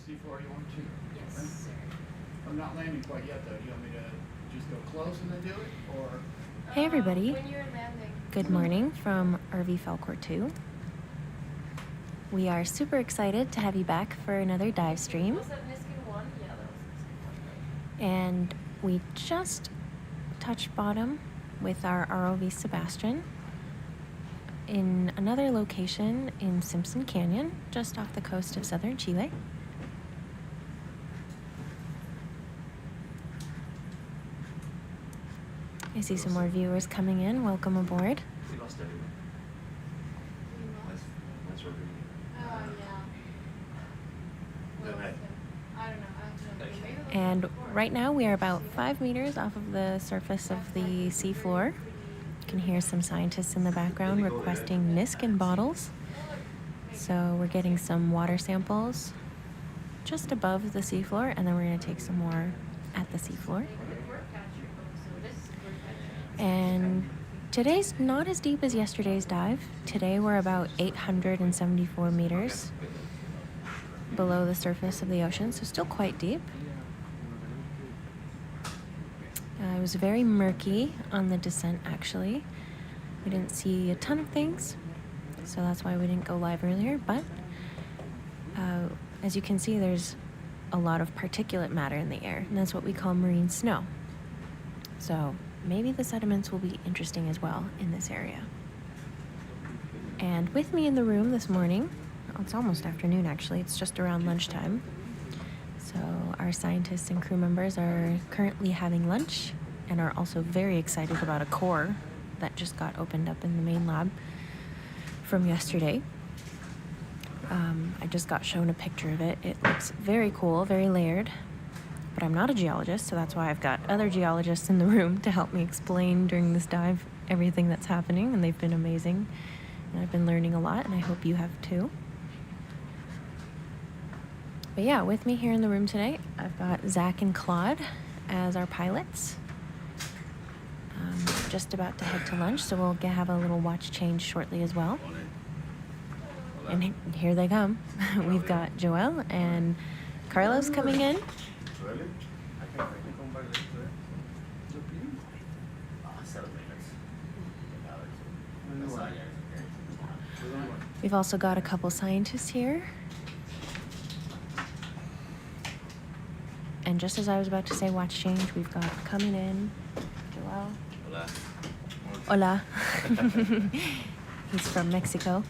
Seafloor, you want to? Yes, sir. I'm not landing quite yet, though. Do you want me to just go close and then do it, or? Hey everybody, When you're landing. good morning from RV Falcor 2. We are super excited to have you back for another dive stream. Was that Niskin 1? Yeah, that was Niskin 1, right? And we just touched bottom with our ROV Sebastian in another location in Simpson Canyon, just off the coast of southern Chile. I see some more viewers coming in. Welcome aboard. And right now we are about 5 meters off of the surface of the seafloor. You can hear some scientists in the background requesting Niskin bottles. So we're getting some water samples just above the seafloor, and then we're going to take some more at the seafloor. And today's not as deep as yesterday's dive. Today we're about 874 meters below the surface of the ocean, so still quite deep. It was very murky on the descent, actually. We didn't see a ton of things, so that's why we didn't go live earlier. But as you can see, there's a lot of particulate matter in the air, and that's what we call marine snow. So maybe the sediments will be interesting as well in this area. And with me in the room this morning, it's almost afternoon actually, it's just around lunchtime. So our scientists and crew members are currently having lunch and are also very excited about a core that just got opened up in the main lab from yesterday. I just got shown a picture of it. It looks very cool, very layered, but I'm not a geologist, so that's why I've got other geologists in the room to help me explain during this dive everything that's happening, and they've been amazing. And I've been learning a lot, and I hope you have too. But yeah, with me here in the room today, I've got Zach and Claude as our pilots. Just about to head to lunch, so we'll have a little watch change shortly as well. And here they come. We've got Joel and Carlos coming in. We've also got a couple scientists here. And just as I was about to say watch change, we've got coming in Joel. Hola. Hola. He's from Mexico.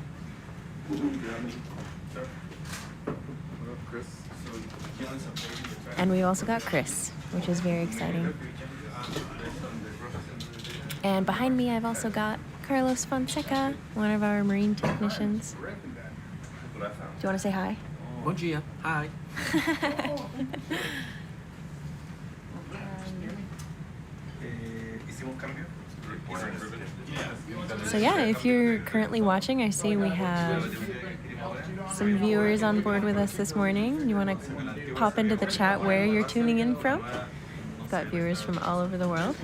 And we've also got Chris, which is very exciting. And behind me, I've also got Carlos Fonseca, one of our marine technicians. Do you want to say hi? Bom dia. Hi. So yeah, if you're currently watching, I see we have some viewers on board with us this morning. You want to pop into the chat where you're tuning in from? We've got viewers from all over the world.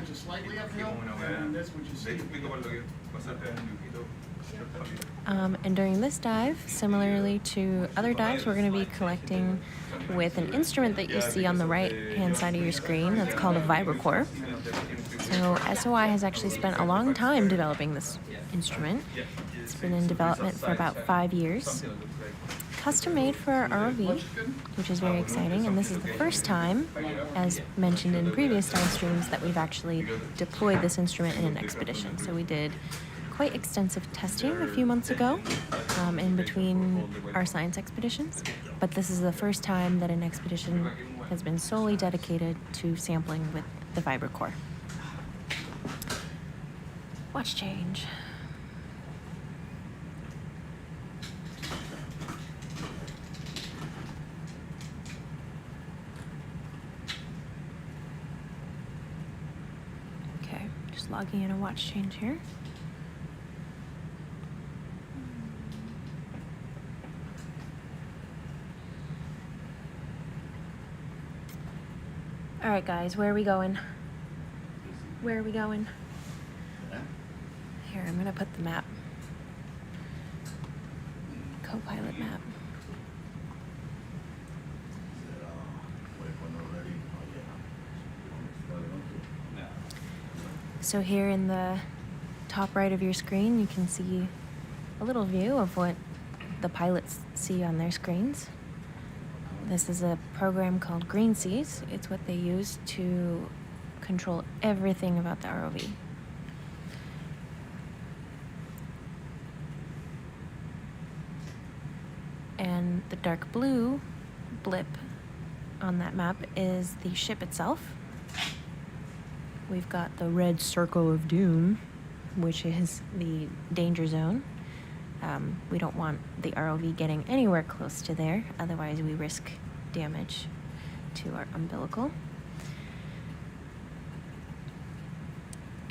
And during this dive, similarly to other dives, we're going to be collecting with an instrument that you see on the right-hand side of your screen. That's called a Vibracore. So SOI has actually spent a long time developing this instrument. It's been in development for about 5 years. Custom made for our ROV, which is very exciting, and this is the first time, as mentioned in previous dive streams, that we've actually deployed this instrument in an expedition. So we did quite extensive testing a few months ago in between our science expeditions, but this is the first time that an expedition has been solely dedicated to sampling with the Vibracore. Watch change. Okay, just logging in a watch change here. All right, guys, where are we going? Where are we going? Here, I'm gonna put the map. Co-pilot map. So here in the top right of your screen, you can see a little view of what the pilots see on their screens. This is a program called Green Seas. It's what they use to control everything about the ROV. And the dark blue blip on that map is the ship itself. We've got the red circle of doom, which is the danger zone. We don't want the ROV getting anywhere close to there, otherwise we risk damage to our umbilical.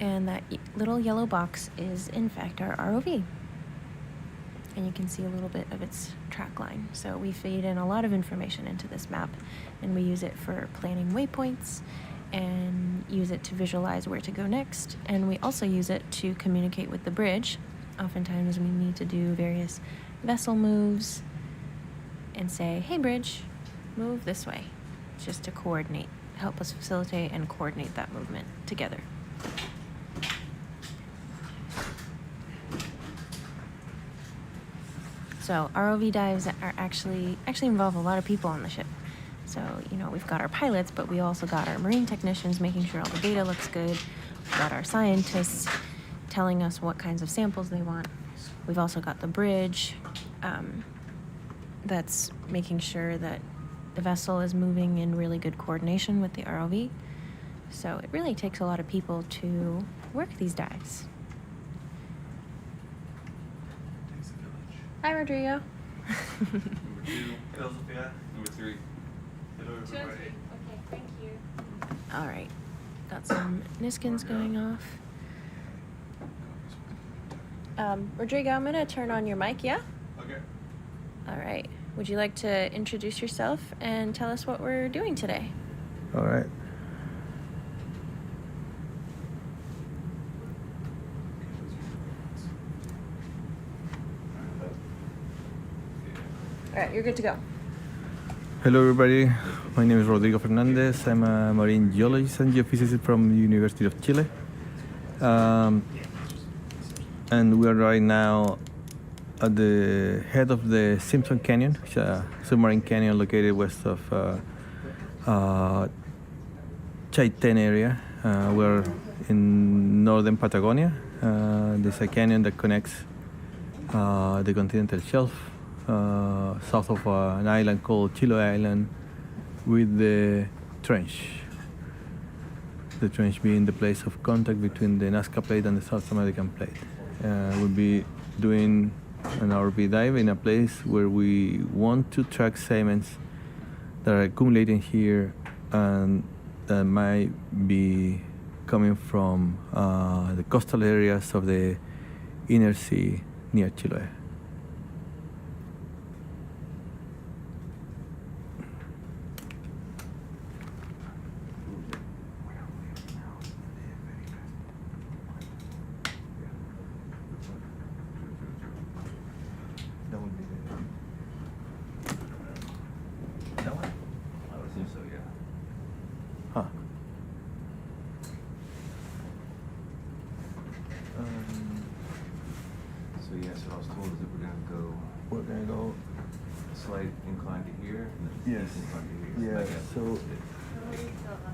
And that little yellow box is in fact our ROV. And you can see a little bit of its track line. So we feed in a lot of information into this map, and we use it for planning waypoints and use it to visualize where to go next. And we also use it to communicate with the bridge. Oftentimes we need to do various vessel moves and say, hey bridge, move this way, just to coordinate, help us facilitate and coordinate that movement together. So ROV dives are actually involve a lot of people on the ship. So, we've got our pilots, but we also got our marine technicians making sure all the data looks good. We've got our scientists telling us what kinds of samples they want. We've also got the bridge that's making sure that the vessel is moving in really good coordination with the ROV. So it really takes a lot of people to work these dives. Hi, Rodrigo. Number 2, hello Sophia. Number 3, hello everybody. Okay, thank you. All right, got some Niskins going off. Rodrigo, I'm gonna turn on your mic, yeah? Okay. All right. Would you like to introduce yourself and tell us what we're doing today? All right. All right, you're good to go. Hello, everybody. My name is Rodrigo Fernandez. I'm a marine geologist and geophysicist from the University of Chile. And we are right now at the head of the Simpson Canyon, which is a submarine canyon located west of Chaitén area. We're in northern Patagonia. There's a canyon that connects the continental shelf south of an island called Chiloe Island with the trench. The trench being the place of contact between the Nazca Plate and the South American Plate. We'll be doing an ROV dive in a place where we want to track sediments that are accumulating here and that might be coming from the coastal areas of the inner sea near Chiloe. So yeah, so I was told that We're gonna go. slight incline to here, and then Yes. steep incline to here. Yeah, I guess so-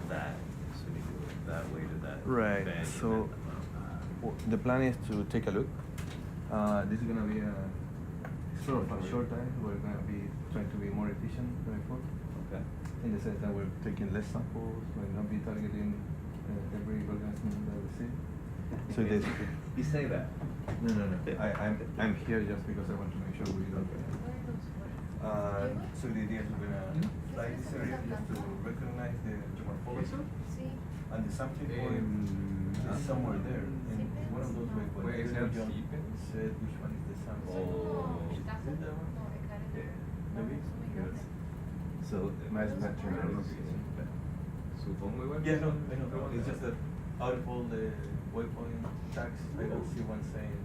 that, so we go that way to that Right, bend, so- and Well, the plan is to take a look. This is gonna be a sort of a short dive. We're gonna be trying to be more efficient going forward. okay. In the sense that we're taking less samples, we're not be targeting every organism that we see. So there's You say that. no. I'm here just because I want to make sure we don't. So the idea is we're gonna fly this area just to recognize the morphology, and the sampling point is somewhere there. And one of those waypoints. Wait, is that John Seafloor? said which one is the sample. Oh. Is it that one? Maybe. So, Más naturales. supongo igual. Yeah, no, I know. It's just that out of all the waypoint tags, I don't see one saying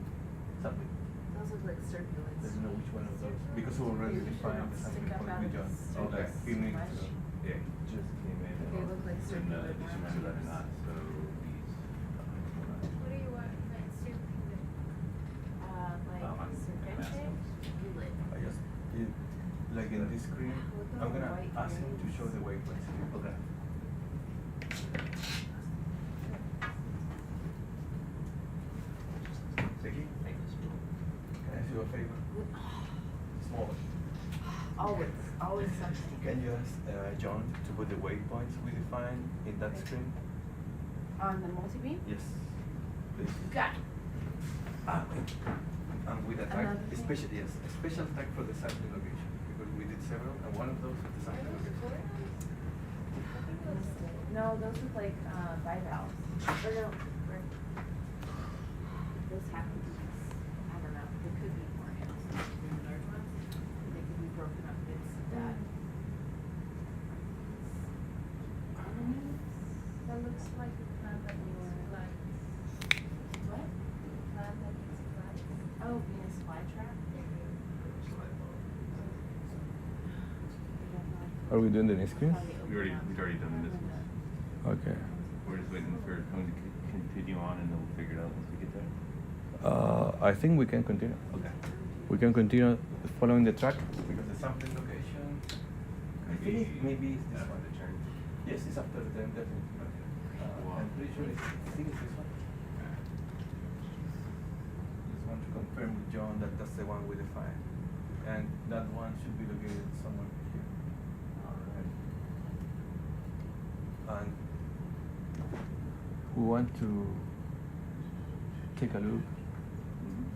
something. Those look like circulars. I don't know which one of those, because we already defined the sampling Stick up point out with of John. the So like, surface. he needs to. Yeah, just came in. They look like circular And, markings. not so these. like in this screen, I'm gonna ask him to show the waypoints. Okay. Vicky, can I ask you a favor? Small. Always something. Can you ask John to put the waypoints we define in that screen? On the multi-beam? Yes, please. Got it. And with a tag, Another thing? a special tag for the sampling location, because we did several, and one of those is the sampling location. No, those look like bivalves. Or no, right. Those happen to be, I don't know, they could be more animals. Maybe large ones. They could be broken up bits of that. That looks like a plant that needs flags. What? Plant that needs flags. Oh, Venus flytrap? Are we doing the next screen? We've already done this one. Okay. We're just waiting for it to continue on, and then we'll figure it out once we get there. I think we can continue. Okay. We can continue following the track because the sampling location. I think maybe it's this one. The turn. Yes, it's after the turn, definitely. I'm pretty sure I think it's this one. Just want to confirm with John that that's the one we defined, and that one should be located somewhere here. And we want to take a look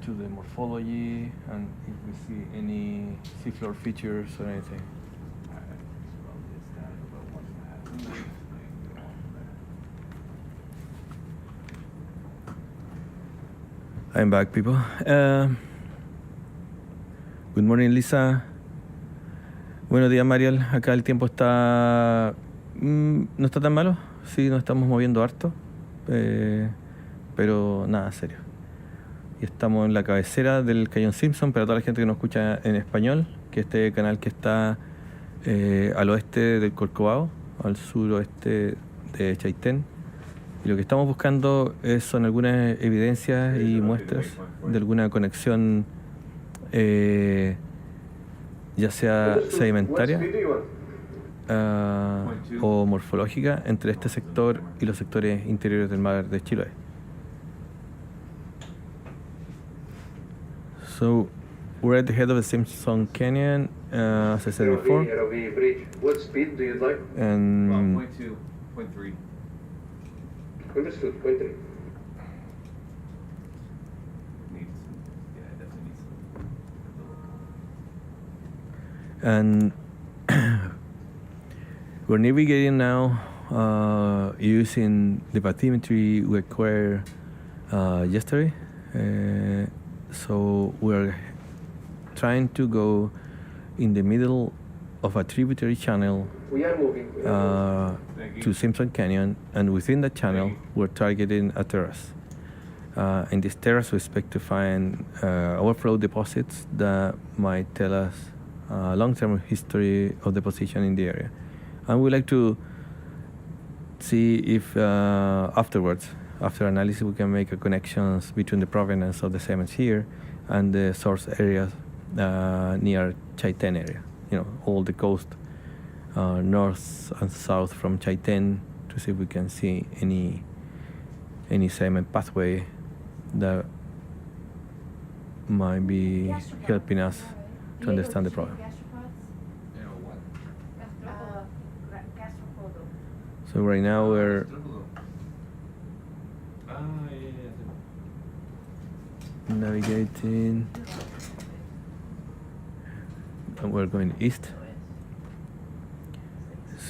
to the morphology and if we see any seafloor features or anything. I'm back, people. Good morning, Lisa. Buenos días, Mariel. Acá el tiempo está... no está tan malo. Sí, nos estamos moviendo harto. Pero nada, serio. Y estamos en la cabecera del cañón Simpson, para toda la gente que nos escucha en español, que este canal que está al oeste del Corcovado, al suroeste de Chaitén. Y lo que estamos buscando son algunas evidencias y muestras de alguna conexión, ya sea sedimentaria o morfológica, entre este sector y los sectores interiores del mar de Chiloe. So, we're at the head of the Simpson Canyon, as I said before. Bridge. What speed do you like? And 0.2, 0.3. Understood. Point three. Needs some, yeah, it definitely needs some. And we're navigating now using the bathymetry we acquired yesterday. So we're trying to go in the middle of a tributary channel We are moving. to Simpson Canyon, and within that channel we're targeting a terrace. In this terrace we expect to find overflow deposits that might tell us long-term history of deposition in the area. And we'd like to see if afterwards, after analysis, we can make a connections between the provenance of the sediments here and the source areas near Chaitén area. You know, all the coast north and south from Chaitén, to see if we can see any sediment pathway that might be helping us to understand the problem. So right now we're navigating, and we're going east.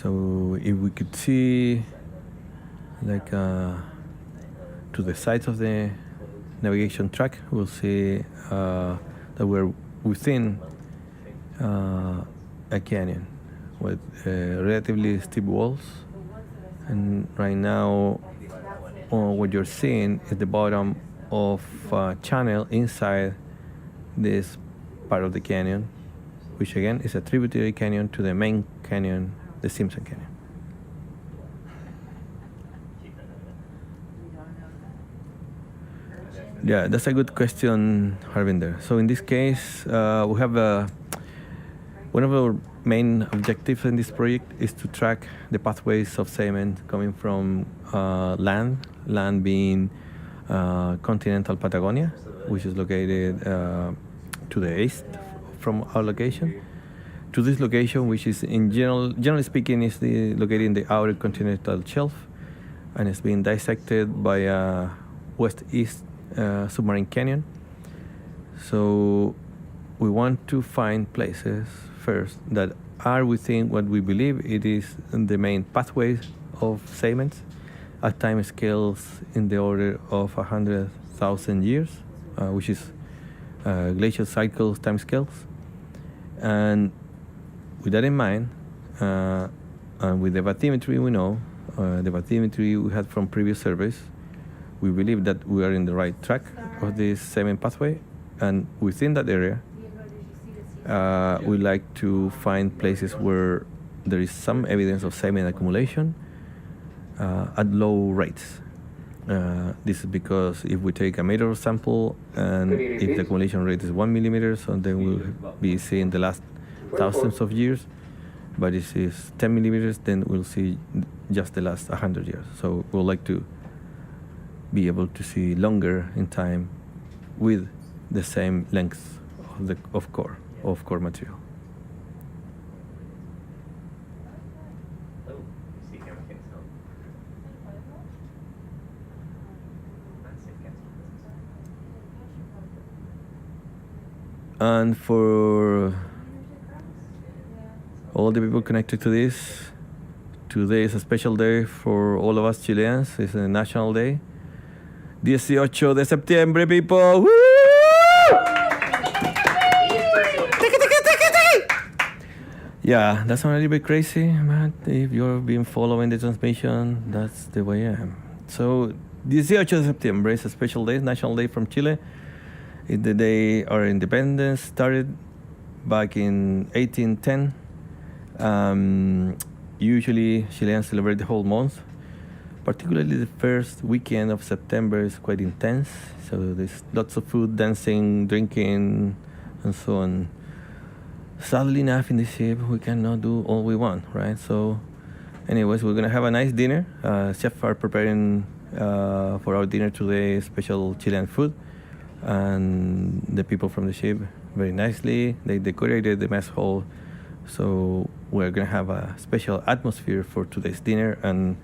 So if we could see, like, to the sides of the navigation track, we'll see that we're within a canyon with relatively steep walls. And right now, what you're seeing is the bottom of a channel inside this part of the canyon, which again is a tributary canyon to the main canyon, the Simpson Canyon. Yeah, that's a good question, Harvinder. So in this case, we have One of our main objectives in this project is to track the pathways of sediment coming from land being continental Patagonia, which is located to the east from our location, to this location, which is generally speaking, is located in the outer continental shelf, and it's being dissected by a west-east submarine canyon. So we want to find places first that are within what we believe it is the main pathways of sediments at time scales in the order of 100,000 years, which is glacial cycles time scales. And with that in mind, and with the bathymetry we know, the bathymetry we had from previous surveys, we believe that we are in the right track of this sediment pathway. And within that area, we like to find places where there is some evidence of sediment accumulation at low rates. This is because if we take a meter sample and if the accumulation rate is 1 millimeter, so then we'll be seeing the last thousands of years. But if it's 10 millimeters, then we'll see just the last 100 years. So we'd like to be able to see longer in time with the same length of core material. And for all the people connected to this, today is a special day for all of us Chileans. It's a national day. 18 de septiembre, people! Woo! Yeah, that sounds a little bit crazy, but if you've been following the transmission, that's the way I am. So, 18 de septiembre is a special day, national day from Chile. It's the day our independence started back in 1810. Usually, Chileans celebrate the whole month. Particularly the first weekend of September is quite intense. So there's lots of food, dancing, drinking, and so on. Sadly enough, in the ship, we cannot do all we want, right? So, anyways, we're gonna have a nice dinner. Chefs are preparing for our dinner today special Chilean food, and the people from the ship very nicely. They decorated the mess hall, so we're gonna have a special atmosphere for today's dinner. And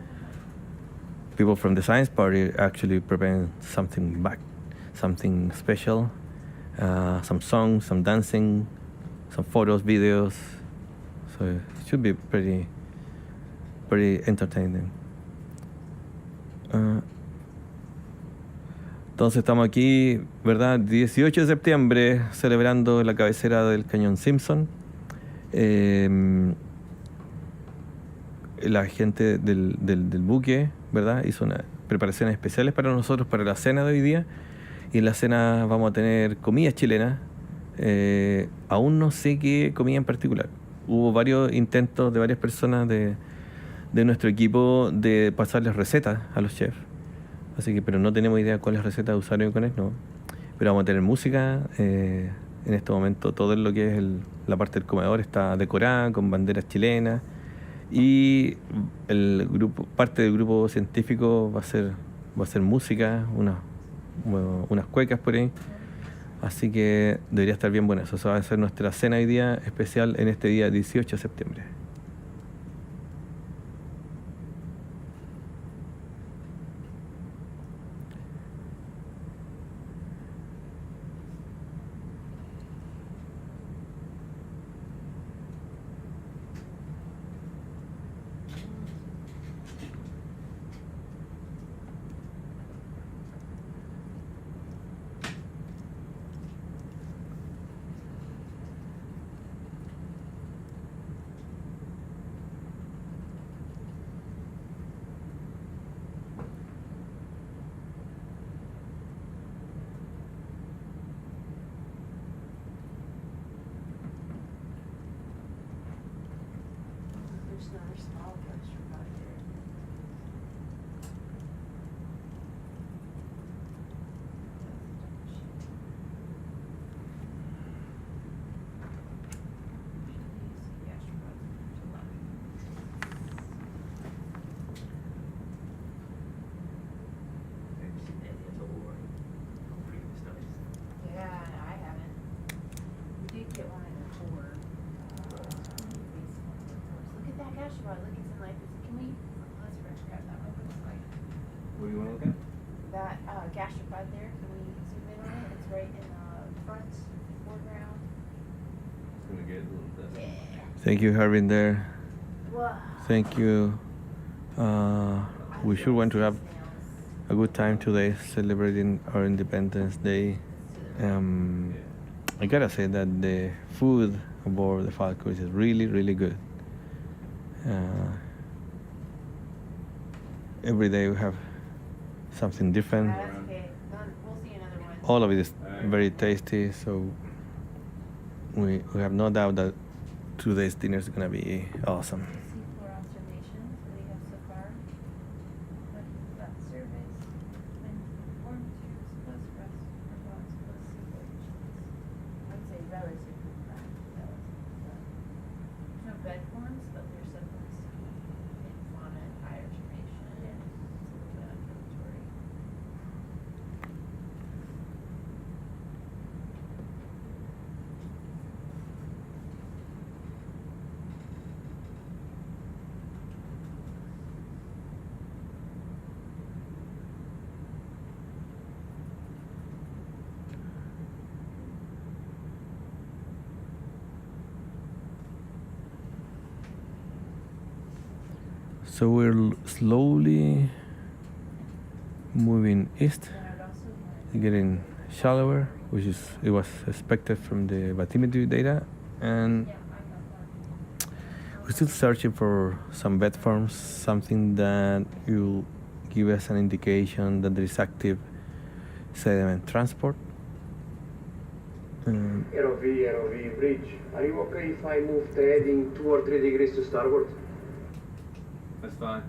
people from the science party actually preparing something special, some songs, some dancing, some photos, videos. So it should be pretty entertaining. Entonces estamos aquí, ¿verdad? 18 de septiembre, celebrando la cabecera del cañón Simpson. La gente del buque, ¿verdad? Hizo unas preparaciones especiales para nosotros para la cena de hoy día. Y en la cena vamos a tener comida chilena. Aún no sé qué comida en particular. Hubo varios intentos de varias personas de nuestro equipo de pasarles recetas a los chefs. Así que, pero no tenemos idea cuáles recetas usaron con él, no. Pero vamos a tener música. En este momento todo lo que es la parte del comedor está decorada con banderas chilenas. Y parte del grupo científico va a hacer música, unas cuecas por ahí. Así que debería estar bien bueno eso. Eso va a ser nuestra cena hoy día especial en este día 18 de septiembre. gastropod, look, it's in like this. Can we, let's grab that one. Looks like What do you want to look at? that gastropod there. Can we zoom in on it? It's right in the front foreground. It's gonna get a little dust. Yeah. Thank you, Harvin. There. Wow. Thank you. We sure want to have a good time today celebrating our Independence Day. I gotta say that the food aboard the Falcon is really, really good. Every day we have something different. That's okay. We'll see another one. All of it is very tasty, so we have no doubt that today's dinner is gonna be awesome. Seafloor observations that we have so far. But that surveys been performed to close rest for bonds close seafloor conditions. I'd say relatively flat. There's no bed forms, but there's some in fauna and higher formation. Yeah. It's a little bit unpredatory. So we're slowly moving east, Then I'd also want getting shallower, which is it was expected from the bathymetry data, and yeah, I got that. we're still searching for some bed forms, something that will give us an indication that there is active sediment transport. ROV, bridge. Are you okay if I move the heading 2 or 3 degrees to starboard? That's fine.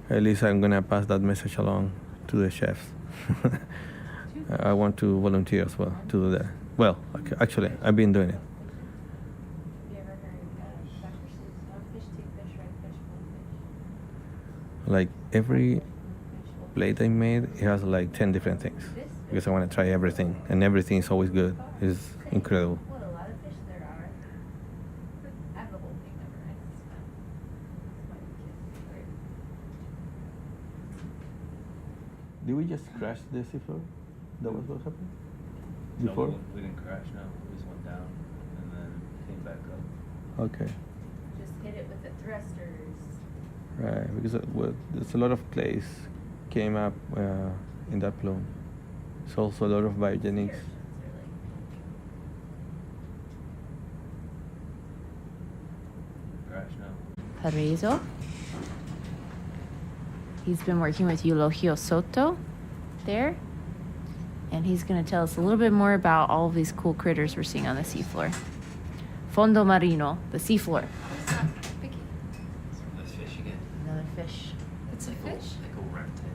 At least I'm gonna pass that message along to the chefs. I want to volunteer as well to do that. Well, actually, I've been doing it. Have you ever heard Dr. Seuss? Fish take fish, right? Fish pull fish. Like every Fish will plate I made, it has like 10 different things because I want to try everything, and everything is always good. It's incredible. What a lot of fish there are. I have the whole thing memorized. It's fun. It's my kids' favorite. Did we just crash the seafloor? That was what happened? No, Before? we didn't crash, no. We just went down and then came back up. Okay, Just hit it with the thrusters. right. Because there's a lot of clays came up in that plume. It's also a lot of biogenics. Crash, no. Paraiso. He's been working with Eulogio Soto there. And he's going to tell us a little bit more about all of these cool critters we're seeing on the seafloor. Fondo marino, the seafloor. Let's fish again. Another fish. It's a fish? Like a reptile.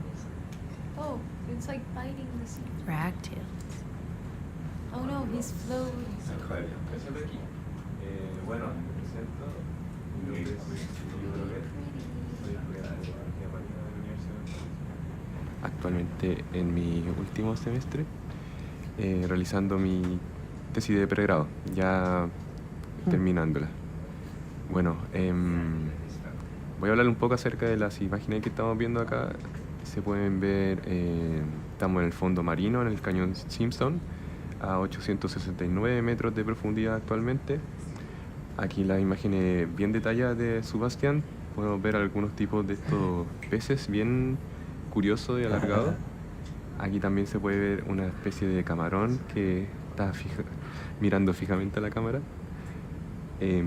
Oh, it's like biting the sea. Ragtail. Oh no, he's floating. Incredible. Bueno, presento mi nombre es soy estudiante de geología marina de la Universidad de Chile. Actualmente en mi último semestre, realizando mi tesis de pregrado, ya terminándola. Bueno, voy a hablar un poco acerca de las imágenes que estamos viendo acá. Se pueden ver, estamos en el fondo marino, en el cañón Simpson, a 869 metros de profundidad actualmente. Aquí las imágenes bien detalladas de Sebastián. Podemos ver algunos tipos de estos peces bien curiosos y alargados. Aquí también se puede ver una especie de camarón que está mirando fijamente a la cámara.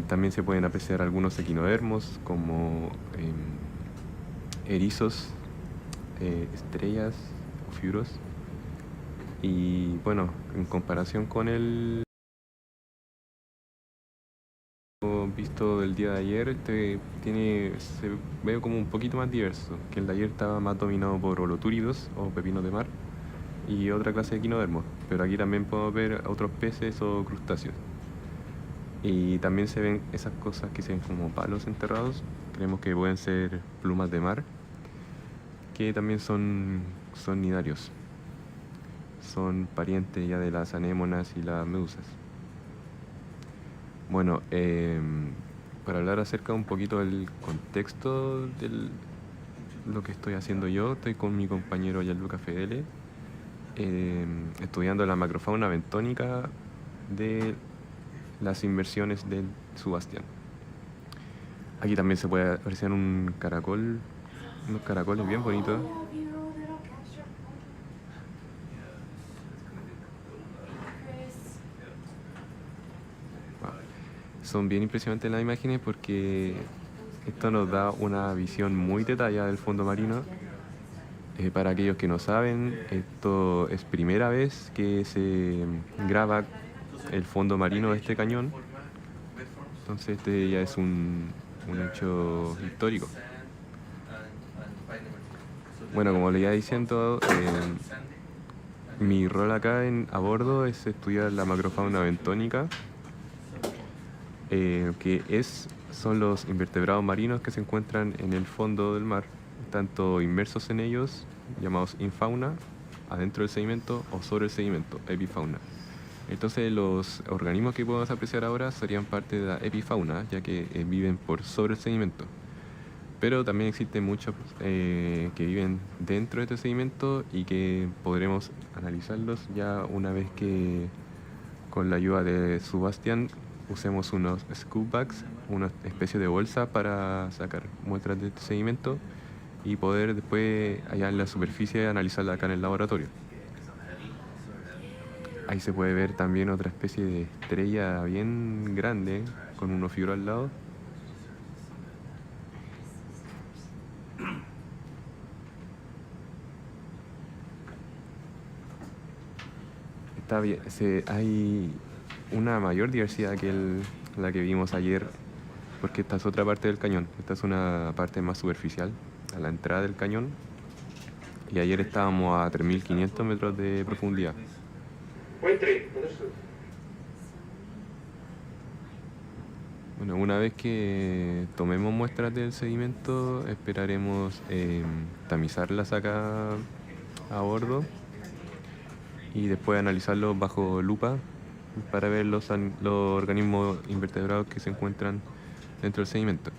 También se pueden apreciar algunos equinodermos como erizos, estrellas o fiuros. Y bueno, en comparación con el visto del día de ayer, se ve como un poquito más diverso, que el de ayer estaba más dominado por holotúridos o pepinos de mar y otra clase de equinodermos, pero aquí también podemos ver otros peces o crustáceos. Y también se ven esas cosas que se ven como palos enterrados, creemos que pueden ser plumas de mar, que también son nidarios. son parientes ya de las anémonas y las medusas. Bueno, para hablar acerca un poquito del contexto de lo que estoy haciendo yo, estoy con mi compañero Gianluca Fedele, estudiando la macrofauna bentónica de las inmersiones del Sebastián. Aquí también se puede apreciar un caracol, unos caracoles bien bonitos. Son bien impresionantes las imágenes porque esto nos da una visión muy detallada del fondo marino. Para aquellos que no saben, esto es primera vez que se graba el fondo marino de este cañón. Entonces este ya es un hecho histórico. Bueno, como le iba diciendo, mi rol acá a bordo es estudiar la macrofauna bentónica, que son los invertebrados marinos que se encuentran en el fondo del mar, tanto inmersos en ellos, llamados infauna, adentro del sedimento, o sobre el sedimento, epifauna. Entonces los organismos que podemos apreciar ahora serían parte de la epifauna, ya que viven por sobre el sedimento. Pero también existen muchos que viven dentro de este sedimento y que podremos analizarlos ya una vez que, con la ayuda de Sebastián, usemos unos scoop bags, una especie de bolsa para sacar muestras de este sedimento y poder después allá en la superficie analizarla acá en el laboratorio. Ahí se puede ver también otra especie de estrella bien grande con un fibro al lado. Está bien, hay una mayor diversidad que la que vimos ayer, porque esta es otra parte del cañón. Esta es una parte más superficial, a la entrada del cañón, y ayer estábamos a 3.500 metros de profundidad. Bueno, una vez que tomemos muestras del sedimento, esperaremos tamizarlas acá a bordo y después analizarlos bajo lupa para ver los organismos invertebrados que se encuentran dentro del sedimento.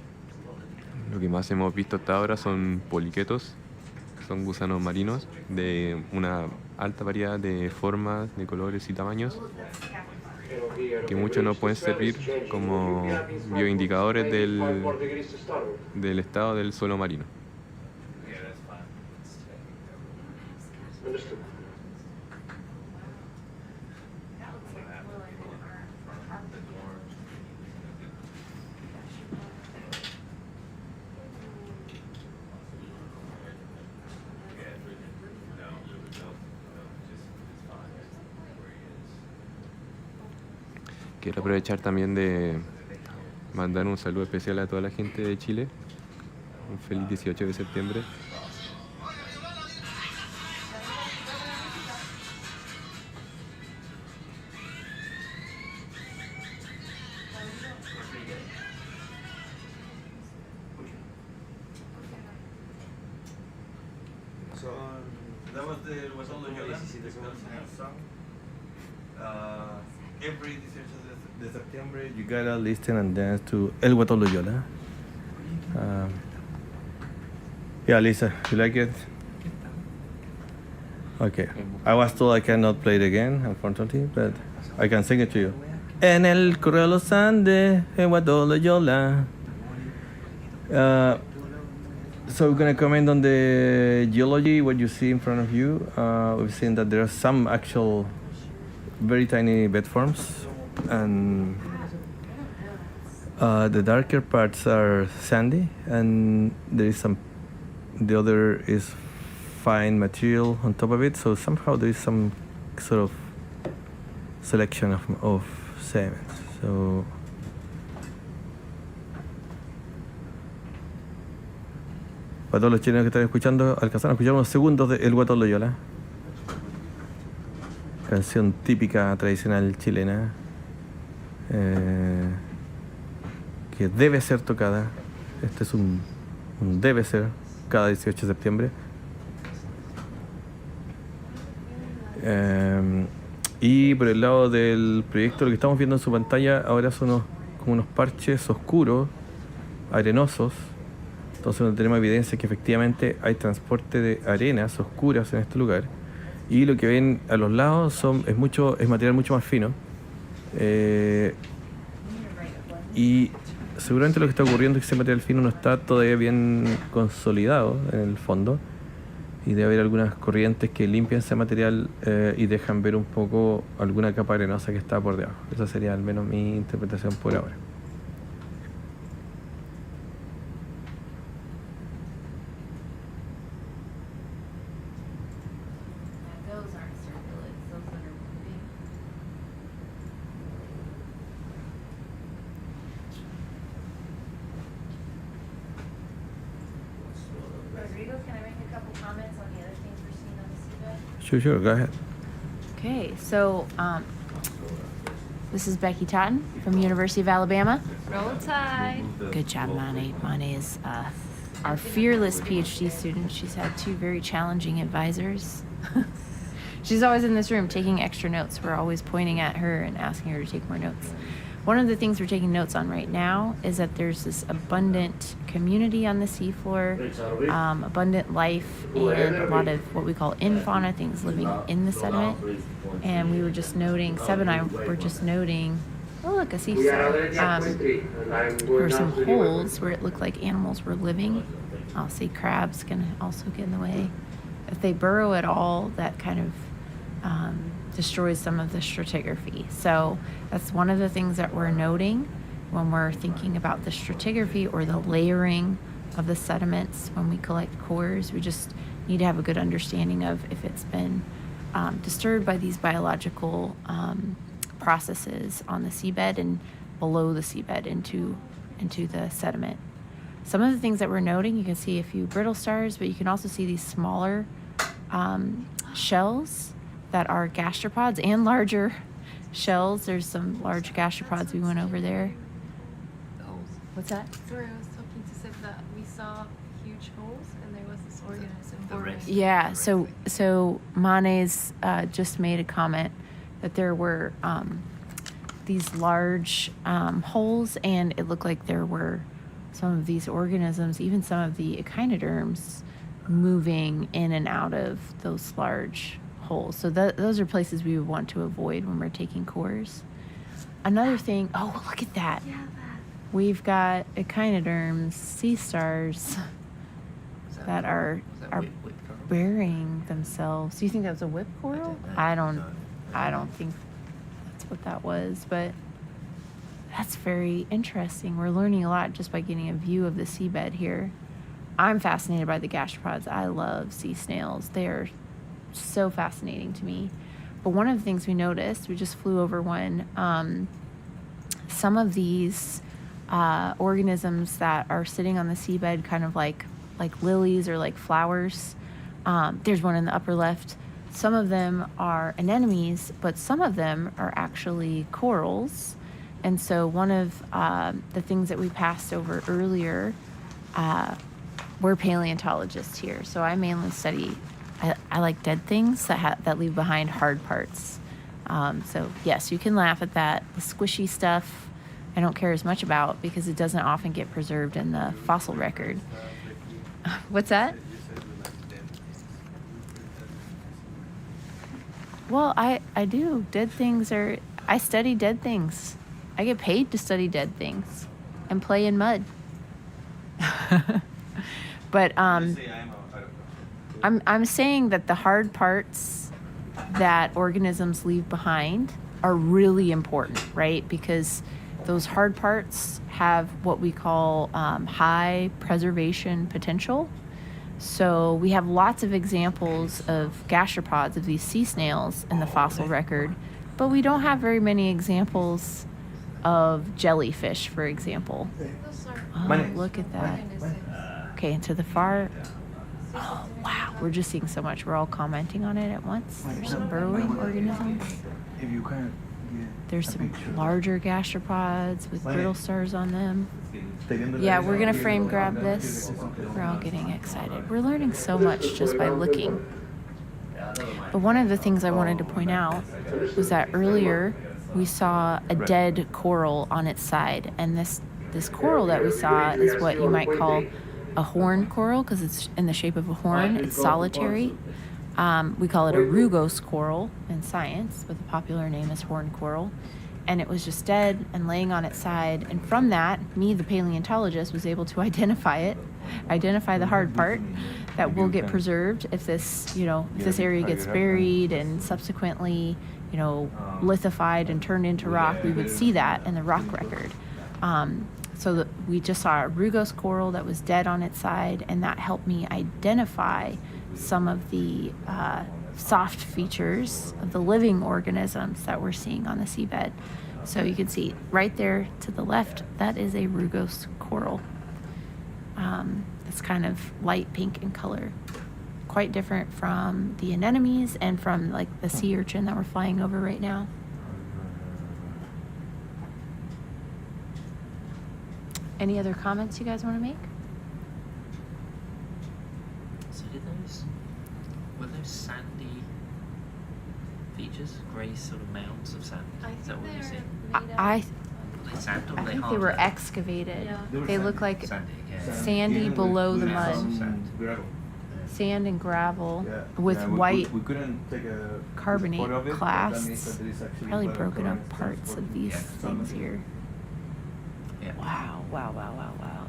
Lo que más hemos visto hasta ahora son poliquetos, que son gusanos marinos de una alta variedad de formas, de colores y tamaños, que muchos nos pueden servir como bioindicadores del estado del suelo marino. Quiero aprovechar también de mandar un saludo especial a toda la gente de Chile. Un feliz 18 de septiembre. That was the every 18 de septiembre You gotta listen and dance to El Guatón Loyola. Yeah, Lisa, you like it? Okay. I was told I cannot play it again, unfortunately, but I can sing it to you. En el Correo de los Andes, El Guatón Loyola. So we're gonna comment on the geology, what you see in front of you. We've seen that there are some actual very tiny bed forms, and the darker parts are sandy, and there is the other is fine material on top of it, so somehow there is some sort of selection of sediments. So para todos los chilenos que están escuchando, alcanzaron a escuchar unos segundos de El Guatón Loyola, canción típica tradicional chilena, que debe ser tocada. Este es un debe ser cada 18 de septiembre. Y por el lado del proyecto, lo que estamos viendo en su pantalla ahora son como unos parches oscuros, arenosos. Entonces no tenemos evidencia que efectivamente hay transporte de arenas oscuras en este lugar. Y lo que ven a los lados es material mucho más fino. Y seguramente lo que está ocurriendo es que ese material fino no está todavía bien consolidado en el fondo. Y debe haber algunas corrientes que limpian ese material y dejan ver un poco alguna capa arenosa que está por debajo. Esa sería al menos mi interpretación por ahora. Those aren't circulates, those that are moving. Rodrigo, can I make a couple comments on the other things we're seeing on the seabed? Sure, go ahead. Okay, so this is Becky Totten from University of Alabama. Roll Tide. Good job, Mane. Mane is our fearless PhD student. She's had 2 very challenging advisors. She's always in this room taking extra notes. We're always pointing at her and asking her to take more notes. One of the things we're taking notes on right now is that there's this abundant community on the seafloor, abundant life, and a lot of what we call infauna, things living in the sediment. And we were just noting, Seb and I were just noting, oh look, a sea star. There were some holes where it looked like animals were living. I'll see crabs can also get in the way. If they burrow at all, that kind of destroys some of the stratigraphy. So that's one of the things that we're noting when we're thinking about the stratigraphy or the layering of the sediments when we collect cores. We just need to have a good understanding of if it's been disturbed by these biological processes on the seabed and below the seabed into the sediment. Some of the things that we're noting, you can see a few brittle stars, but you can also see these smaller shells that are gastropods and larger shells. There's some large gastropods. We went over there. Holes. What's that? Sorry, I was talking to Seb that we saw huge holes and there was this organism. forming. Yeah, so Mane's just made a comment that there were these large holes, and it looked like there were some of these organisms, even some of the echinoderms, moving in and out of those large holes. So those are places we would want to avoid when we're taking cores. Another thing, oh, look at that. Yeah, that. We've got echinoderms, sea stars that are burying themselves. Do you think that was a whip coral? I don't think that's what that was, but that's very interesting. We're learning a lot just by getting a view of the seabed here. I'm fascinated by the gastropods. I love sea snails. They are so fascinating to me. But one of the things we noticed, we just flew over one, some of these organisms that are sitting on the seabed, kind of like lilies or like flowers. There's one in the upper left. Some of them are anemones, but some of them are actually corals. And so one of the things that we passed over earlier, we're paleontologists here. So I mainly study, I like dead things that leave behind hard parts. So yes, you can laugh at that. The squishy stuff, I don't care as much about because it doesn't often get preserved in the fossil record. What's that? Well, I do. Dead things I study dead things. I get paid to study dead things and play in mud. But I'm saying that the hard parts that organisms leave behind are really important, right? Because those hard parts have what we call high preservation potential. So we have lots of examples of gastropods, of these sea snails in the fossil record, but we don't have very many examples of jellyfish, for example. Oh, look at that. Okay, and to the far, oh, wow, we're just seeing so much. We're all commenting on it at once. There's some burrowing organisms. There's some larger gastropods with brittle stars on them. Yeah, we're gonna frame grab this. We're all getting excited. We're learning so much just by looking. But one of the things I wanted to point out was that earlier we saw a dead coral on its side, and this coral that we saw is what you might call a horn coral because it's in the shape of a horn. It's solitary. We call it a rugose coral in science, but the popular name is horn coral. And it was just dead and laying on its side. And from that, me, the paleontologist, was able to identify the hard part that will get preserved if this area gets buried and subsequently, lithified and turned into rock. We would see that in the rock record. So we just saw a rugose coral that was dead on its side, and that helped me identify some of the soft features of the living organisms that we're seeing on the seabed. So you can see right there to the left, that is a rugose coral. It's kind of light pink in color, quite different from the anemones and from like the sea urchin that we're flying over right now. Any other comments you guys want to make? So were those sandy features, grey sort of mounds of sand? Is that what you're seeing? Were they sand or were they I think hard? they were excavated. Yeah. They look like Sandy, yeah. sandy below the mud. Gravel. Sand and gravel Yeah. with Yeah, white we couldn't take a carbonate photo of it, but that means clasts. that there is actually Probably quite a broken up correct parts of these Yeah. things here. Yeah. Wow.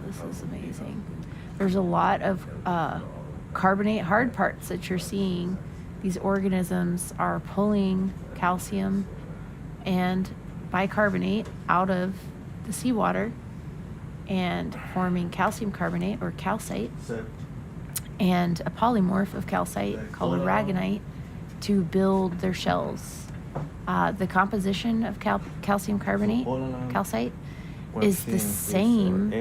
This is amazing. There's a lot of carbonate hard parts that you're seeing. These organisms are pulling calcium and bicarbonate out of the seawater and forming calcium carbonate or calcite So, and a polymorph of calcite called aragonite to build their shells. The composition of calcium carbonate, calcite, is the same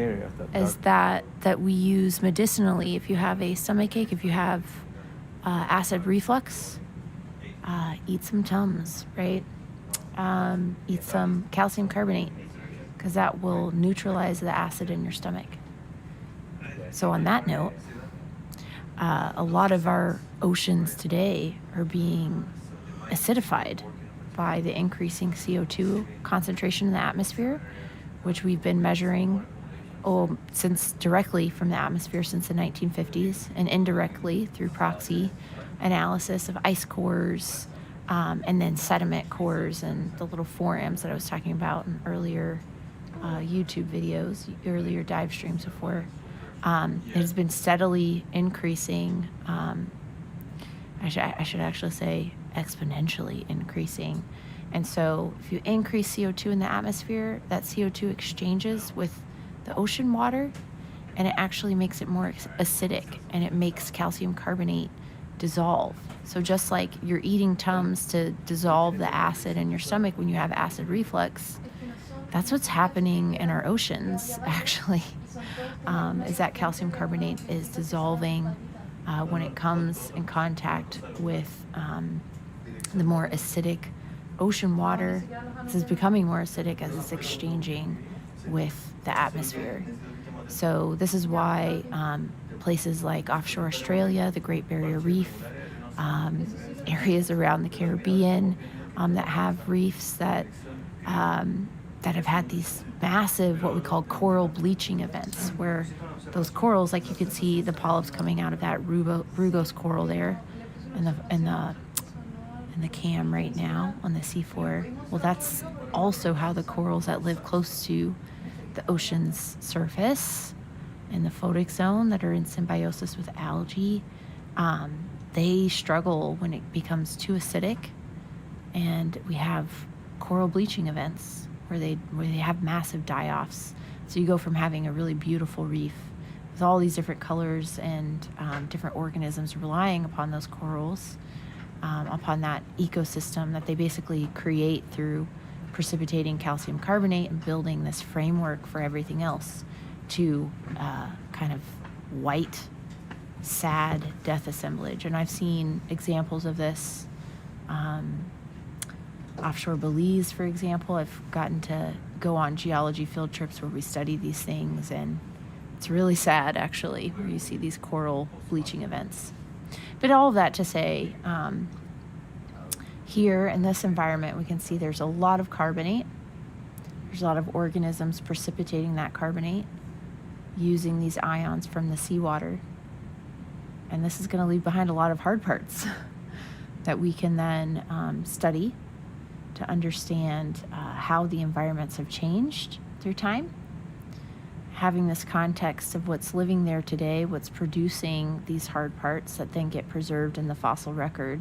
as that we use medicinally. If you have a stomachache, if you have acid reflux, eat some Tums, right? Eat some calcium carbonate because that will neutralize the acid in your stomach. So on that note, a lot of our oceans today are being acidified by the increasing CO2 concentration in the atmosphere, which we've been measuring since directly from the atmosphere since the 1950s and indirectly through proxy analysis of ice cores and then sediment cores and the little forams that I was talking about in earlier YouTube videos, earlier dive streams before. It has been steadily increasing. I should actually say exponentially increasing. And so if you increase CO2 in the atmosphere, that CO2 exchanges with the ocean water and it actually makes it more acidic and it makes calcium carbonate dissolve. So just like you're eating Tums to dissolve the acid in your stomach when you have acid reflux, that's what's happening in our oceans actually, is that calcium carbonate is dissolving when it comes in contact with the more acidic ocean water. This is becoming more acidic as it's exchanging with the atmosphere. So this is why places like offshore Australia, the Great Barrier Reef, areas around the Caribbean that have reefs that have had these massive, what we call coral bleaching events, where those corals, like you can see the polyps coming out of that rugose coral there in the cam right now on the seafloor. Well, that's also how the corals that live close to the ocean's surface in the photic zone that are in symbiosis with algae, they struggle when it becomes too acidic, and we have coral bleaching events where they have massive die-offs. So you go from having a really beautiful reef with all these different colors and different organisms relying upon those corals, upon that ecosystem that they basically create through precipitating calcium carbonate and building this framework for everything else, to kind of white, sad death assemblage. And I've seen examples of this offshore Belize, for example. I've gotten to go on geology field trips where we study these things, and it's really sad, actually, where you see these coral bleaching events. But all of that to say, here in this environment, we can see there's a lot of carbonate. There's a lot of organisms precipitating that carbonate using these ions from the seawater. And this is going to leave behind a lot of hard parts that we can then study to understand how the environments have changed through time. Having this context of what's living there today, what's producing these hard parts that then get preserved in the fossil record,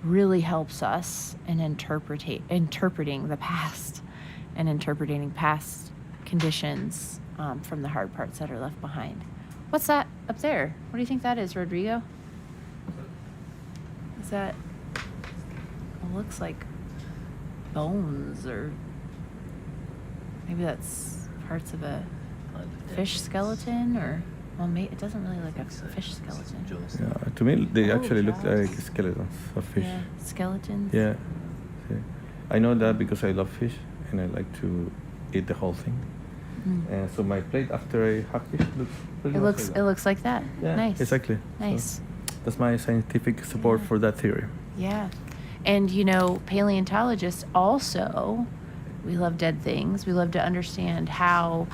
really helps us in interpreting the past and interpreting past conditions from the hard parts that are left behind. What's that up there? What do you think that is, Rodrigo? Is that, it looks like bones, or maybe that's parts of a fish skeleton, or, well, it doesn't really look like a fish skeleton. Yeah, to me, they actually look like skeletons of fish. Yeah, skeletons. Yeah. See. I know that because I love fish and I like to eat the whole thing. And so my plate after I have fish looks pretty much like that. It looks like that. Yeah, Nice. exactly. Nice. So that's my scientific support for that theory. Yeah. And, you know, paleontologists also, we love dead things. We love to understand how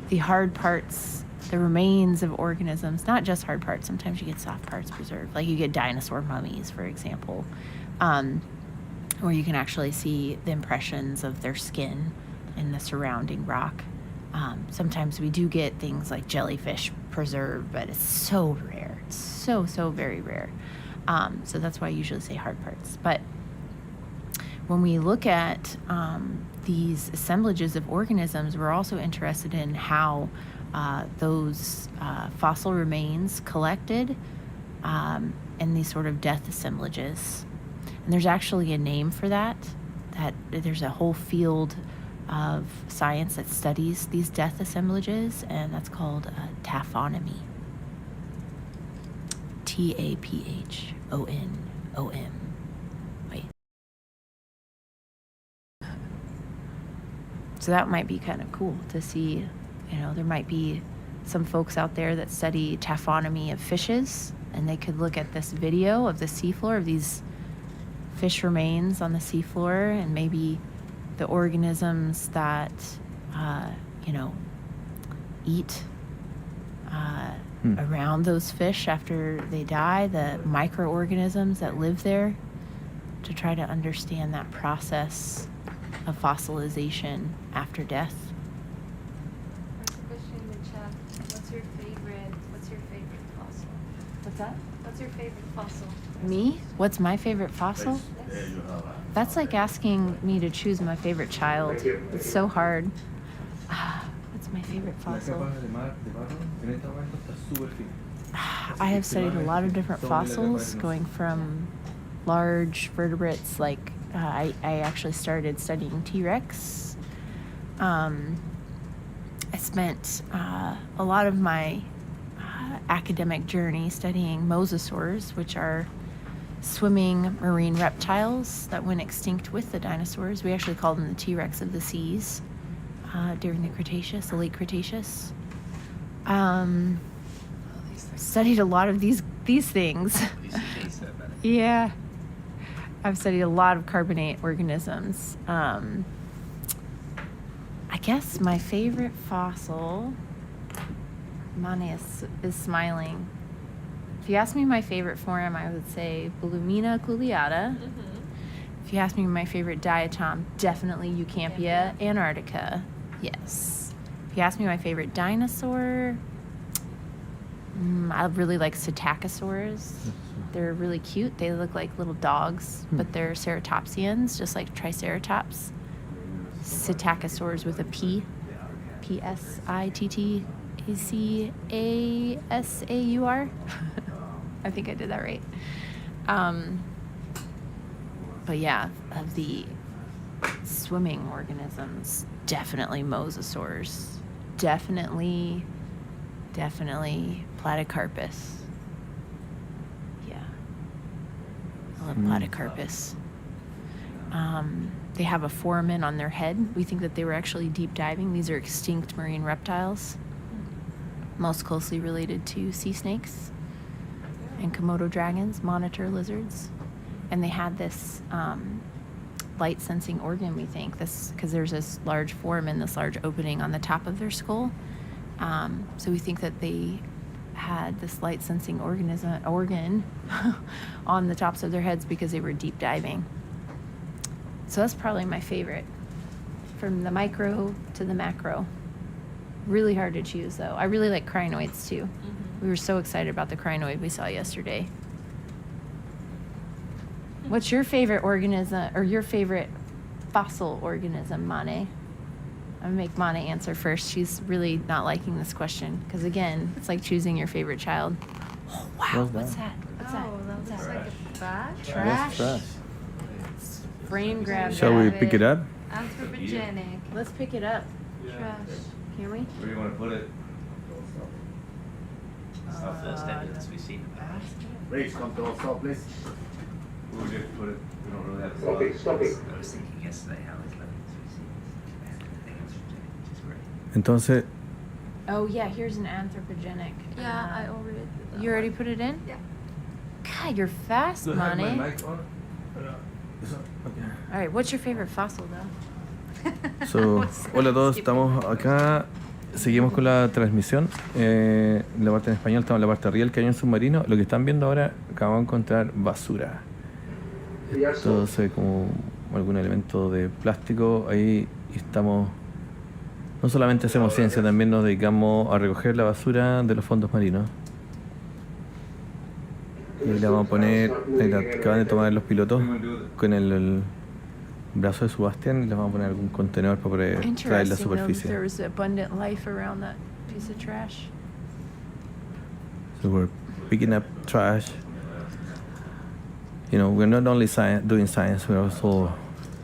the hard parts, the remains of organisms, not just hard parts, sometimes you get soft parts preserved. Like you get dinosaur mummies, for example, where you can actually see the impressions of their skin in the surrounding rock. Sometimes we do get things like jellyfish preserved, but it's so rare. It's so very rare. So that's why I usually say hard parts. But when we look at these assemblages of organisms, we're also interested in how those fossil remains collected in these sort of death assemblages. And there's actually a name for that there's a whole field of science that studies these death assemblages, and that's called taphonomy. Taphonom. Wait. So that might be kind of cool to see. You know, there might be some folks out there that study taphonomy of fishes, and they could look at this video of the seafloor, of these fish remains on the seafloor, and maybe the organisms that, eat around those fish after they die, the microorganisms that live there, to try to understand that process of fossilization after death. There's a question in the chat. What's your favorite fossil? What's that? What's your favorite fossil? Me? What's my favorite fossil? That's like asking me to choose my favorite child. It's so hard. What's my favorite fossil? I have studied a lot of different fossils, going from large vertebrates like I actually started studying T-Rex. I spent a lot of my academic journey studying mosasaurs, which are swimming marine reptiles that went extinct with the dinosaurs. We actually called them the T-Rex of the seas during the Cretaceous, the late Cretaceous. Studied a lot of these things. Yeah. I've studied a lot of carbonate organisms. I guess my favorite fossil, Mane is smiling. If you ask me my favorite foram, I would say Volumina culeata. If you ask me my favorite diatom, definitely Eucampia antarctica. Yes. If you ask me my favorite dinosaur, I really like psittacosaurs. They're really cute. They look like little dogs, but they're ceratopsians, just like Triceratops. Psittacosaurs with a P. Psittacasaur. I think I did that right. But yeah, of the swimming organisms, definitely mosasaurs. Definitely platycarpus. Yeah. I love platycarpus. They have a foramen on their head. We think that they were actually deep diving. These are extinct marine reptiles, most closely related to sea snakes. and Komodo dragons, monitor lizards. And they had this light sensing organ, we think, because there's this large forum and this large opening on the top of their skull. So we think that they had this light sensing organ on the tops of their heads because they were deep diving. So that's probably my favorite, from the micro to the macro. Really hard to choose, though. I really like crinoids too. We were so excited about the crinoid we saw yesterday. What's your favorite organism, or your favorite fossil organism, Mane? I'm gonna make Mane answer first. She's really not liking this question because, again, it's like choosing your favorite child. Oh wow! What's that? What's that? Oh, that What's looks that? like a bat. Trash. Trash. Brain grab. Shall we that. pick it up? Anthropogenic. Let's pick it up. Trash. Can we? Where do you want to put it? It's our first evidence we've seen of that. Please come to us, please. Where would you put it? We don't really have to. Stop it, stop it. I was thinking yesterday how it's evidence we've seen anthropogenic, which is great. Entonces, Oh yeah, here's an anthropogenic. Yeah, I already did that. You already put it in? Yeah. God, you're fast, Do I have my Mane. mic on? All right, what's your favorite fossil, though? so, hola a todos, estamos acá, seguimos con la transmisión, la parte en español, estamos en la parte arriba del cañón submarino. Lo que están viendo ahora, acabamos de encontrar basura. Esto se ve como algún elemento de plástico. Ahí estamos, no solamente hacemos ciencia, también nos dedicamos a recoger la basura de los fondos marinos. Y la vamos a poner, ahí la acaban de tomar los pilotos con el brazo de Sebastián, y les vamos a poner algún contenedor para poder traer la Interesting, though, that there superficie. was abundant life around that piece of trash. So we're picking up trash. You know, we're not only doing science, we're also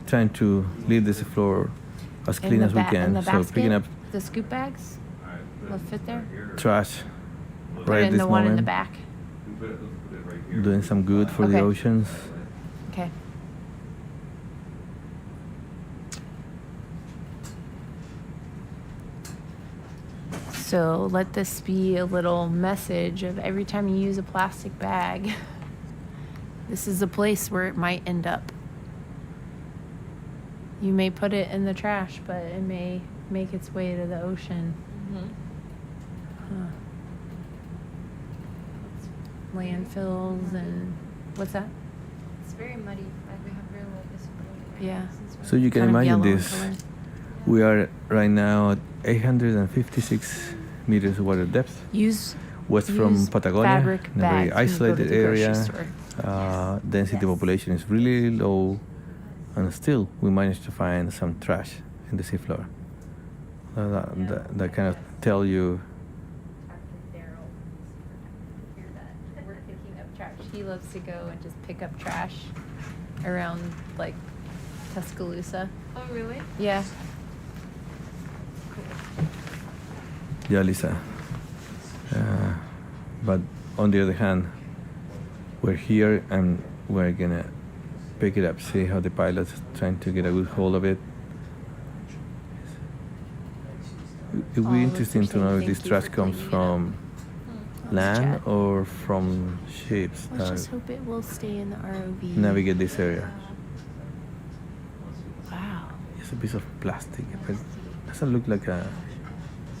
trying to leave this floor as clean as we in can. the So basket, picking up the scoop bags will fit there. trash Put right it at in this the one in the moment, back. doing some good for the Okay. oceans. Okay. So let this be a little message of every time you use a plastic bag, this is a place where it might end up. You may put it in the trash, but it may make its way to the ocean. Huh. Landfills and what's that? It's very muddy. Like we have very low visibility. Yeah. So you can Kind of imagine yellow in this. color. We are right now at 856 meters water depth, Use west from use Patagonia, fabric in a very bags when you go to isolated the grocery area. store. Density Yes. population is really low, and still we managed to find some trash in the seafloor. That kind of tell you. We're picking up trash. He loves to go and just pick up trash around like Tuscaloosa. Oh, really? Yeah. Yeah, Lisa. But on the other hand, we're here and we're gonna pick it up, see how the pilot's trying to get a good hold of it. It would Oh, be that's interesting to know if interesting. this Thank you trash for comes cleaning it from land Chat. or from ships Let's that just hope it will stay in the ROV. navigate this area. Wow. It's a piece of plastic, but it doesn't look like a.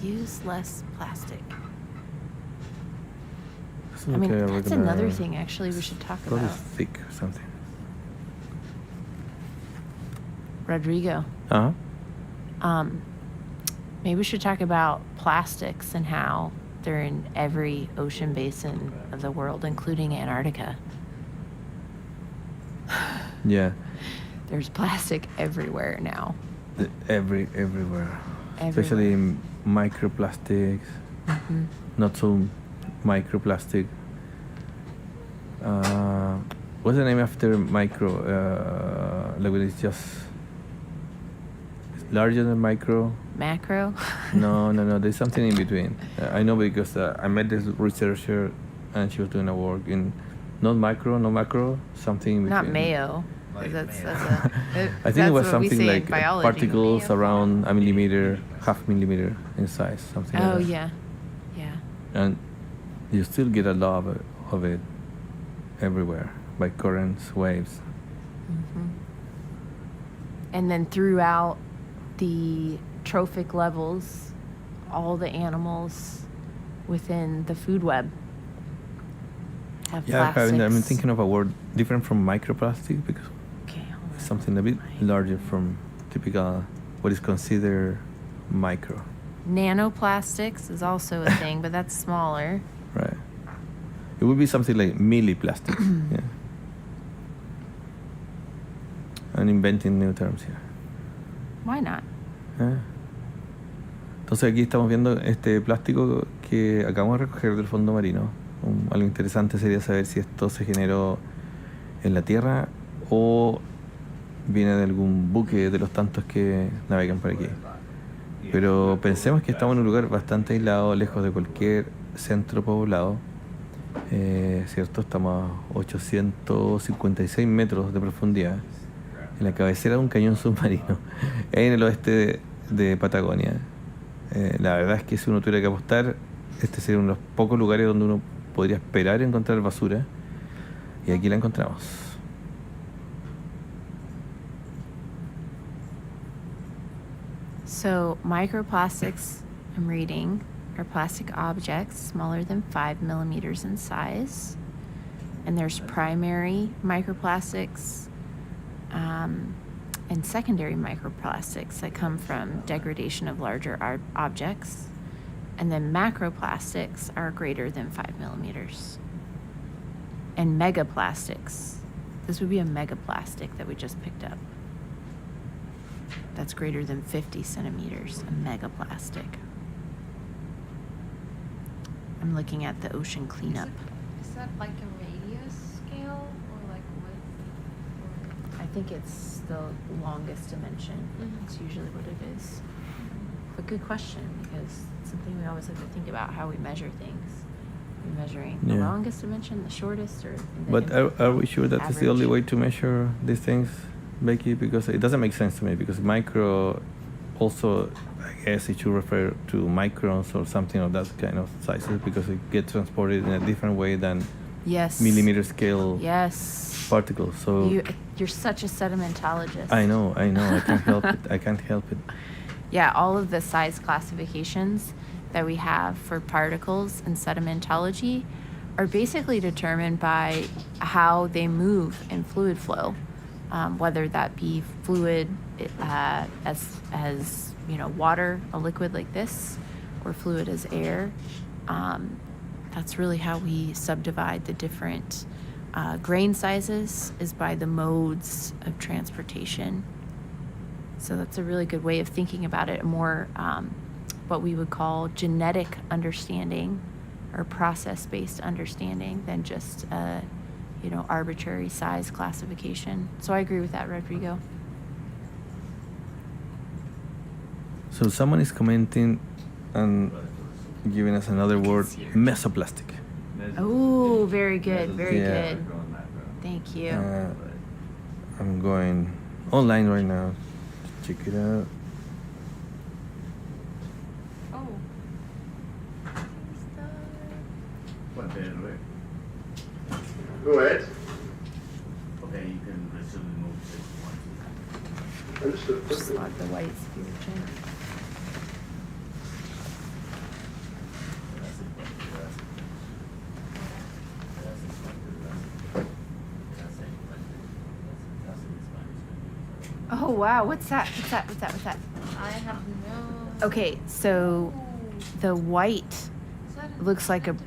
Use less plastic. Doesn't I look mean, like a that's regular- another thing actually we should talk Probably about. thick or something. Rodrigo. Uh-huh. Maybe we should talk about plastics and how they're in every ocean basin of the world, including Antarctica. Yeah. There's plastic everywhere now. Everywhere. Especially in microplastics, Mhm. not so microplastic. What's the name after micro? Like when it's just larger than micro. Macro. No. There's something in between. I know because I met this researcher, and she was doing a work in not micro, no macro, something in between. Not Mayo. 'cause that's a, I think it was that's what we something say in like biology. particles around a millimeter, half millimeter in size, something Oh like that. yeah, yeah. And you still get a lot of it everywhere by currents, waves. And then throughout the trophic levels, all the animals within the food web have plastics. I'm thinking of a word different from microplastic because Okay, hold on. it's something a bit larger from typical what is considered micro. Nanoplastics is also a thing, but that's smaller. Right. It would be something like milliplastics. Yeah. I'm inventing new terms here. Why not? Ah. Entonces aquí estamos viendo este plástico que acabamos de recoger del fondo marino. Algo interesante sería saber si esto se generó en la tierra o viene de algún buque de los tantos que navegan por aquí. Pero pensemos que estamos en un lugar bastante aislado, lejos de cualquier centro poblado. ¿Cierto? Estamos a 856 metros de profundidad en la cabecera de un cañón submarino en el oeste de Patagonia. La verdad es que si uno tuviera que apostar, este sería uno de los pocos lugares donde uno podría esperar encontrar basura, y aquí la encontramos. So microplastics, I'm reading, are plastic objects smaller than 5 millimeters in size. And there's primary microplastics and secondary microplastics that come from degradation of larger objects. And then macroplastics are greater than 5 millimeters. And megaplastics, this would be a megaplastic that we just picked up. That's greater than 50 centimeters, a megaplastic. I'm looking at the ocean cleanup. Is that like a radius scale or like width? I think it's the longest dimension. It's usually what it is. But good question, because it's something we always have to think about how we measure things. We're measuring the Yeah. longest dimension, the shortest, or the But are we sure that is the only average? way to measure these things, Becky? Because it doesn't make sense to me, because micro also, I guess it should refer to microns or something of that kind of sizes, because it gets transported in a different way than Yes. millimeter scale Yes. particles. So You're such a sedimentologist. I know, I can't help it. I can't help it. Yeah, all of the size classifications that we have for particles in sedimentology are basically determined by how they move in fluid flow, whether that be fluid as water, a liquid like this, or fluid as air. That's really how we subdivide the different grain sizes, is by the modes of transportation. So that's a really good way of thinking about it, more what we would call genetic understanding or process-based understanding than just arbitrary size classification. So I agree with that, Rodrigo. So someone is commenting and giving us another word, mesoplastic. Oh, very good, very Yeah. good. Thank you. I'm going online right now. Check it out. Oh. What the heck? Go ahead. Okay, you can resume the move if you want to. Understood. Just log the white spiritual. Oh wow, what's that? I have no. Okay, so the white Is that a looks like a No.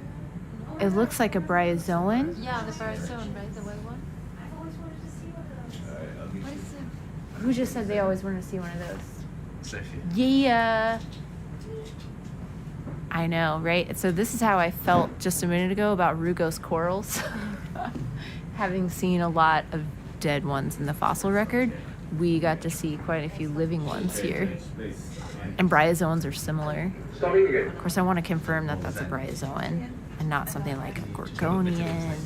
it looks like a bryozoan. Yeah, the baritone, right? The white one. I've always wanted to see one of those. What is it? Who just said they always want to see one of those? Sophie. Yeah. I know, right? So this is how I felt just a minute ago about Rugose corals. Having seen a lot of dead ones in the fossil record, we got to see quite a few living ones here. And bryozoans are similar. Stopping again. Of course, I want to confirm that that's a bryozoan and not something like a gorgonian.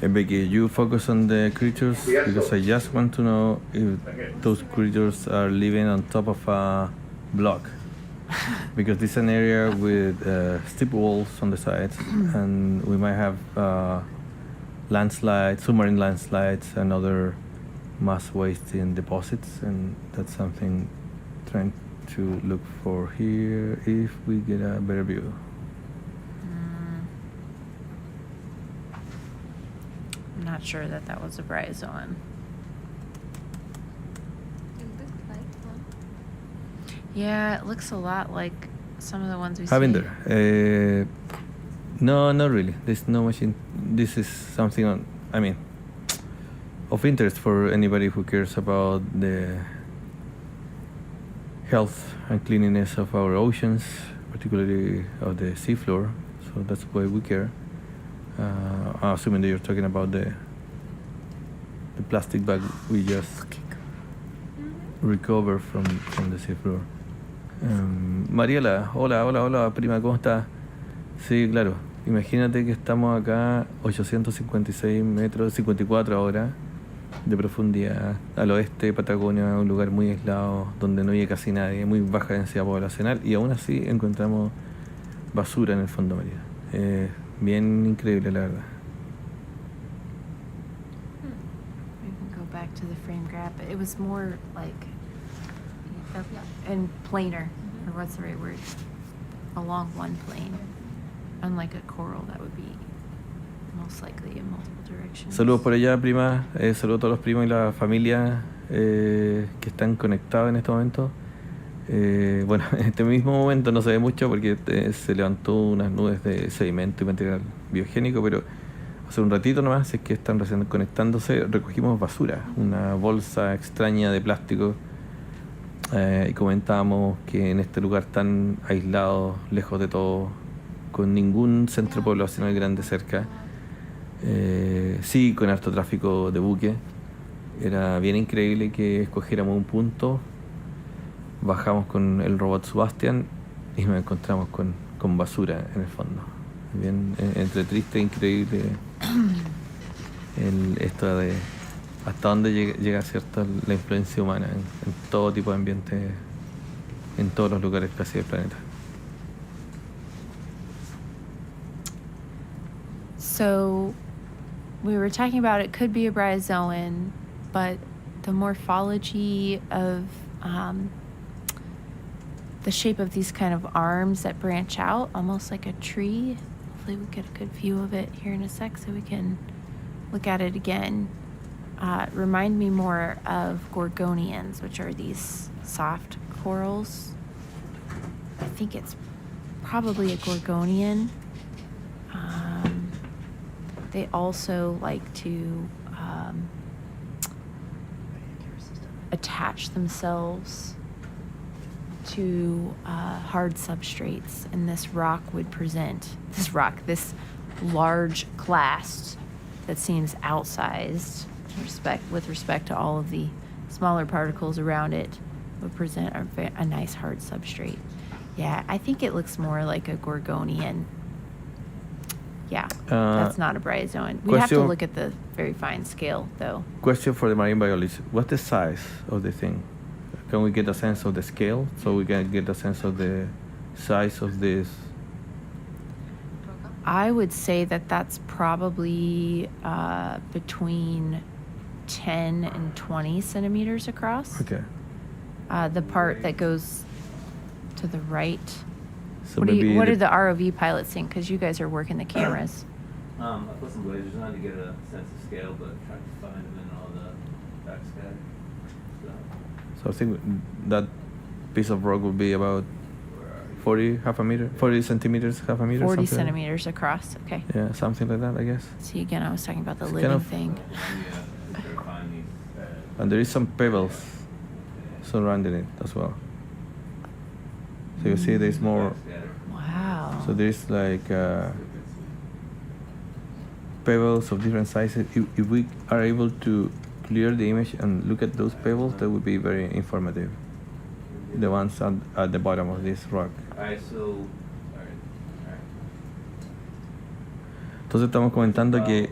Hey Becky, you focus on the creatures because I just want to know if those creatures are living on top of a block. Because this is an area with steep walls on the sides, and we might have landslides, submarine landslides, and other mass waste in deposits, and that's something trying to look for here if we get a better view. I'm not sure that was a bryozoan. It looked like one. Yeah, it looks a lot like some of the ones we Have been see. there. No, not really. There's no machine. This is something of interest for anybody who cares about the health and cleanliness of our oceans, particularly of the seafloor. So that's why we care. Assuming that you're talking about the plastic bag we just recovered from the seafloor. Mariela, hola, prima, ¿cómo estás? Sí, claro. Imagínate que estamos acá 856 metros, 54 ahora, de profundidad, al oeste de Patagonia, un lugar muy aislado, donde no hay casi nadie, muy baja densidad poblacional, y aún así encontramos basura en el fondo marino. Bien increíble, la verdad. We can go back to the frame grab, but it was more like and planar, or what's the right word? Along one plane. Unlike a coral, that would be most likely in multiple directions. Saludos por allá, prima. Saludos a todos los primos y la familia que están conectados en este momento. Bueno, en este mismo momento no se ve mucho porque se levantó unas nubes de sedimento y material biogénico, pero hace un ratito nomás, es que están recién conectándose, recogimos basura, una bolsa extraña de plástico, y comentábamos que en este lugar tan aislado, lejos de todo, con ningún centro poblacional grande cerca, sí con harto tráfico de buque, era bien increíble que escogiéramos un punto. Bajamos con el robot Sebastian y nos encontramos con basura en el fondo. Bien, entre triste e increíble esto de hasta dónde llega cierto la influencia humana en todo tipo de ambiente, en todos los lugares casi del planeta. So we were talking about it could be a bryozoan, but the morphology of the shape of these kind of arms that branch out, almost like a tree. Hopefully we'll get a good view of it here in a sec so we can look at it again. Remind me more of gorgonians, which are these soft corals. I think it's probably a gorgonian. They also like to attach themselves to hard substrates, and this rock would present this large clast that seems outsized with respect to all of the smaller particles around it, would present a nice hard substrate. Yeah, I think it looks more like a gorgonian. Yeah, that's not a bryozoan. We have to look at the very fine scale, though. Question for the marine biologist: what's the size of the thing? Can we get a sense of the scale so we can get a sense of the size of this? I would say that that's probably between 10 and 20 centimeters across. Okay. The part that goes to the right. So What maybe are the ROV pilots saying? Because you guys are working the cameras. I put some lasers on to get a sense of scale, but trying to find them in all the backscatter. So I think that piece of rock would be about 40 centimeters, half a meter. 40 something. centimeters across. Okay. Yeah, something like that, I guess. See, again, I was talking about the It's living kind of- thing. And there is some pebbles surrounding it as well. So you see there's more. Wow. So there's like pebbles of different sizes. If we are able to clear the image and look at those pebbles, that would be very informative. The ones at the bottom of this rock. Alright, so. Alright. Entonces estamos comentando que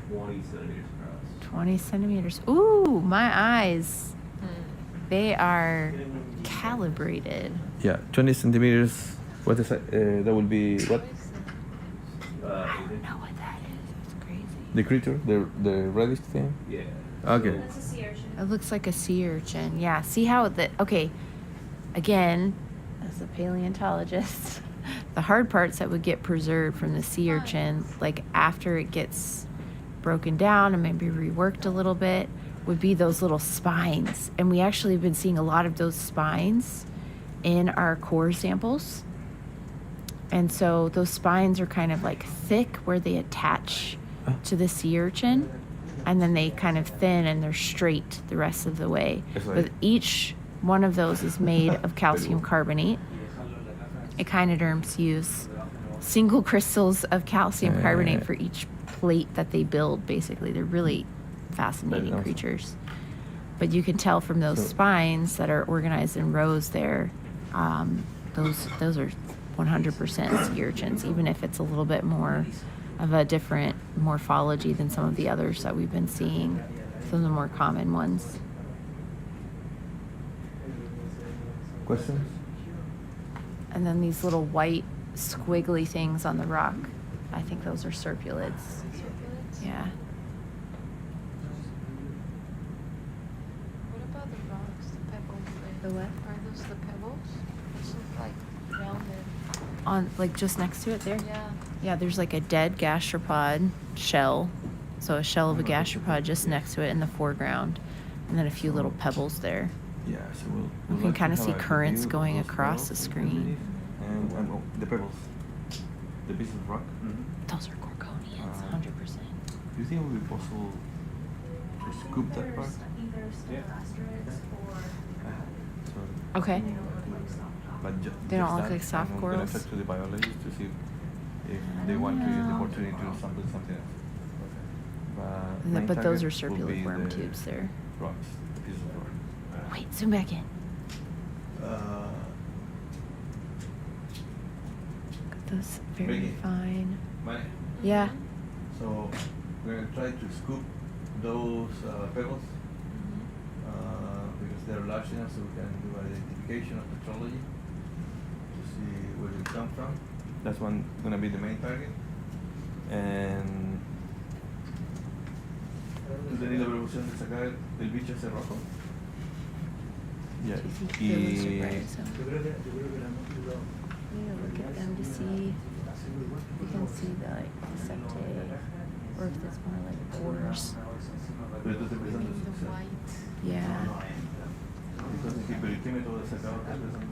20 centimeters across. 20 centimeters. Ooh, my eyes. They are calibrated. yeah, 20 centimeters. What is that? That would be what? I don't know what that is. That's crazy. The creature, the reddish thing. Yeah. Okay. That's a sea urchin. It looks like a sea urchin. Yeah. See how okay. Again, as a paleontologist, the hard parts that would get preserved from the sea urchin, like after it gets broken down and maybe reworked a little bit, would be those little spines. And we actually have been seeing a lot of those spines in our core samples. And so those spines are kind of like thick where they attach to the sea urchin, and then they kind of thin and they're straight the rest of the way. But each one of those is made of calcium carbonate. Echinoderms use single crystals of calcium carbonate for each plate that they build, basically. They're really fascinating creatures. But you can tell from those spines that are organized in rows there, those are 100% sea urchins, even if it's a little bit more of a different morphology than some of the others that we've been seeing, some of the more common ones. Questions? And then these little white squiggly things on the rock, I think those are serpulids. Circulates? Yeah. What about the rocks, the pebbles? The what? Are those the pebbles? Those look like rounded. On, like, just next to it there? Yeah. Yeah, there's like a dead gastropod shell. So a shell of a gastropod just next to it in the foreground. And then a few little pebbles there. Yeah, so You can kind of see currents going across the screen. And the pebbles, the piece of rock. Those are Gorgonians, 100%. Do you think it would be possible to scoop that part? Either still asteroids or Okay. But They don't look like soft I'm corals? gonna check to the biologists to see if they want to use the opportunity to sample something else. Main But those are target will serpulid be worm the tubes there. Rocks, the pieces of rock. Wait, zoom back in. Look at those very Ricky. fine. Mine. Yeah. So we're gonna try to scoop those pebbles because they're large enough, so we can do identification of petrology to see where they come from. That's one gonna be the main target. And ¿has tenido preocupación de sacar el bicho ese rojo? Yeah. They look so bright, so. We need to look at them to see if we can see the like septae, or if it's more like pores. Pero esto está empezando a the suceder. white. Yeah. Entonces, ¿qué? ¿Pero qué método de sacado está empezando?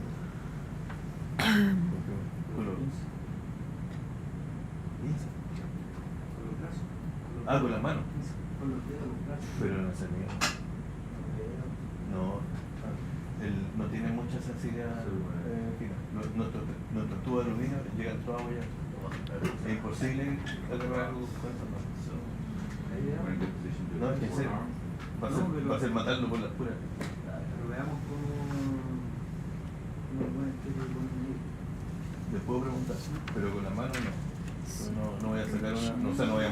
Ah, con las manos. Pero no se mía. No, él no tiene mucha sensibilidad fina. Nuestro tubo de aluminio llega al agua ya. Es imposible agarrar algo con eso, no. No, es que en serio. Va a ser matarlo por las puras. Le puedo preguntar, pero con las manos no. No voy a sacar una, no, o sea, no voy a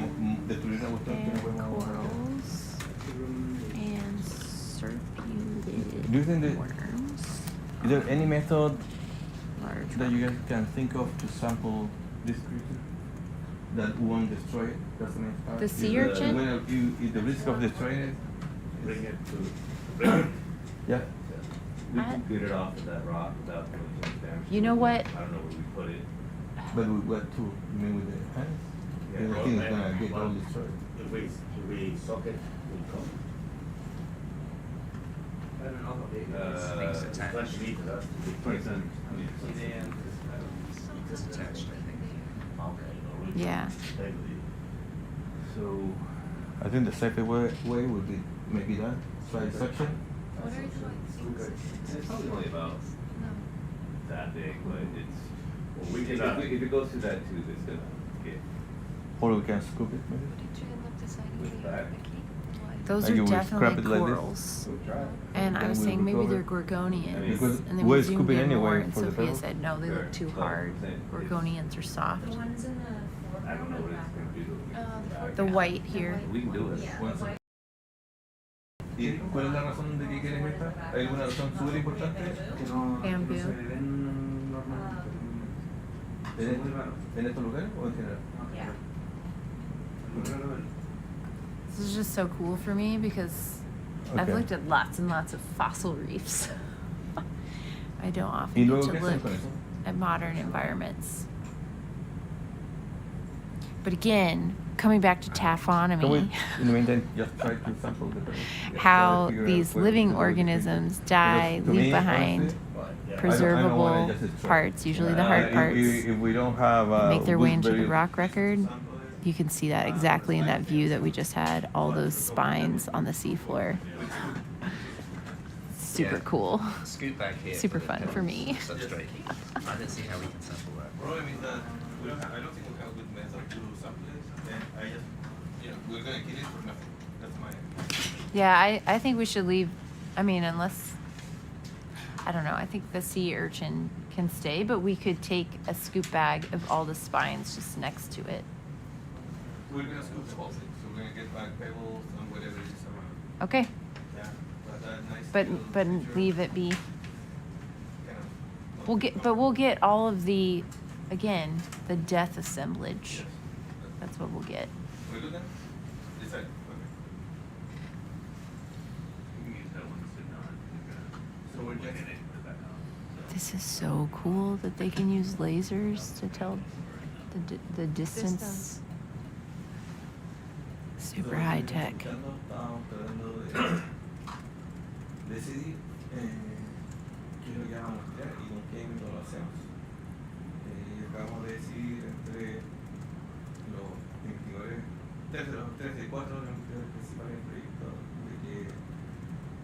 destruir una cuestión que no podemos hacer. Corals and serpulid Do you think that- worms. Is there any method Large that you guys can think of to sample this creature that won't destroy it? That's the main part. The sea urchin? Is the risk of destroying it? Bring it to, Yeah. we can get it off of that rock without doing too much damage. You know what? I don't know where we put it. But with what tool? You mean with the hands? Yeah, the thing is gonna get all destroyed. If we soak it, we'll come. Things attached. It's like meat to us. It's attached, I think. Yeah. So, I think the safer way would be maybe that. Try suction. What are the white things? It's probably only about No. that big, but it's. We If can, if it goes through that tube, it's gonna get. Or we can scoop it maybe. Did you end up deciding With that that. you're picky? Why? Those Like are you would scrap definitely it like this? corals. we'll try. And I Then was we saying maybe recover. they're Gorgonians. Because And then we're we zoomed scooping in more anyway and for the Sophia pebble. said, no, they Sure. look too Like hard. I'm saying, it's- Gorgonians are soft. The ones in the I don't know what it's gonna do. The white here. We can do it. ¿Y cuál es la razón de que quieres esta? ¿Hay alguna razón súper importante? Bamboo. ¿En estos lugares o en general? This is just so cool for me because I've Okay. looked at lots and lots of fossil reefs. I don't ¿Y often luego get qué to hacen look con eso? at modern environments. But again, coming back to taphonomy, Can we, in the meantime, just try to sample the how figure out these where living to do the organisms picture. die, Because to leave me, behind honestly, preservable parts, usually the hard parts, If we don't have make their way into the very- rock record. You can see that exactly in that view that we just had, all those spines on the seafloor. Super cool. Scoot back here. Super fun for me. Substrate. I don't see how we can sample that. Problem is that I don't think we have a good method to sample it, and I just, we're gonna kill it for nothing. That's my. Yeah, I think we should leave, I mean, unless, I don't know, I think the sea urchin can stay, but we could take a scoop bag of all the spines just next to it. We're gonna scoop the whole thing, so we're gonna get back pebbles and whatever is around. Okay, Yeah, but that nice. but little but picture leave it be. kind of- We'll get all of the, again, the death assemblage. Yes. That's what we'll get. We do that? Decide. Okay. You can use that one to not, So we're look just- at it, put it back on. This is so cool that they can use lasers to tell the distance. Super high tech. Estábamos tratando de decidir qué es lo que vamos a mostrar y con qué método lo hacemos. Y acabamos de decidir entre los investigadores, tres de cuatro de los investigadores principales del proyecto, de que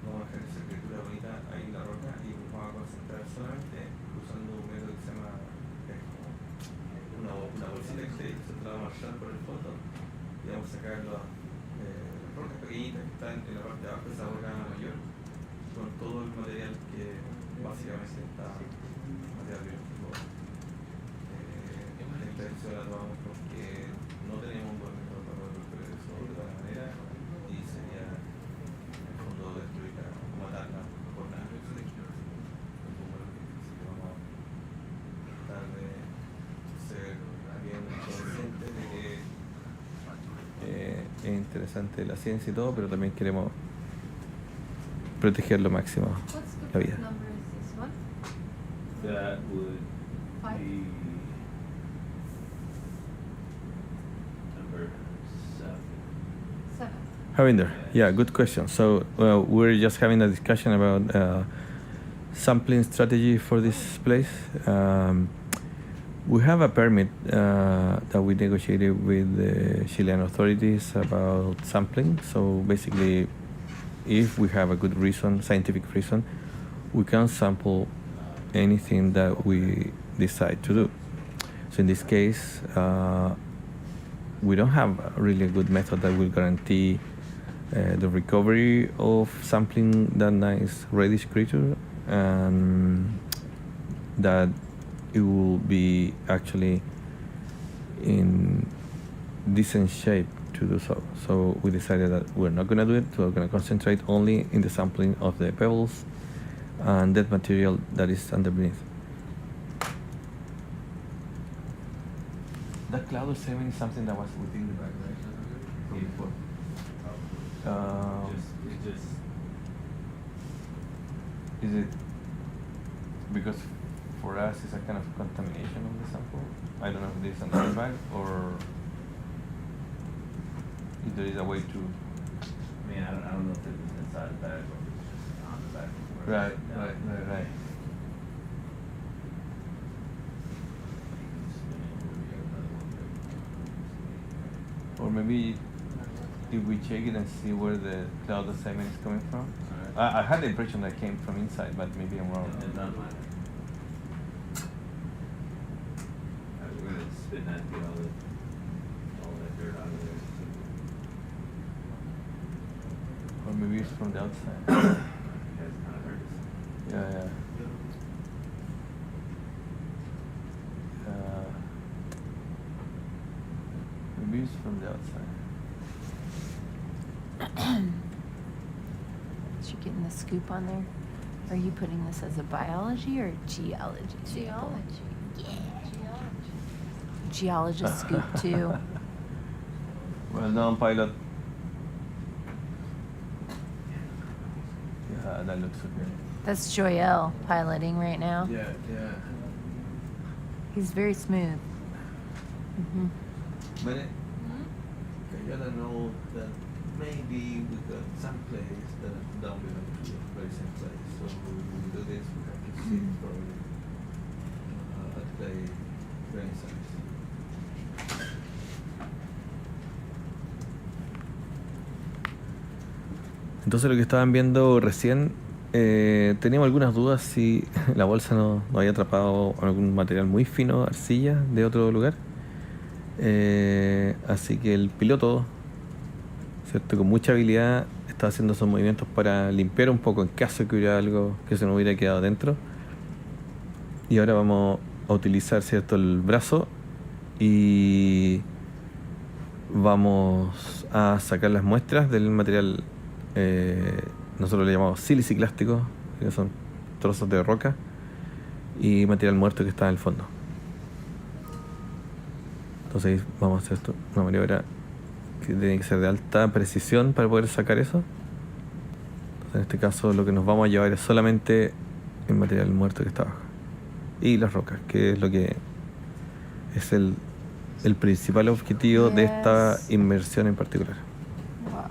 vamos a dejar esa criatura bonita ahí en la roca y nos vamos a concentrar solamente usando un método que se llama una bolsita que se la vamos a marchar por el fondo y vamos a sacar las rocas pequeñitas que están en la parte de abajo de esa roca mayor con todo el material que básicamente está material biológico. Esta decisión la tomamos porque no tenemos un buen método para poder resolver eso de otra manera y sería en el fondo destruir o matarla por nada. Así que vamos a tratar de ser bien conscientes de que es interesante la ciencia y todo, pero también queremos proteger lo máximo What scoop la vida. number is this one? That would Five? be number 7. 7. Harvinder, yeah, good question. So we're just having a discussion about sampling strategy for this place. We have a permit that we negotiated with the Chilean authorities about sampling. So basically, if we have a good reason, scientific reason, we can sample anything that we decide to do. So in this case, we don't have really a good method that will guarantee the recovery of sampling that nice reddish creature, and that it will be actually in decent shape to do so. So we decided that we're not going to do it. We're going to concentrate only in the sampling of the pebbles and that material that is underneath. That cloud of 7 is something that was within the bag, right? Before. Is it because for us it's a kind of contamination of the sample? I don't know if this is another bag or if there is a way to. I mean, I don't know if it was inside the bag or if it's just on the bag. Right. Or maybe if we check it and see where the cloud of sediment is coming from. I had the impression that it came from inside, but maybe I'm wrong. And none of mine. We're gonna spin that and get all that dirt out of there. Or maybe it's from the outside. It has kind of hurt us. Yeah. Maybe it's from the outside. So you're getting the scoop on there? Are you putting this as a biology or geology? sample? Geology. Geologist scoop too. Well done, pilot. that looks okay. That's Joel piloting right now. Yeah. He's very smooth. Mm-hmm. But I gotta know that maybe we got some place that don't belong to the very same place. So when we do this, we have to see probably at play grain size. Entonces lo que estaban viendo recién, teníamos algunas dudas si la bolsa no había atrapado algún material muy fino, arcilla de otro lugar. Así que el piloto, ¿cierto?, con mucha habilidad está haciendo esos movimientos para limpiar un poco en caso que hubiera algo que se nos hubiera quedado dentro. Y ahora vamos a utilizar, ¿cierto?, el brazo y vamos a sacar las muestras del material. Nosotros le llamamos siliciclástico, que son trozos de roca, y material muerto que está en el fondo. Entonces vamos a hacer esto, una maniobra que tiene que ser de alta precisión para poder sacar eso. Entonces en este caso lo que nos vamos a llevar es solamente el material muerto que está abajo y las rocas, que es lo que es el principal objetivo de esta inmersión en particular. Wow.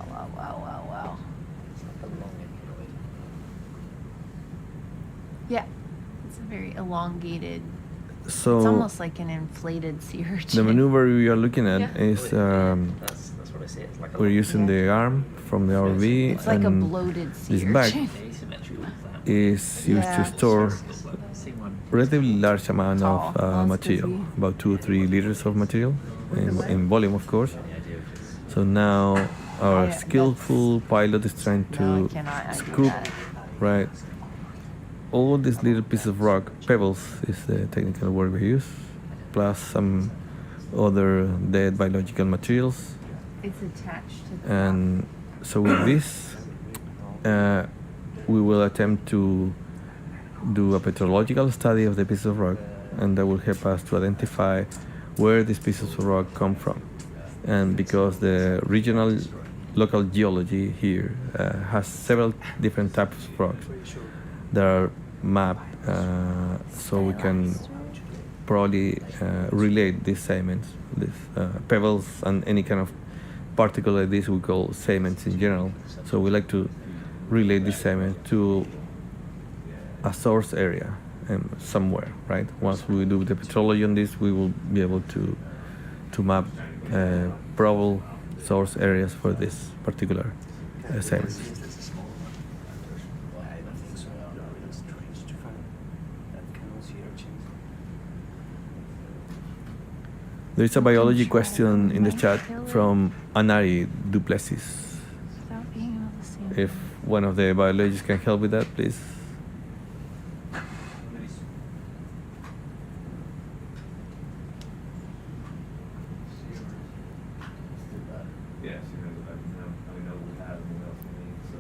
Yeah, it's a very elongated. It's So almost like an inflated sea urchin. the maneuver we are looking at is That's what I say. It's like a we're using the arm from the RV, It's like a and bloated sea this bag urchin. asymmetrical. is used Yeah. to store See one. relatively large amount of Tall. material, Squeezy. about 2 or 3 liters of material in volume, of course. The idea of it's So now our Yeah, skillful pilot is trying No, to I cannot undo scoop that. right all these little pieces of rock, pebbles is the technical word we use, plus some other dead biological materials. It's attached to the And so with this, we will attempt to do a petrological study of the pieces of rock, and that will help us to identify where these pieces of rock come from. And because the regional local geology here has several different types of rocks that are mapped, so we can probably relate these sediments, these pebbles, and any kind of particle like this we call sediments in general. So we like to relate this sediment to a source area somewhere, right? Once we do the petrology on this, we will be able to map probable source areas for this particular sediments. There is a biology question in the chat from Anari Duplessis. without being able to see. If one of the biologists can help with that, please. Yeah, so we know what we have and what else we need, so.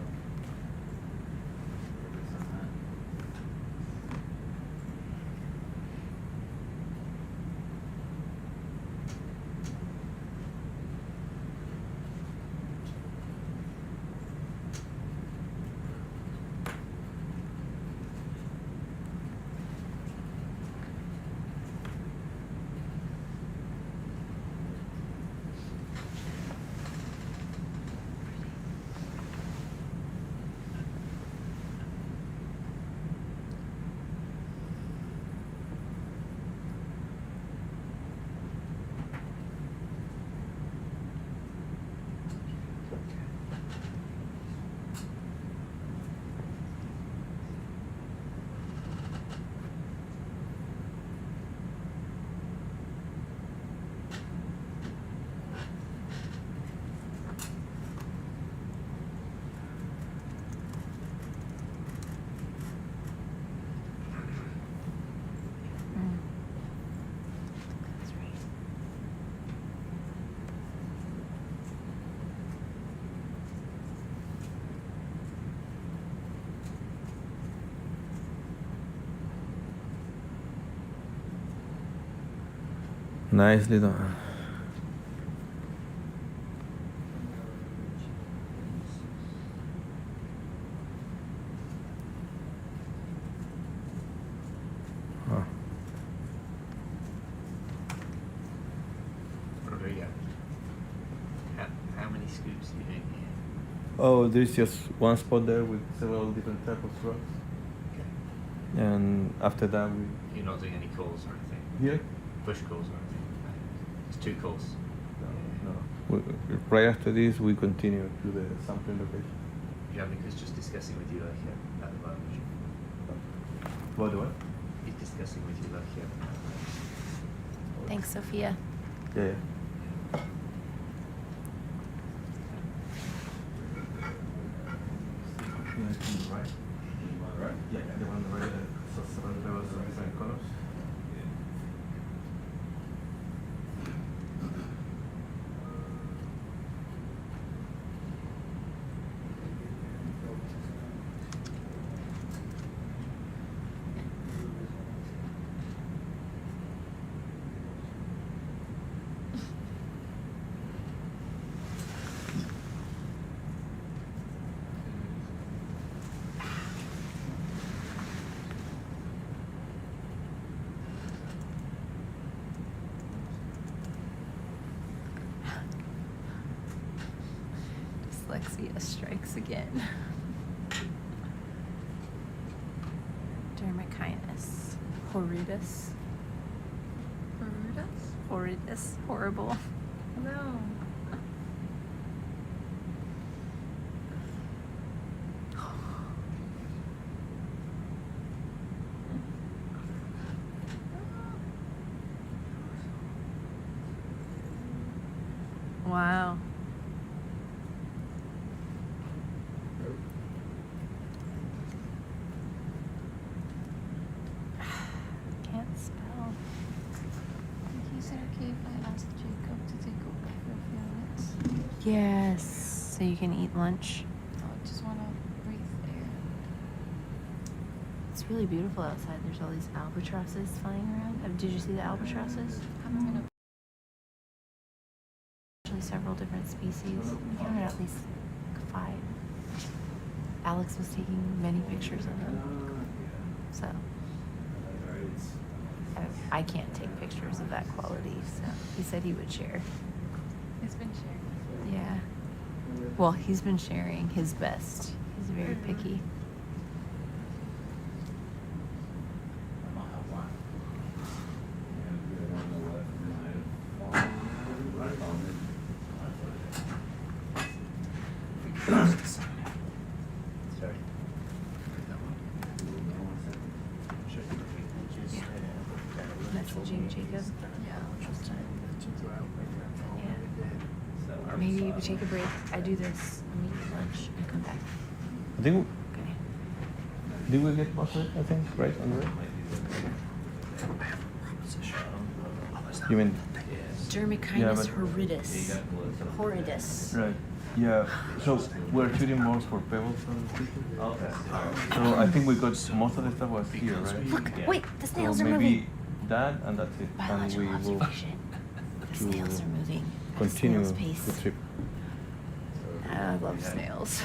Focus on that. That's right. Nicely done. you doing here? Oh, there's just one spot there with several different types of rocks. Okay. And after that, we You're not doing any calls or anything? here. Bush calls or anything? No. It's 2 calls. No. Right after this, we continue to the sampling location. Yeah, because just discussing with you like here at the moment. What do I? He's discussing with you like here. Thanks, Sophia. Yeah, yeah. Right? Right? Yeah, the one on the right, several levels of different colors. Dyslexia strikes again. Dermachinus. Horridus. Horridus? Horridus. Horrible. No. Wow. Can't spell. Is it okay if I ask Jacob to take over for a few minutes? Yes. So you can eat lunch. I just want to breathe air. It's really beautiful outside. There's all these albatrosses flying around. Did you see the albatrosses? I'm gonna. Actually, several different species. We counted at least 5. Alex was taking many pictures of them. So I can't take pictures of that quality. So he said he would share. It's been shared. Yeah. Well, he's been sharing his best. He's very picky. Sorry. Messaging Jacob. Yeah. Yeah. Maybe we take a break. I do this, we eat lunch, and come back. I think. Okay. Did we get most of it? I think right on the right. You mean? Dermachinus Yeah, but- horridus. Horridus. Right. Yeah. So we're shooting more for pebbles on the species. Okay. So I think we got most of the stuff was here, right? Look, wait, the So snails are maybe moving. that and that's it. And we Biological will observation. The snails are moving. At a continue snail's pace. the trip. I love snails.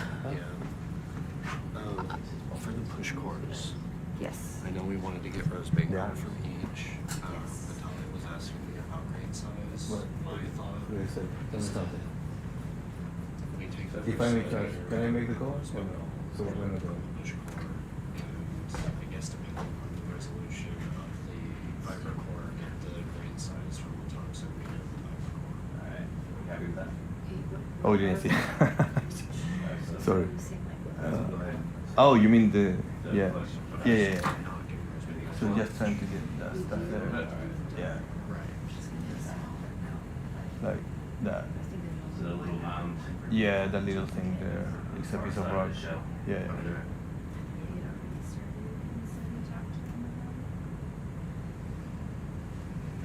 For the push cores, Yes. I know we wanted to get rows big Yeah. one from each. Yes. Natalia was asking me about grain size. What? My thought What I said. is that we take the If I make that, can I make the call? So Or no? So we're gonna go. push core and I guess depending on the resolution of the Vibracore and the grain size from the top so we have the Vibracore. Alright, we happy with that? Oh, you didn't see. Sorry. Go ahead. Oh, you mean the The yeah. push. Yeah, yeah, yeah. So just trying to get that stuff there. Yeah. Like that. The little mound. Yeah, that little thing there. It's a piece of rock. Yeah. Okay.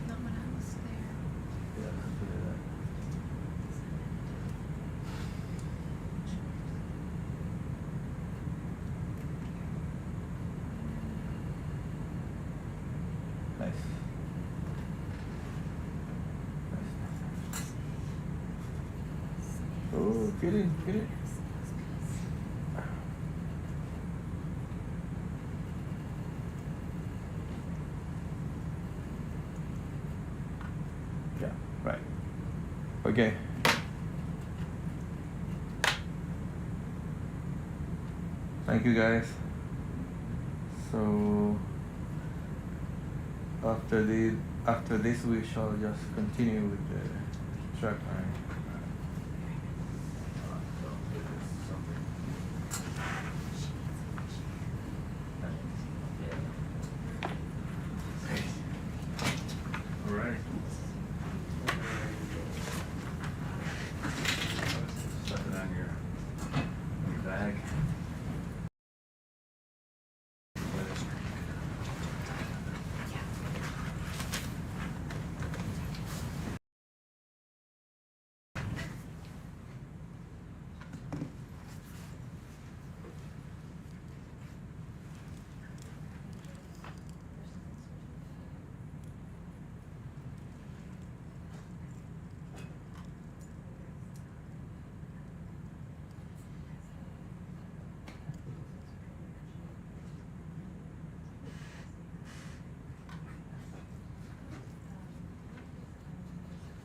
Not when I was there. Nice. Oh, get in, get in. Yeah, right. Okay. Thank you guys. So after this we shall just continue with the track line. All right. Stuff it on your bag.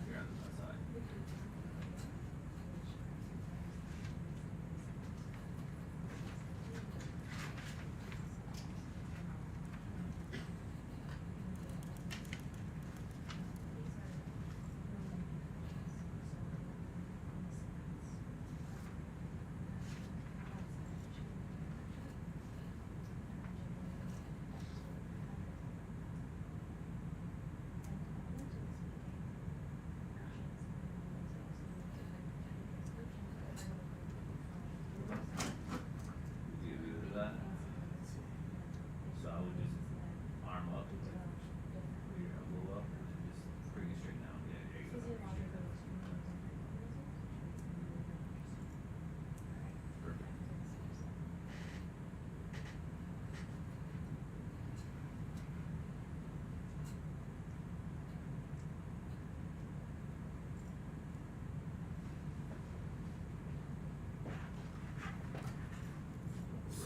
You're on the left side. You do that. So I would just arm up, put your elbow up, and just bring it straight down. Yeah, there you go. Perfect.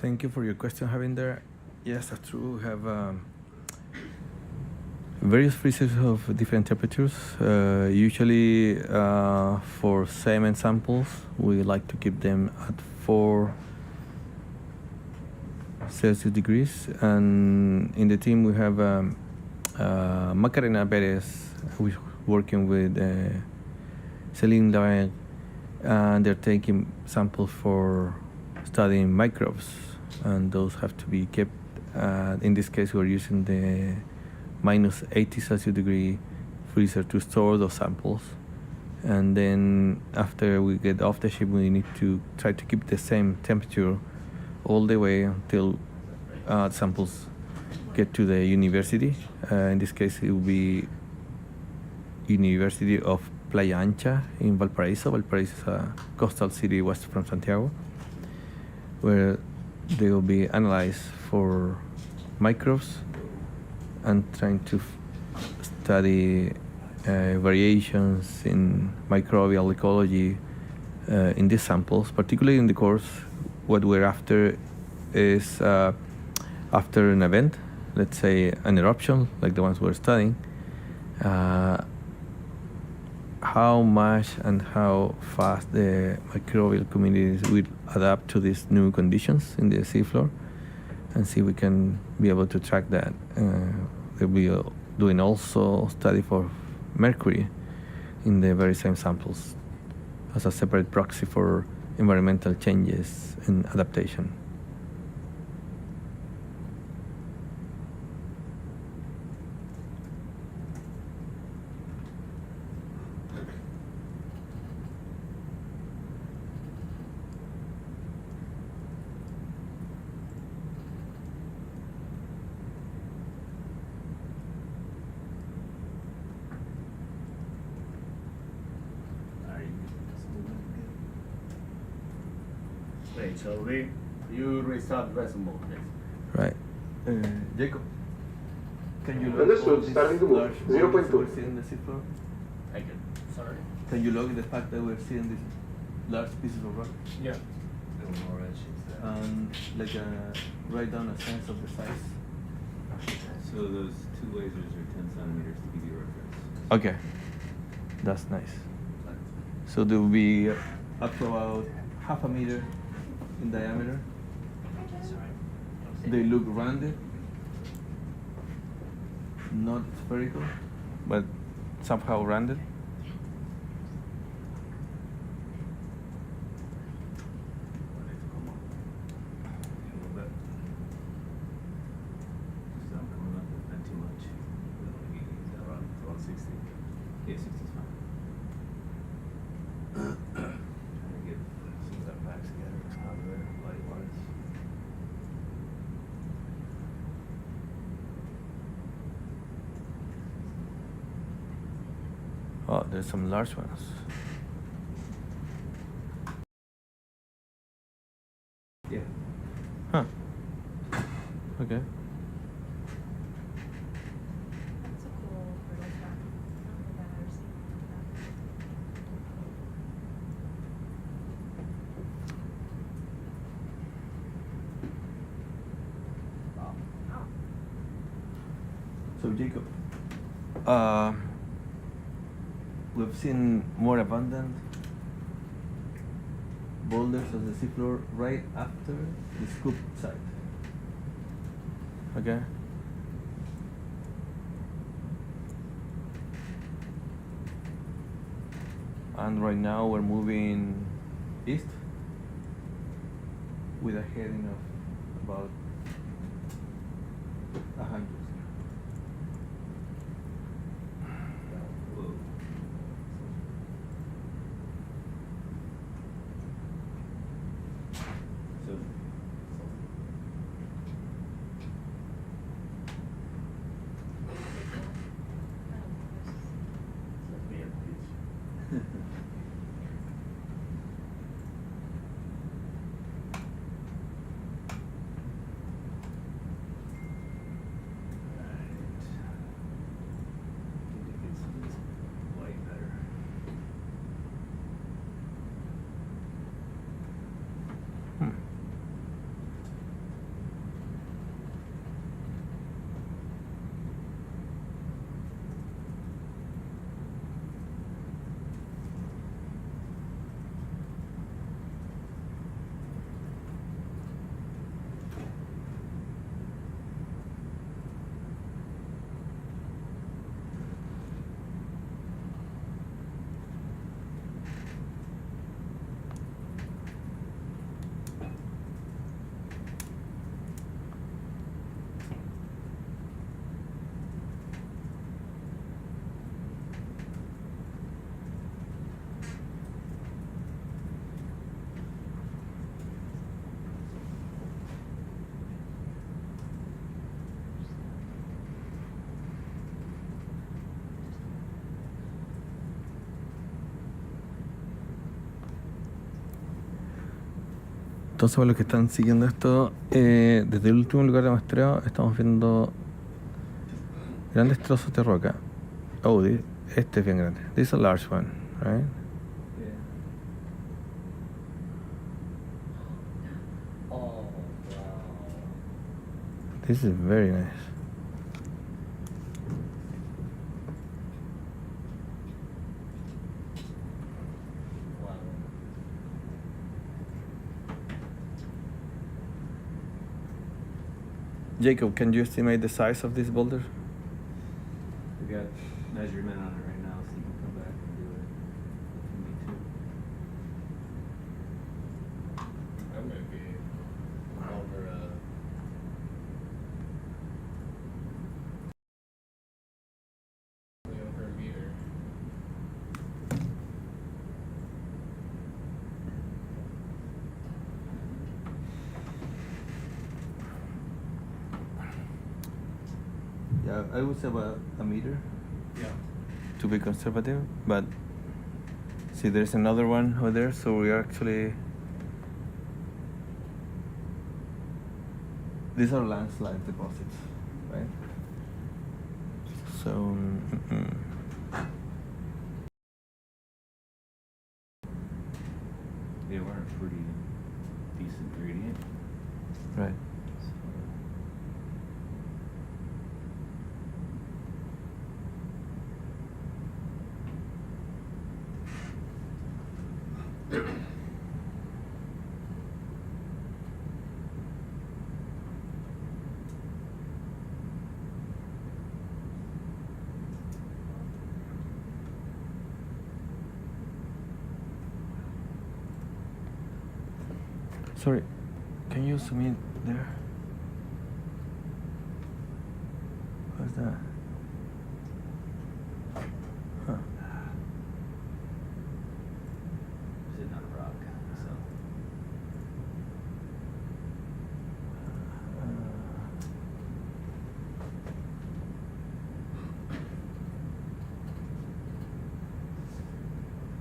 Thank you for your question, Javinder. Yes, that's true. We have various freezers of different temperatures. Usually for sediment samples, we like to keep them at 4 Celsius degrees. And in the team, we have Macarena Perez, who's working with Celine, and they're taking samples for studying microbes, and those have to be kept. In this case, we're using the minus 80 Celsius degree freezer to store those samples. And then after we get off the ship, we need to try to keep the same temperature all the way until samples get to the university. In this case, it will be University of Playa Ancha in Valparaiso. Valparaiso is a coastal city west from Santiago, where they will be analyzed for microbes and trying to study variations in microbial ecology in these samples. Particularly in the course, what we're after is after an event, let's say an eruption like the ones we're studying, how much and how fast the microbial communities will adapt to these new conditions in the seafloor, and see if we can be able to track that. They'll be doing also study for mercury in the very same samples as a separate proxy for environmental changes and adaptation. Wait, so you restart resume, please. Right. Jacob, can you log Adesso all these starting to move. large 0.2. bodies we're seeing in the seafloor? I can. Sorry. Can you log the fact that we're seeing these large pieces of rock? Yeah. And like write down a sense of the size? So those two lasers are 10 centimeters to give you a reference. Okay, that's nice. So they will be up to about half a meter in diameter. They look rounded, not spherical, but somehow rounded. Yeah, 60 is fine. Trying to get some of that back together out of there, light wise. Oh, there's some large ones. Yeah. Huh. Okay. That's a cool riddle track. I don't think I've ever seen So Jacob, we've seen more abundant boulders of the seafloor right after the scoop site. Okay. And right now we're moving east with a heading of about 100. Whoa. So, Entonces, para los que están siguiendo esto, desde el último lugar de muestreo estamos viendo grandes trozos de roca. Oh, este es bien grande. This is a large one, right? yeah. Oh, wow. This is very nice. Wow. Jacob, can you estimate the size of this boulder? We got measurement on it right now, so you can come back and do it if you need to. I'm gonna be over over a meter. Yeah, I would say about a meter Yeah. to be conservative, but see, there's another one over there, so we are actually. These are landslide deposits, right? So. They were a pretty decent gradient. Right. Sorry, can you zoom in there? What's that? Huh. Sitting on a rock, so.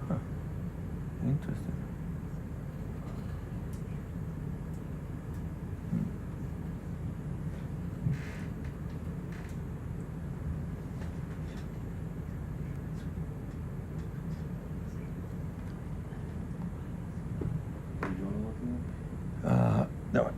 Huh. Interesting. That one.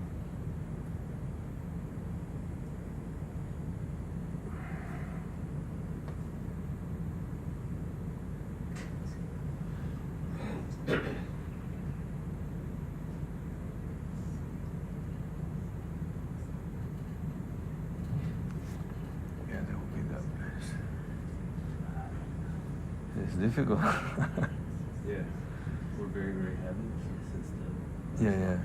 Yeah, that would be that place. It's difficult. Yeah. We're very, very heavy. Since the Yeah.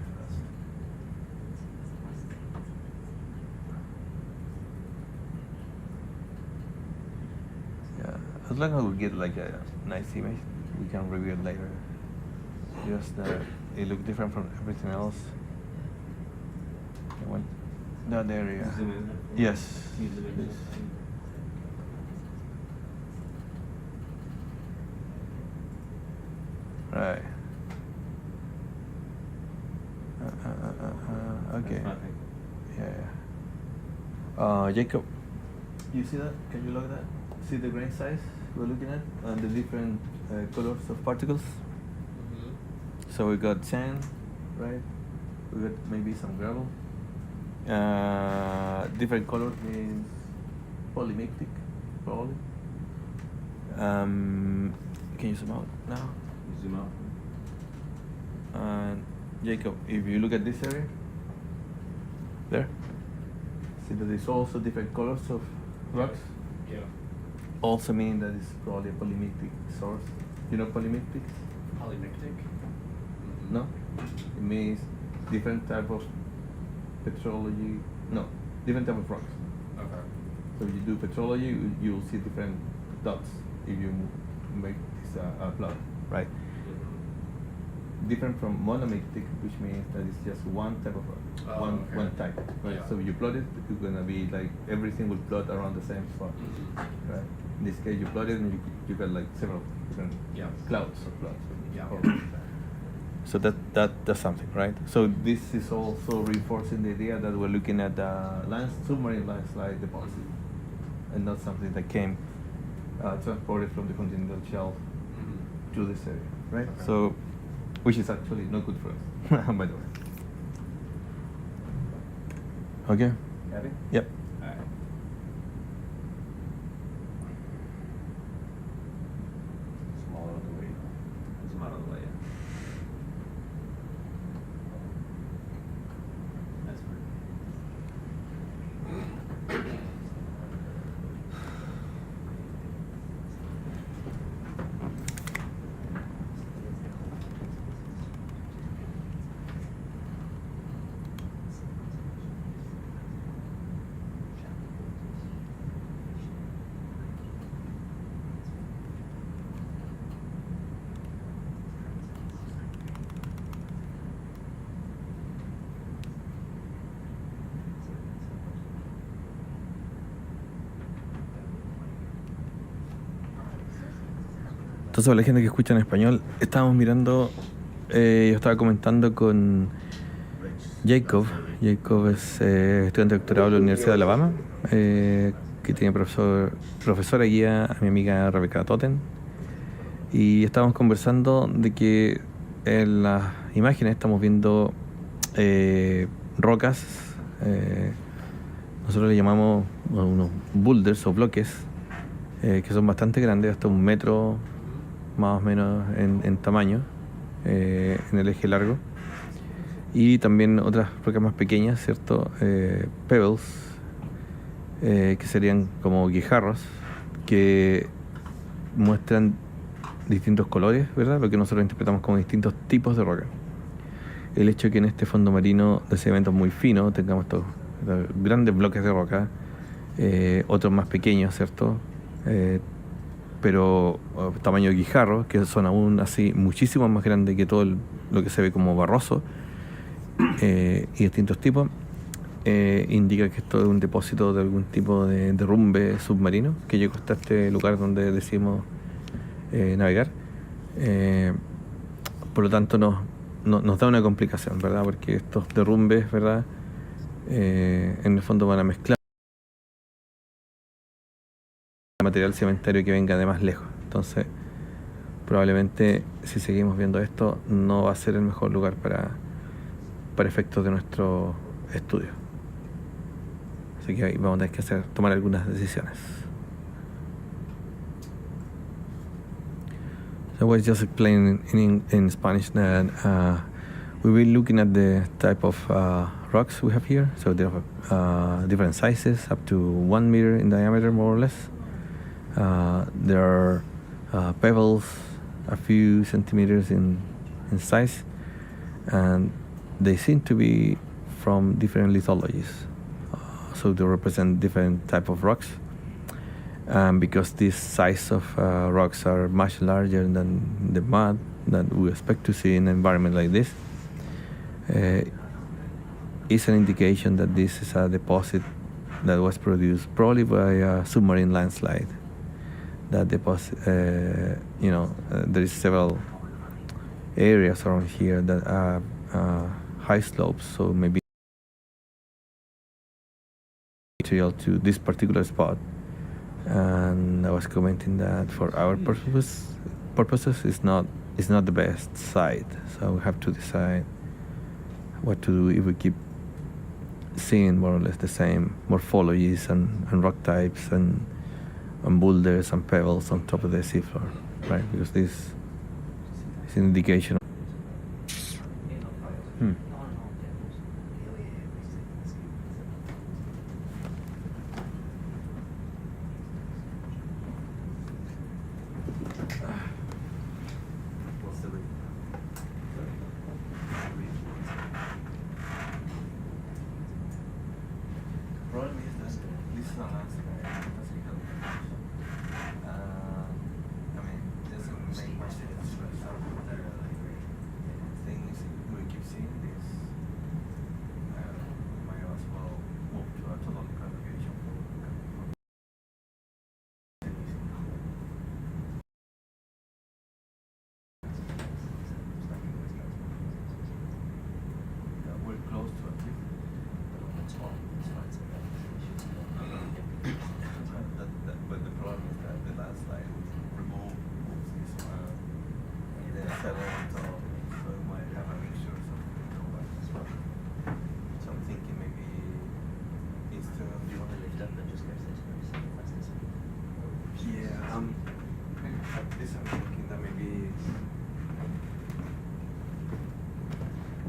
As long as we get like a nice image, we can review it later. Just it looks different from everything else. That area. Zoom in. Yes. Can you zoom in? Please. Right. Okay. That's nothing. Yeah. Jacob, you see that? Can you look at that? See the grain size we're looking at and the different colors of particles? So we got sand, right? We got maybe some gravel. Different colors means polymictic, probably. Can you zoom out now? Zoom out. And Jacob, if you look at this area, there, see that there's also different colors of rocks. Yeah. Also meaning that it's probably a polymictic source. You know polymictics? Polymictic? No? It means different type of petrology. No, different type of rocks. Okay. So if you do petrology, you'll see different dots if you make this a plot, right? Different from monomictic, which means that it's just one type of rock, Oh, okay. one type, right? Yeah. So you plot it, it's gonna be like everything will plot around the same spot, right? In this case, you plot it and you got like several different Yeah. clouds of plots. Yeah. So that's something, right? So this is also reinforcing the idea that we're looking at submarine landslide deposit, and not something that came transported from the continental shelf to this area, right? Okay. So, which is actually not good for us, by the way. Okay. Happy? Yep. Alright. Small out of the way. Zoom out of the way, yeah. That's pretty. Entonces, para la gente que escucha en español, estábamos mirando, yo estaba comentando con Jacob. Jacob es estudiante de doctorado de la Universidad de Alabama, que tiene profesora guía a mi amiga Rebecca Totten. Y estábamos conversando de que en las imágenes estamos viendo rocas, nosotros le llamamos unos boulders o bloques, que son bastante grandes, hasta 1 metro más o menos en tamaño, en el eje largo. Y también otras rocas más pequeñas, ¿cierto? Pebbles, que serían como guijarros, que muestran distintos colores, ¿verdad? Lo que nosotros interpretamos como distintos tipos de roca. el hecho que en este fondo marino de sedimentos muy finos tengamos estos grandes bloques de roca, otros más pequeños, ¿cierto? Pero tamaño guijarro, que son aún así muchísimo más grandes que todo lo que se ve como barroso, y distintos tipos, indica que esto es un depósito de algún tipo de derrumbe submarino que llegó hasta este lugar donde decidimos navegar. Por lo tanto nos da una complicación, ¿verdad? Porque estos derrumbes, ¿verdad? En el fondo van a mezclar material cementario que venga de más lejos. Entonces, probablemente si seguimos viendo esto, no va a ser el mejor lugar para efectos de nuestro estudio. Así que ahí vamos a tener que tomar algunas decisiones. So I was just explaining in Spanish that we will be looking at the type of rocks we have here. So there are different sizes, up to 1 meter in diameter, more or less. There are pebbles, a few centimeters in size, and they seem to be from different lithologies. So they represent different type of rocks. Because this size of rocks are much larger than the mud that we expect to see in an environment like this, it's an indication that this is a deposit that was produced probably by a submarine landslide. That deposit, there is several areas around here that are high slopes, so maybe material to this particular spot. And I was commenting that for our purposes, it's not the best site. So we have to decide what to do if we keep seeing more or less the same morphologies and rock types and boulders and pebbles on top of the seafloor, right? Because this is an indication.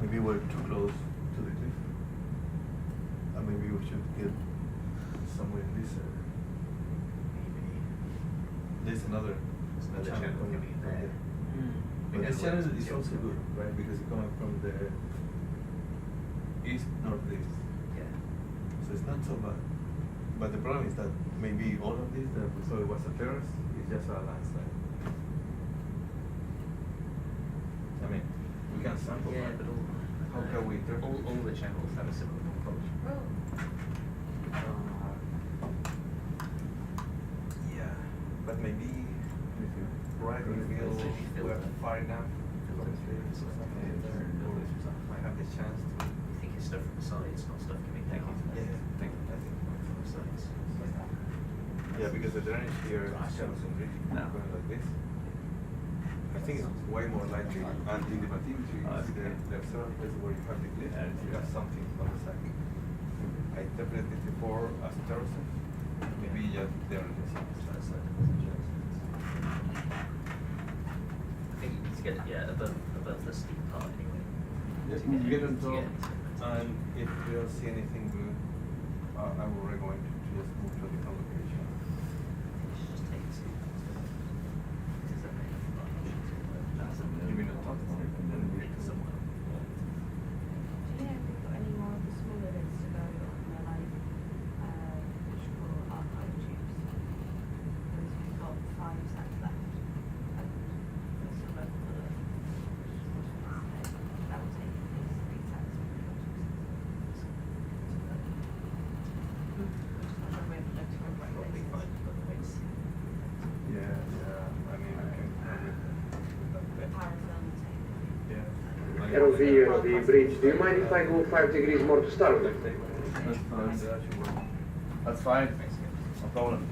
Maybe we're too close to the cliff. Maybe we should get somewhere in this area. There's another channel coming from there. But this channel is also good, right? Because it's coming from the east-northeast. Yeah. So it's not so bad. But the problem is that maybe all of this that we thought was a terrace is just a landslide. I mean, we can sample Yeah, that, but how can we interpret all the channels have a similar morphology. Yeah, but maybe if you right in the middle, we're far enough to might have the chance to. You think it's stuff from the sides, not stuff coming down. Yeah, I think From the sides. yeah, because the drainage here is Simpson Canyon going like this. I think it's way more likely, and in the bathymetry, there are several places where you have the cliff, you have something on the side. I interpreted it before as terraces, maybe just there on the side. I think you need to get it, above the steep part anyway. Yes, To you get on to top, it. and if you don't see anything good, I will recommend you to just move to a different location. You should just take it. You mean on top? And then we somewhere. ROV bridge. Do you mind if I go 5 degrees more to starboard? That's fine. No problem.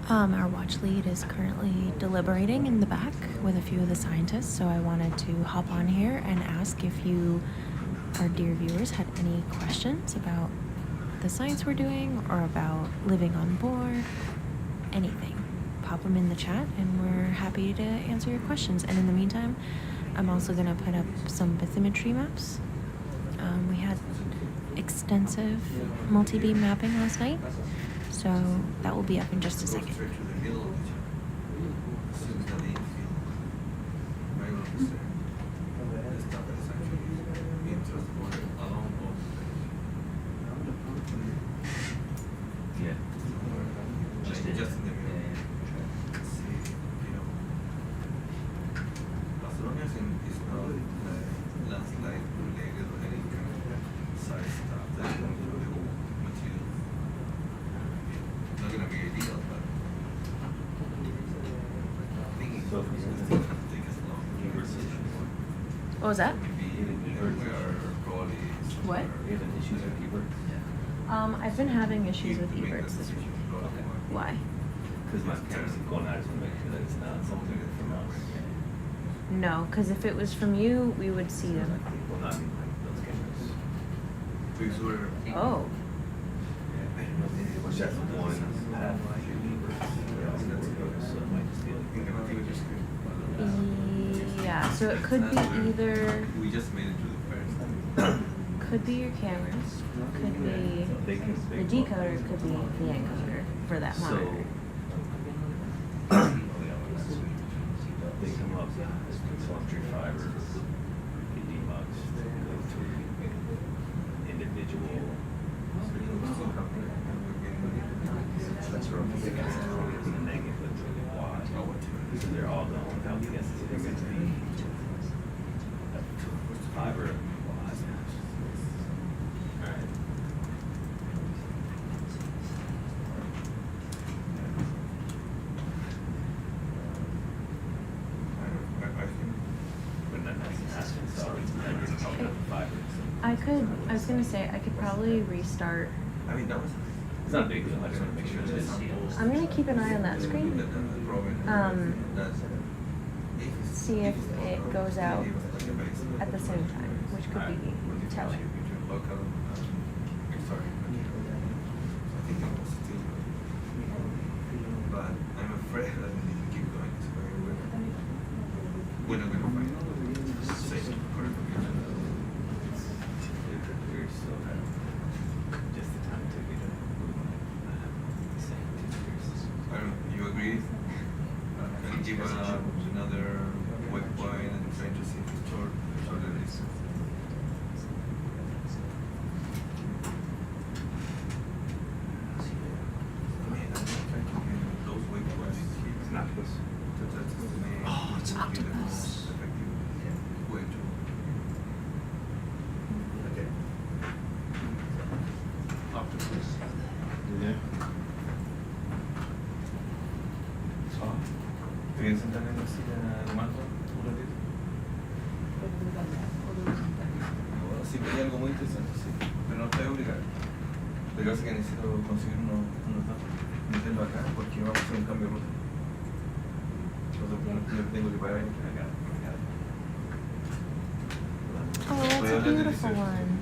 Our watch lead is currently deliberating in the back with a few of the scientists, so I wanted to hop on here and ask if you, our dear viewers, had any questions about the science we're doing or about living on board, anything. Pop them in the chat and we're happy to answer your questions. And in the meantime, I'm also going to put up some bathymetry maps. We had extensive multi-beam mapping last night, so that will be up in just a second. What was that? What? I've been having issues with everts this week. Why? Because my parents are going out to make sure that it's not something from us. No, because if it was from you, we would see them. Well, not like those cameras. Oh. Which that's one path. So it might just be Yeah, so it could be either, We just made it to the first. could be your cameras, could be the decoder, could be the encoder for that monitor. They come up as telemetry fiber, demugs, go to individual. That's where I'm thinking it's the negative, but really why. So they're all going, how we guess they're going to be fiber. Alright. I was gonna say, I could probably restart. I mean, that was. It's not a big deal, I just want to make sure that it's. I'm gonna keep an eye on that screen. See if it goes out at the same time, which could be telling. But I'm afraid that we need to keep going this way. We're not going to find safe or We're still just the time to get the same 2 years. you agree? Can you give another waypoint and try to see if it's shorter distance? I mean, I'm trying to get those waypoints. It's not this. That's the main. Oh, it's be the octopus. most effective way to. Okay. Octopus. Yeah. ¿Querían sentar en la silla de Marco un ratito? Bueno, sí, hay algo muy interesante, sí, pero no estoy obligado. Lo que pasa es que necesito conseguir unos datos, meterlo acá, porque vamos a hacer un cambio de ruta. Entonces, yo tengo que parar acá. Oh, that's a beautiful one.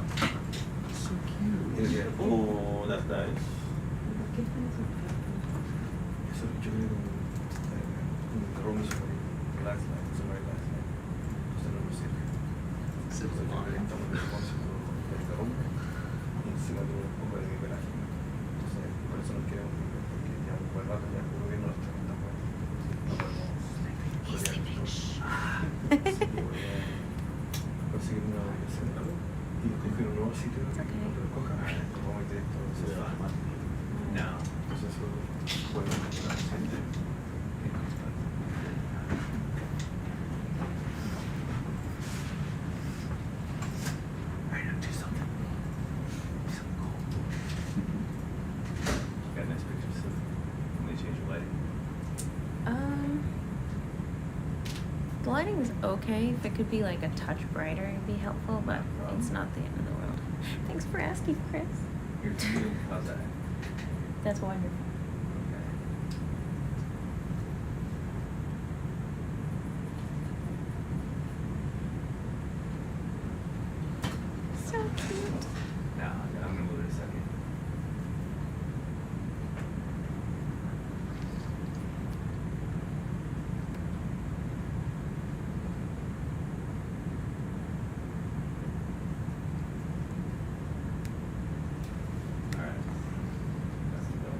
So cute. Oh, that's nice. Eso yo creo que Rome is last night, it's my last night. Entonces no lo sé. Entonces yo creo que estamos responsables de Rome y encima de un poco de mi pelaje. Entonces por eso nos queremos ir, porque ya un buen rato ya el gobierno nos está bueno. No podemos así que voy a conseguir una ubicación y escoger un nuevo sitio que no lo coja, como muy directo. No. Entonces eso bueno, la gente. Got nice pictures of when they change your lighting. The lighting is okay. If it could be like a touch brighter, it'd be helpful, but it's not the end of the world. Thanks for asking, Chris. Your view, how's that? That's wonderful. So cute. Nah, I'm gonna move it a second. Alright. That's the go.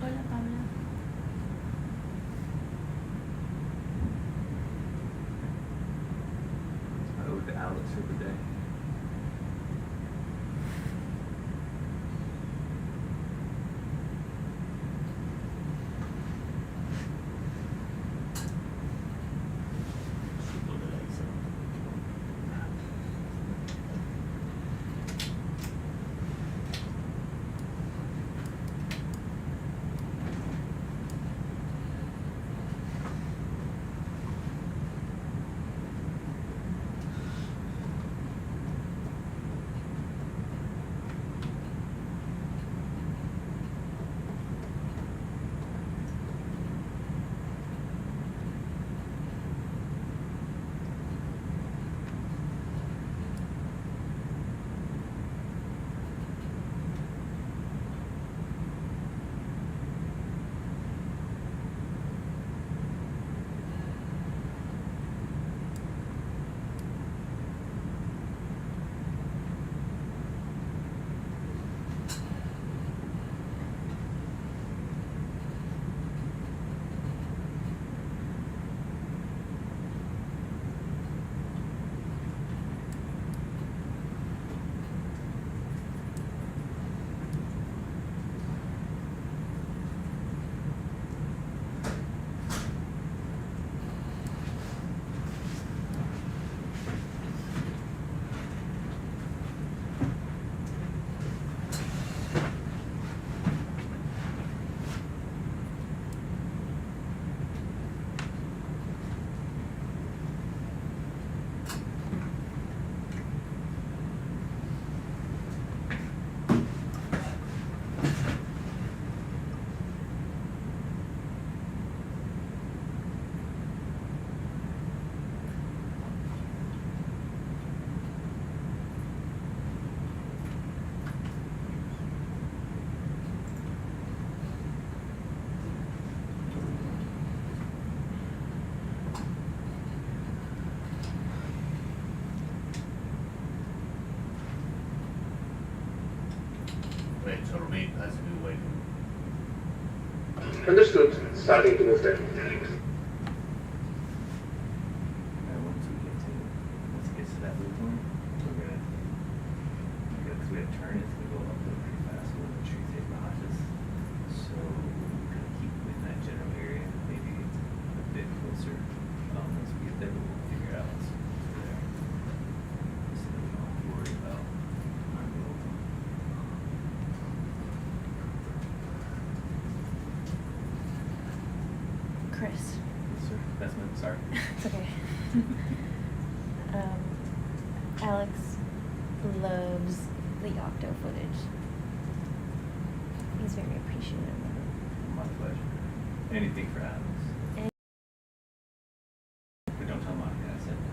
Hola, Paula. I owed to Alex for the day. So remain as a new waypoint. Understood. Starting to move there. And once we get to that waypoint, we're gonna, because we have turn, it's gonna go up pretty fast when the trees hit behind us. So we're gonna keep within that general area, maybe a bit closer. Once we get there, we'll figure out what's there. So that we don't have to worry about our little. Chris. Yes, sir. That's my, sorry. It's okay. Alex loves the octo footage. He's very appreciative of it. My pleasure. Anything for Alex. But don't tell Monica I said that.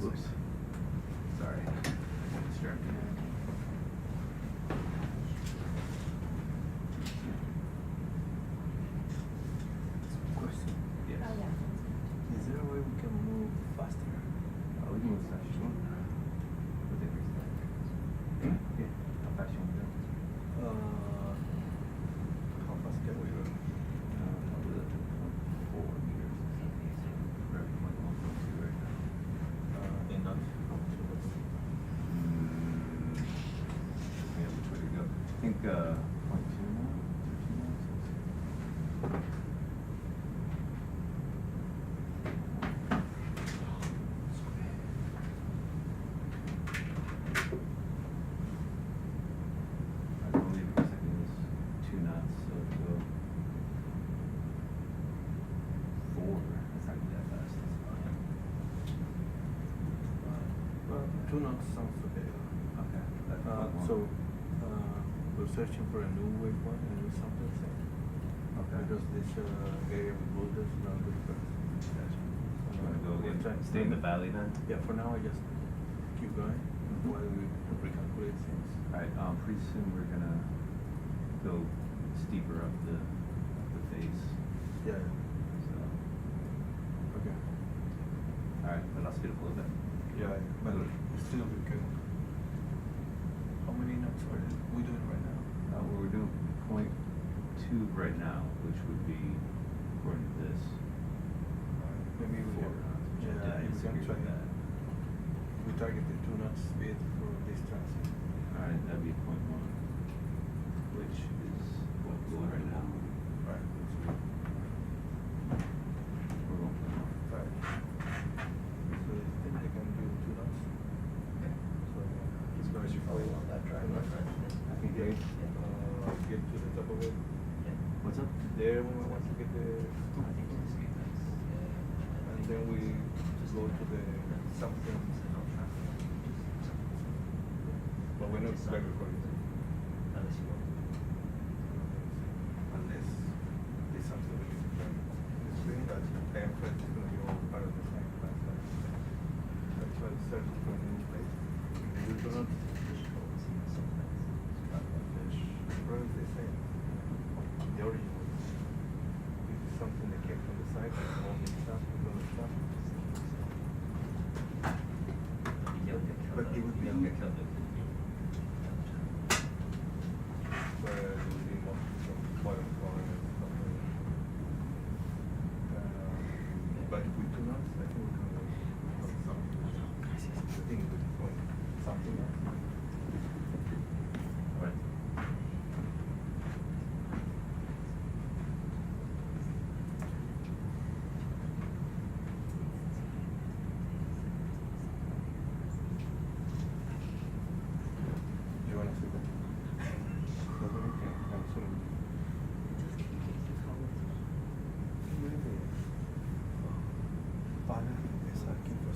Whoops. Sorry. I got distracted. Question. Yes. Oh, yeah. Is there a way we can move faster? We can move as fast as you want. What day is that? Yeah. How fast you want to go? How fast can we go? Probably like 4 meters or something. We're at like 1.2 right now. In knots? Yeah, which way to go? I think 0.2 now. 2 knots. I believe it was 2 knots, so to go 4. That's not gonna be that fast. That's fine. Well, 2 knots sounds okay. Okay. That's fine. So, we're searching for a new waypoint, a new something. Okay. Because this area with boulders is not good for us. You wanna go we're again? trying to Stay in the valley then? Yeah, for now I just keep going while we recalculate things. Alright, pretty soon we're gonna go steeper up the face. Yeah. So, Okay. alright, but I'll speed up a little bit. Yeah, but still we can. How many knots are we doing right now? Well, we're doing 0.2 right now, which would be, according to this, Maybe we 4 can. knots, which I Yeah, definitely you can disagree try with that. We targeted 2 knots speed for this transit. Alright, that'd be 0.1, which is what we're doing right now. Right. We're going 0.1. Right. So you think they can do 2 knots? Yeah. So As long as you're following on that drive. I can get get to the top of it. What's up? There when we want to get the I think it's good. and then we go to the something. But we're not very recording. Unless you want. Unless there's something we need to turn in the screen that I am afraid is going to be all part of the same class. That's why it's searching for a new place. We do not probably the same. The original. This is something that came from the site and all mixed up with other stuff. But it would be where it would be more some bottom corner and stuff like that. But if we do not, I think we can go something. I think we can go something else. Alright. You want to see that? Okay, I'm sorry. Para empezar aquí por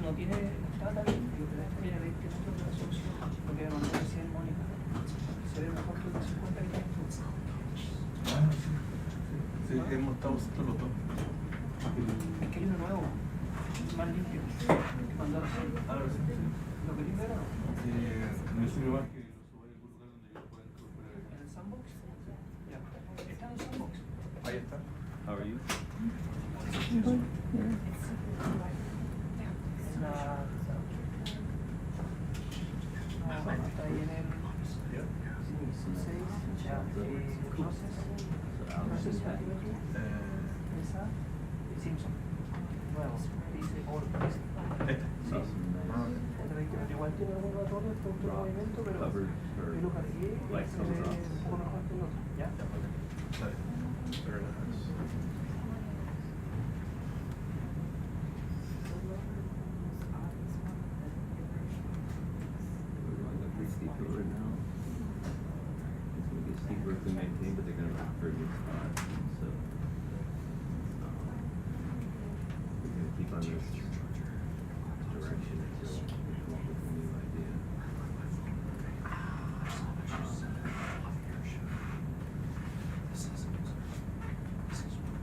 No tiene, está bien, yo creo que tiene 20 metros de resolución, lo que me mandó recién Mónica. Se ve mejor que el de 50 que tiene. Sí, hemos estado usando los dos. Es que hay uno nuevo, más limpio, que mandó recién. Ahora sí. ¿Lo queréis ver o no? Me sirve más que lo suba a algún lugar donde yo lo pueda incorporar. ¿En el sandbox? Ya. ¿Está en el sandbox? Ahí está. How are you? Está ahí en el... Process Multimedia. Esa. Simpson. Nuevo. Dice overbank. Sí. De 20 metros. Igual tiene algún ratorio, el punto de movimiento, pero yo lo cargué y se ve un poco mejor que el otro. ¿Ya? Very nice. We're going up pretty steep hill right now. It's gonna get steeper to maintain, but they're gonna rock for a good spot. So we're gonna keep on this direction until we come up with a new idea.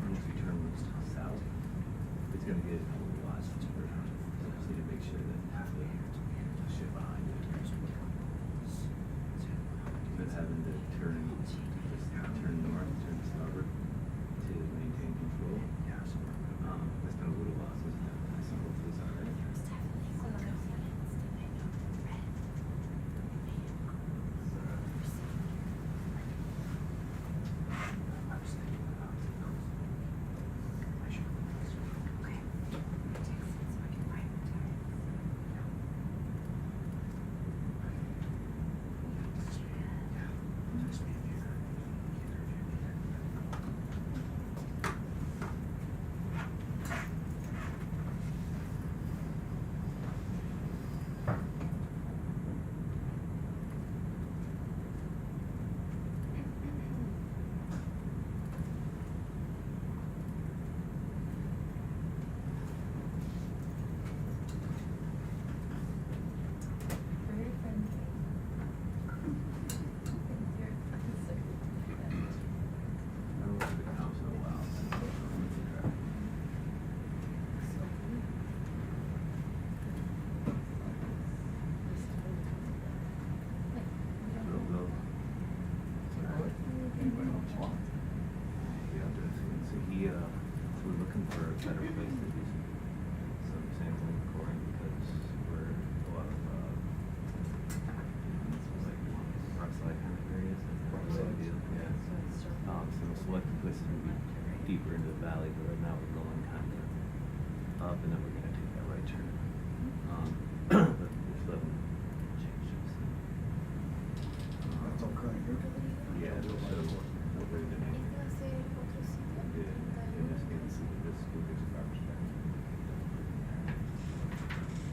Once we turn south, it's gonna get a lot steeper. So just need to make sure that the shit behind it. But having to turn north, turn starboard to maintain control. That's been a little while since I've done that, so hopefully it's alright. Very friendly. I don't look at the house in a while, so I'm gonna try. Real low. Yeah, so we're looking for a better place to do some sampling and coring because we're a lot of like rock slide kind of areas. That's the idea. Yeah. So we'll select a place to be deeper into the valley, but right now we're going kind of up, and then we're gonna take that right turn. But we're still having changes. That's all current here. Yeah, it'll show what we're doing. In this case, this will give us our perspective.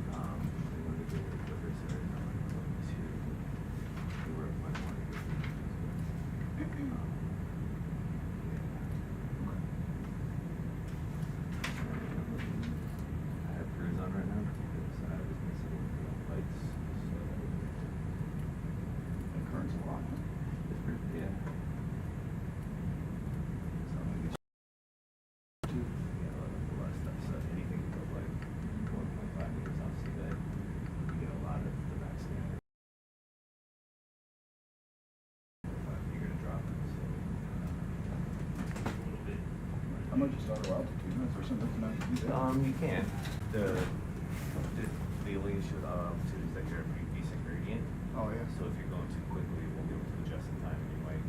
They want to go with the river, so right now I'm going to where I want to go. I have cruise on right now because I was missing lights. So The current's a lot. different, yeah. So I'm gonna get a lot of stuff. So anything above like 1.5 meters off seabed, you get a lot of the vaccine. You're gonna drop it, so a little bit. How much is auto altitude? Is there something that you do that? You can. The only issue with altitude is that you're at a pretty decent gradient. Oh, yeah. So if you're going too quickly, you won't be able to adjust in time, and you might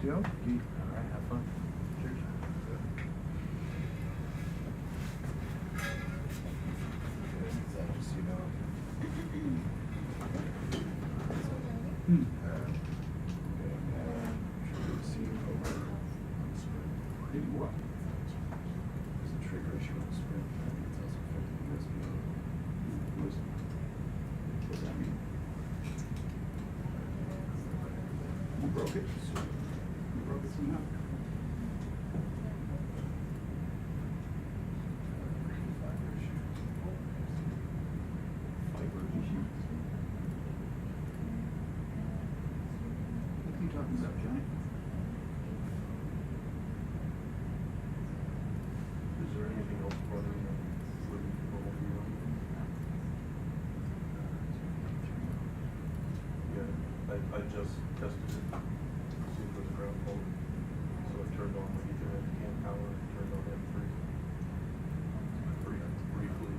Joe? All right, have fun. Cheers. Just, you know, Maybe what? there's a trigger issue on the sprint. It's also affecting the USB. What does that mean? You broke it? You broke it somehow? Fiber issue. Fiber issue? What are you talking about, Johnny? Is there anything else running with normal view? Yeah, I just tested it, see if there's a ground fault. So I turned on my Ethernet cam power, turned on M3. Briefly.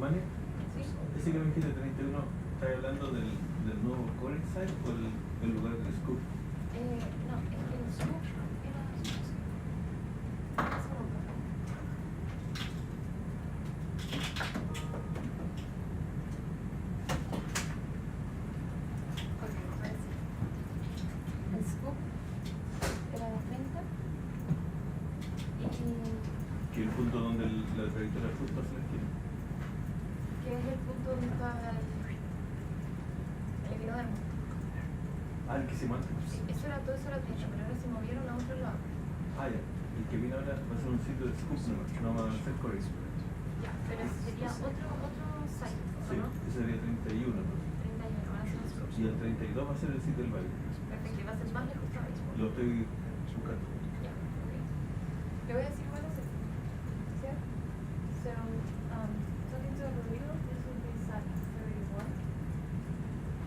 Mane, Sí. ese que me dijiste 31, ¿estás hablando del nuevo coring site o el lugar del scoop? No, es que el scoop era el scoop era 30 y Que el punto donde la trayectoria justo hacia la esquina. que es el punto donde está el hidrógeno. Ah, el que se mueve. Eso era todo, eso era 30, pero ahora se movieron a otro lado. Ah, ya. El que viene ahora va a ser un sitio de scoop, no va a ser coring. Ya, pero sería otro site, ¿o Sí, no? ese sería 31. ¿No? 31, van a ser los scoops. Y el 32 va a ser el sitio del baile. Perfecto, y va a ser más lejos todavía. Lo estoy buscando. Ya, ok. Le voy a decir igual a ese. ¿Sí? So, talking to Rodrigo, this will be site 31.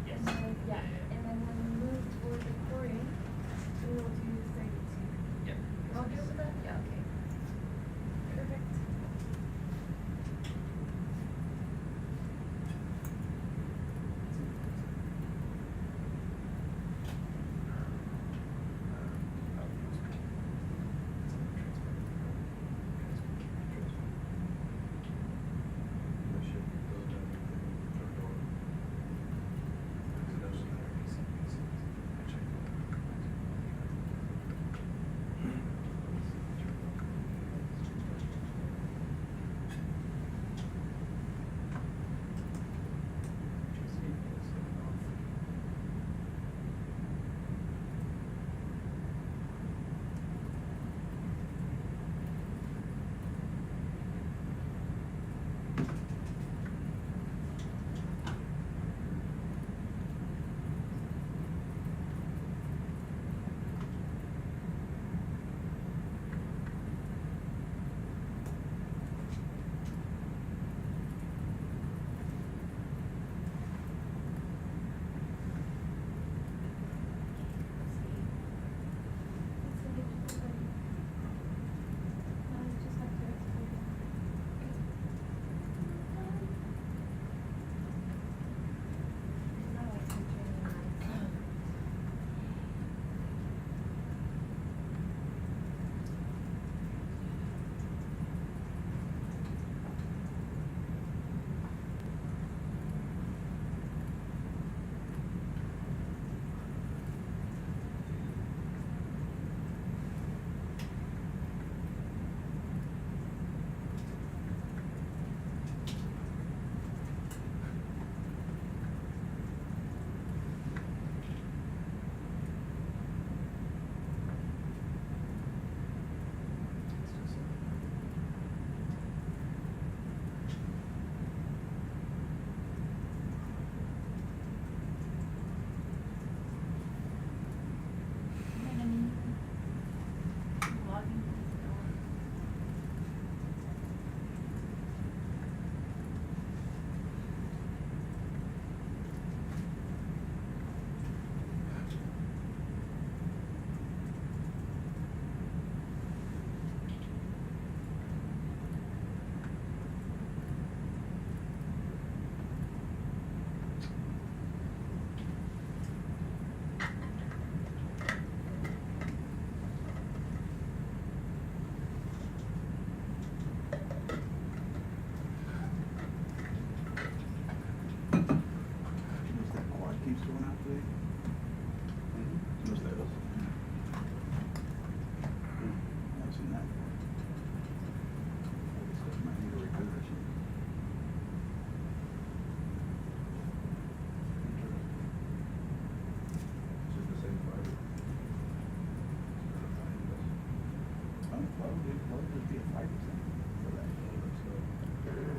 Yes. And then, yeah, and then when we move toward the coring, we will do 32. Yeah. You okay with that? Yeah, okay. Perfect.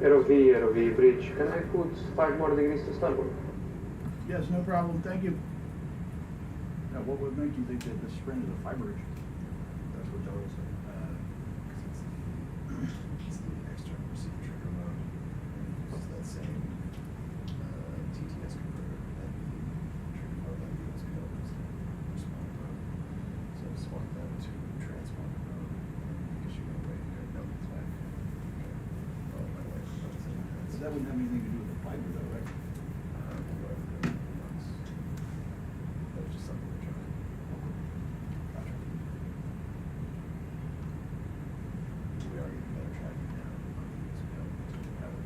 ROV bridge. Can I put 5 more degrees to starboard? Yes, no problem, thank you. Now, what would make you think that this spring is a fiber issue? That's what John was saying. It's the external receiver trigger mode. It's that same TTS converter that the trigger mode that the USB is respond mode. So swap that to transponder mode because you go right here. No, it's back. Okay. Oh, my wife. that wouldn't have anything to do with the fiber though, right? That was just something we're trying. Gotcha. We are getting better tracking now on these. We don't have a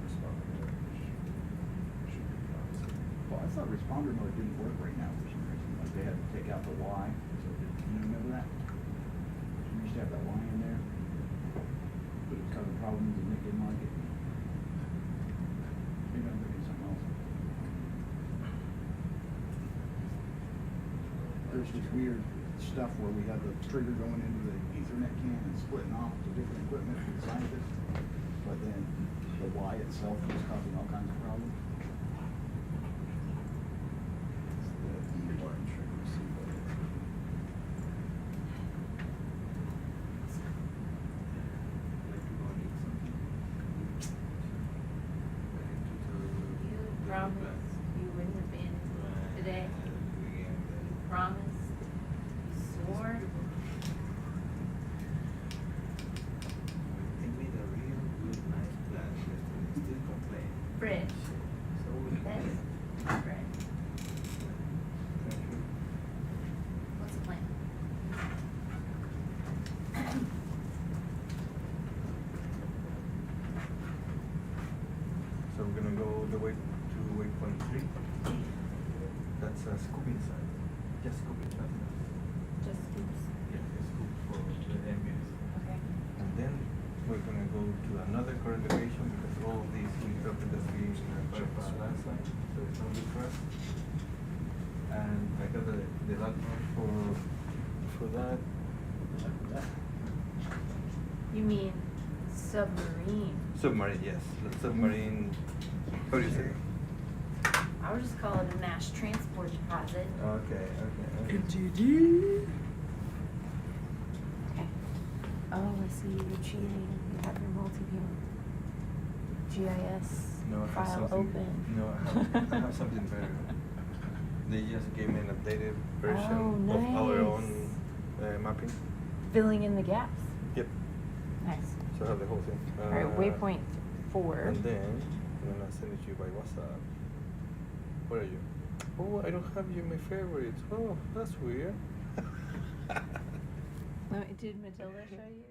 responder mode, which should be promising. Well, I thought responder mode didn't work right now for some reason. Like they had to take out the Y. So you remember that? You used to have that Y in there, but it was causing problems and Nick didn't like it. Maybe I'm thinking something else. There's this weird stuff where we have the trigger going into the Ethernet can and splitting off to different equipment for the scientists, but then the Y itself is causing all kinds of problems. It's the E1 trigger receiver. You promised you wouldn't have been today. You promised. You swore. Fred. That's Fred. What's the plan? So we're gonna go the way to waypoint 3. That's a scooping site. Just scooping, nothing else. Just scoops. Yeah, a scoop for the ambience. Okay. And then we're gonna go to another current elevation because all of these we interpret as being part of a landslide, so it's not good for us. And I got the landmark for that. You mean submarine? Submarine, yes. The submarine. How do you say? I would just call it a mass transport deposit. Okay. Okay. Oh, I see you're cheating. You have your multi-view GIS No, I have file something. open. No, I have something better. They just gave me an updated version Oh, of our nice. own mapping. Filling in the gaps. Yep. Nice. So I have the whole thing. All right, waypoint 4. And then I'm gonna send it to you by WhatsApp. Where are you? Oh, I don't have you in my favorites. Oh, that's weird. Did Matilda show you?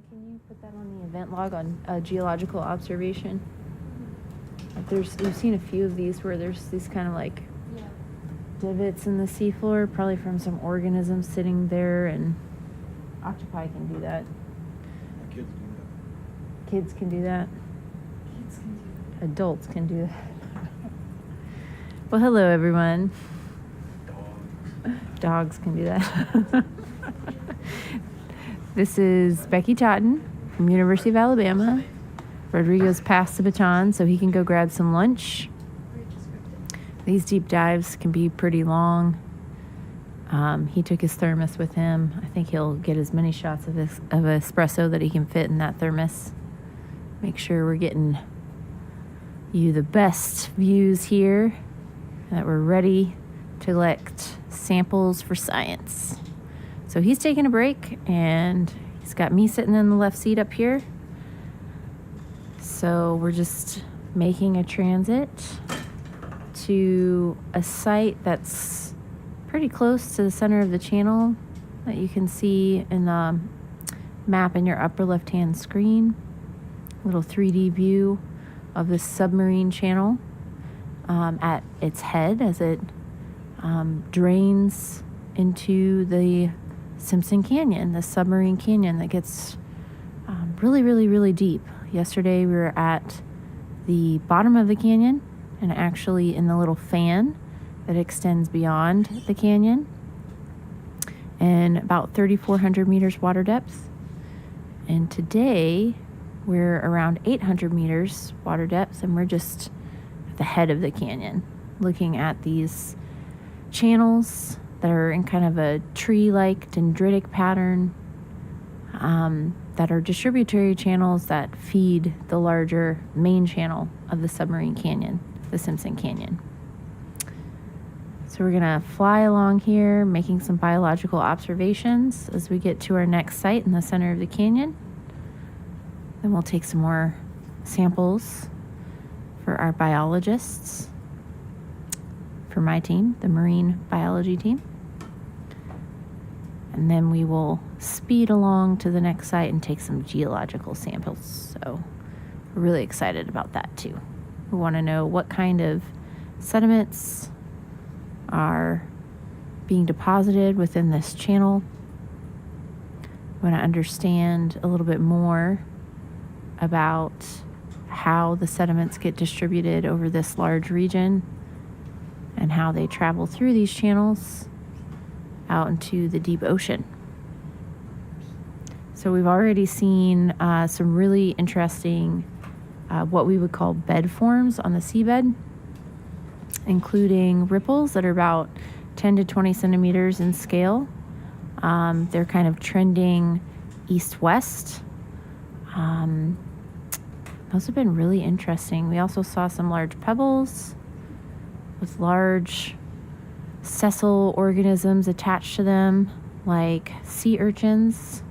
can you put that on the event log on geological observation? We've seen a few of these where there's these kind of like divots in the seafloor, probably from some organisms sitting there, and octopi can do that. My kids do that. Kids can do that. Kids can do Adults can do that. Well, hello everyone. Dogs can do that. This is Becky Totten from University of Alabama. Rodrigo's passed the baton, so he can go grab some lunch. These deep dives can be pretty long. He took his thermos with him. I think he'll get as many shots of espresso that he can fit in that thermos. Make sure we're getting you the best views here, that we're ready to collect samples for science. So he's taking a break, and he's got me sitting in the left seat up here. So we're just making a transit to a site that's pretty close to the center of the channel that you can see in the map in your upper left-hand screen. A little 3D view of this submarine channel at its head as it drains into the Simpson Canyon, the submarine canyon that gets really, really, really deep. Yesterday we were at the bottom of the canyon and actually in the little fan that extends beyond the canyon, and about 3,400 meters water depth. And today we're around 800 meters water depth, and we're just at the head of the canyon looking at these channels that are in kind of a tree-like dendritic pattern, that are distributary channels that feed the larger main channel of the submarine canyon, the Simpson Canyon. So we're gonna fly along here, making some biological observations as we get to our next site in the center of the canyon. Then we'll take some more samples for our biologists, for my team, the marine biology team. And then we will speed along to the next site and take some geological samples. So we're really excited about that too. We want to know what kind of sediments are being deposited within this channel. We want to understand a little bit more about how the sediments get distributed over this large region and how they travel through these channels out into the deep ocean. So we've already seen some really interesting what we would call bed forms on the seabed, including ripples that are about 10 to 20 centimeters in scale. They're kind of trending east-west. Those have been really interesting. We also saw some large pebbles with large sessile organisms attached to them, like sea urchins,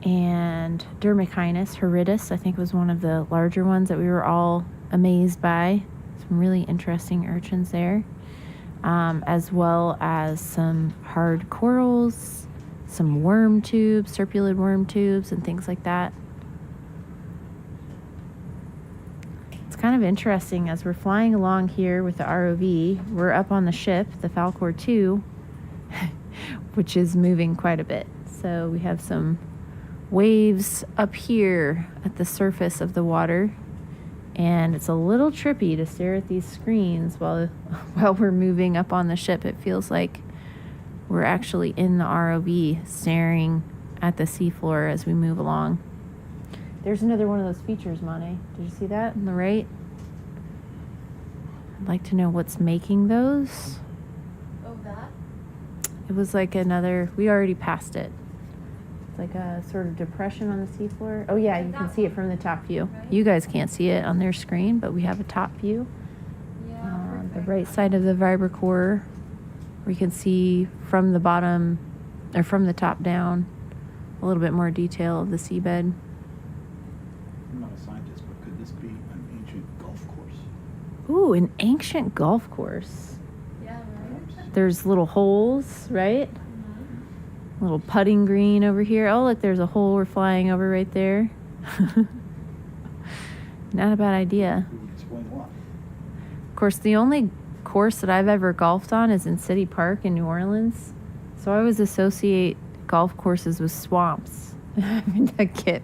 and Dermachinus horridus, I think, was one of the larger ones that we were all amazed by. Some really interesting urchins there, as well as some hard corals, some worm tubes, serpulid worm tubes, and things like that. It's kind of interesting as we're flying along here with the ROV. We're up on the ship, the Falcor 2, which is moving quite a bit. So we have some waves up here at the surface of the water, and it's a little trippy to stare at these screens while we're moving up on the ship. It feels like we're actually in the ROV staring at the seafloor as we move along. There's another one of those features, Monte. Did you see that on the right? I'd like to know what's making those. Oh, that? It was like another, we already passed it. It's like a sort of depression on the seafloor. Oh yeah, you can see it from the top view. Right. You guys can't see it on their screen, but we have a top view. Yeah. On the right side of the Vibracore, we can see from the bottom, or from the top down, a little bit more detail of the seabed. I'm not a scientist, but could this be an ancient golf course? Ooh, an ancient golf course. Yeah, right? There's little holes, right? Little putting green over here. Oh, look, there's a hole we're flying over right there. Not a bad idea. It would explain a lot. Of course, the only course that I've ever golfed on is in City Park in New Orleans. So I always associate golf courses with swamps. Having to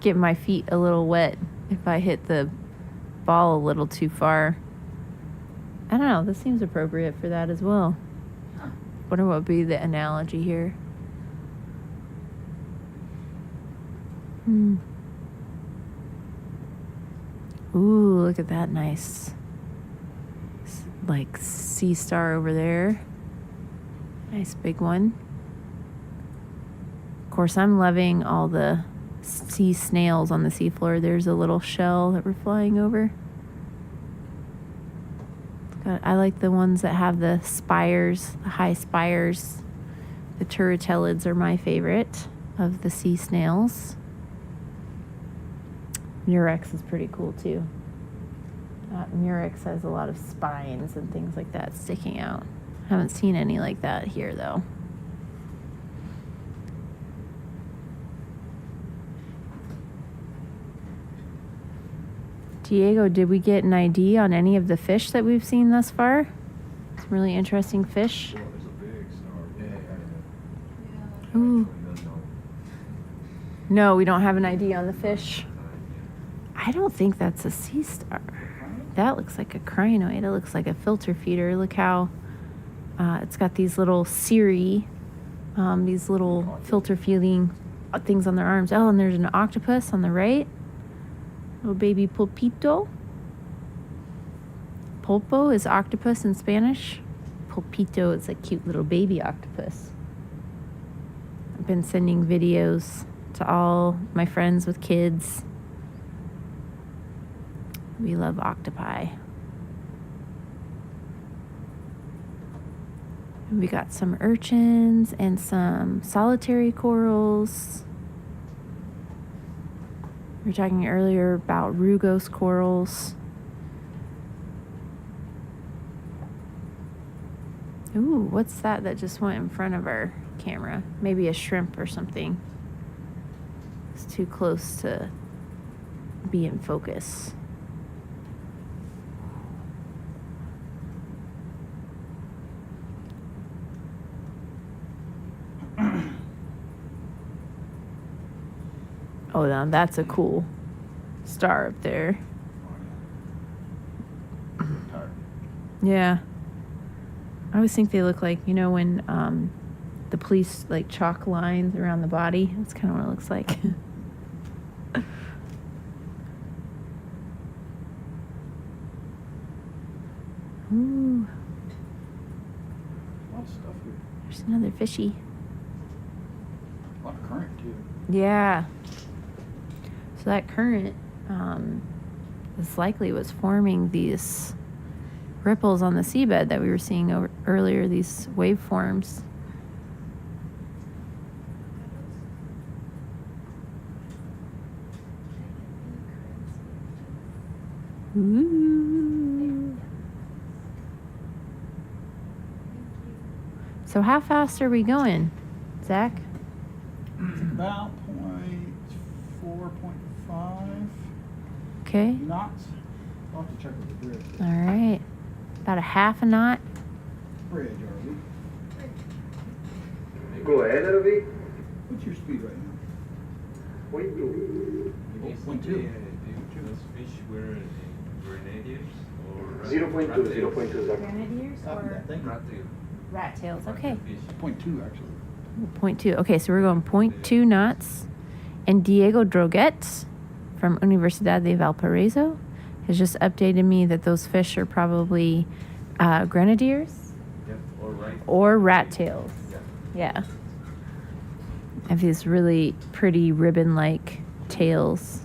get my feet a little wet if I hit the ball a little too far. I don't know, this seems appropriate for that as well. Wonder what would be the analogy here. Ooh, look at that nice, like, sea star over there. Nice big one. Of course, I'm loving all the sea snails on the seafloor. There's a little shell that we're flying over. I like the ones that have the spires, the high spires. The turritelids are my favorite of the sea snails. Murex is pretty cool too. Murex has a lot of spines and things like that sticking out. Haven't seen any like that here though. Diego, did we get an ID on any of the fish that we've seen thus far? Some really interesting fish. Well, there's a big star. Yeah. Ooh. No, we don't have an ID on the fish. I don't think that's a sea star. That looks like a crinoid. It looks like a filter feeder. Look how it's got these little cirri, these little filter feeding things on their arms. Oh, and there's an octopus on the right. Little baby pulpito. Pulpo is octopus in Spanish. Pulpito is a cute little baby octopus. I've been sending videos to all my friends with kids. We love octopi. And we got some urchins and some solitary corals. We were talking earlier about rugose corals. Ooh, what's that just went in front of our camera? Maybe a shrimp or something. It's too close to be in focus. Oh, now that's a cool star up there. Yeah. I always think they look like, you know, when the police like chalk lines around the body. That's kind of what it looks like. Ooh. A lot of stuff here. There's another fishy. A lot of current too. Yeah. So that current is likely what's forming these ripples on the seabed that we were seeing earlier, these waveforms. Ooh. So how fast are we going, Zach? About 4.5 Okay. knots. I'll have to check with the bridge. All right. About a half a knot. Bridge, are we? Go ahead, RV. What's your speed right now? Point two. Point two. Those fish were grenadiers or 0.2, 0.2, Zach. Grenadiers That thing? rat tails? Okay. Point two, actually. 0.2. Okay, so we're going 0.2 knots. And Diego Droguet from Universidad de Valparaiso has just updated me that those fish are probably grenadiers or rat tails. Yeah. Have these really pretty ribbon-like tails. So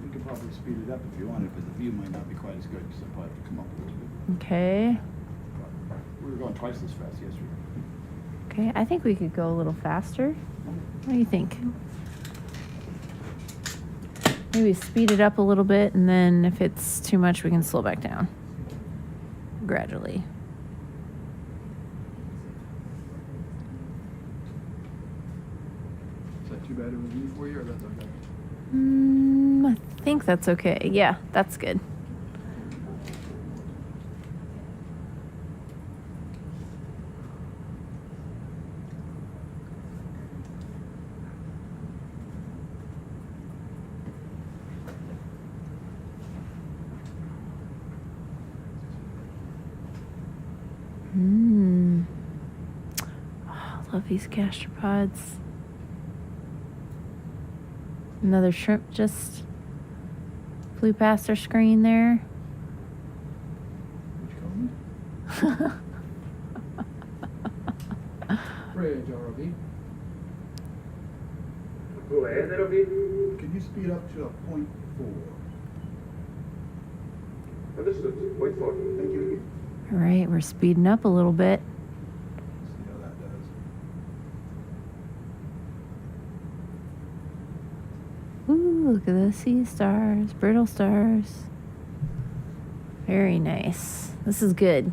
we could probably speed it up if you wanted, but the view might not be quite as good because I'll probably have to come up a little bit. Okay. We were going twice as fast yesterday. Okay, I think we could go a little faster. What do you think? Maybe speed it up a little bit, and then if it's too much, we can slow back down gradually. too bad it was me for you, or that's okay? I think that's okay. Yeah, that's good. Oh, I love these gastropods. Another shrimp just flew past our screen there. Which cone? Bridge, ROV. Go ahead, ROV. Can you speed up to a .4? Understood. Wait for it. Thank you. All right, we're speeding up a little bit. See how that does. Ooh, look at the sea stars, brittle stars. Very nice. This is good.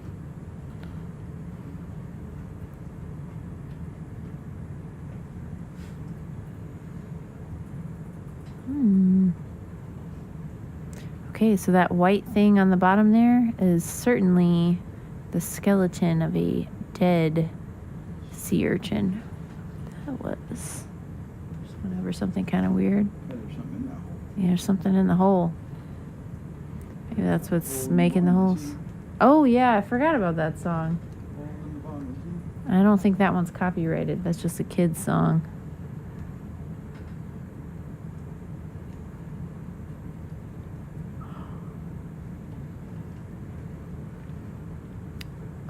Okay, so that white thing on the bottom there is certainly the skeleton of a dead sea urchin. That was. Just went over something kind of weird. There's something in that hole. Yeah, there's something in the hole. Maybe that's what's making the holes. Oh, yeah, I forgot about that song. Hole in the bottom of the sea. I don't think that one's copyrighted. That's just a kid's song.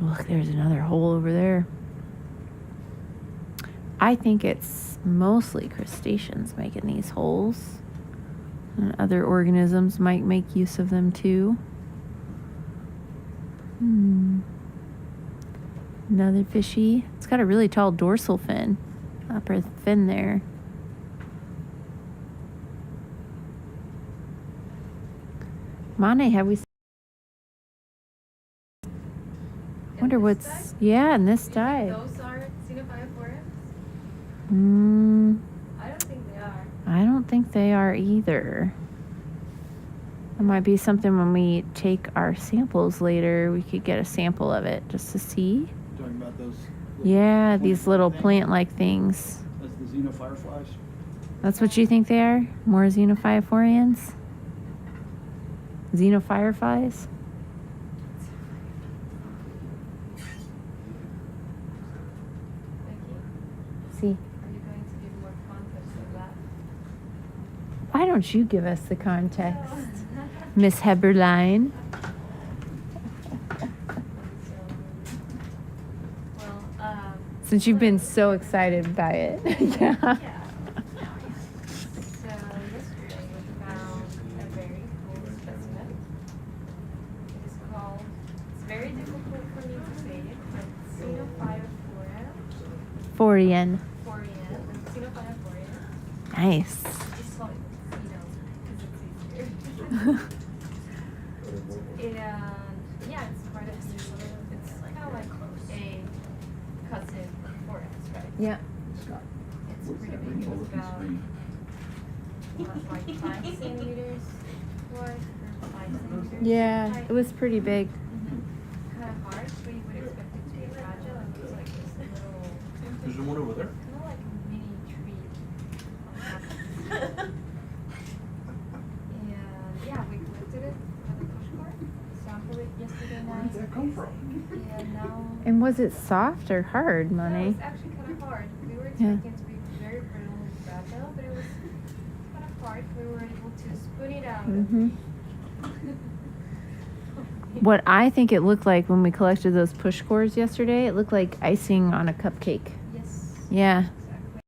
Look, there's another hole over there. I think it's mostly crustaceans making these holes. And other organisms might make use of them too. Another fishy. It's got a really tall dorsal fin. Upper fin there. Mane, have we... Wonder what's... Yeah, in this dive. Those are Xenophyophorums? I don't think they are. I don't think they are either. It might be something when we take our samples later, we could get a sample of it just to see. Talking about those. Yeah, these little things? plant-like things. That's the xenofireflies. That's what you think they are? More xenophyphorians? Xenofireflies? Becky, See. are you going to give more context of that? Why don't you give us the context, Miss Heberlein? Well, Since you've been so excited by it. Yeah. So yesterday we found a very cool specimen. It is called, it's very difficult for me to say it, but Xenophyophora. Forian. Xenophyophora. Nice. Just call it Xeno, because it's easier. Yeah, it's part of the, it's kind of like a cousin for us, right? Yeah. Scott, It's what's pretty that big. rainbow It's looking about screen? like 5 centimeters wide or 5 centimeters. Yeah, high. it was pretty big. Kind of hard, but you would expect it to be fragile. It was like this little, There's one over there. kind of like a mini tree on top of it. And yeah, we collected it with a push cart, sampled it yesterday Where night. did that come from? And now. And was it soft or hard, No, Money? it's actually kind of hard. We were Yeah. expecting it to be very brittle and fragile, but it was kind of hard. We were able to spoon it out. Mm-hmm. What I think it looked like when we collected those push cores yesterday, it looked like icing on a cupcake. Yes. Yeah. Exactly.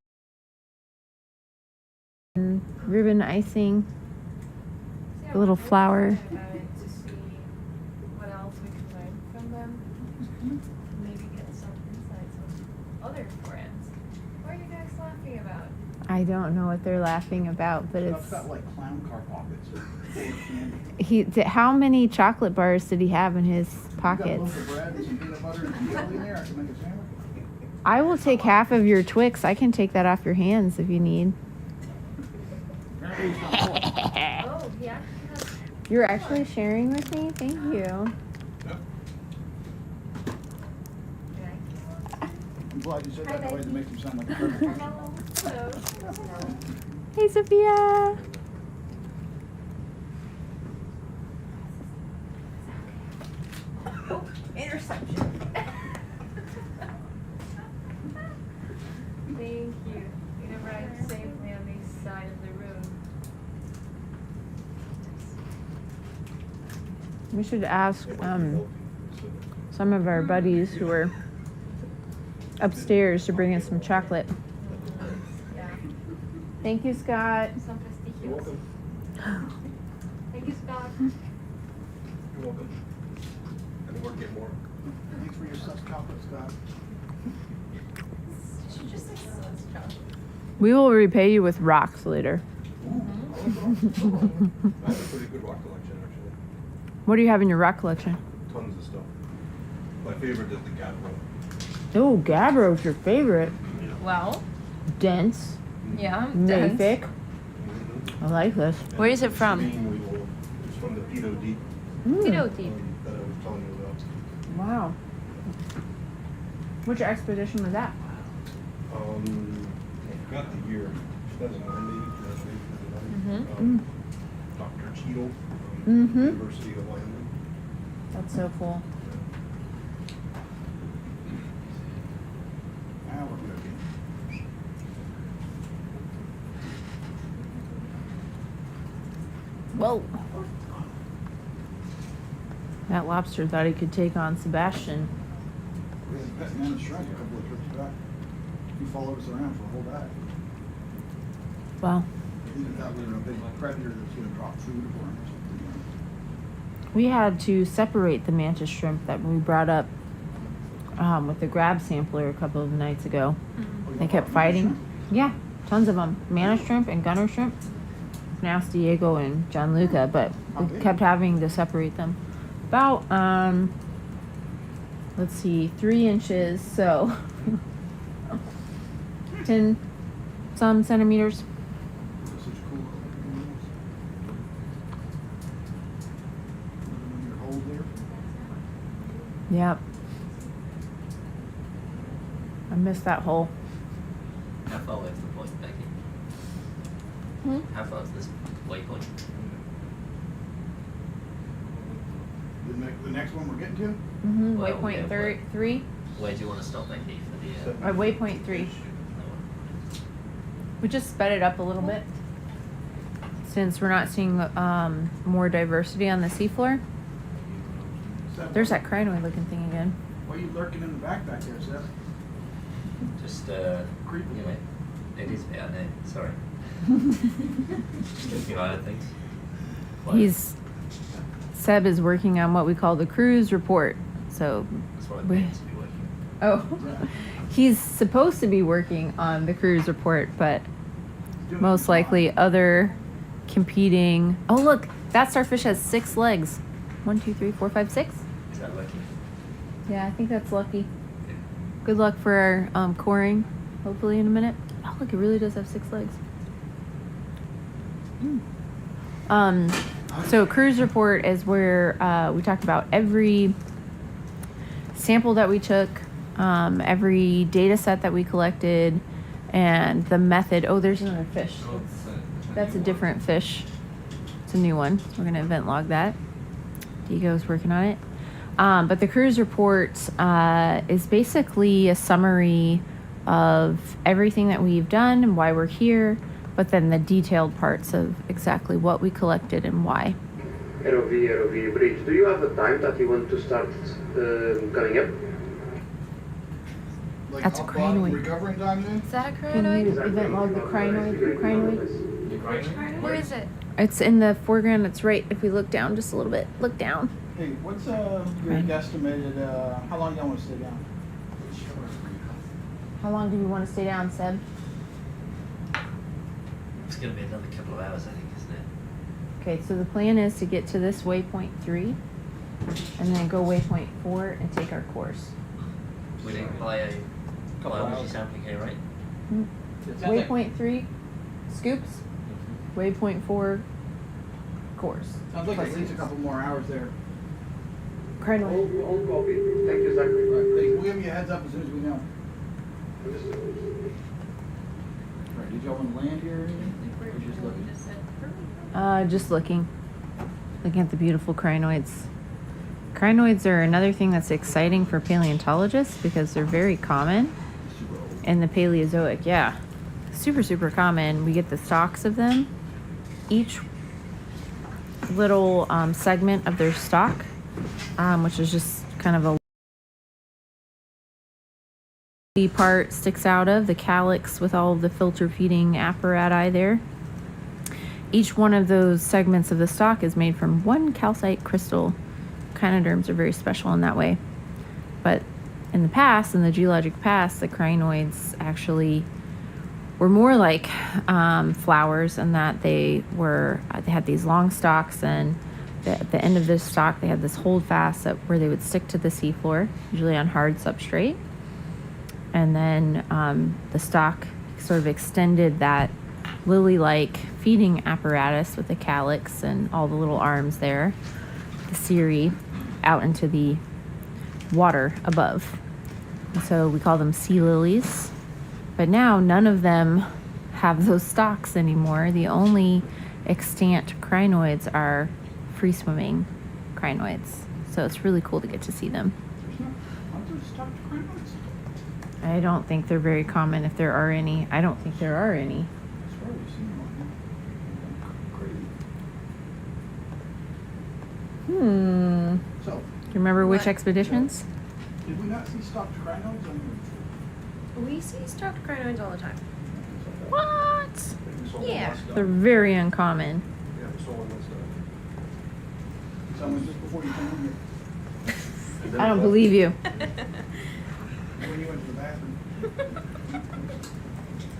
And ribbon icing. So yeah, A little we're really flower. excited about it to see what else we can learn from them. Maybe get some insights on other friends. What are you guys laughing about? I don't know what they're laughing about, but Stuff's it's got like clown car pockets full of candy. how many chocolate bars did he have in his You got a pockets? loaf of bread and some peanut butter and jelly in there, I can make a sandwich. I will take half of your Twix. I can take that off your hands if you need. Oh, he actually has. You're actually sharing with me? Thank you. I'm glad you said Hi, that way to Becky. make him sound like a perfect. Hello. Hello. Hey, Sophia. Oh, interception. Thank you. You never ride safely on the side of the road. We should ask some of our buddies who are upstairs to bring us some chocolate. Yeah. Thank you, Scott. Some prestigious. Thank you, Scott. You're welcome. And we'll get more. Thanks for your such chocolate, Scott. She just said so chocolate. We will repay you with rocks later. I have a pretty good rock collection, actually. What do you have in your rock collection? Tons of stuff. My favorite is the Gabbro. Oh, Gabbro's your favorite. Well, Dense, yeah. Mathic. I like this. Where is it from? It's from the Pito Deep Ditto deep. that I was telling you about. Wow. Which expedition was that? I forgot the year. 2009 maybe. Mm-hmm. Dr. Cheadle from Mm-hmm. University of Wyoming. That's so cool. Now we're cooking. Whoa. That lobster thought he could take on Sebastian. We had pet man shrunk a couple of trips back. He followed us around for a whole dive. Wow. He thought we were a big predator that's gonna drop food for him or something. We had to separate the mantis shrimp that we brought up with the grab sampler a couple of nights ago. They kept fighting. Yeah, tons of them. Mantis shrimp and gunner shrimp. Pronounced Diego and Gianluca, but we kept having to separate them. About, let's see, 3 inches, so 10 some centimeters. Such cool animals. In your hole there. Yep. I missed that hole. How far away is the point, Becky? Hmm? How far is this waypoint? The next one we're getting to? Mm-hmm. Well, Waypoint yeah, 3. Where do you want to stop, Becky, for the... Waypoint 3. We just sped it up a little bit since we're not seeing more diversity on the seafloor. There's that crinoid looking thing again. Why are you lurking in the back there, Seth? Just, Creepy. you know, it is me, I know, sorry. Just looking at things. Seb is working on what we call the cruise report. So That's what it means to be working. Oh, he's supposed to be working on the cruise report, but most likely other competing. Oh, look, that starfish has 6 legs. 1, 2, 3, 4, 5, 6. Is that lucky? Yeah, I think that's lucky. Good luck for our coring, hopefully in a minute. Oh, look, it really does have 6 legs. So cruise report is where we talk about every sample that we took, every data set that we collected, and the method. Oh, there's another fish. That's a different fish. It's a new one. We're going to event log that. Diego's working on it. But the cruise report is basically a summary of everything that we've done and why we're here, but then the detailed parts of exactly what we collected and why. ROV bridge. Do you have a time that you want to start coming up? Like That's a up bottom crinoid. recovering time then? Is that a Can you crinoid? event log the crinoid? Where is it? It's in the foreground. It's right if we look down just a little bit. Look down. Hey, what's your Right. guesstimated, how long y'all want to stay down? How long do you want to stay down, Seb? It's going to be another couple of hours, I think, isn't it? Okay, so the plan is to get to this waypoint 3 and then go waypoint 4 and take our course. We didn't buy a biology sampling here, right? Waypoint 3, scoops. waypoint 4 course. Sounds like at least a couple more hours there. Crinoid. All copy. Thank you, Zachary. Right, we'll give you a heads up as soon as we know. Right, did y'all want to land here or anything? Or just looking? Just looking. Looking at the beautiful crinoids. Crinoids are another thing that's exciting for paleontologists because they're very common in the Paleozoic. Yeah. Super, super common. We get the stalks of them. Each little segment of their stalk, which is just kind of a part sticks out of the calyx with all of the filter feeding apparatus there. Each one of those segments of the stalk is made from one calcite crystal. Chinoderms are very special in that way. But in the past, in the geologic past, the crinoids actually were more like flowers in that they had these long stalks, and at the end of this stalk they had this hold fast where they would stick to the seafloor, usually on hard substrate. And then the stalk sort of extended that lily-like feeding apparatus with the calyx and all the little arms there, the cirri, out into the water above. And so we call them sea lilies. But now none of them have those stalks anymore. The only extant crinoids are free-swimming crinoids. So it's really cool to get to see them. Aren't there stocked crinoids? I don't think they're very common, if there are any. I don't think there are any. I swear we've seen them on here. So, Do you remember which expeditions? did we not see stocked crinoids on We see stocked crinoids all the time. What? Yeah. They're very uncommon. Yeah, we saw one last time. someone just before you came in I don't believe you. here? When you went to the bathroom?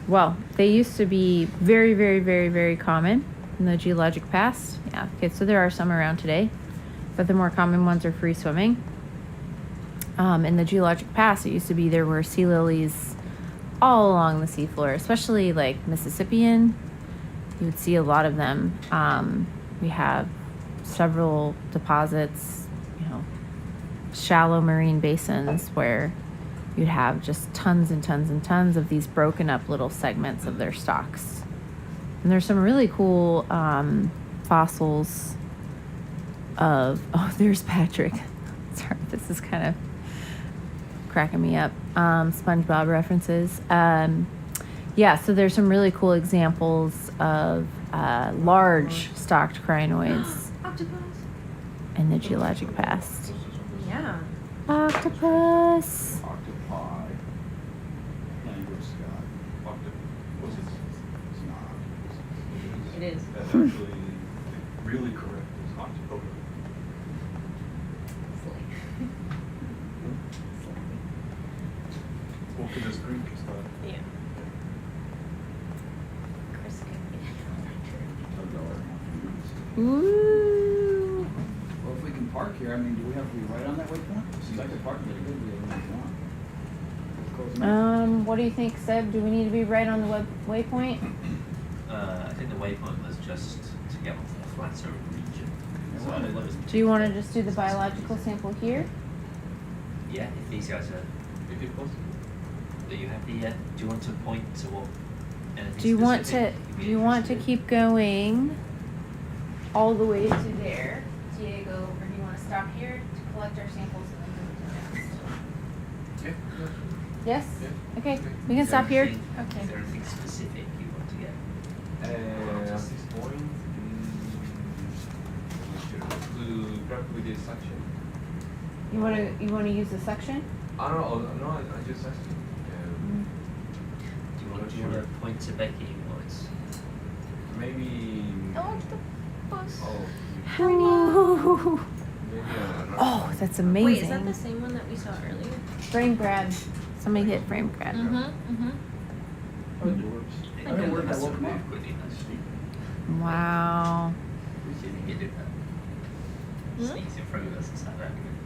Well, they used to be very, very, very, very common in the geologic past. Yeah, okay, so there are some around today, but the more common ones are free swimming. In the geologic past, it used to be there were sea lilies all along the seafloor, especially like Mississippian. You would see a lot of them. We have several deposits, shallow marine basins where you'd have just tons and tons and tons of these broken up little segments of their stalks. And there's some really cool fossils of, there's Patrick. Sorry, this is kind of cracking me up. SpongeBob references. Yeah, so there's some really cool examples of large stalked crinoids in the geologic past. Yeah. Octopus. Octopi. Language, Scott. Was it? It's not octopus. It is. That's actually really correct. It's octopi. Well, because it's Greek, it's not. Yeah. Ooh. Well, if we can park here, do we have to be right on that waypoint? Since I could park there, good, we have What do you think, Seb? Do we need to be right on the waypoint? I think the waypoint was just to get onto the flatter region. So there was Do you want to just do the biological sample here? Yeah, if these guys are you happy yet? Do you want to point to what? Anything Do you want to specific you'd be interested in? keep going all the way to there, Diego, or do you want to stop here to collect our samples and then move to the next? Yes? Okay, we can Is there stop here. anything- Okay. Is there anything specific you want to get? At this point, we should do probably this section. You want to use the suction? No, I just asked you. Do you want to point to Becky or it's Maybe. Octopus. Oh, Hello. maybe Oh, that's amazing. Wait, is that the same one that we saw earlier? Frame grab. Somebody hit frame grab. It It can worked, I mess woke up him up. quickly, that's steep. Wow. We should get it that. Sneeze in front of us and start that again.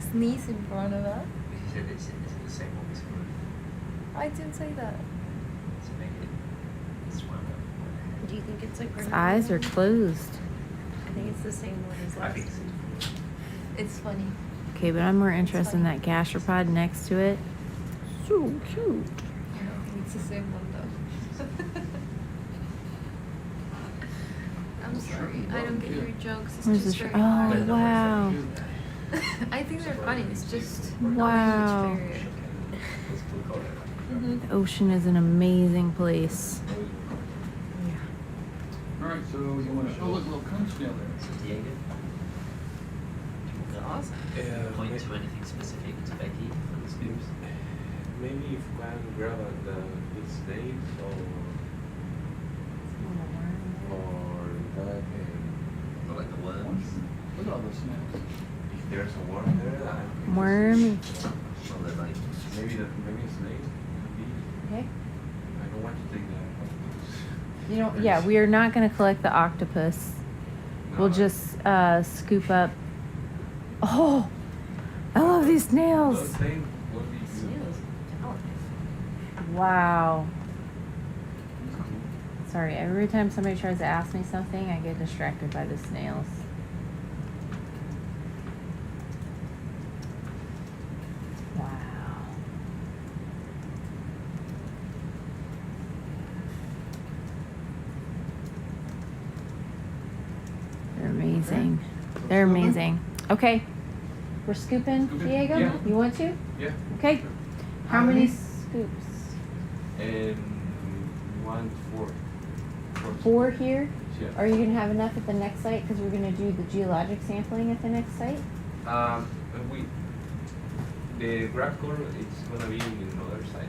Sneeze in front of us? We said this is the same one we saw earlier. I didn't say that. To make it swam up. Do you think it's a Its eyes are closed. I think it's the same one as I last think time. It's funny. Okay, but I'm more interested in that gastropod next to it. So cute. I don't think it's the same one though. I'm sorry. I don't get your jokes. It's Where's just the very oh, hard. wow. I think they're funny. It's just Wow. not a huge barrier. The ocean is an amazing place. Alright, so you wanna, oh look, a little conch snail there. So Diego, That's awesome. point to anything specific to Becky for the scoops? Maybe if you can grab its names or that Or like the worms? Look at all those snails. if there's a worm there, I think Worm. Or they're like, maybe a snake could be. Okay. I don't want to take that. You know, yeah, we are not going to collect the octopus. We'll just scoop up. Oh, I love these snails. Those things would be good. Snails. Delicate. Wow. Sorry, every time somebody tries to ask me something, I get distracted by the snails. Wow. They're amazing. They're amazing. Okay. We're scooping, Scooping? Diego? Yeah. You want to? Yeah. Okay. How How many many? scoops? And 1, 4. 4 here? Yeah. Are you gonna have enough at the next site? Because we're gonna do the geologic sampling at the next site? The Vibracore, it's gonna be in another side.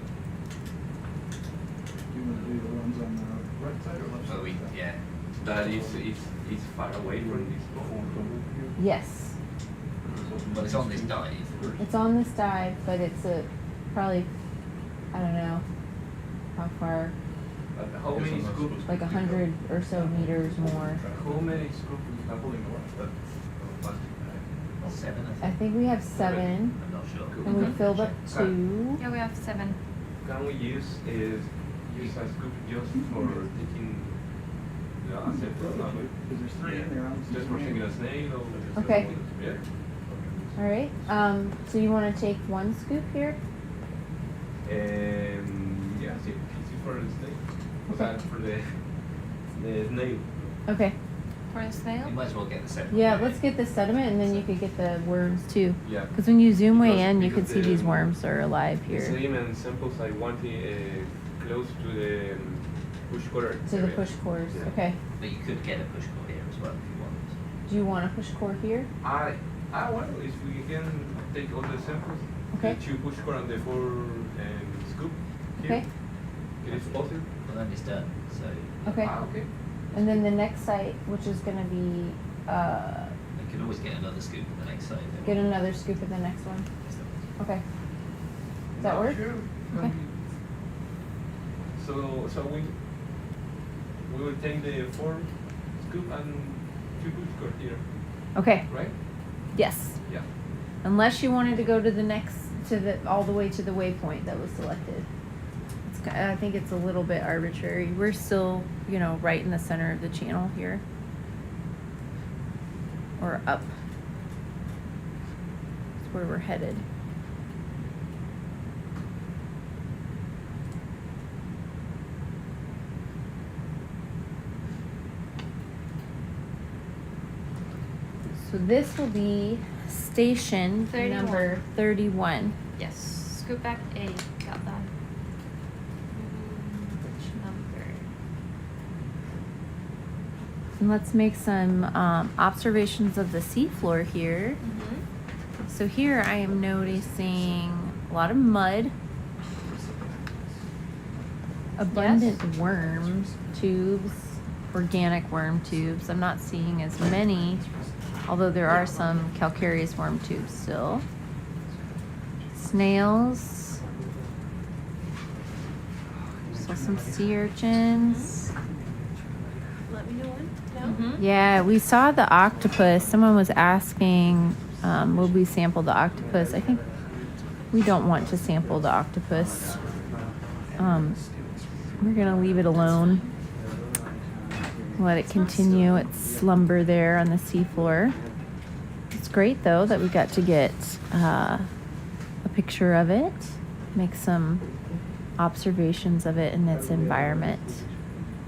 Do you want to do the ones on the right side or left side? well, yeah. That is, it's far away from this point. Yes. But it's on this dive. It's on this dive, but it's probably, I don't know, how far, How many scoops? like 100 or so meters more. How many scoops we have? Pulling the left, but 7, I I think. think we have 7, I'm not sure. and we filled up 2. Yeah, we have 7. Can we use a scoop just for taking the Ascent? because there's 3 in there. I'm Just for taking a snail or? Okay. Yeah. All right. So you want to take 1 scoop here? Yeah, see for the snake. Okay. For the snail. Okay. For the snail? You might as well get the 7. Yeah, let's get the sediment, and then you could get the worms too. Yeah. Because when you zoom way Because- in, you can because see these the- worms are alive The here. sediment samples I want close to the push cutter. To the area. push cores. Yeah. Okay. But you could get a push core here as well if you wanted. Do you want a push core here? I want if we can take all the samples. Okay. The 2 push core and the 4 scoop. Here. Okay. It is possible. Well, then it's done. So Okay. Okay. And then the next site, which is going to be, you can always get another scoop at the next site. get another scoop at the next one. Okay. Does that work? Okay. So we will take the 4 scoop and 2 push core here, Okay. right? Yes. Yeah. Unless you wanted to go to the next, all the way to the waypoint that was selected. I think it's a little bit arbitrary. We're still, right in the center of the channel here. Or up. That's where we're headed. So this will be station 31. number 31. Yes. Scoop back A. Got that. Which number? And let's make some observations of the seafloor here. Mm-hmm. So here I am noticing a lot of mud, abundant worm tubes, organic worm tubes. I'm not seeing as many, although there are some calcareous worm tubes still. Snails. Saw some sea urchins. Let me know when. No? Mm-hmm. Yeah, we saw the octopus. Someone was asking, would we sample the octopus? I think we don't want to sample the octopus. We're gonna leave it alone. let it continue its slumber there on the seafloor. It's great though that we got to get a picture of it, make some observations of it in its environment.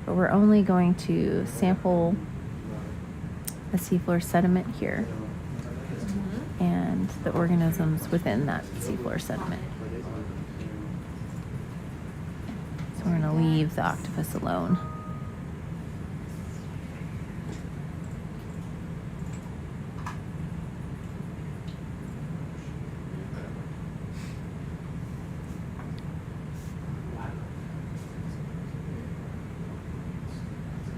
But we're only going to sample the seafloor sediment here and the organisms within that seafloor sediment. So we're going to leave the octopus alone.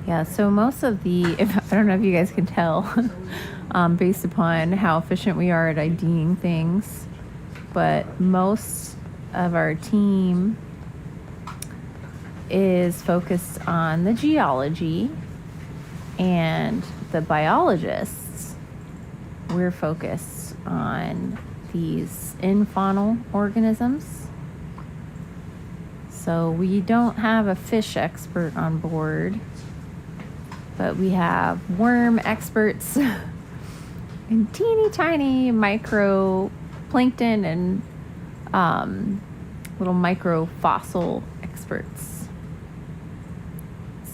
Yeah, so most of I don't know if you guys can tell, based upon how efficient we are at IDing things, but most of our team is focused on the geology, and the biologists, we're focused on these infaunal organisms. So we don't have a fish expert on board, but we have worm experts and teeny tiny micro plankton and little micro fossil experts.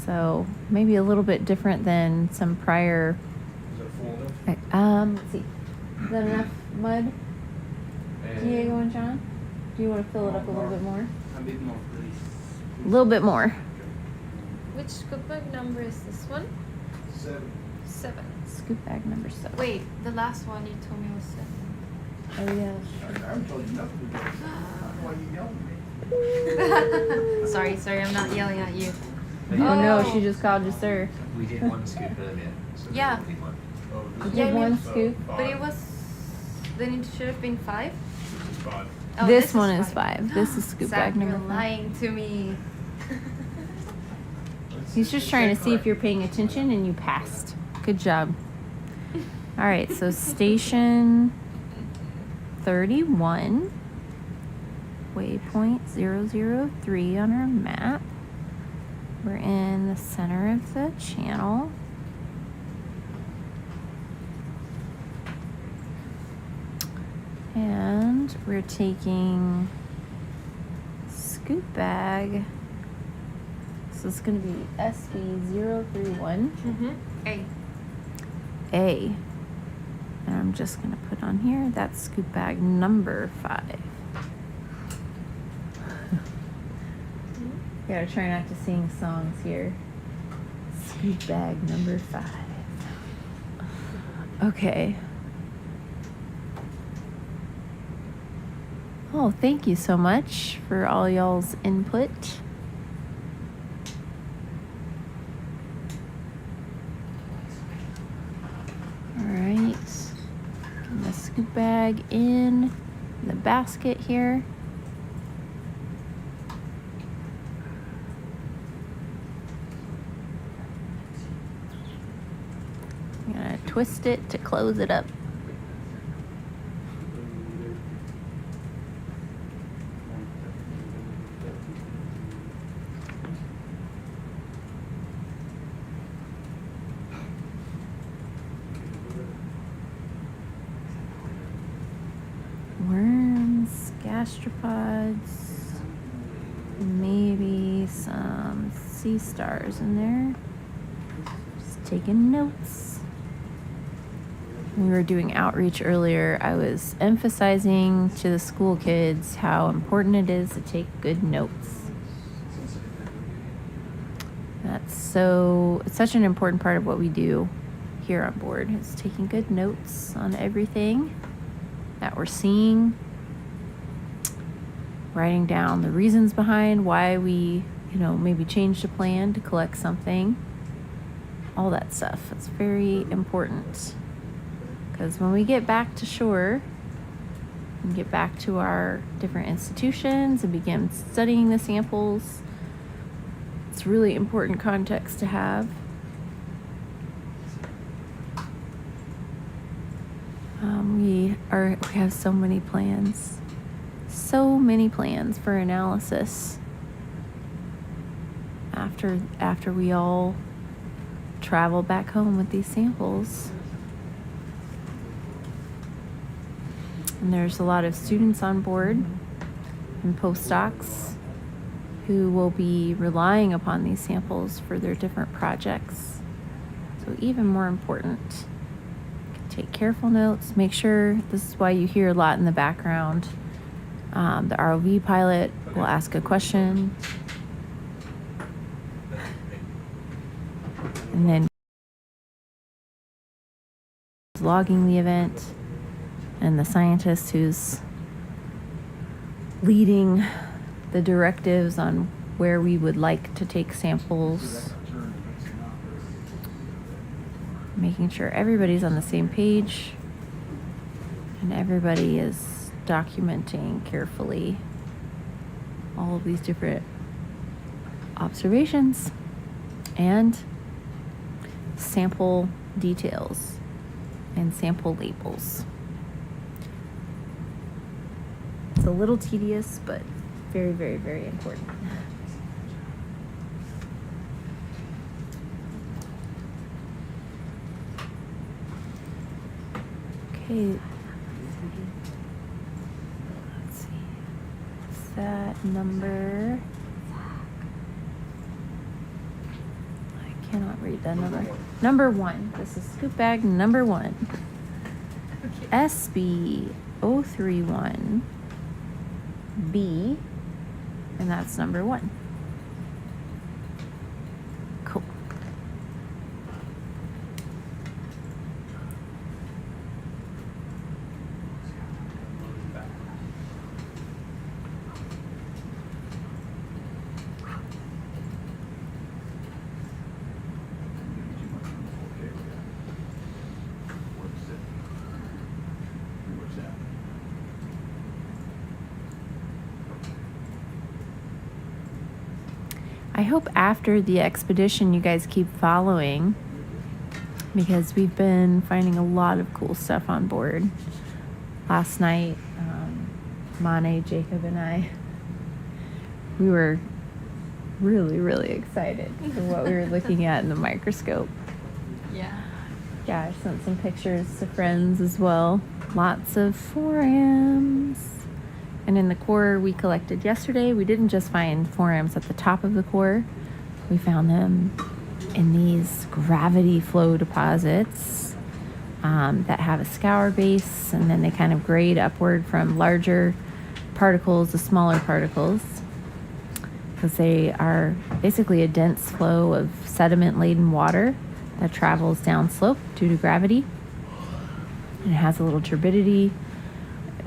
So maybe a little bit different than some prior. Is that full enough? Let's see. Is that enough mud? Diego and John? Do you want to fill it up a little bit more? A bit more, please. A little bit more. Which scoop bag number is this one? 7. Scoop bag number 7. Wait, the last one you told me was 7. Oh yeah. I haven't told you nothing. Why you yelling at me? Sorry, I'm not yelling at you. Oh no, she just called you sir. We did one scoop earlier. So Yeah. we did one. Oh, You this Yeah, did I mean- one scoop. But it was. Then it should have been 5. is 5. Oh, This one is 5. This is scoop Zach, bag number you're 5. lying to me. He's just trying to see if you're paying attention, and you passed. Good job. All right, so station 31, waypoint 003 on our map. We're in the center of the channel. And we're taking scoop bag. So it's going to be SB031. Hey. A. And I'm just going to put on here, that's scoop bag number 5. Gotta try not to sing songs here. Scoop bag number 5. Okay. Oh, thank you so much for all y'all's input. All right. Getting the scoop bag in the basket here. I'm gonna twist it to close it up. Worms, gastropods, maybe some sea stars in there. Just taking notes. When we were doing outreach earlier, I was emphasizing to the school kids how important it is to take good notes. It's such an important part of what we do here on board, is taking good notes on everything that we're seeing, writing down the reasons behind why we, maybe changed a plan to collect something, all that stuff. It's very important, because when we get back to shore and get back to our different institutions and begin studying the samples, it's really important context to have. We have so many plans for analysis after we all travel back home with these samples. And there's a lot of students on board and postdocs who will be relying upon these samples for their different projects. So even more important, take careful notes. Make sure, this is why you hear a lot in the background. The ROV pilot will ask a question, and then logging the event, and the scientist who's leading the directives on where we would like to take samples, making sure everybody's on the same page and everybody is documenting carefully all of these different observations and sample details and sample labels. It's a little tedious, but very, very, very important. Okay. Let's see. Is that number? I cannot read that number. Number 1. This is scoop bag number 1. SB 031 B, and that's number 1. Cool. I hope after the expedition you guys keep following, because we've been finding a lot of cool stuff on board. Last night, Mane, Jacob, and I, we were really, really excited for what we were looking at in the microscope. Yeah. Yeah, I sent some pictures to friends as well. Lots of forams. And in the core we collected yesterday, we didn't just find forams at the top of the core. We found them in these gravity flow deposits that have a scour base, and then they kind of grade upward from larger particles to smaller particles, because they are basically a dense flow of sediment-laden water that travels downslope due to gravity. And it has a little turbidity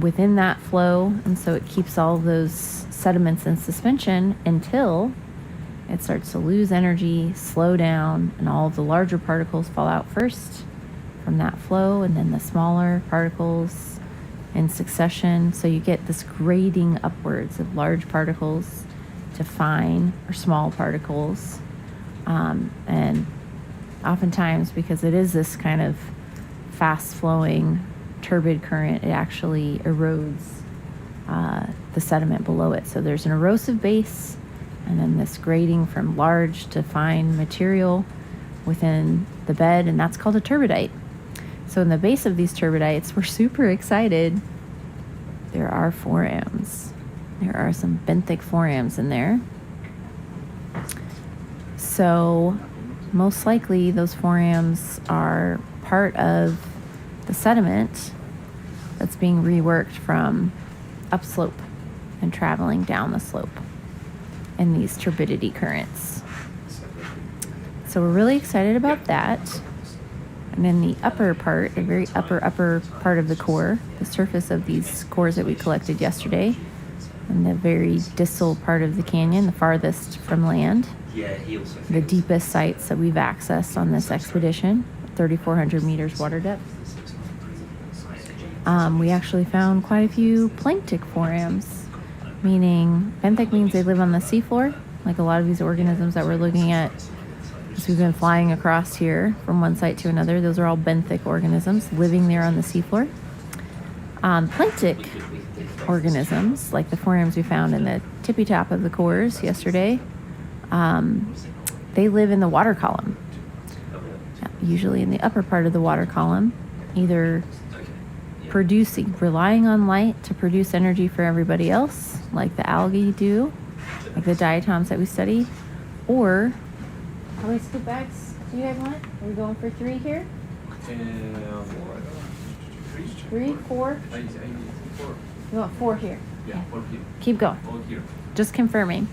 within that flow, and so it keeps all of those sediments in suspension until it starts to lose energy, slow down, and all of the larger particles fall out first from that flow, and then the smaller particles in succession. So you get this grading upwards of large particles to fine or small particles, and oftentimes, because it is this kind of fast flowing turbid current, it actually erodes the sediment below it. So there's an erosive base, and then this grading from large to fine material within the bed, and that's called a turbidite. So in the base of these turbidites, we're super excited. There are forams. There are some benthic forams in there. So most likely those forams are part of the sediment that's being reworked from upslope and traveling down the slope in these turbidity currents. So we're really excited about that. And in the upper part, the very upper part of the core, the surface of these cores that we collected yesterday, and the very distal part of the canyon, the farthest from land, the deepest sites that we've accessed on this expedition, 3,400 meters water depth. We actually found quite a few planktic forams, meaning benthic means they live on the seafloor, like a lot of these organisms that we're looking at as we've been flying across here from one site to another. Those are all benthic organisms living there on the seafloor. Planktic organisms, like the forams we found in the tippy top of the cores yesterday, they live in the water column. usually in the upper part of the water column, either relying on light to produce energy for everybody else, like the algae do, like the diatoms that we study, or how many scoop bags do you guys want? Are we going for 3 here? 3, 4? I need 4. You want 4 here? Yeah, 4 here. Keep going. All here. Just confirming.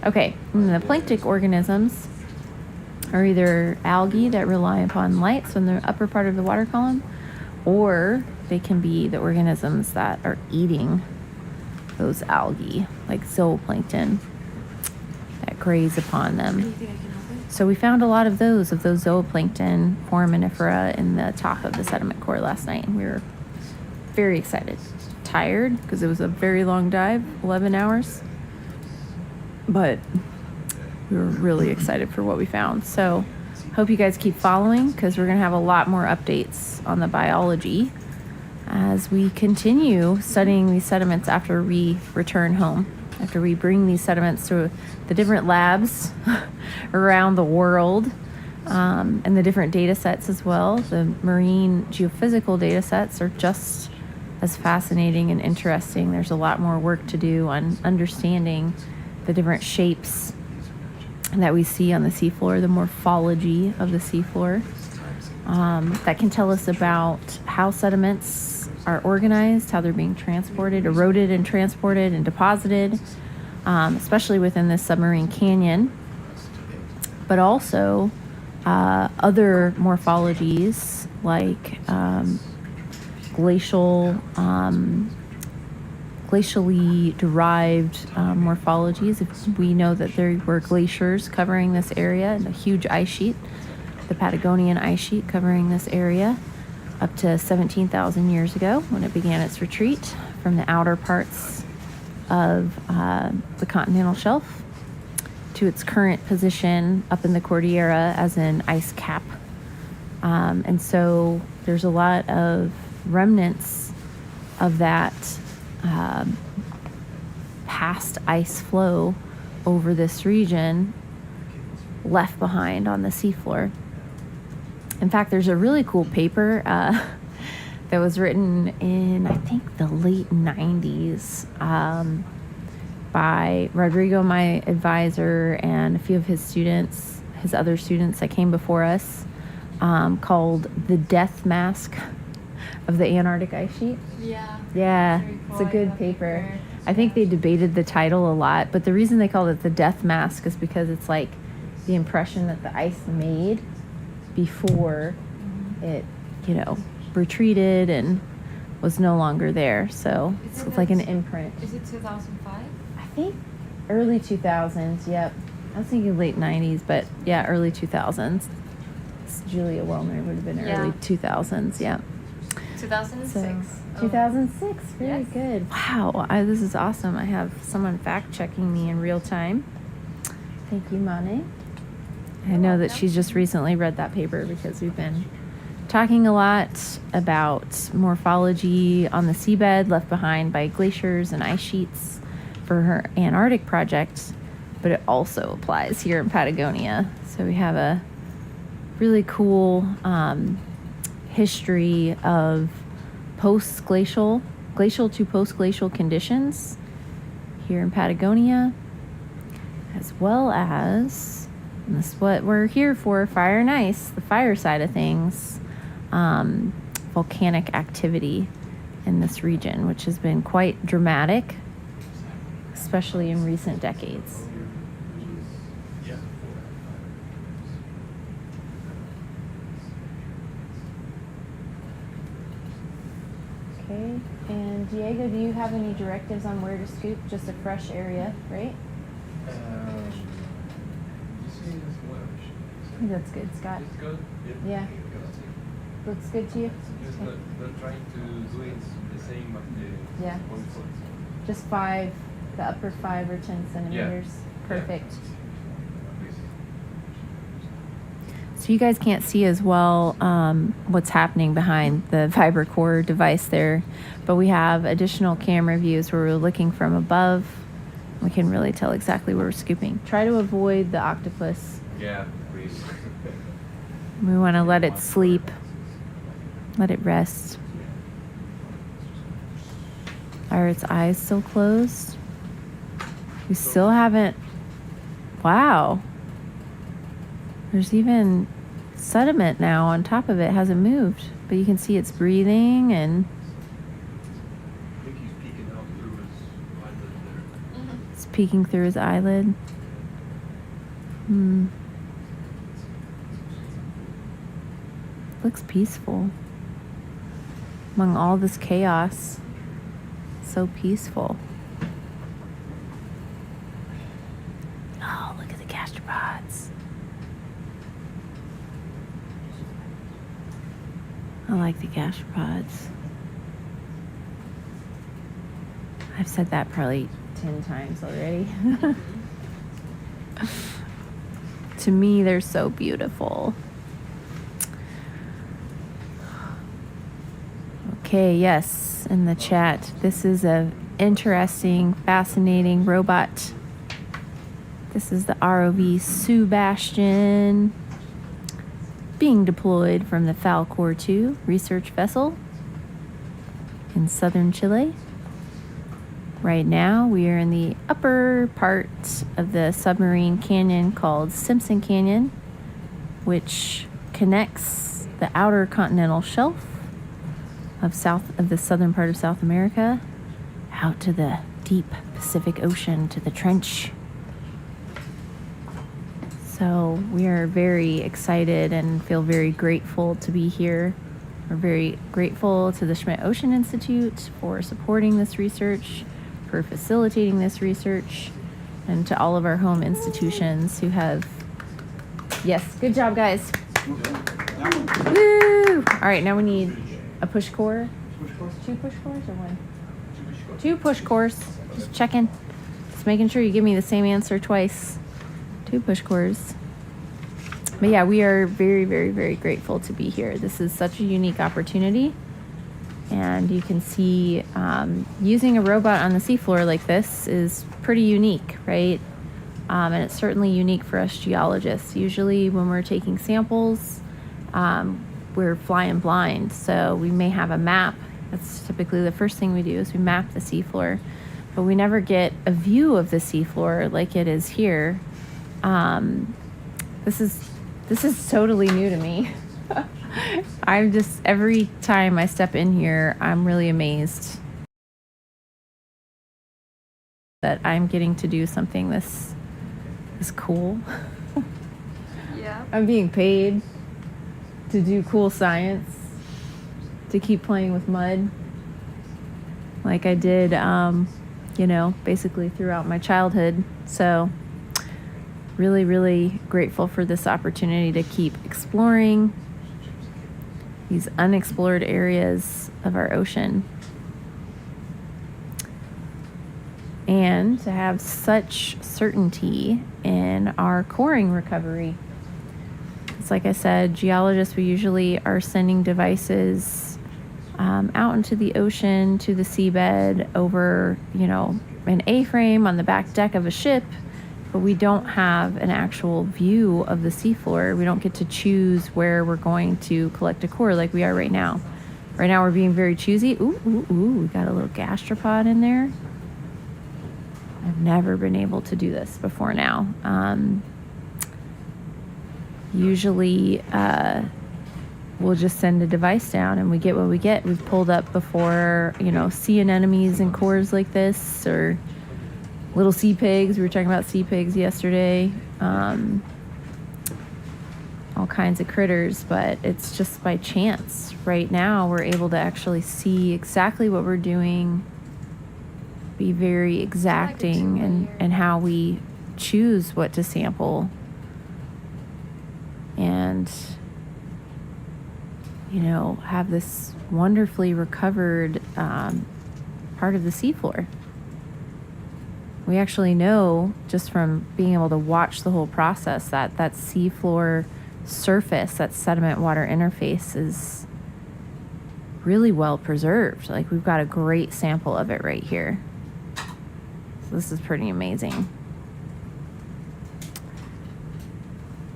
Okay, and the planktic organisms are either algae that rely upon light, so in the upper part of the water column, or they can be the organisms that are eating those algae, like zooplankton, that graze upon them. So we found a lot of those zooplankton foraminifera in the top of the sediment core last night, and we were very excited. Tired because it was a very long dive, 11 hours, but we were really excited for what we found. So hope you guys keep following, because we're going to have a lot more updates on the biology as we continue studying these sediments after we return home, after we bring these sediments to the different labs around the world, and the different data sets as well. The marine geophysical data sets are just as fascinating and interesting. There's a lot more work to do on understanding the different shapes that we see on the seafloor, the morphology of the seafloor, that can tell us about how sediments are organized, how they're being transported, eroded and transported and deposited, especially within this submarine canyon, but also other morphologies like glacially derived morphologies. If we know that there were glaciers covering this area and a huge ice sheet, the Patagonian ice sheet covering this area up to 17,000 years ago when it began its retreat from the outer parts of the continental shelf to its current position up in the Cordillera as an ice cap. And so there's a lot of remnants of that past ice flow over this region left behind on the seafloor. In fact, there's a really cool paper that was written in, I think, the late 90s by Rodrigo, my advisor, and a few of his students, his other students that came before us, called The Death Mask of the Antarctic Ice Sheet. Yeah, it's a good paper. I think they debated the title a lot, but the reason they called it the death mask is because it's like the impression that the ice made before it, retreated and was no longer there. So it's like an imprint. Is it 2005? I think early 2000s, yep. I was thinking late 90s, but yeah, early 2000s. Julia Wellner would have been early 2000s, yeah. 2006. So, 2006, very good. Wow, this is awesome. I have someone fact-checking me in real time. Thank you, Mane. I know that she's just recently read that paper because we've been talking a lot about morphology on the seabed left behind by glaciers and ice sheets for her Antarctic project, but it also applies here in Patagonia. So we have a really cool history of glacial to post-glacial conditions here in Patagonia, as well as, and this is what we're here for, fire and ice, the fire side of things, volcanic activity in this region, which has been quite dramatic, especially in recent decades. Okay, and Diego, do you have any directives on where to scoop? Just a fresh area, right? I think that's good, Scott. It's good? Yeah. Looks good to you? Just not trying to do it the same but the Yeah. one foot. Just the upper 5 or 10 centimeters. Yeah. Perfect. So you guys can't see as well what's happening behind the Vibracore device there, but we have additional camera views where we're looking from above. We can really tell exactly where we're scooping. Try to avoid the octopus. Yeah, please. We want to let it sleep, let it rest. Are its eyes still closed? We still haven't. Wow. There's even sediment now on top of it. It hasn't moved, but you can see it's breathing and I think he's peeking out through his eyelid there. it's peeking through his eyelid. Looks peaceful. Among all this chaos, so peaceful. Oh, look at the gastropods. I like the gastropods. I've said that probably 10 times already. To me, they're so beautiful. Okay, yes, in the chat. This is a interesting, fascinating robot. This is the ROV Sebastian being deployed from the Falcor 2 research vessel in southern Chile. Right now, we are in the upper part of the submarine canyon called Simpson Canyon, which connects the outer continental shelf of the southern part of South America out to the deep Pacific Ocean, to the trench. So we are very excited and feel very grateful to be here. We're very grateful to the Schmidt Ocean Institute for supporting this research, for facilitating this research, and to all of our home institutions who have... Yes, good job, guys. Woo! All right, now we need a push core. 2 push cores or 1? 2 push cores. Just checking. Just making sure you give me the same answer twice. 2 push cores. But yeah, we are very, very, very grateful to be here. This is such a unique opportunity. And you can see using a robot on the seafloor like this is pretty unique, right? And it's certainly unique for us geologists. Usually when we're taking samples, we're flying blind. So we may have a map. That's typically the first thing we do is we map the seafloor. But we never get a view of the seafloor like it is here. This is totally new to me. I'm just, every time I step in here, I'm really amazed that I'm getting to do something this cool. Yeah. I'm being paid to do cool science, to keep playing with mud like I did, basically throughout my childhood. So really, really grateful for this opportunity to keep exploring these unexplored areas of our ocean. And to have such certainty in our coring recovery. It's like I said, geologists, we usually are sending devices out into the ocean, to the seabed, over, an A-frame on the back deck of a ship, but we don't have an actual view of the seafloor. We don't get to choose where we're going to collect a core like we are right now. Right now we're being very choosy. Ooh, we got a little gastropod in there. I've never been able to do this before now. Usually we'll just send a device down and we get what we get. We've pulled up before, sea anemones and cores like this, or little sea pigs. We were talking about sea pigs yesterday. All kinds of critters, but it's just by chance. Right now, we're able to actually see exactly what we're doing, be very exacting in how we choose what to sample. And, have this wonderfully recovered part of the seafloor. We actually know, just from being able to watch the whole process, that seafloor surface, that sediment water interface, is really well preserved. Like, we've got a great sample of it right here. So this is pretty amazing.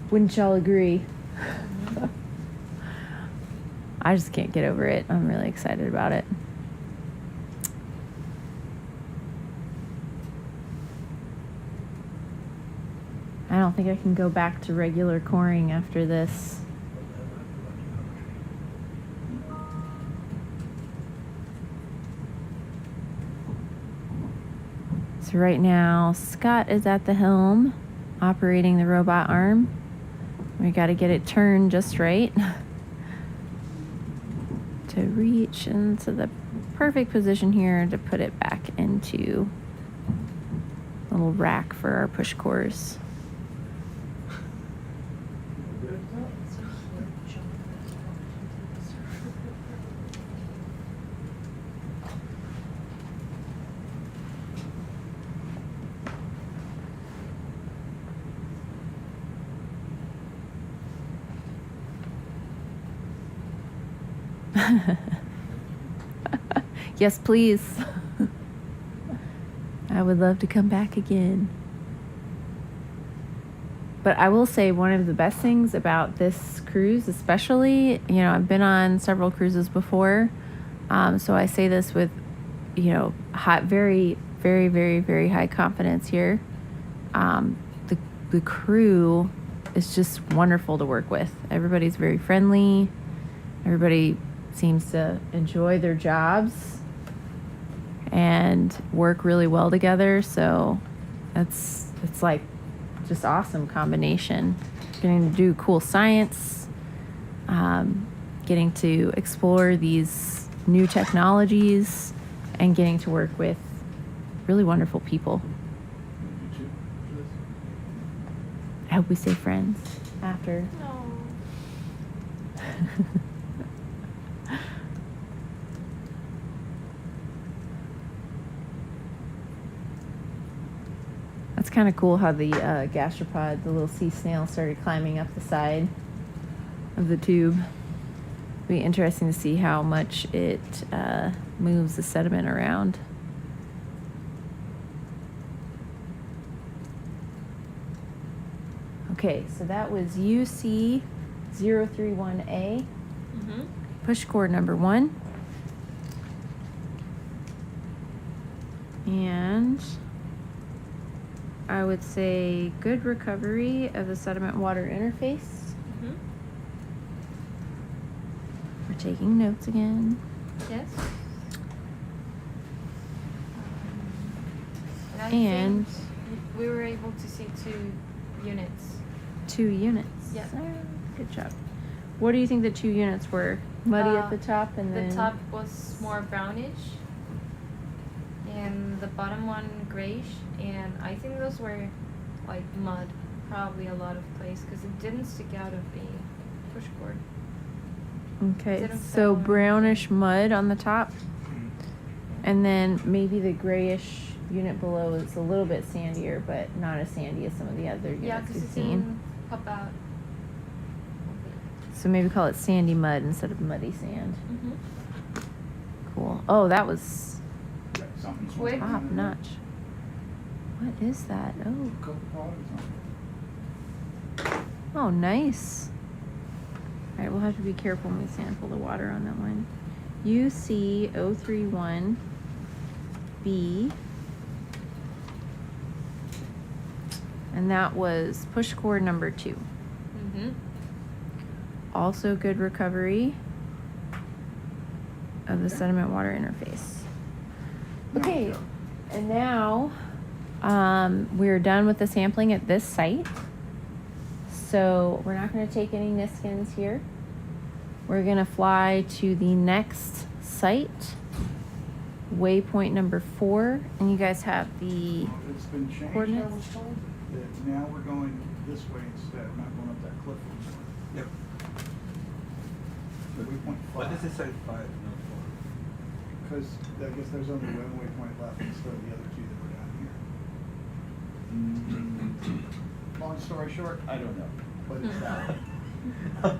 Wouldn't y'all agree? I just can't get over it. I'm really excited about it. I don't think I can go back to regular coring after this. So right now, Scott is at the helm, operating the robot arm. We got to get it turned just right to reach into the perfect position here to put it back into a little rack for our push cores. Yes, please. I would love to come back again. But I will say one of the best things about this cruise, especially, you know, I've been on several cruises before, so I say this with, you know, very, very, very, very high confidence here. The crew is just wonderful to work with. Everybody's very friendly. Everybody seems to enjoy their jobs and work really well together. So it's like just awesome combination. Getting to do cool science, getting to explore these new technologies, and getting to work with really wonderful people. I hope we stay friends after. No. That's kind of cool how the gastropod, the little sea snail, started climbing up the side of the tube. It'll be interesting to see how much it moves the sediment around. Okay, so that was UC 031A, push core number 1. And I would say good recovery of the sediment water interface. We're taking notes again. Yes. I And think we were able to see 2 units. 2 units. Yeah. Good job. What do you think the 2 units were? Muddy at the top, and then the top was more brownish, and the bottom one grayish, and I think those were like mud, probably a lot of place, because it didn't stick out of the push cord. Okay, Didn't so fill in. brownish mud on the top, and then maybe the grayish unit below is a little bit sandier, but not as sandy as some of the other units Yeah, because we've it seen. didn't pop out. So maybe call it sandy mud instead of muddy sand. Mm-hmm. Cool. Oh, that was Something's Quick. top notch. What is that? Oh, oh, nice. All right, we'll have to be careful when we sample the water on that one. UC 031B. And that was push cord number 2. Mm-hmm. Also good recovery of the sediment water interface. Okay, and now we're done with the sampling at this site. So we're not going to take any Niskins here. We're going to fly to the next site, waypoint number 4, and you guys have the It's been changed, I coordinates? was told, that now we're going this way instead, not going up that cliff anymore. Yep. So waypoint 5. What does it say 5, not 4? Because I guess there's only one waypoint left instead of the other 2 that were down here. Long story short, I don't know, but it's that one,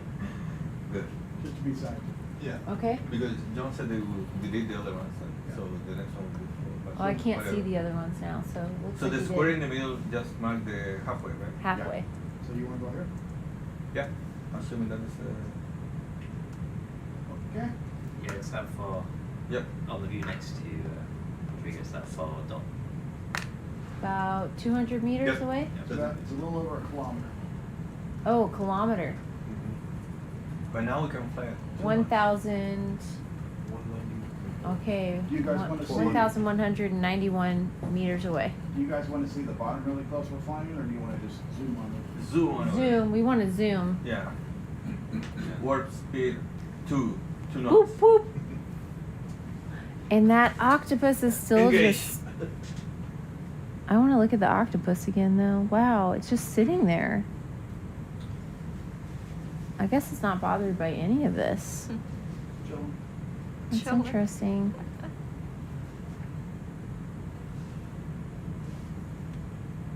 Good. just to be scientific. Yeah. Okay. Because John said they will delete the other ones, so the next one will be 4. Well, I can't see the other ones now, so looks So like the you square did in the middle just mark the halfway, right? halfway. So you want to go here? Yeah. Assuming that is Okay. Yeah, it's that far. Yep. On the view next to you, I think it's that far dot. About 200 meters Yep. away? So it's a little over a kilometer. Oh, kilometer. But now we can fly at 1,000. Okay. Do you guys wanna see- 1,191 meters away. Do you guys want to see the bottom really close we're flying, or do you want to just zoom on it? Zoom on it. Zoom. We want to zoom. Yeah. Warp speed 2 Boop, knots. boop. And that octopus is still Engage. just. I want to look at the octopus again, though. Wow, it's just sitting there. I guess it's not bothered by any of this. Chilling. That's Chilling. interesting.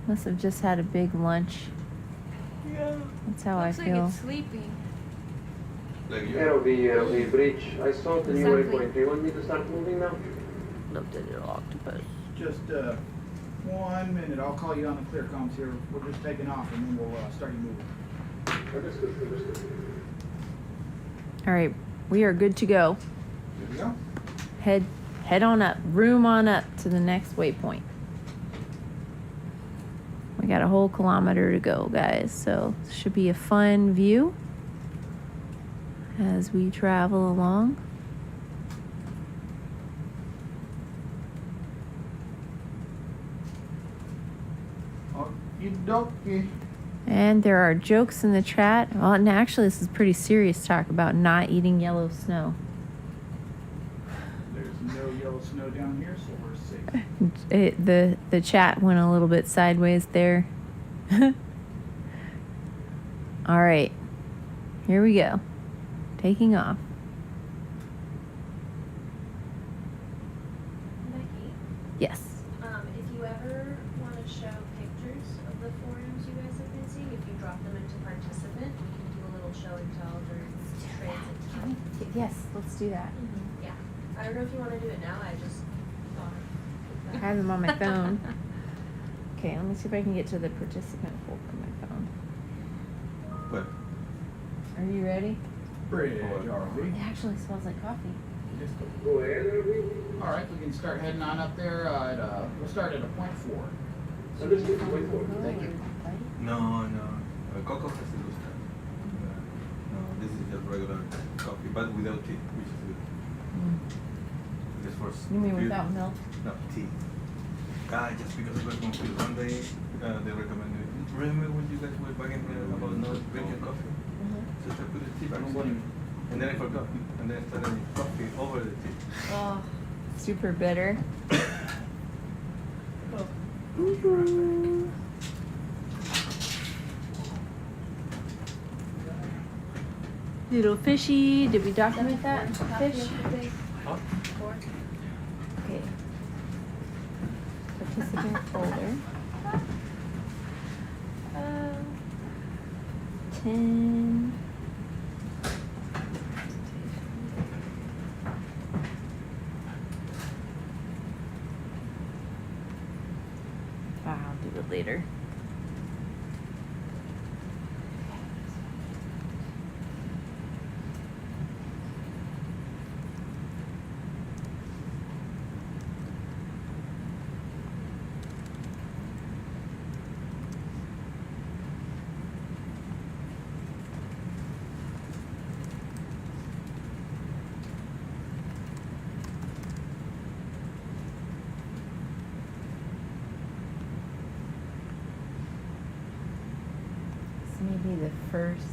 Must have just had a big lunch. Yeah. That's how I Looks like feel. it's sleeping. Like you. ROV bridge. I saw the new Exactly. waypoint. Do you want me to start moving now? Looked at the octopus. Just 1 minute. I'll call you on the clear comms here. We're just taking off, and then we'll start you moving. Understood, understood. All right, we are good to go. Here we go. Head on up, room on up to the next waypoint. We got a whole kilometer to go, guys, so it should be a fun view as we travel along. Okie And there are jokes in the chat. Well, and actually, this is pretty serious talk about not eating yellow snow. There's no yellow snow down here, so we're safe. The chat went a little bit sideways there. All right, here we go. Taking off. Becky, Yes. if you ever want to show pictures of the forums you guys have been seeing, if you drop them into participant, we can do a little show and tell during transit time. Yes, let's do that. Yeah. I don't know if you want to do it now. I just thought. I have them on my phone. Okay, let me see if I can get to the participant folder on my phone. What? Are you ready? Bridge, It RV. actually smells like coffee. Go ahead, RV. All right, we can start heading on up there. We'll start at a point 4. Understood, waypoint. Thank you. No. Coco has to do that. No, this is just regular coffee, but without tea, which is good. Just for You mean few- without milk? No, tea. Just because we were confused. One day they recommended. Remember when you guys were bugging me about not drinking coffee? So I put the tea back. And then I forgot. And then I started coffee over the tea. Oh, super bitter. Little fishy. Did we document that? Fish? Huh? Okay. Participant folder. 10. I'll do it later. This may be the first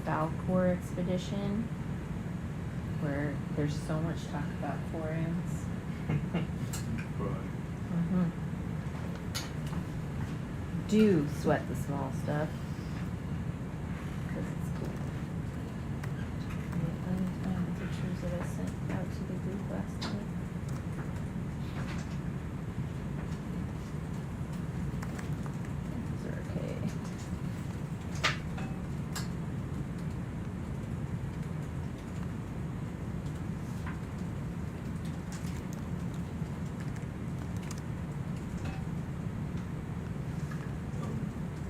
Vibracore expedition where there's so much talk about forums. Do sweat the small stuff. 'Cause it's cool. Let me find the pictures that I sent out to the group last night. Those are okay.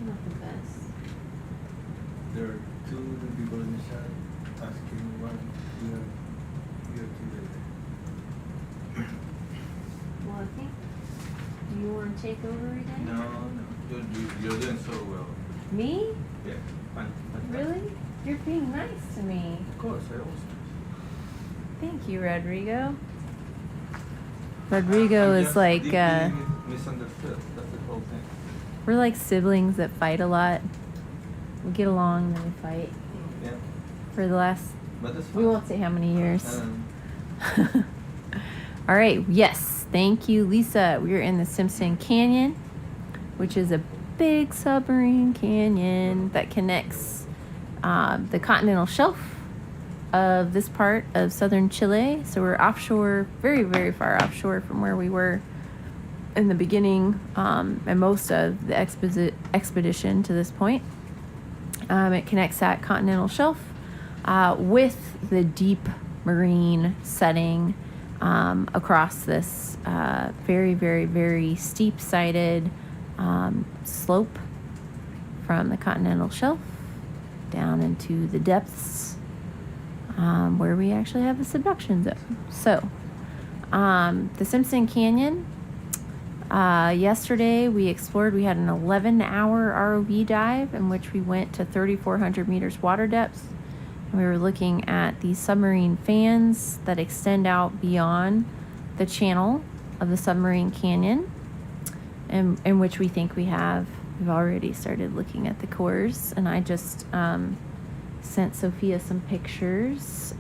Not the best. There are two people in the chat asking what we have take over again? No, you're doing so well. Me? Yeah, fantastic. Really? You're being nice to me. Of course, I always. Thank you, Rodrigo. Rodrigo is like, misunderstood. That's the whole thing. we're like siblings that fight a lot. We get along and then we fight. Yeah, For the last, but that's we fine. won't say how many years. Um, All right, yes, thank you, Lisa. We're in the Simpson Canyon, which is a big submarine canyon that connects the continental shelf of this part of southern Chile. So we're offshore, very, very far offshore from where we were in the beginning and most of the expedition to this point. It connects that continental shelf with the deep marine setting across this very, very, very steep-sided slope from the continental shelf down into the depths where we actually have the subduction zone. So, the Simpson Canyon, yesterday we explored, we had an 11-hour ROV dive in which we went to 3,400 meters water depth. And we were looking at these submarine fans that extend out beyond the channel of the submarine canyon, in which we think we've already started looking at the cores. And I just sent Sophia some pictures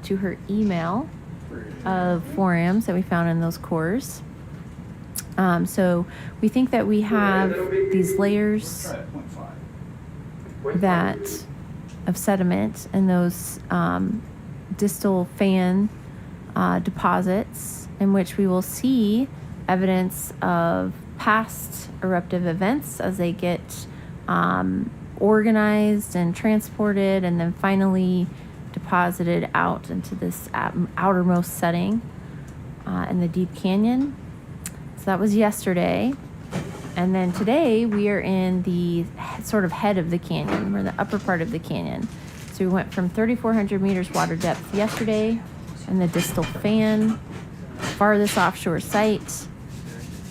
to her email of forams that we found in those cores. So we think that we have these layers of sediment and those distal fan deposits in which we will see evidence of past eruptive events as they get organized and transported and then finally deposited out into this outermost setting in the deep canyon. So that was yesterday. And then today we are in the sort of head of the canyon. We're in the upper part of the canyon. So we went from 3,400 meters water depth yesterday in the distal fan, farthest offshore site,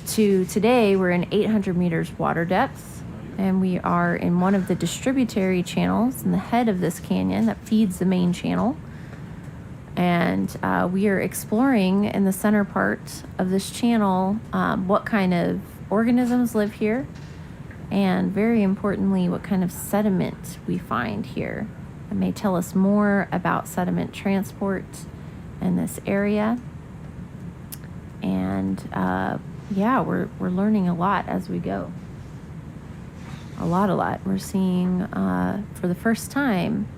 to today we're in 800 meters water depth. And we are in one of the distributary channels in the head of this canyon that feeds the main channel. And we are exploring in the center part of this channel what kind of organisms live here, and very importantly, what kind of sediment we find here. It may tell us more about sediment transport in this area. And yeah, we're learning a lot as we go. A lot. We're seeing for the first time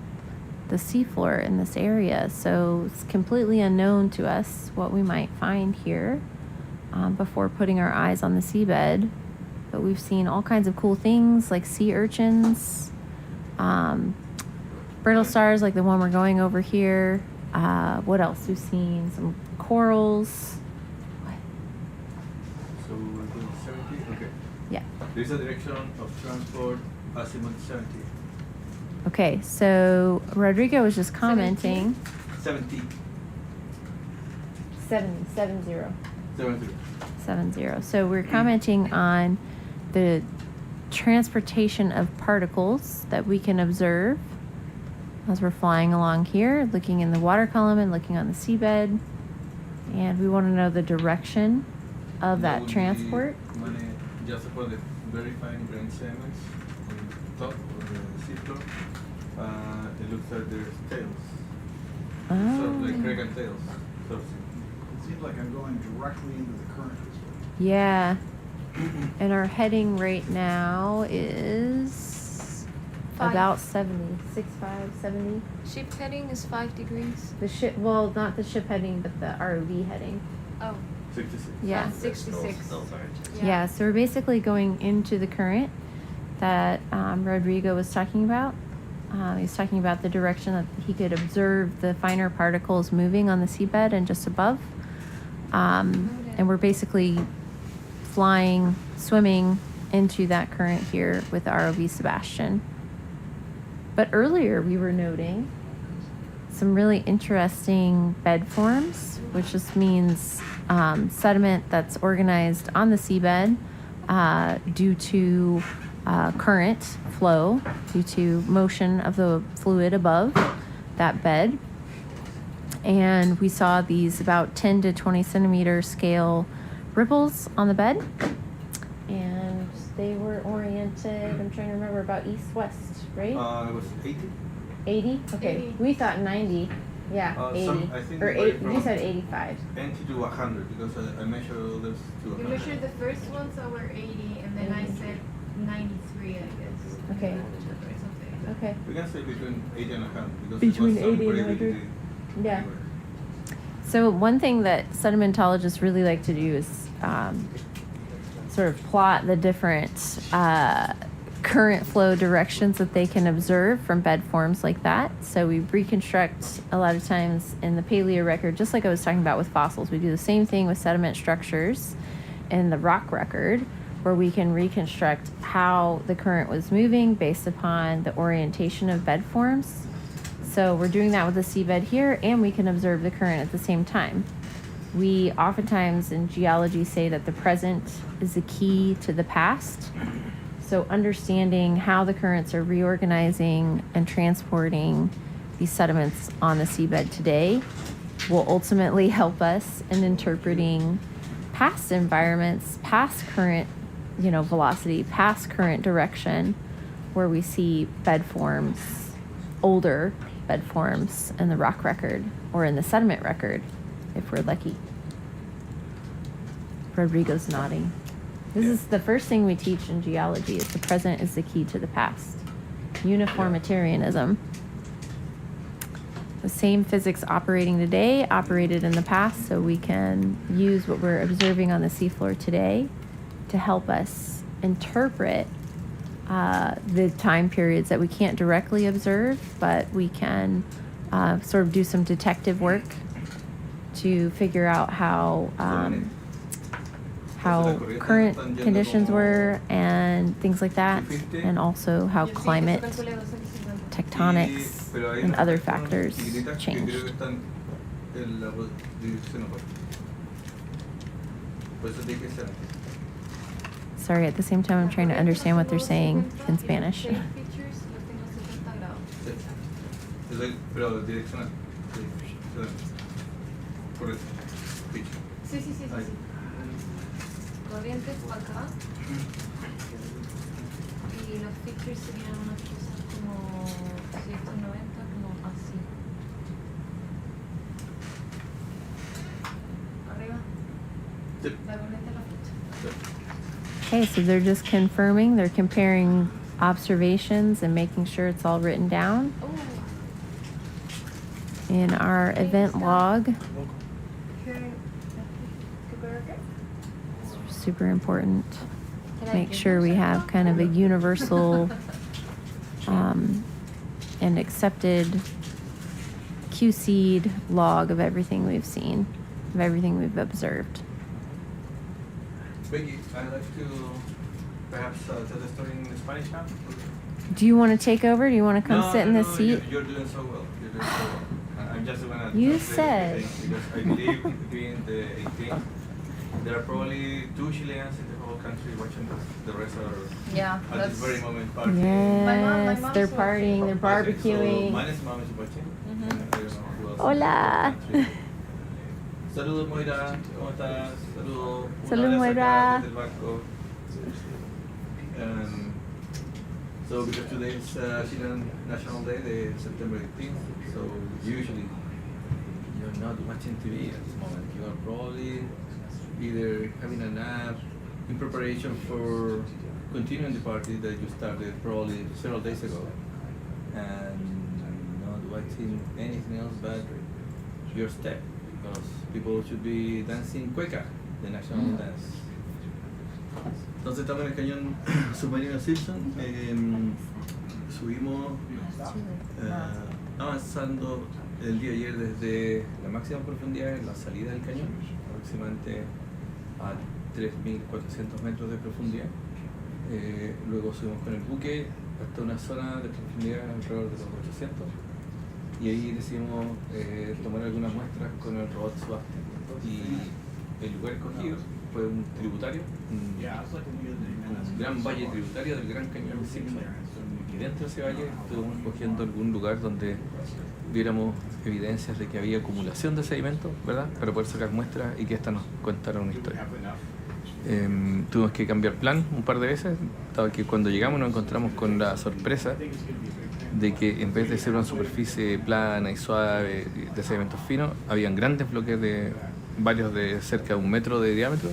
the seafloor in this area, so it's completely unknown to us what we might find here before putting our eyes on the seabed. But we've seen all kinds of cool things like sea urchins, brittle stars like the one we're going over here. What else we've seen? Some corals. So we're doing 70? Okay. Yeah. There's a direction of transport azimuth 70. Okay, so Rodrigo was just commenting. 70. 70. So we're commenting on the transportation of particles that we can observe as we're flying along here, looking in the water column and looking on the seabed. And we want to know the direction of that transport. Just for the very fine grain sediments on top of the seafloor, it looks like there's tails. Sort of like dragon tails. It seems like I'm going directly into the current this way. Yeah. And our heading right now is about 70, 65, 70. Ship heading is 5 degrees. The ship, well, not the ship heading, but the ROV heading. Oh. 66. Yeah. 66. Yeah, so we're basically going into the current that Rodrigo was talking about. He was talking about the direction that he could observe the finer particles moving on the seabed and just above. And we're basically swimming into that current here with the ROV Sebastian. But earlier we were noting some really interesting bed forms, which just means sediment that's organized on the seabed due to current flow, due to motion of the fluid above that bed. And we saw these about 10 to 20 centimeter scale ripples on the bed. And they were oriented, I'm trying to remember, about east-west, right? It was 80. 80? Okay. 80. We thought 90. Yeah, 80. I think Or it varied 8, you from said 85. 80 to 100 because I measured all this to You 100. measured the first ones that were 80, and then I said 93, I guess. Okay. Or something. Okay. We can say between 80 and 100 because Between it was 80 and some 100. variability Yeah. everywhere. So one thing that sedimentologists really like to do is sort of plot the different current flow directions that they can observe from bed forms like that. So we reconstruct a lot of times in the paleo record, just like I was talking about with fossils. We do the same thing with sediment structures in the rock record, where we can reconstruct how the current was moving based upon the orientation of bed forms. So we're doing that with the seabed here, and we can observe the current at the same time. We oftentimes in geology say that the present is the key to the past. So understanding how the currents are reorganizing and transporting these sediments on the seabed today will ultimately help us in interpreting past environments, past current, velocity, past current direction, where we see bed forms, older bed forms in the rock record or in the sediment record, if we're lucky. Rodrigo's nodding. This is the first thing we teach in geology is the present is the key to the past. Uniformitarianism. The same physics operating today operated in the past, so we can use what we're observing on the seafloor today to help us interpret the time periods that we can't directly observe, but we can sort of do some detective work to figure out how current conditions were and things like that, and also how climate, tectonics, and other factors changed. Sorry, at the same time I'm trying to understand what they're saying in Spanish. Features, los tengo 70 grados. Pero direccional. Correcto. Sí. Corrientes para acá. Y los features serían unas cosas como 190, como así. Arriba. La corriente la fecha. Okay, so they're just confirming, they're comparing observations and making sure it's all written down in our event log. Super important. Make sure we have kind of a universal and accepted QC'd log of everything we've seen, of everything we've observed. Becky, I'd like to perhaps tell the story in Spanish now. Do you want to take over? Do you want to come sit in this seat? You're doing so well. I'm just gonna You translate said. everything because I believe during the 18th there are probably 2 Chileans in the whole country watching this. The rest are at this very moment partying. Yes, mom's they're watching. partying, they're barbecuing. So, Mane's mom is watching. And I don't know who else Hola. is in the country. Saludos Moira, ¿cómo estás? Saludos. Salud, Moira. Desde el barco. So because today is Chilean National Day, the September 18th, so usually you're not watching TV at this moment. You are probably either having a nap in preparation for continuing the party that you started probably several days ago, and not watching anything else but your step, because people should be dancing cueca, the national dance. Entonces estamos en el cañón submarino Simpson, subimos avanzando el día de ayer desde la máxima profundidad en la salida del cañón, aproximadamente a 3.400 metros de profundidad. Luego subimos con el buque hasta una zona de profundidad alrededor de los 800 y ahí decidimos tomar algunas muestras con el robot Subaste. Y el lugar escogido fue un tributario, Yeah, I was looking the other day, man. un gran valle tributario del Gran Cañón de Simpson. Y dentro de ese valle estuvimos cogiendo algún lugar donde viéramos evidencias de que había acumulación de sedimentos, ¿verdad? Para poder sacar muestras y que esta nos contara una historia. Tuvimos que cambiar plan un par de veces, dado que cuando llegamos nos encontramos con la sorpresa de que en vez de ser una superficie plana y suave de sedimentos finos, habían grandes bloques de varios de cerca de 1 metro de diámetro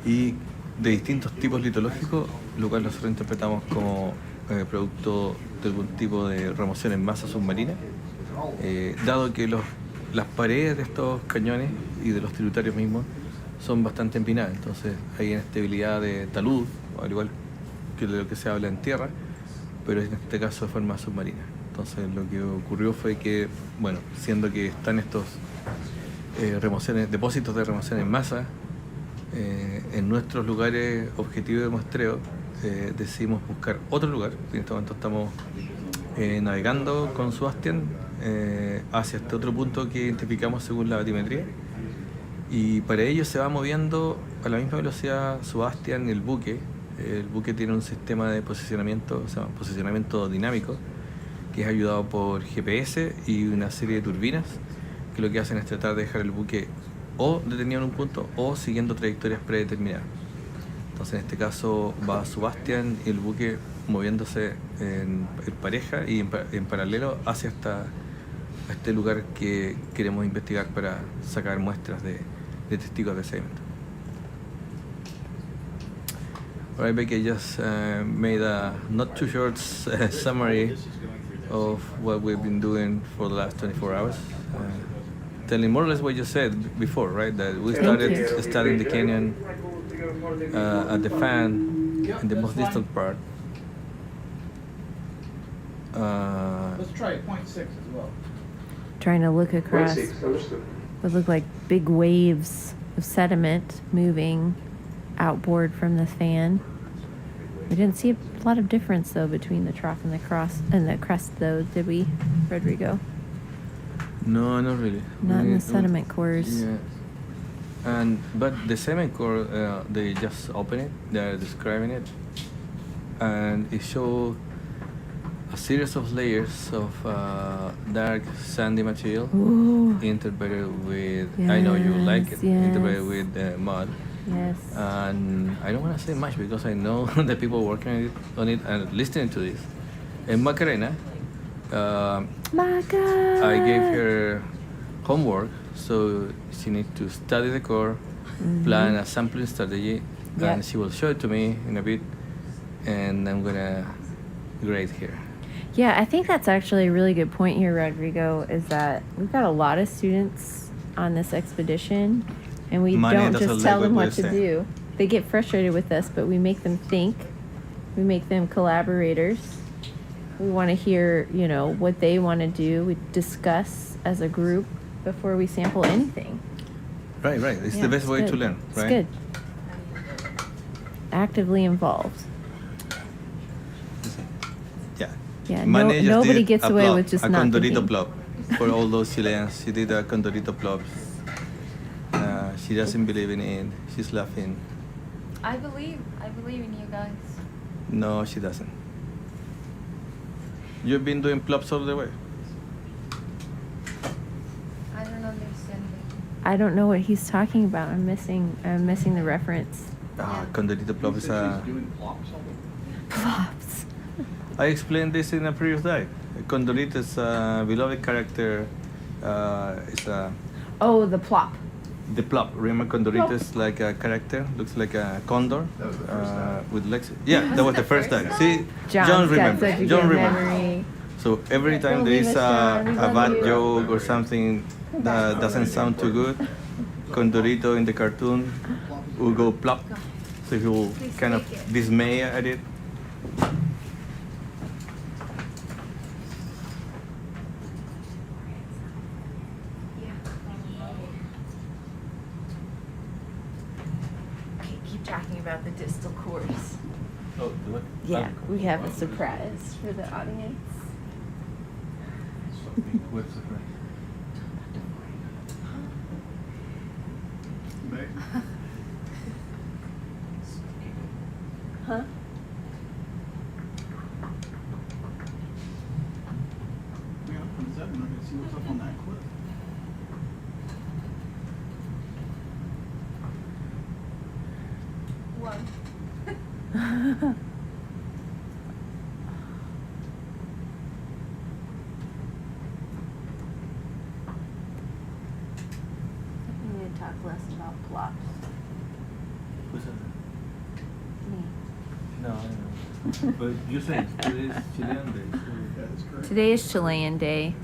y de distintos tipos litológicos, lo cual nosotros interpretamos como producto de algún tipo de remoción en masa submarina, dado que las paredes de estos cañones y de los tributarios mismos son bastante empinadas, entonces hay inestabilidad de talud, al igual que de lo que se habla en tierra, pero en este caso de forma submarina. Entonces lo que ocurrió fue que, bueno, siendo que están estos depósitos de remoción en masa, en nuestros lugares objetivos de muestreo, decidimos buscar otro lugar. En este momento estamos navegando con Sebastián hacia este otro punto que identificamos según la batimetría, y para ello se va moviendo a la misma velocidad Sebastián y el buque. El buque tiene un sistema de posicionamiento, se llama posicionamiento dinámico, que es ayudado por GPS y una serie de turbinas que lo que hacen es tratar de dejar el buque o detenido en un punto o siguiendo trayectorias predeterminadas. Entonces en este caso va Sebastián y el buque moviéndose en pareja y en paralelo hacia este lugar que queremos investigar para sacar muestras de testigos de sedimento. Alright, Becky, I just made a not too short summary of what we've been doing for the last 24 hours. Telling more or less what you said before, right? That we started studying the canyon at the fan in the most distant part. Let's try 0.6 as well. Trying to look across 0.6, understood. what look like big waves of sediment moving outboard from the fan. We didn't see a lot of difference though between the trough and the crest though, did we, Rodrigo? No, not really. Not in the sediment cores. Yeah. But the sediment core, they just open it. They are describing it, and it shows a series of layers of dark sandy material interbreeded with. I know you like it. Yes. Interbreeded with mud. Yes. And I don't want to say much because I know the people working on it and listening to this. In Macarena, I gave her homework, so she needs to study the core, plan a sampling strategy, and she will show it to me in a bit, and I'm gonna grade here. Yeah, I think that's actually a really good point here, Rodrigo, is that we've got a lot of students on this expedition, and we don't just tell them what to do. They get frustrated with us, but we make them think. We make them collaborators. We want to hear, what they want to do. We discuss as a group before we sample anything. Right. It's the best way to learn, right? It's good. Actively involved. Yeah, nobody gets away with just not thinking. A Condorito plop for all those Chileans. She did a Condorito plop. She doesn't believe in it. She's laughing. I believe in you guys. No, she doesn't. You've been doing plops all the way. I don't understand it. I don't know what he's talking about. I'm missing the reference. Condorito plop is a... Flops. I explained this in a previous dive. Condorito is a beloved character. It's a... Oh, the plop. The plop. Remember, Condorito is like a character. Looks like a condor with legs. Yeah, that was the first time. See, John remember. John remember. So every time there is a bad joke or something that doesn't sound too good, Condorito in the cartoon will go plop. So he will kind of dismay at it. Talking about the distal cores. Oh, what? Yeah, we have a surprise for the audience. What surprise? See what's up on that cliff. One. We need to talk less about plops. Who's that? Me. No, I know. But you said today's Chilean day. That is correct. Today is Chilean Day,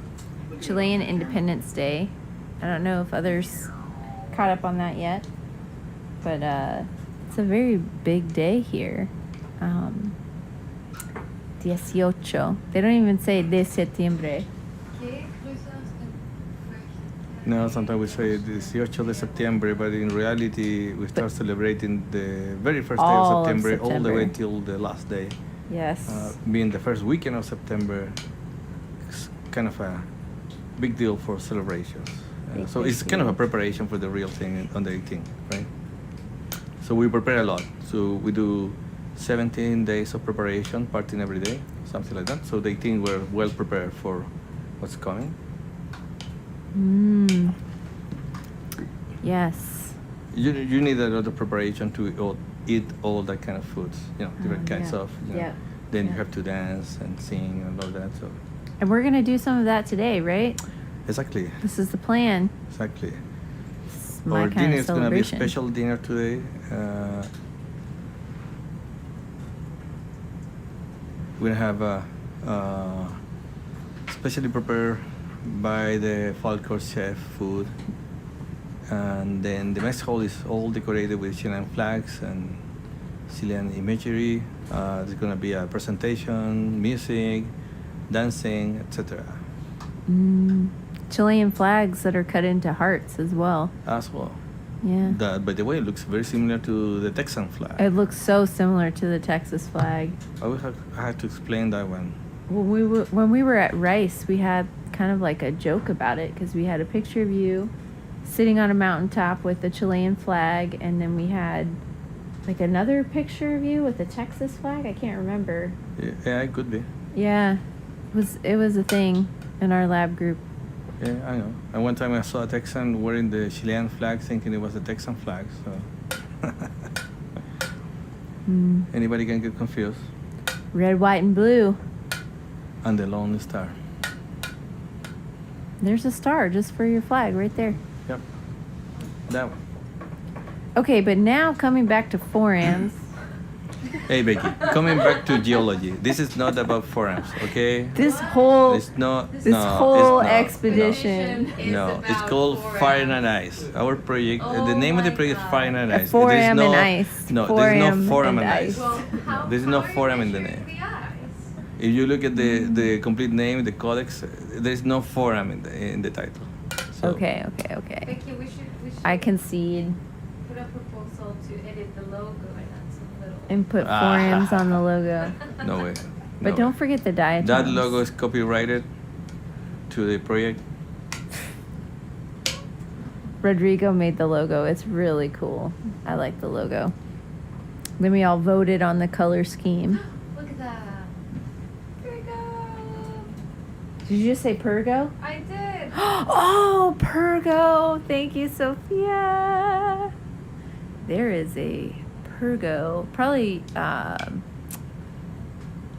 Chilean Independence Day. I don't know if others caught up on that yet, but it's a very big day here. 18. They don't even say de septiembre. ¿Qué cruzaste? No, sometimes we say the 18 de September, but in reality, we start celebrating the very first day All of of September, all the way September. till the last day. Yes. Being the first weekend of September, it's kind of a big deal for celebrations. Big, So big it's kind of a deal. preparation for the real thing on the 18th, right? So we prepare a lot. So we do 17 days of preparation, partying every day, something like that. So the 18th we're well prepared for what's coming. Yes. You need a lot of preparation to eat all that kind of foods, different kinds yeah. of. Yeah. Then you Yeah. have to dance and sing and all that. So And we're going to do some of that today, right? exactly, This is the plan. exactly. It's my Our kind dinner of is going to be a celebration. special dinner today. We're going to have specially prepared by the Falcor chef food. And then the mess hall is all decorated with Chilean flags and Chilean imagery. There's going to be a presentation, music, dancing, etc. Chilean flags that are cut into hearts as well. as well. Yeah. That, by the way, it looks very similar to the Texan flag. It looks so similar to the Texas flag. I had to explain that one. When we were at Rice, we had kind of like a joke about it because we had a picture of you sitting on a mountaintop with the Chilean flag, and then we had like another picture of you with the Texas flag. I can't remember. Yeah, it could be. Yeah, it was a thing in our lab group. Yeah, I know. And one time I saw a Texan wearing the Chilean flag, thinking it was the Texan flag. So anybody can get confused. Red, white, and blue. And the Lone Star. There's a star just for your flag right there. Yep. That one. Okay, but now coming back to forams. Hey Becky, coming back to geology. This is not about forums, okay? This whole It's not. this no, whole it's not, expedition. No, it's called Fire and Ice. Our project. The name of the project is Fire and Ice. Foram There's no, and ice. No, there's no Foram Forum and and Ice. ice. Well, how There's no far forum is in the your name. the ice? If you look at the complete name, the codex, there's no forum in the title. So, Okay. Becky, we should I concede put a proposal to edit the logo and add some little. and put forams on the logo. No way. But no don't way. forget the diatoms. That logo is copyrighted to the project. Rodrigo made the logo. It's really cool. I like the logo. Then we all voted on the color scheme. Look at that. Here we go. Did you just say Pergo? I did. Oh, Pergo. Thank you, Sophia. There is a Pergo. Probably, I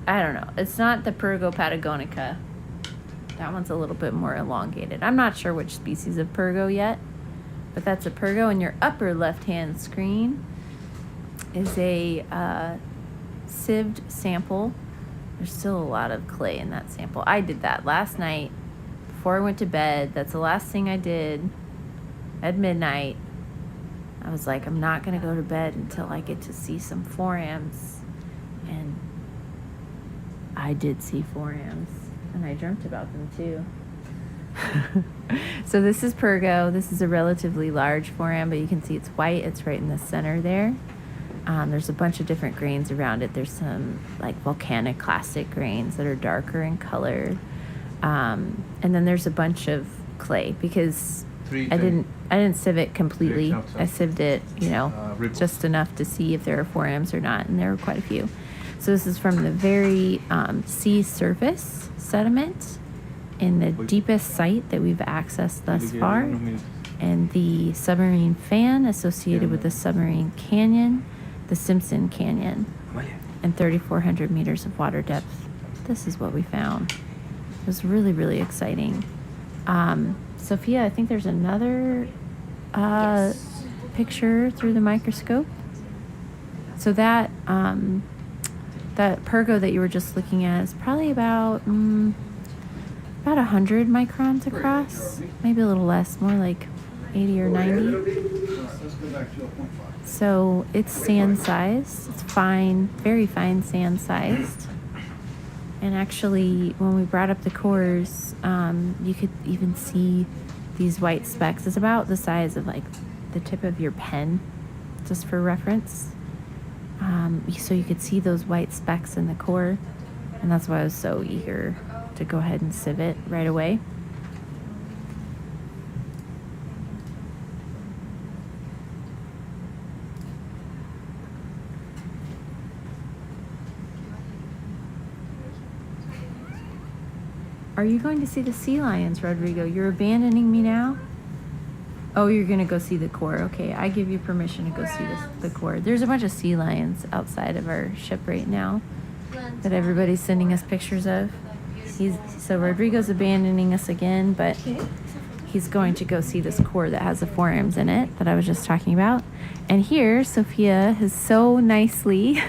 don't know. It's not the Pergo patagonica. That one's a little bit more elongated. I'm not sure which species of Pergo yet, but that's a Pergo. In your upper left-hand screen is a sieved sample. There's still a lot of clay in that sample. I did that last night before I went to bed. That's the last thing I did at midnight. I was like, I'm not going to go to bed until I get to see some forams. And I did see forams. And I dreamt about them too. So this is Pergo. This is a relatively large foram, but you can see it's white. It's right in the center there. There's a bunch of different grains around it. There's some like volcanic classic grains that are darker in color. And then there's a bunch of clay because I didn't sieve it completely. I sieved it, just enough to see if there are forams or not, and there were quite a few. So this is from the very sea surface sediment, in the deepest site that we've accessed thus far, and the submarine fan associated with the submarine canyon, the Simpson Canyon, and 3,400 meters of water depth. This is what we found. It was really, really exciting. Sophia, I think there's another picture through the microscope. So that that pergo that you were just looking at is probably about 100 microns across, maybe a little less, more like 80 or 90. Let's go back to 0.5. So it's sand sized. It's fine, very fine sand sized. And actually, when we brought up the cores, you could even see these white specks. It's about the size of like the tip of your pen, just for reference. So you could see those white specks in the core, and that's why I was so eager to go ahead and sieve it right away. Are you going to see the sea lions, Rodrigo? You're abandoning me now? Oh, you're going to go see the core. Okay, I give you permission to go see the core. There's a bunch of sea lions outside of our ship right now that everybody's sending us pictures of. So Rodrigo's abandoning us again, but he's going to go see this core that has the forams in it that I was just talking about. And here, Sophia has so nicely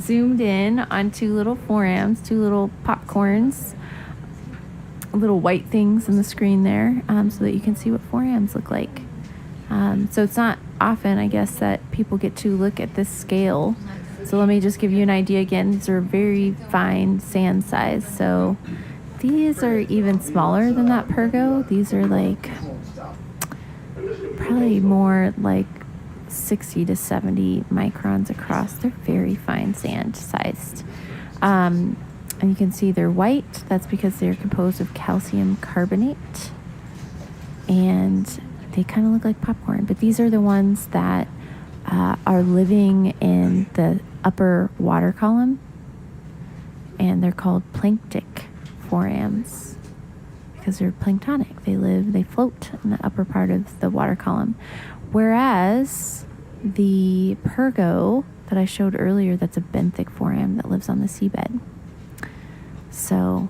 zoomed in on two little forams, two little popcorns, little white things in the screen there, so that you can see what forams look like. So it's not often, I guess, that people get to look at this scale. So let me just give you an idea again. These are very fine sand size. So these are even smaller than that pergo. These are like probably more like 60 to 70 microns across. They're very fine sand sized. And you can see they're white. That's because they're composed of calcium carbonate. And they kind of look like popcorn. But these are the ones that are living in the upper water column. And they're called planktic forams because they're planktonic. They float in the upper part of the water column. Whereas the pergo that I showed earlier, that's a benthic foram that lives on the seabed. So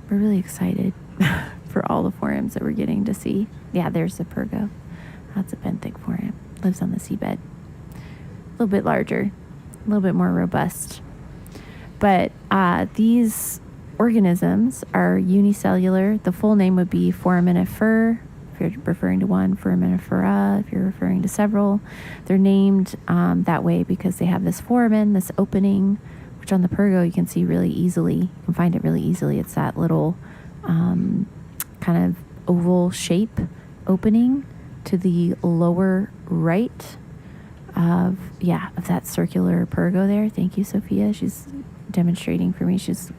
we're really excited for all the forams that we're getting to see. Yeah, there's the pergo. That's a benthic foram. Lives on the seabed. A little bit larger, a little bit more robust. But these organisms are unicellular. The full name would be foraminifer, if you're referring to one, foraminifera, if you're referring to several. They're named that way because they have this foramen, this opening, which on the pergo you can see really easily. You can find it really easily. It's that little kind of oval shape opening to the lower right of that circular pergo there. Thank you, Sophia. She's demonstrating for me. She's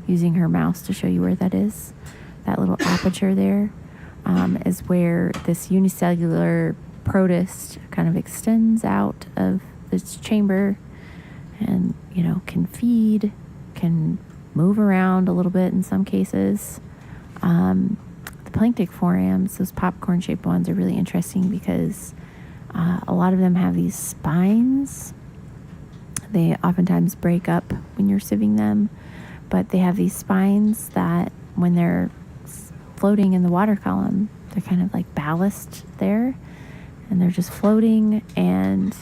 using her mouse to show you where that is. That little aperture there is where this unicellular protist kind of extends out of this chamber and, can feed, can move around a little bit in some cases. The planktic forams, those popcorn-shaped ones, are really interesting because a lot of them have these spines. They oftentimes break up when you're sieving them, but they have these spines that when they're floating in the water column, they're kind of like ballast there, and they're just floating, and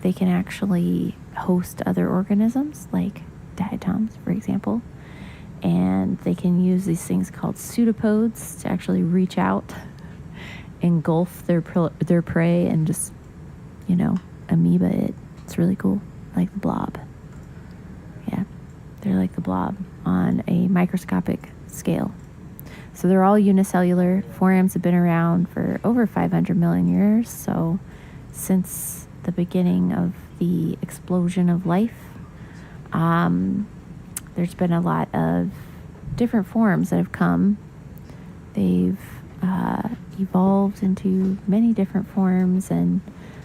they can actually host other organisms like diatoms, for example. And they can use these things called pseudopods to actually reach out, engulf their prey, and just, amoeba it. It's really cool, like the blob. Yeah, they're like the blob on a microscopic scale. So they're all unicellular. Forams have been around for over 500 million years. So since the beginning of the explosion of life, there's been a lot of different forms that have come. They've evolved into many different forms, and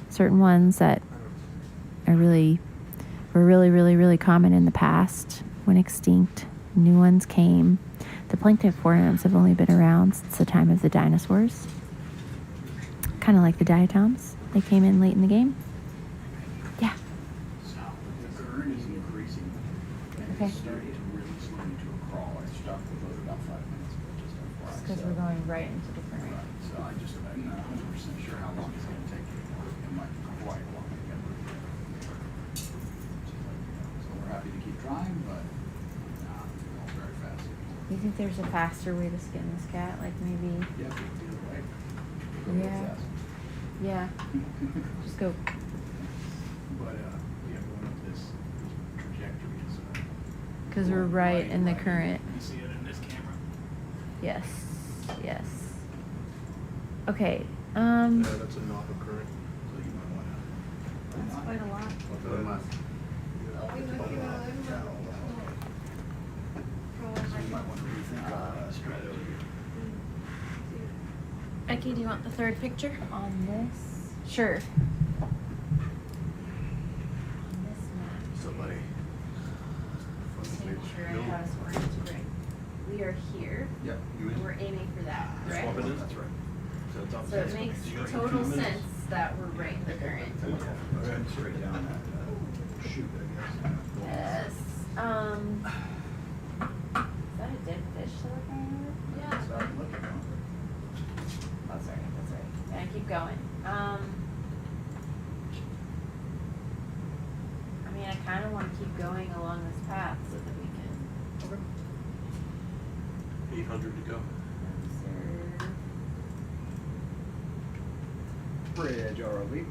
certain ones that were really, really common in the past went extinct. new ones came. The plankton forams have only been around since the time of the dinosaurs. Kind of like the diatoms. They came in late in the game. Yeah. The current is increasing. And Okay. it's starting to really slow into a crawl. I stopped the boat about 5 minutes ago, just FYI. Because So- we're going right into the current. Right, so I'm not 100% sure how long it's gonna take anymore. It might be quite a long again. So we're happy to keep trying, but not going very fast anymore. You think there's a faster way to skin this cat? Like maybe, Yeah, but the other way. Go real Yeah. fast. yeah, just go. But, yeah, going up this trajectory is, Because we're right in the current. You see it in this camera? Yes, yes. Okay, Yeah, that's a knob of current. So you might wanna. That's quite a lot. So you might wanna rethink strategy. Becky, do you want the third picture? on this, sure. On this map, Somebody. just making sure I have us oriented right. We are here. Yep, you in? We're aiming for that, That's correct? what it is. That's right. So it's up So it makes total sense that we're right in the current. Okay, straight down that, chute, I guess. Yes, is that a dead fish that we're going with? That's what I'm looking at. Oh, sorry, that's right. Yeah, keep going. I mean, I kind of want to keep going along this path so that we can 800 to go. observe. Bridge ROV.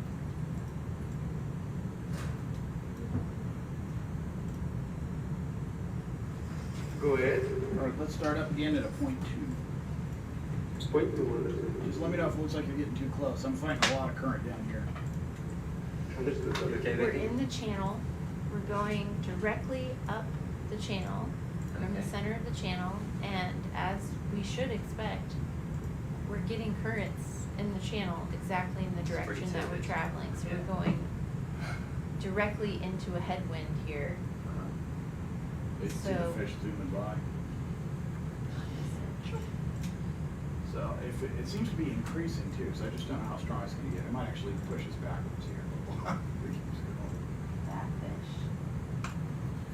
Go ahead. All right, let's start up again at a point 2. Point 2. Just let me know if it looks like you're getting too close. I'm fighting a lot of current down here. Understood. We're in the channel. We're going directly up the channel, from the center of the channel, and as we should expect, we're getting currents in the channel exactly in the direction that we're traveling. So we're going directly into a headwind here. You can see the So- fish zooming by. So if it seems to be increasing too, so I just don't know how strong it's gonna get. It might actually push us backwards here. It keeps going. That fish.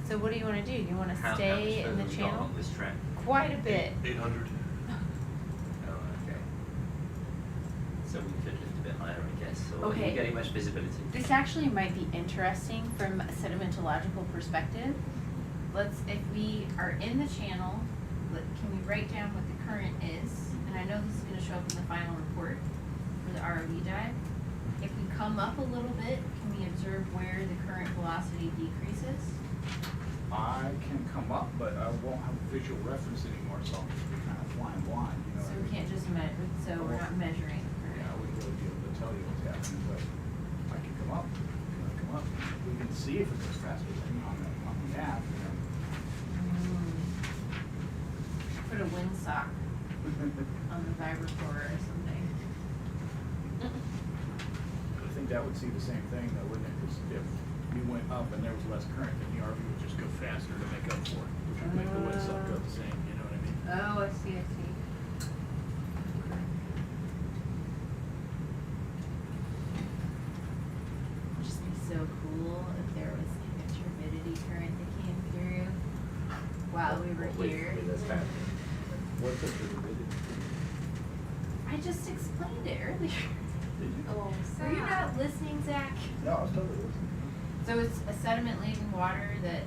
So what do you want to do? You want to How stay much in the further we got channel? on this track? Quite a bit. 800. Oh, okay. So we could lift a bit higher, I guess, or are Okay. you getting much visibility? This actually might be interesting from a sedimentological perspective. If we are in the channel, can we write down what the current is? And I know this is gonna show up in the final report for the ROV dive. If we come up a little bit, can we observe where the current velocity decreases? I can come up, but I won't have visual reference anymore, so I'll just be kind of flying blind, you know So what I we mean? can't just measure, so we're not measuring the Yeah, I current. wouldn't really be able to tell you what's happening, but I can come up. Can I come up? We can see if it goes faster than on the nav, you know. Put a windsock on the Vibracore or something. I think that would see the same thing though, wouldn't it? Because if we went up and there was less current, then the RV would just go faster to make up for it, which would make the windsock go the same, you know what I mean? Oh, I see, I see. It'd just be so cool if there was like a turbidity current that came through while we were here. What's the turbidity? I just explained it earlier. Did you? Oh, Were you not listening, Zach? No, I was totally listening. So it's a sediment-laden water that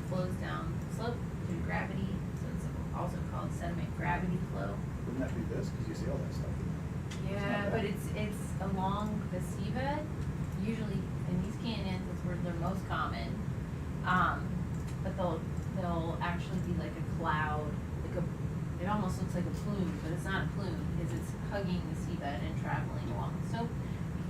flows down slope through gravity. So it's also called sediment gravity flow. Wouldn't that be this? Because you see all that stuff. Yeah, but it's along the seabed. Usually in these canyons, it's where they're most common. But they'll actually be like a cloud, it almost looks like a plume, but it's not a plume because it's hugging the seabed and traveling along the slope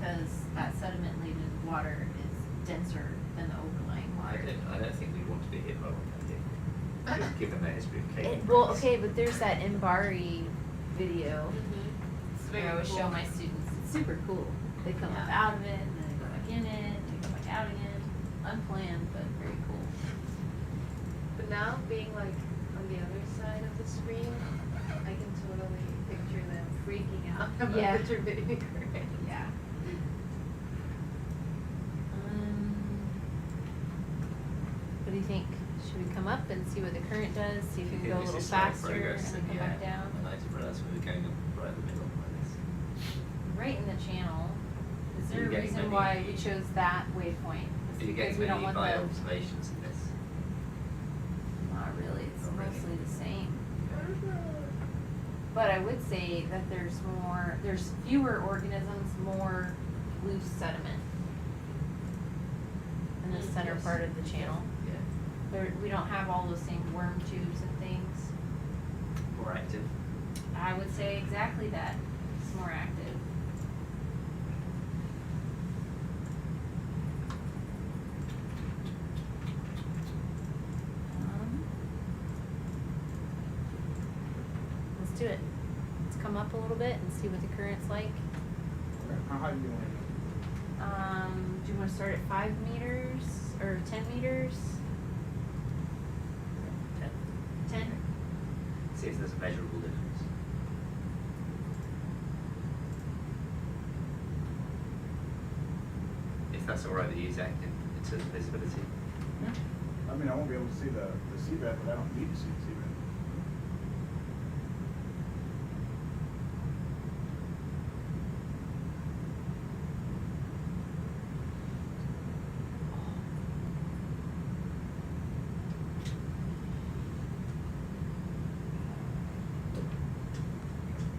because that sediment-laden water is denser than the overlying water. I don't think we want to be hit by one, I think. Given the history of cave. Well, okay, but there's that Mbari video. It's I always show my students. It's super cool. They come up out of it, and then they go back in it, and they go back out again. Unplanned, but very cool. But now being like on the other side of the screen, I can totally picture them freaking out about Yeah. the turbidic current. Yeah. What do you think? Should we come up and see what the current does? See if we can go a This little is slow faster and progress, then come yeah. back down? And I didn't realise we were going up right in the middle like this. Right in the channel. Is Are there you a getting reason many- why we chose that waypoint? It's Are you because getting we don't many want by the. observations in this? Not really, it's Not really. mostly the same. But I would say that there's fewer organisms, more loose sediment in the center part of the channel. Yeah. We don't have all those same worm tubes and things. More active. I would say exactly that. It's more active. Let's do it. Let's come up a little bit and see what the current's like. How high do you want to Do you want to start at 5 meters or 10 meters? 10. 10? See if there's a measurable difference. If that's alright with you, Zach, in terms of visibility. I mean, I won't be able to see the seabed, but I don't need to see the seabed.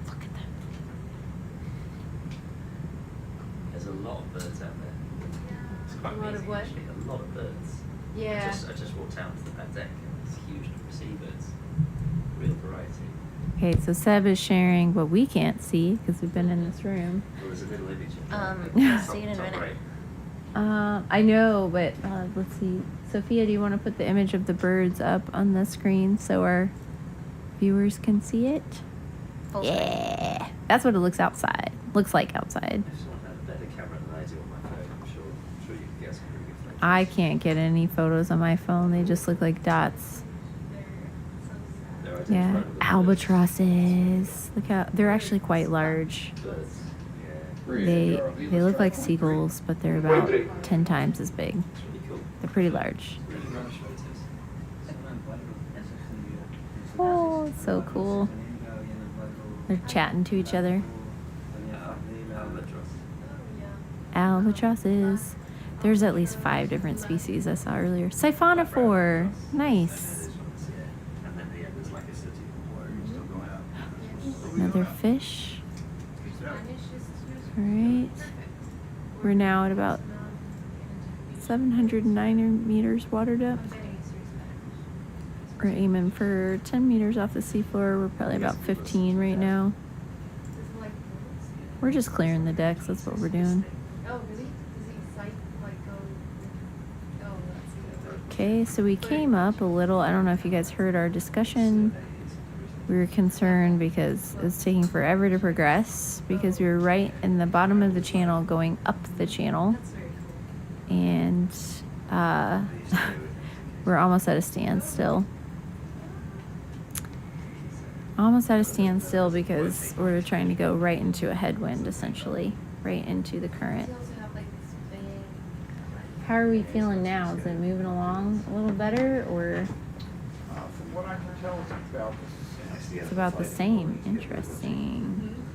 Look at them. There's a lot of birds out there. It's quite A lot of amazing, what? actually. A lot of birds. Yeah. I just walked out to the back deck and there's huge number of seabirds. Real variety. Okay, so Seb is sharing what we can't see because we've been in this room. Well, there's a little image of I'll see you in a minute. Right. I know, but let's see. Sophia, do you want to put the image of the birds up on the screen so our viewers can see it? Full screen. Yeah, that's what it looks like outside. I just want to have a better camera than I do on my phone. I'm sure you can get some pretty good photos. I can't get any photos on my phone. They just look like dots. They're Yeah, identifiable birds. albatrosses. Look how they're actually quite large. Birds. Yeah. They look like seagulls, but they're about 10 times as big. It's really cool. They're pretty large. Really rubbish photos. Oh, it's so cool. They're chatting to each other. Albatross. Albatrosses. There's at least 5 different species I saw earlier. Siphonophore. Nice. And then there's like a city where you're still going out. Another fish. Alright. We're now at about 709 meters water depth. We're aiming for 10 meters off the seafloor. We're probably about 15 right now. We're just clearing the decks. That's what we're doing. Oh, really? Does he cite, like, go? Oh, that's good. Okay, so we came up a little. I don't know if you guys heard our discussion. We were concerned because it was taking forever to progress because we were right in the bottom of the channel going up the channel. That's very cool. And we're almost at a standstill. Almost at a standstill because we're trying to go right into a headwind, essentially, right into the current. They also have, like, this big, How are we feeling now? Is it moving along a little better, or From what I can tell, it's about the same. it's about the same?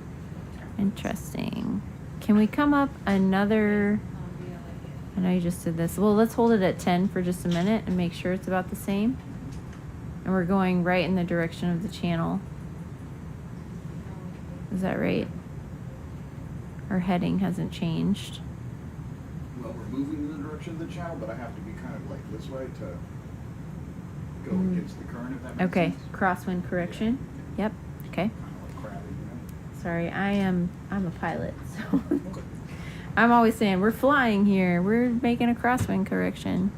Interesting. Can we come up another? I know you just did this. Well, let's hold it at 10 for just a minute and make sure it's about the same. And we're going right in the direction of the channel. Is that right? Our heading hasn't changed. Well, we're moving in the direction of the channel, but I have to be kind of like this way to go against the current, if that makes Okay, sense. crosswind correction. Yep. Okay. Kind of like crabby, you know? Sorry, I'm a pilot, so I'm always saying we're flying here. We're making a crosswind correction.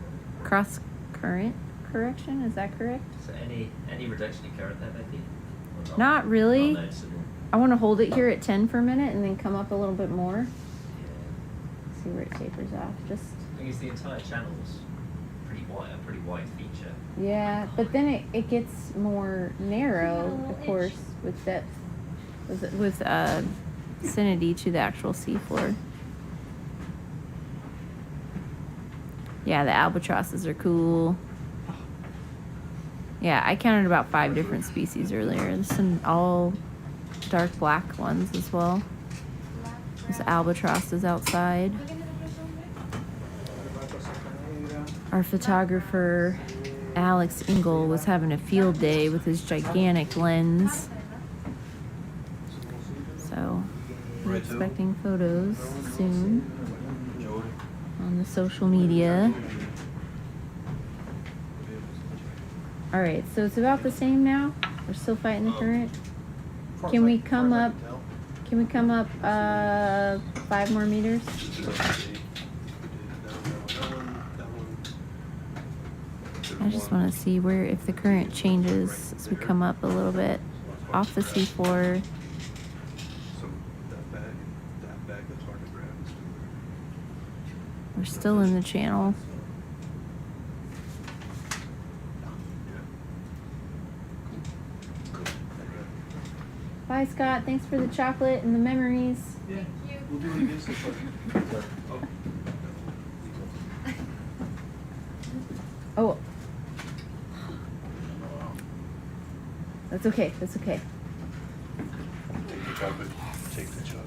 Cross current correction, is that correct? So any reduction in current there, maybe? Or Not really. Not noticeable. I want to hold it here at 10 for a minute and then come up a little bit more. Yeah. See where it tapers off. Just I think it's the entire channels a pretty wide feature. Yeah, but then it gets more narrow, of course, with depth, with vicinity to the actual seafloor. Yeah, the albatrosses are cool. Yeah, I counted about 5 different species earlier. There's some all dark black ones as well. There's albatrosses outside. Our photographer, Alex Engel, was having a field day with his gigantic lens. So, we're expecting photos soon on the social media. All right, so it's about the same now. We're still fighting the current. Can we come up? Can we come up 5 more meters? I just want to see where if the current changes as we come up a little bit off the seafloor. So that bag that's hard to grab is We're still in the channel. Bye, Scott. Thanks for the chocolate and the memories. Yeah, we'll do it again sometime. Oh. That's okay. That's okay. Take the chocolate. Take the chocolate.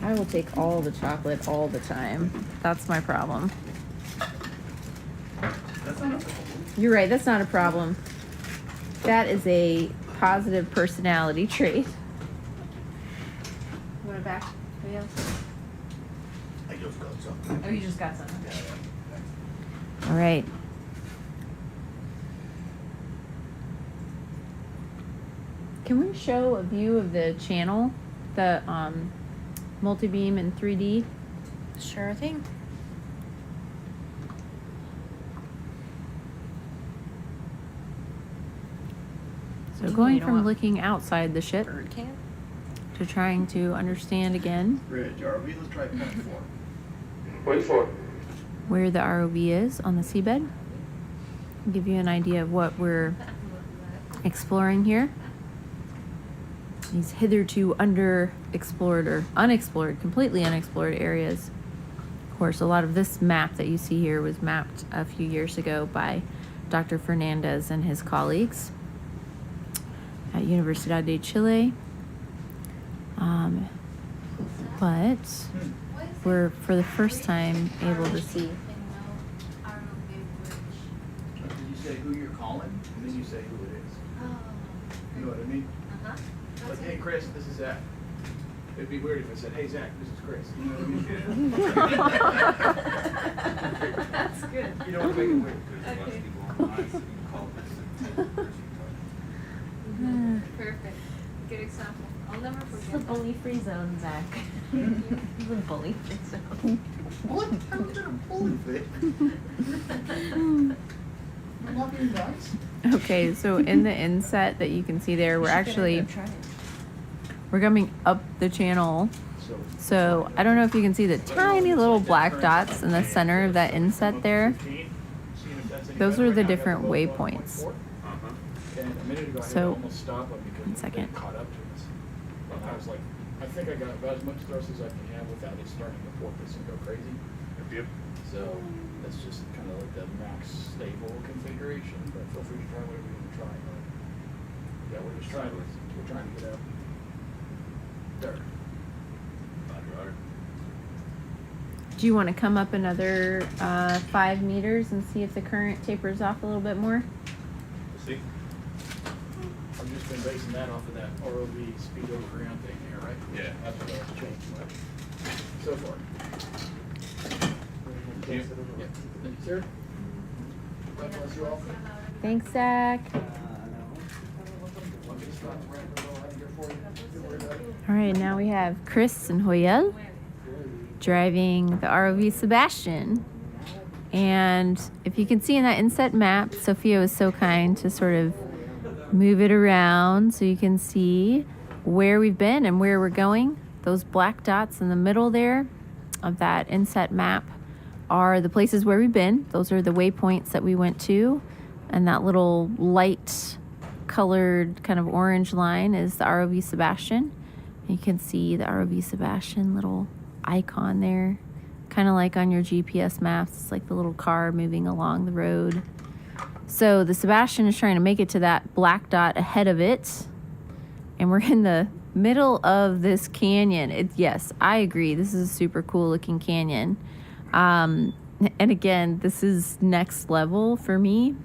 I will take all the chocolate all the time. That's my problem. You're right. That's not a problem. That is a positive personality trait. You want it back? Anybody else? I just got something. Oh, you just got some. All right. Can we show a view of the channel, the multi-beam in 3D? Sure thing. So going You don't from want looking outside the ship bird cam? to trying to understand again Bridge, ROV, let's try point 4. Point 4. where the ROV is on the seabed. Give you an idea of what we're exploring here. These hitherto underexplored or unexplored, completely unexplored areas. Of course, a lot of this map that you see here was mapped a few years ago by Dr. Fernandez and his colleagues at Universidad de Chile. But we're, for the first time, able to see. Did you say who you're calling? And then you say who it is. You know what I mean? Like, hey, Chris, this is Zach. It'd be weird if I said, hey, Zach, this is Chris. You know what I mean? That's good. You don't want to make it weird. Perfect. Good example. I'll never It's the forget. bully-free zone, Zach. It's the bully-free zone. What? How is it a bully fit? I'm not being nice. Okay, so in the inset that you can see there, we're coming up the channel. So I don't know if you can see the tiny little black dots in the center of that inset there. Those are the different waypoints. So, 1 second. Caught up to us. I was like, I think I got about as much thrust as I can have without it starting to porpoise and go crazy. Yep. So that's just kind of like the max stable configuration, but feel free to try whatever you want to try. But yeah, we're just trying to get out there. Do you want to come up another 5 meters and see if the current tapers off a little bit more? See? I've just been basing that off of that ROV speed over ground thing there, right? Yeah. That's what I was changing, right? So far. Thank you. Yep. Thank you, sir. God bless you all. Thanks, Zach. All right, now we have Chris and Joel driving the ROV Sebastian. And if you can see in that inset map, Sophia was so kind to sort of move it around so you can see where we've been and where we're going. Those black dots in the middle there of that inset map are the places where we've been. Those are the waypoints that we went to. And that little light colored kind of orange line is the ROV Sebastian. You can see the ROV Sebastian little icon there. Kind of like on your GPS maps. It's like the little car moving along the road. So the Sebastian is trying to make it to that black dot ahead of it. And we're in the middle of this canyon. Yes, I agree. This is a super cool looking canyon. And again, this is next level for me.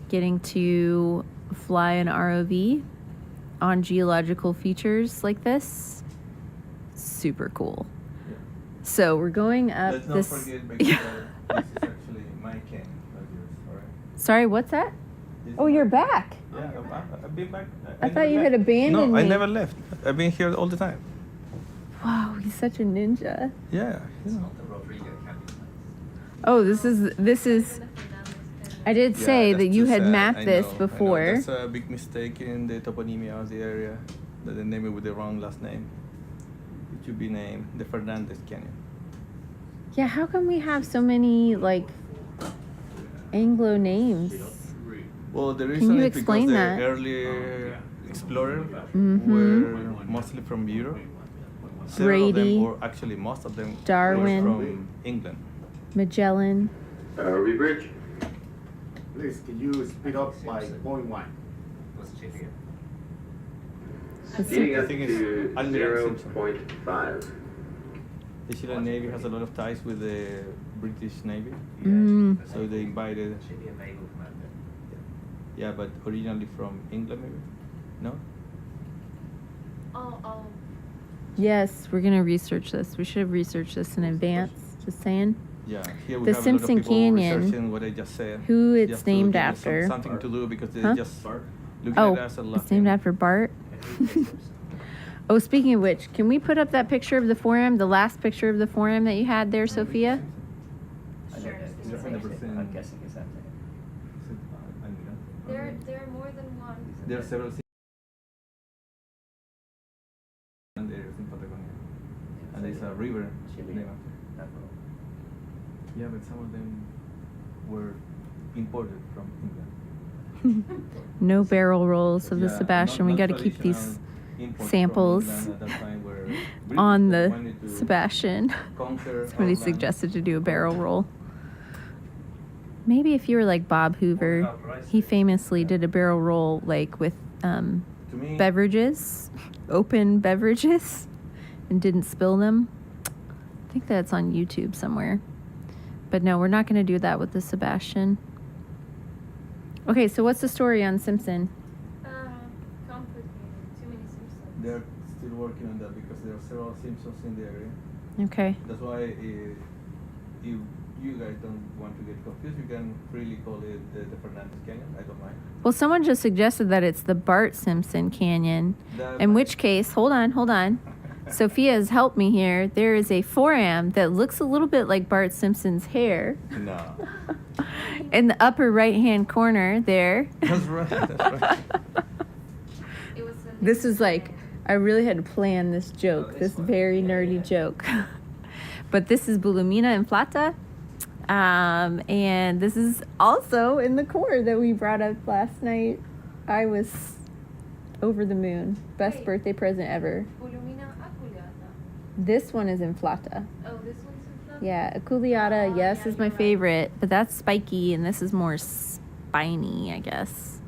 Getting to fly an ROV on geological features like this. Super cool. Yeah. So we're going up Let's this. not forget because this is actually my canyon, not yours, alright? Sorry, what's that? This Oh, is you're my- back. Yeah, I've been back. I thought never you had left. abandoned No, I me. never left. I've been here all the time. Wow, he's such a ninja. Yeah. It's not the Rodrigo Canyon. Oh, this is. I did say that you had mapped this before. That's a big mistake in the toponymia of the area. That they named it with the wrong last name. It should be named the Fernandez Canyon. Yeah, how come we have so many like Anglo names? Well, the Can reason you is explain because that? the early explorers Mhm. were mostly from Europe. Several of Brady, them, or actually most of them, Darwin, were from England. Magellan. ROV bridge. Please, can you speed up by 0.1? What's Chilean? Speeding up I think it's to Admiral Simpson. 0.5. The Chilean Navy has a lot of ties with the British Navy, so they invited. Chilean naval commander. Yeah, but originally from England, maybe? No? Oh. Yes, we're gonna research this. We should have researched this in advance. Just saying. Yeah, here we The have Simpson a lot of people Canyon, researching what I just said. who it's just to named give us after. something to do because they Huh? just looking Oh, at us and it's named laughing. after Bart. Oh, speaking of which, can we put up that picture of the Foram, the last picture of the Foram that you had there, Sophia? Sure. I'm guessing it's that There are more than one. There are several areas in Patagonia, and there's a river named after. Yeah, but some of them were imported from England. No barrel rolls of the Yeah, Sebastian. We not got to keep these traditional imports samples from England at that time were on British. They the wanted to Sebastian. conquer Somebody our land. suggested to do a barrel roll. Maybe if you were like Bob Hoover, he famously did a barrel roll like with To me, beverages, open beverages, and didn't spill them. I think that's on YouTube somewhere. But no, we're not going to do that with the Sebastian. Okay, so what's the story on Simpson? Complicated. Too many Simpsons. they're still working on that because there are several Simpsons in the area. Okay. That's why if you guys don't want to get confused, you can freely call it the Fernandez Canyon. I don't mind. Well, someone just suggested that it's the Bart Simpson Canyon. In which case, hold on. Sophia has helped me here. There is a Foram that looks a little bit like Bart Simpson's hair. No. In the upper right-hand corner there. That's right. That's right. It was This is like, I really had to plan this joke, this very nerdy joke. But this is Bulumina inflata. And this is also in the core that we brought up last night. I was over the moon. Best Wait. birthday present ever. Bulumina aculeata. This one is inflata. Oh, this one's in flat? Yeah, aculeata, Oh, yes, yeah, is my you're right. favorite. But that's spiky, and this is more spiny, I guess.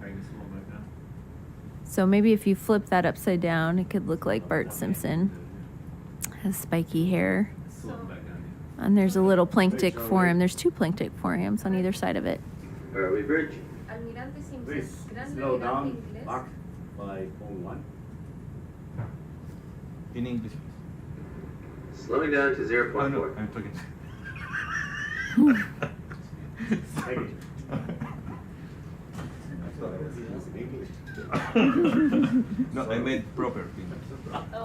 So maybe if you flip that upside down, it could look like Bart Simpson. Has spiky hair. And there's a little planktic forum. There's two planktic forums on either side of it. ROV bridge. Almirante Simpson. Please, Gran slow Navegante down, Inglés. Mark, by 0.1. In English. Slowing down to 0.4. Oh, no, I'm talking. Thank you. No, I made proper.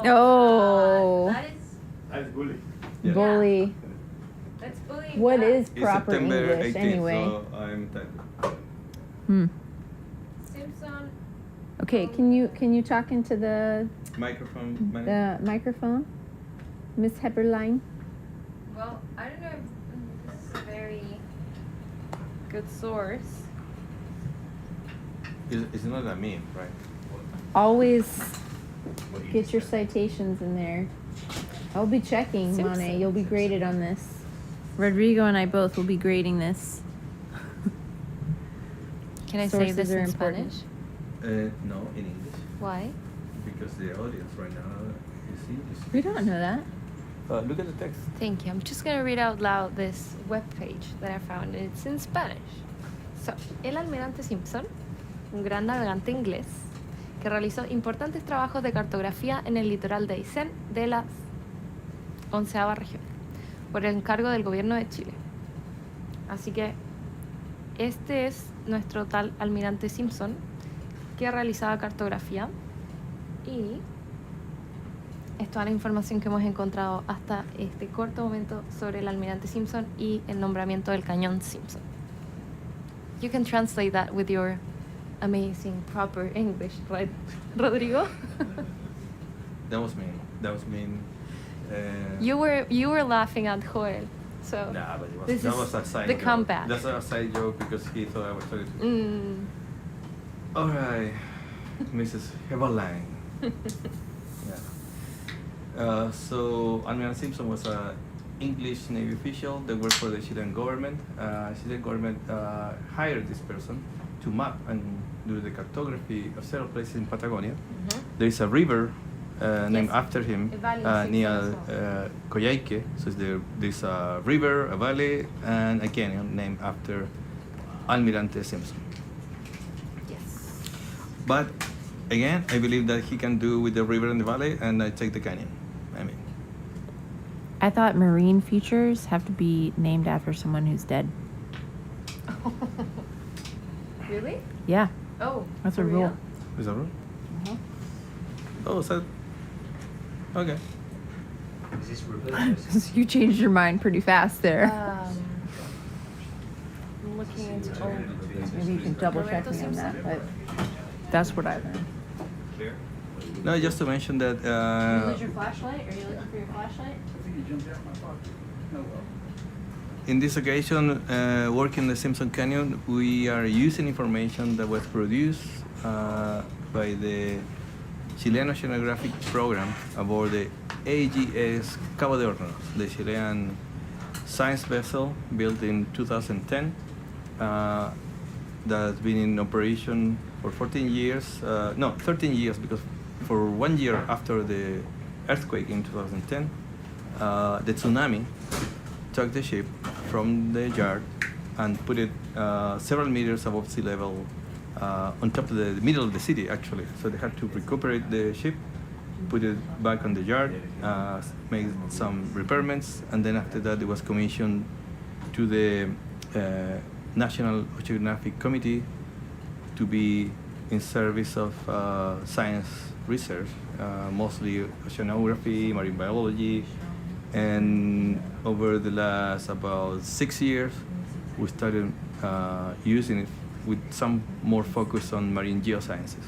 Oh. That's bully. Yeah. Bully. That's bullying. What back. is It's proper September English 18th, anyway? so I'm tired. Simpson. Okay, can you talk into the Microphone manager. microphone, Miss Heberlein? Well, I don't know if good source. It's not a meme, right? Always get your citations in there. I'll be checking, Monet. You'll be graded on this. Rodrigo and I both will be grading this. Can I say this Sources are in important. Spanish? No, in English. Why? Because the audience right now is English. We don't know that. Look at the text. Thank you. I'm just going to read out loud this webpage that I found. It's in Spanish. So, el almirante Simpson, un gran navegante inglés, que realizó importantes trabajos de cartografía en el litoral de Ascent de la 11ª región, por el encargo del gobierno de Chile. Así que este es nuestro tal almirante Simpson, que realizaba cartografía, y es toda la información que hemos encontrado hasta este corto momento sobre el almirante Simpson y el nombramiento del cañón Simpson. You can translate that with your amazing proper English, right, Rodrigo? That was mean. That was mean. You were laughing at Joel, so Nah, but it was, this that is was a side the joke. comeback. That's a side joke because he thought I was talking to him. All right, Mrs. Heberlein. Yeah. So Admiral Simpson was an English Navy official that worked for the Chilean government. Chilean government hired this person to map and do the cartography of several places in Patagonia. There is a river named Yes. after him A valley in near Simpson as well. Coyhaique. So there's a river, a valley, and a canyon named after Almirante Simpson. Yes. But again, I believe that he can do with the river and the valley, and I take the canyon. I mean, I thought marine features have to be named after someone who's dead. Really? Yeah, Oh, that's for a rule. real? is that right? Uh-huh. Oh, so okay. Is this reverse? You changed your mind pretty fast there. I'm looking into Maybe you can double check me on that, but that's what I learned. Clear? No, just to mention that Did you lose your flashlight? Are you looking for your flashlight? I think it jumped out my pocket. Oh well. in this occasion, working the Simpson Canyon, we are using information that was produced by the Chilean oceanographic program aboard the AGS Cabo de Hornos, the Chilean science vessel built in 2010 that's been in operation for 13 years, because for 1 year after the earthquake in 2010, the tsunami took the ship from the yard and put it several meters above sea level on top of the middle of the city, actually. So they had to recuperate the ship, put it back on the yard, make some repairments, and then after that it was commissioned to the National Oceanographic Committee to be in service of science research, mostly oceanography, marine biology, and over the last about 6 years we started using it with some more focus on marine geosciences.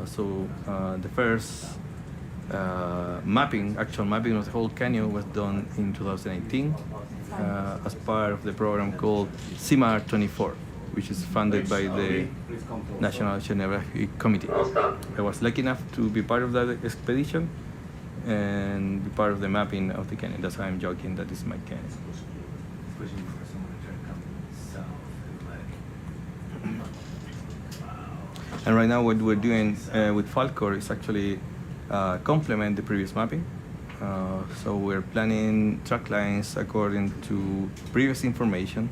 So the first actual mapping of the whole canyon was done in 2018 as part of the program called CIMAR 24, which is funded by the National Oceanographic Committee. I was lucky enough to be part of that expedition and be part of the mapping of the canyon. That's why I'm joking that this is my canyon. Pushing for someone to try to come south and like, wow. And right now what we're doing with Falcor is actually complement the previous mapping. So we're planning track lines according to previous information,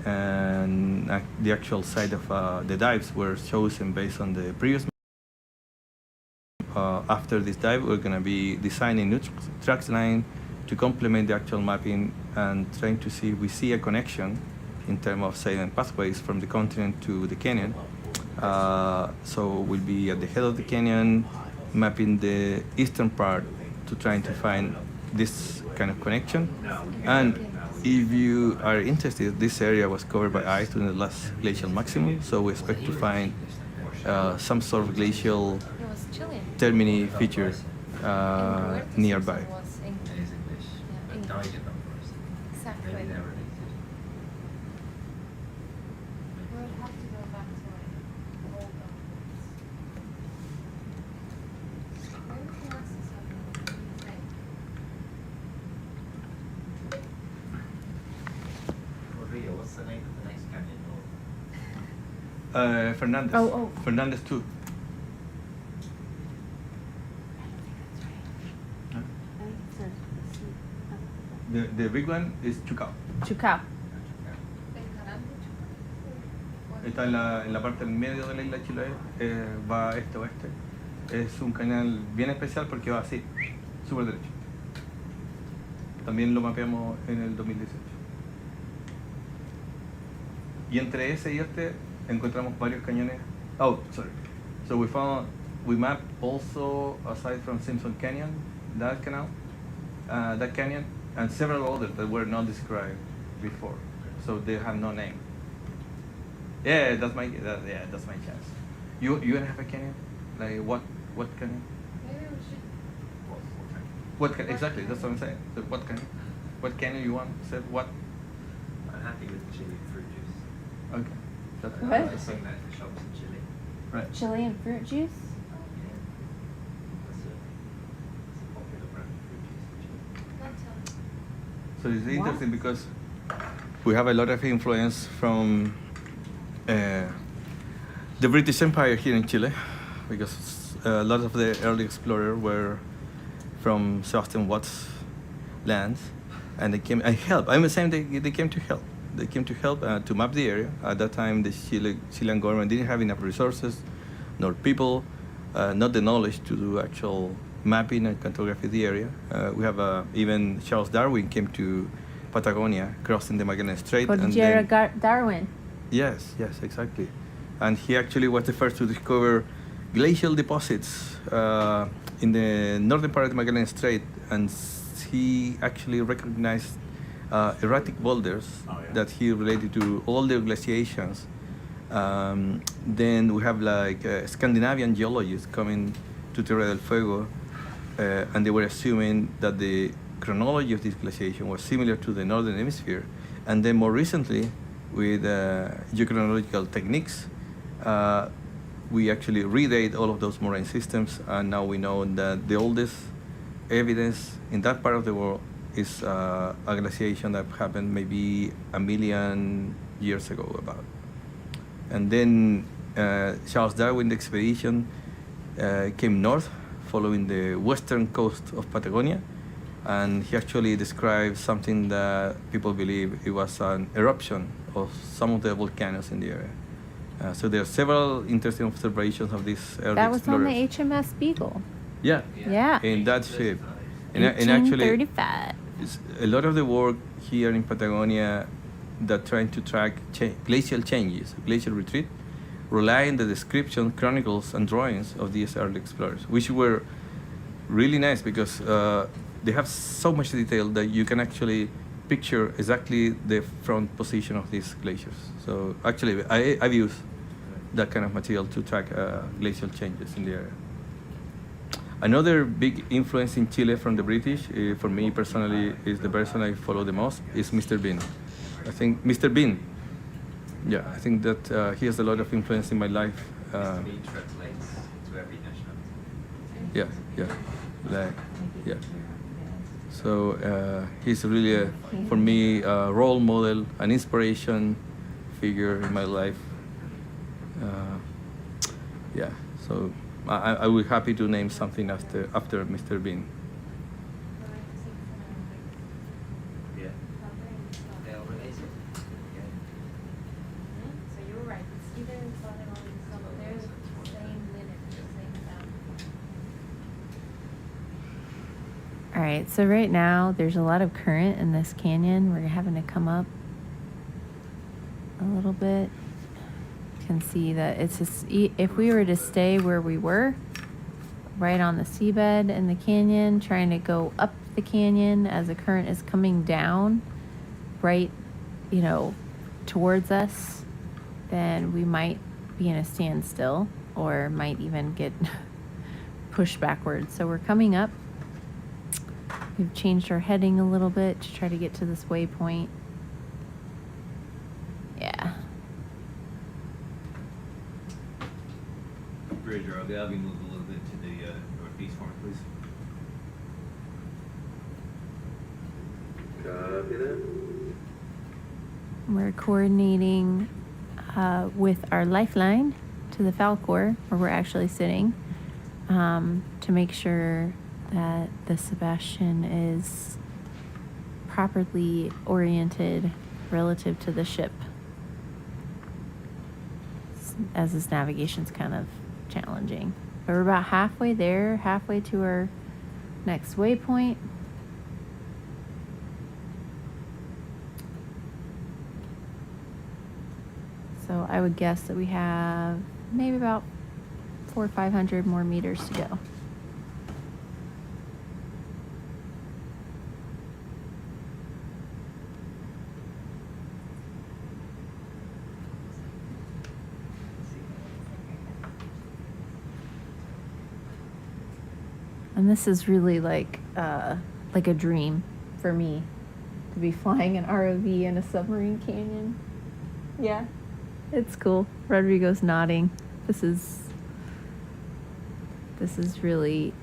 and the actual site of the dives were chosen based on the previous. After this dive, we're going to be designing new track line to complement the actual mapping and trying to see if we see a connection in terms of sediment pathways from the continent to the canyon. So we'll be at the head of the canyon, mapping the eastern part to trying to find this kind of connection. And if you are interested, this area was covered by ice during the last glacial maximum, so we expect to find some sort of glacial It was Chilean. termini feature nearby. Was English. It is English. Yeah, But English. died in numbers. Exactly. Maybe they're related. Fernandez. Oh. Fernandez too. I think it says The big one is Chucao. Chucao. Está en la parte del medio de la isla de Chiloé, va este-oeste. Es un canal bien especial porque va así, súper derecho. También lo mapeamos en el 2018. Y entre ese y este encontramos varios cañones. Oh, sorry. So we mapped also, aside from Simpson Canyon, that canyon, and several others that were not described before. So they have no name. Yeah, that's my chance. You wanna have a canyon? Like what canyon? Maybe we should. Exactly, that's what I'm saying. So what canyon you want? Said what? I'm happy with Chilean fruit juice. Okay. That's What? I sing that in shops in Chile. Right. Chilean fruit juice? Yeah. That's a popular brand of fruit juice in Chile. So it's interesting because we have a lot of influence from the British Empire here in Chile, because a lot of the early explorers were from Sebastian Watt's lands, and they came and help. I'm saying they came to help. They came to help to map the area. At that time, the Chilean government didn't have enough resources, nor people, not the knowledge to do actual mapping and cartography of the area. We have even Charles Darwin came to Patagonia, crossing the Magallanes Strait. Cordillera Darwin. Yes, exactly. And he actually was the first to discover glacial deposits in the northern part of the Magallanes Strait, and he actually recognized erratic boulders that he related to older glaciations. Then we have like Scandinavian geologists coming to Tierra del Fuego, and they were assuming that the chronology of this glaciation was similar to the northern hemisphere. And then more recently, with geochronological techniques, we actually redate all of those moraine systems, and now we know that the oldest evidence in that part of the world is a glaciation that happened maybe 1 million years ago about. And then Charles Darwin expedition came north, following the western coast of Patagonia, and he actually described something that people believe it was an eruption of some of the volcanoes in the area. So there are several interesting observations of this early That was explorers. on the HMS Beagle. Yeah. Yeah. In that ship. And actually, 1835. a lot of the work here in Patagonia that trying to track glacial changes, glacial retreat, rely on the description, chronicles, and drawings of these early explorers, which were really nice because they have so much detail that you can actually picture exactly the front position of these glaciers. So actually, I've used that kind of material to track glacial changes in the area. Another big influence in Chile from the British, for me personally, is the person I follow the most, is Mr. Bean. I think Mr. Bean, yeah, I think that he has a lot of influence in my life. Mr. Bean translates to every nationality. Yeah. So he's really, for me, a role model, an inspiration figure in my life. So I will be happy to name something after Mr. Bean. Yeah. They all related. So you were right, it's either Volcanic or some, there's the same lineage, the same sound. All right, so right now there's a lot of current in this canyon. We're having to come up a little bit. You can see that it's just, if we were to stay where we were, right on the seabed in the canyon, trying to go up the canyon as the current is coming down, right, towards us, then we might be in a standstill or might even get pushed backwards. So we're coming up. We've changed our heading a little bit to try to get to this waypoint. Yeah. Bridger, I'll have you move a little bit to the northeast for me, please. Copy that. We're coordinating with our lifeline to the Falcor, where we're actually sitting, to make sure that the Sebastian is properly oriented relative to the ship, as this navigation's kind of challenging. But we're about halfway there, halfway to our next waypoint. So I would guess that we have maybe about 400 or 500 more meters to go. And this is really like a dream for me, to be flying an ROV in a submarine canyon. Yeah, it's cool. Rodrigo's nodding. This is really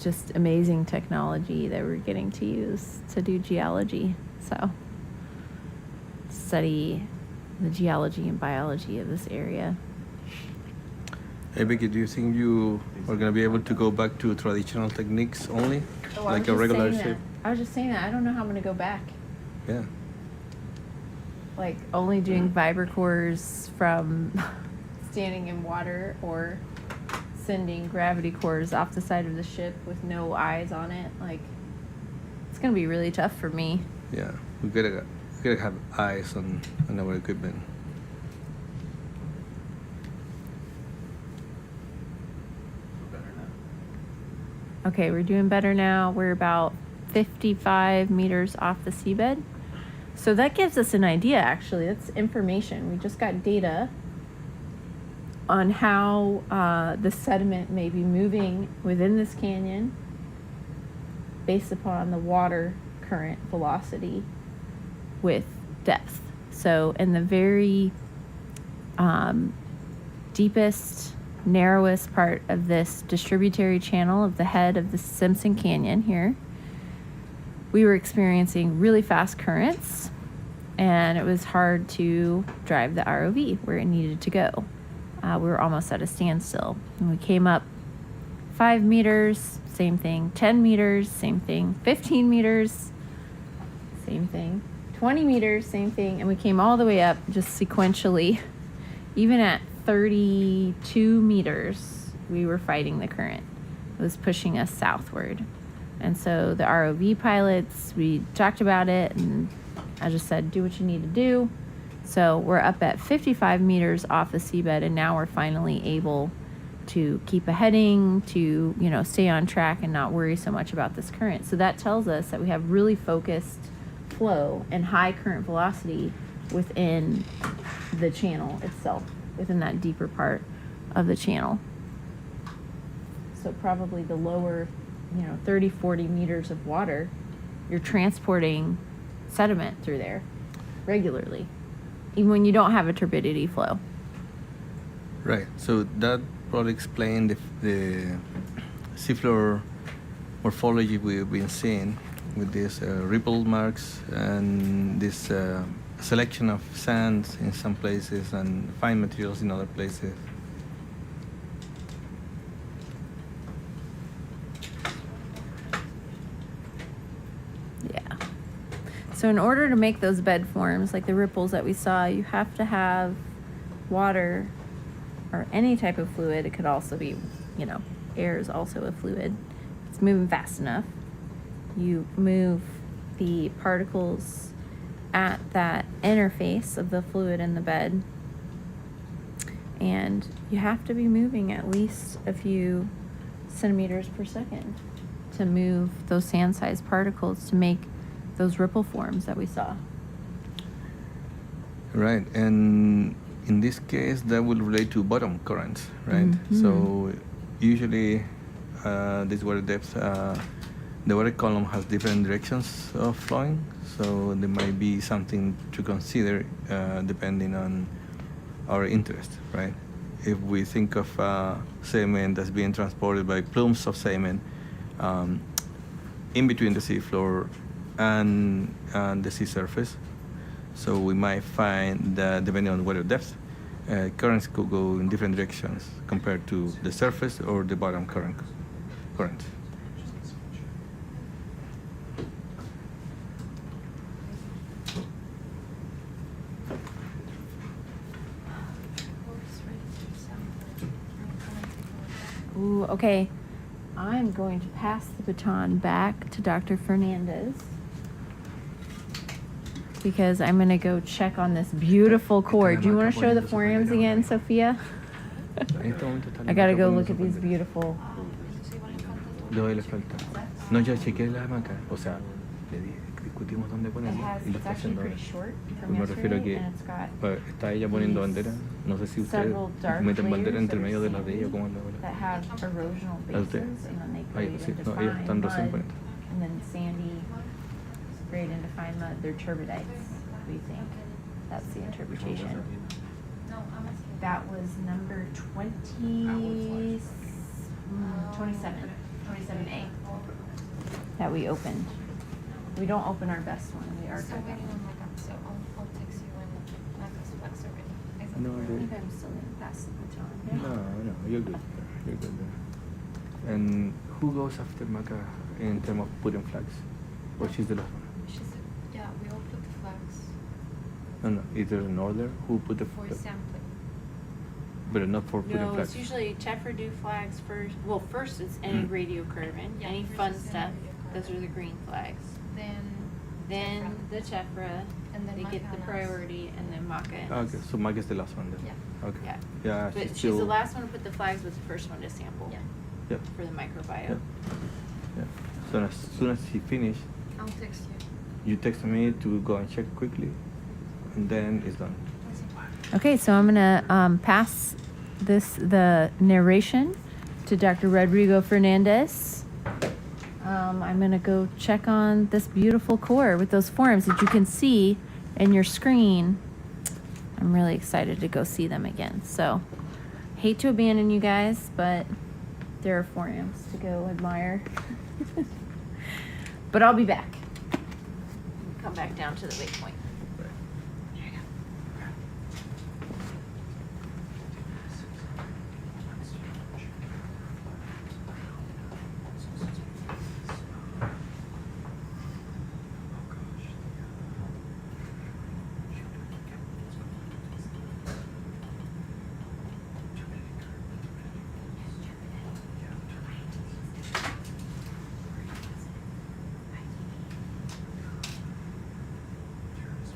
just amazing technology that we're getting to use to do geology. So study the geology and biology of this area. Hey Vicky, do you think you are going to be able to go back to traditional techniques only? Like a regular ship? I was just saying that. I don't know how I'm going to go back. Yeah. Like only doing Vibracores from standing in water, or sending gravity cores off the side of the ship with no eyes on it. Like, it's going to be really tough for me. Yeah, we gotta have eyes on our equipment. Okay, we're doing better now. We're about 55 meters off the seabed. So that gives us an idea, actually. That's information. We just got data on how the sediment may be moving within this canyon based upon the water current velocity with depth. So in the very deepest, narrowest part of this distributary channel of the head of the Simpson Canyon here, we were experiencing really fast currents, and it was hard to drive the ROV where it needed to go. We were almost at a standstill. And we came up 5 meters, same thing. 10 meters, same thing. 15 meters, same thing. 20 meters, same thing. And we came all the way up just sequentially. Even at 32 meters, we were fighting the current. It was pushing us southward. And so the ROV pilots, we talked about it, and I just said, do what you need to do. So we're up at 55 meters off the seabed, and now we're finally able to keep a heading, to, stay on track and not worry so much about this current. So that tells us that we have really focused flow and high current velocity within the channel itself, within that deeper part of the channel. So probably the lower, 30, 40 meters of water, you're transporting sediment through there regularly, even when you don't have a turbidity flow. Right. So that probably explains the seafloor morphology we've been seeing with these ripple marks and this selection of sands in some places and fine materials in other places. Yeah. So in order to make those bed forms, like the ripples that we saw, you have to have water or any type of fluid. It could also be, air is also a fluid. It's moving fast enough. You move the particles at that interface of the fluid and the bed, and you have to be moving at least a few centimeters per second to move those sand-sized particles to make those ripple forms that we saw. Right, and in this case that will relate to bottom currents, right? Mm-hmm. So usually this water depth, the water column has different directions of flowing, so there might be something to consider depending on our interest, right? If we think of sediment that's being transported by plumes of sediment in between the seafloor and the sea surface, So we might find that depending on water depth, currents could go in different directions compared to the surface or the bottom current. Ooh, okay. I'm going to pass the baton back to Dr. Fernandez because I'm going to go check on this beautiful core. Do you want to show the forams again, Sophia? I got to go look at these beautiful. No, ya chequeé la hamaca. O sea, le discutimos dónde ponerla y lo It's está actually haciendo ahora. pretty short from Me refiero a yesterday, que and it's got está ella poniendo bandera. No sé si ustedes several dark meten bandera layers entre of medio de las de ella sand como en la that ola. have erosional ¿A bases, usted? and then they Ahí, grade sí, into no, ellos fine están recién mud, poniendo. and then sandy grade into fine mud. They're turbidites, we think. That's the interpretation. That was number 27A that we opened. We don't open our best one, we archive it. So I'll text you when Maca's flex are ready. No, I think I'm still gonna pass the baton. no, you're good. You're good there. And who goes after Maca in terms of putting flags? Or she's the last one? Yeah, we all put the flags No, is there an order who put the for flag? sampling. But not for putting No, flags. it's usually Teffer do flags first. Well, first it's any radiocarbon, Yeah, any first fun is stuff. any Those are the green flags. Then the Tefra, And then they get the Maca priority, and then Maca. Okay, so Maca is the last one then. Yeah. Okay. Yeah. Yeah, But she's the last one to put the flags, but the first one to sample. Yeah. Yep. For the microbiome. Yep. Yeah. So as soon as she finished, I'll text you. you text me to go and check quickly, and then it's done. Okay, so I'm gonna pass the narration to Dr. Rodrigo Fernandez. I'm gonna go check on this beautiful core with those forms that you can see in your screen. I'm really excited to go see them again. So, hate to abandon you guys, but there are forums to go admire. But I'll be back. Come back down to the waypoint. Terrace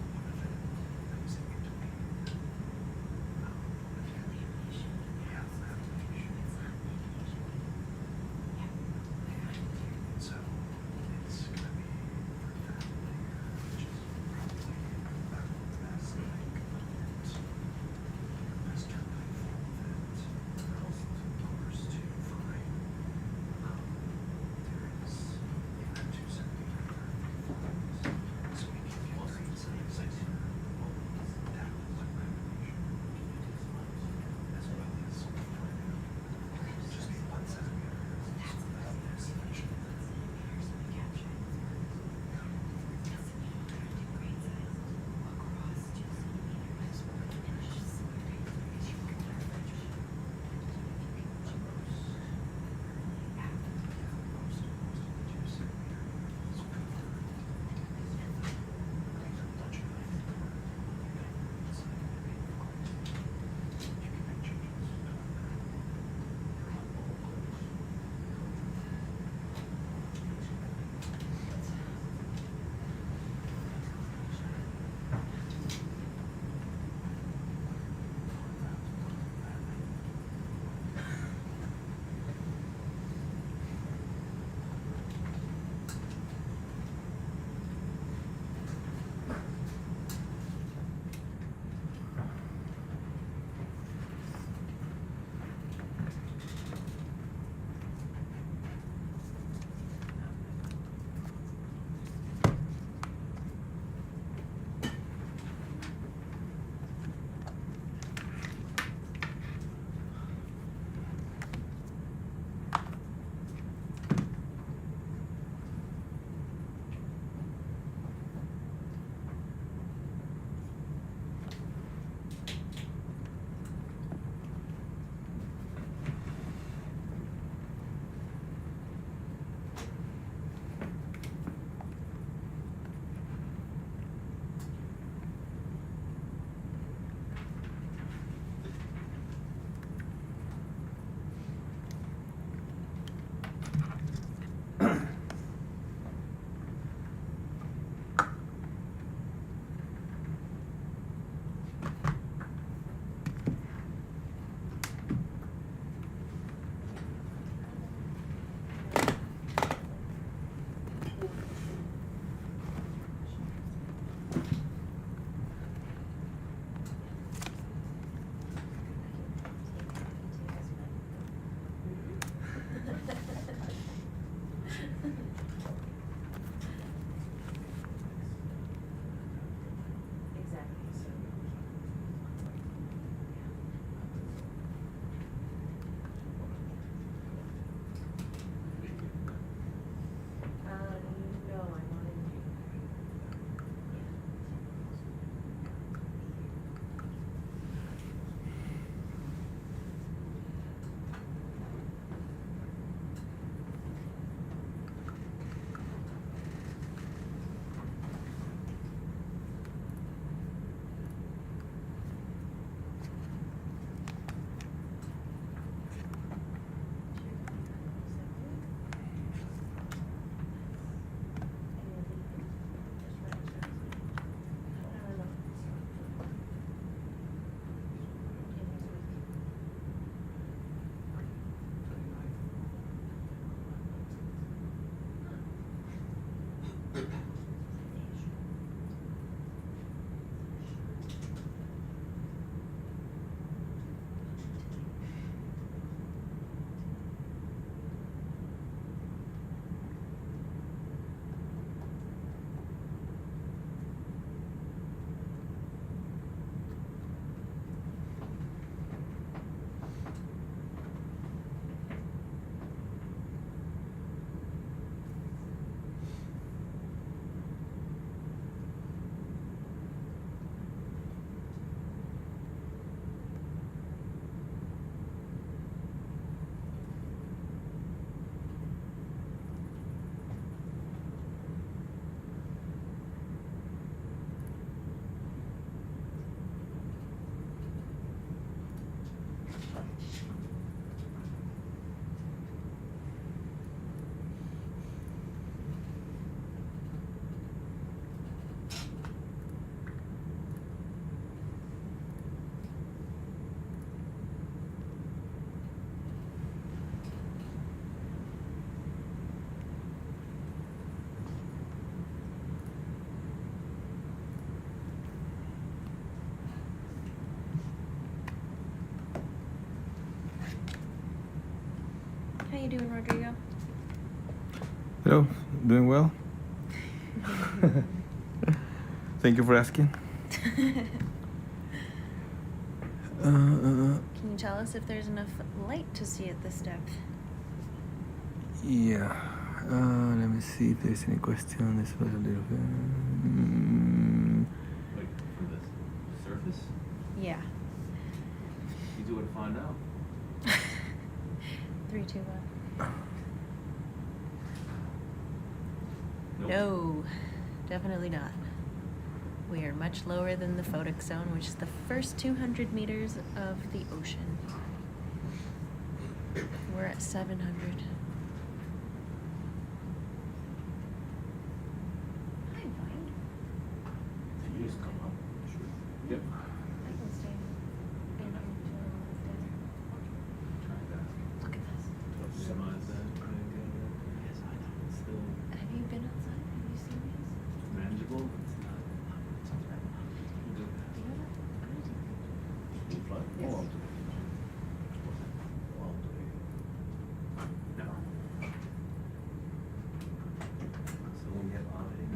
you doing, Rodrigo? Hello, doing well. Thank you for asking. Can you tell us if there's enough light to see at this depth? Yeah. Let me see if there's any question. This was a little bit. Like for the surface? Yeah. You do what to find out. 3, 2, 1. Nope. No, definitely not. We are much lower than the photic zone, which is the first 200 meters of the ocean. We're at 700. Hi, Vine. You just come up. Sure. Yep. I can stay in here till dinner. Try that. Look at this. Minimize that. Yes, I know. It's still Have you been outside? Have you seen these? manageable. It's not. It's not right. You do that. Do you know what? I'm gonna take You fly? Yes. Oh, I'll do it. I'll do it. No. So when you have auditing,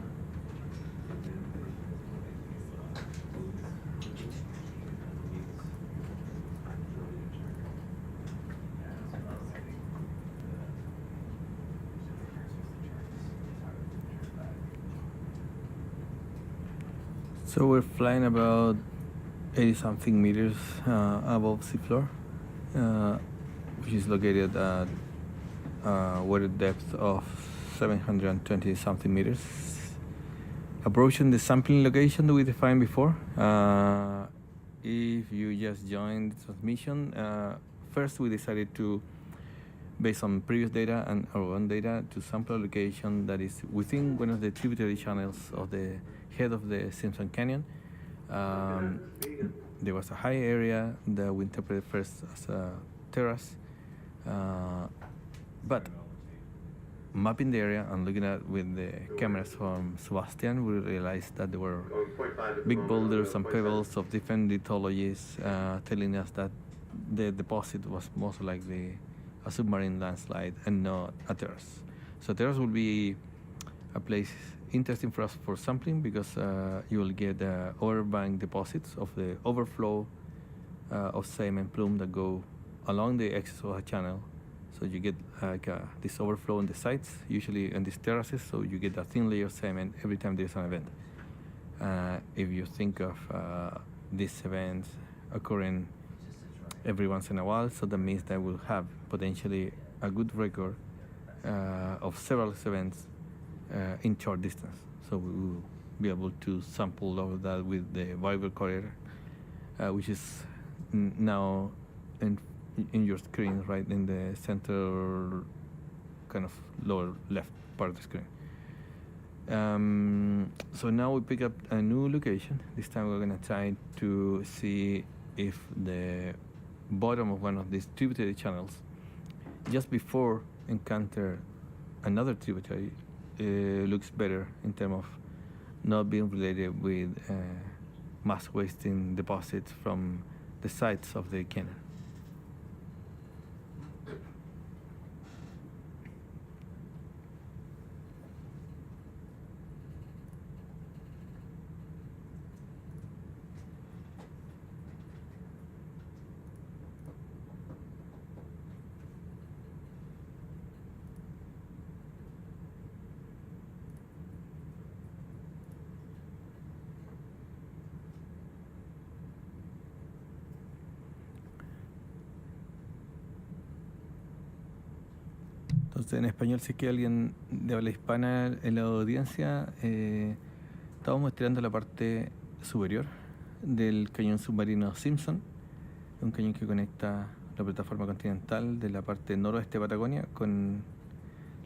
So we're flying about 80 something meters above seafloor, which is located at water depth of 720 something meters. Approaching the sampling location that we defined before. If you just joined the transmission, first we decided to, based on previous data and our own data, to sample a location that is within one of the tributary channels of the head of the Simpson Canyon. There was a high area that we interpreted first as a terrace, but mapping the area and looking at with the cameras from Sebastian, we realized that there were big boulders and pebbles of different lithologies, telling us that the deposit was most likely a submarine landslide and not a terrace. So terrace will be a place interesting for us for sampling because you will get overbank deposits of the overflow of sediment plume that go along the axis of a channel. So you get this overflow on the sides, usually on these terraces, so you get a thin layer of sediment every time there's an event. If you think of these events occurring every once in a while, so that means that we'll have potentially a good record of several events in short distance. So we will be able to sample all of that with the Vibracore, which is now in your screen, right in the center, kind of lower left part of the screen. So now we pick up a new location. This time we're gonna try to see if the bottom of one of these tributary channels, just before encounter another tributary, looks better in terms of not being related with mass wasting deposits from the sides of the canyon. Entonces, en español, si es que hay alguien de habla hispana en la audiencia, estamos mostrando la parte superior del cañón submarino Simpson, un cañón que conecta la plataforma continental de la parte noroeste de Patagonia con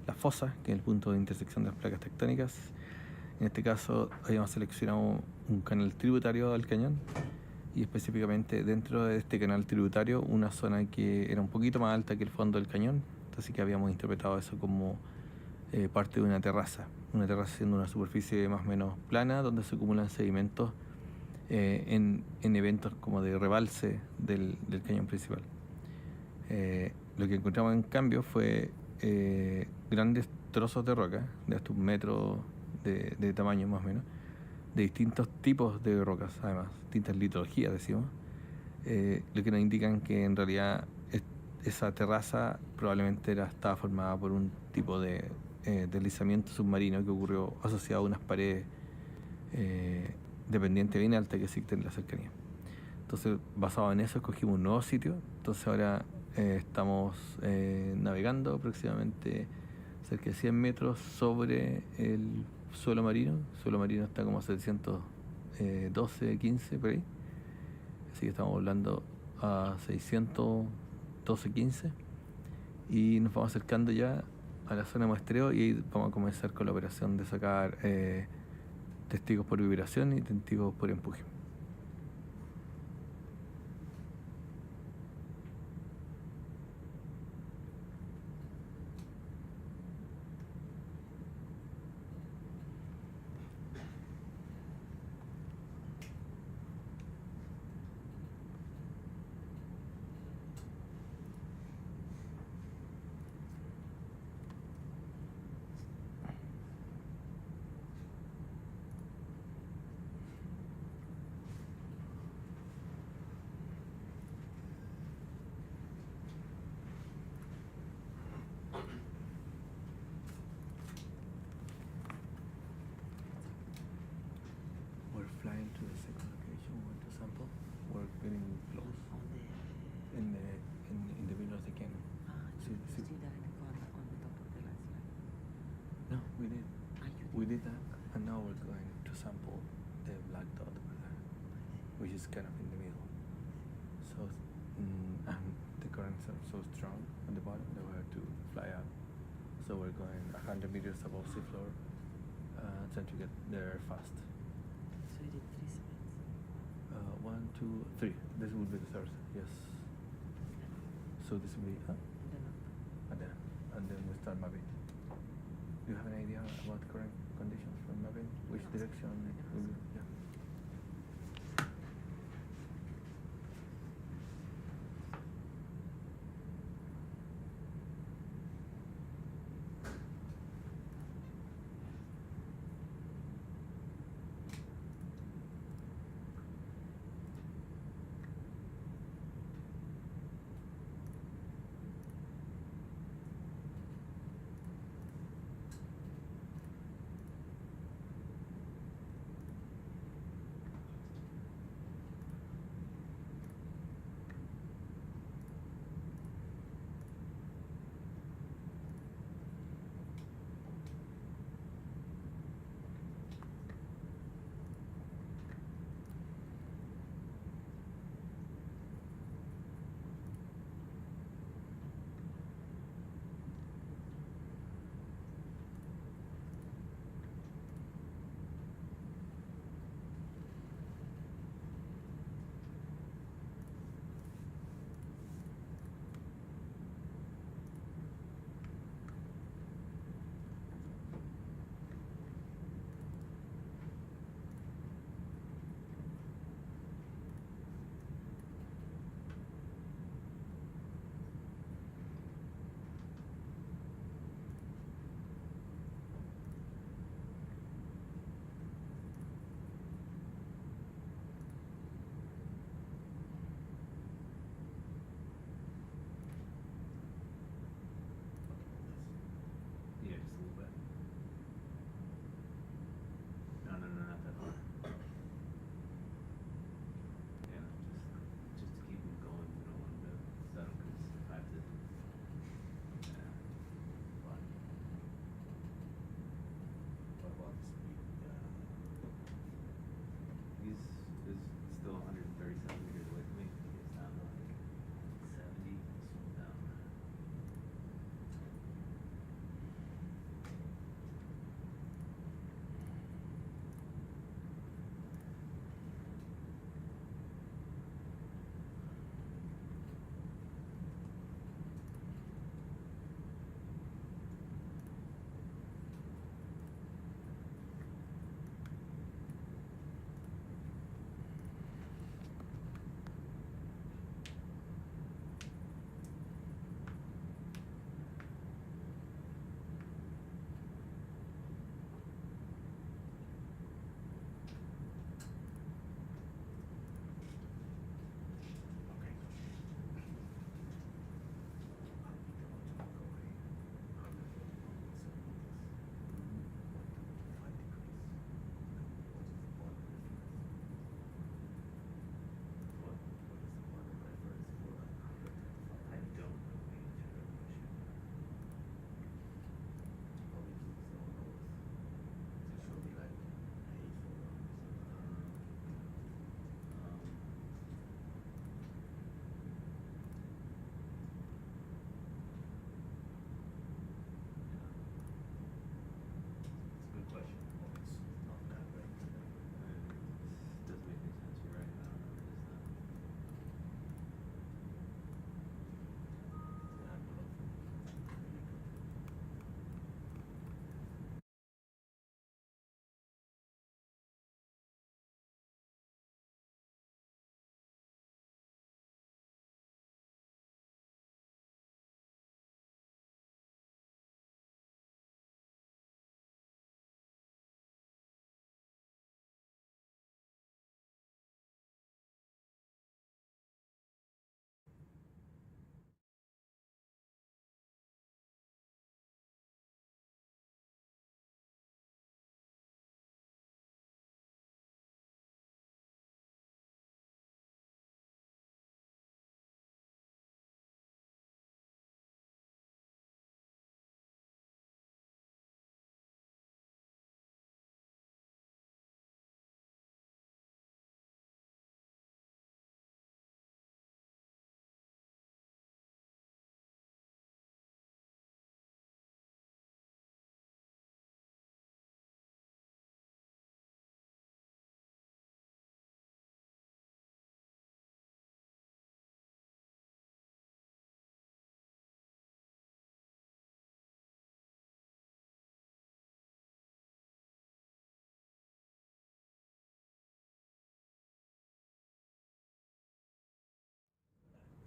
la fosa, que es el punto de intersección de las placas tectónicas. En este caso, habíamos seleccionado un canal tributario al cañón y específicamente dentro de este canal tributario una zona que era un poquito más alta que el fondo del cañón. Así que habíamos interpretado eso como parte de una terraza siendo una superficie más o menos plana donde se acumulan sedimentos en eventos como de rebalse del cañón principal. lo que encontramos en cambio fue grandes trozos de roca, de hasta 1 metro de tamaño más o menos, de distintos tipos de rocas, además, distintas litologías, decimos, lo que nos indican que en realidad esa terraza probablemente estaba formada por un tipo de deslizamiento submarino que ocurrió asociado a unas paredes de pendiente bien alta que existen en la cercanía. Entonces, basado en eso, escogimos un nuevo sitio. Entonces ahora estamos navegando aproximadamente cerca de 100 metros sobre el suelo marino. El suelo marino está como a 712, 15 por ahí. Así que estamos volando a 612, 15. Y nos vamos acercando ya a la zona de muestreo y ahí vamos a comenzar con la operación de sacar testigos por vibración y testigos por empuje. We're flying to the second location. We want to sample. We're getting close. In the middle of the canyon. See that on the top of the glacier? No, we did. You We did that, and now we're going to sample the black dot over there, which is kind of in the middle. So, and the currents are so strong on the bottom that we have to fly up. So we're going 100 meters above seafloor, trying to get there fast. So you did 3 summits? 1, 2, 3. This will be the third. Yes. So this will be up, and then we start mapping. Do you have an idea about current conditions for mapping? Which direction will be? Yeah.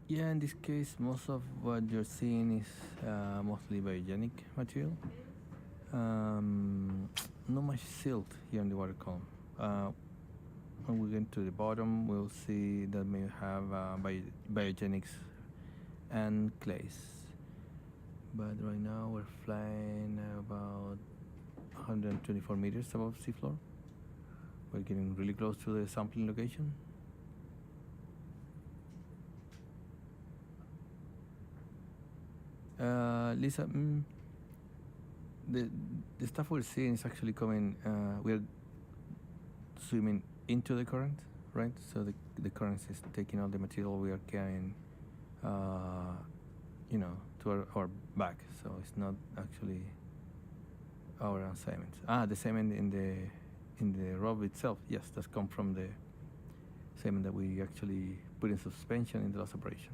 Yeah, in this case, most of what you're seeing is mostly biogenic material. Not much silt here in the water column. When we get to the bottom, we'll see that we have biogenics and clays. But right now we're flying about 124 meters above seafloor. We're getting really close to the sampling location. Lisa, the stuff we're seeing is actually coming, we're swimming into the current, right? So the current is taking all the material we are carrying, to our back. So it's not actually our own sediment. The sediment in the rock itself, yes, that's come from the sediment that we actually put in suspension in the last operation.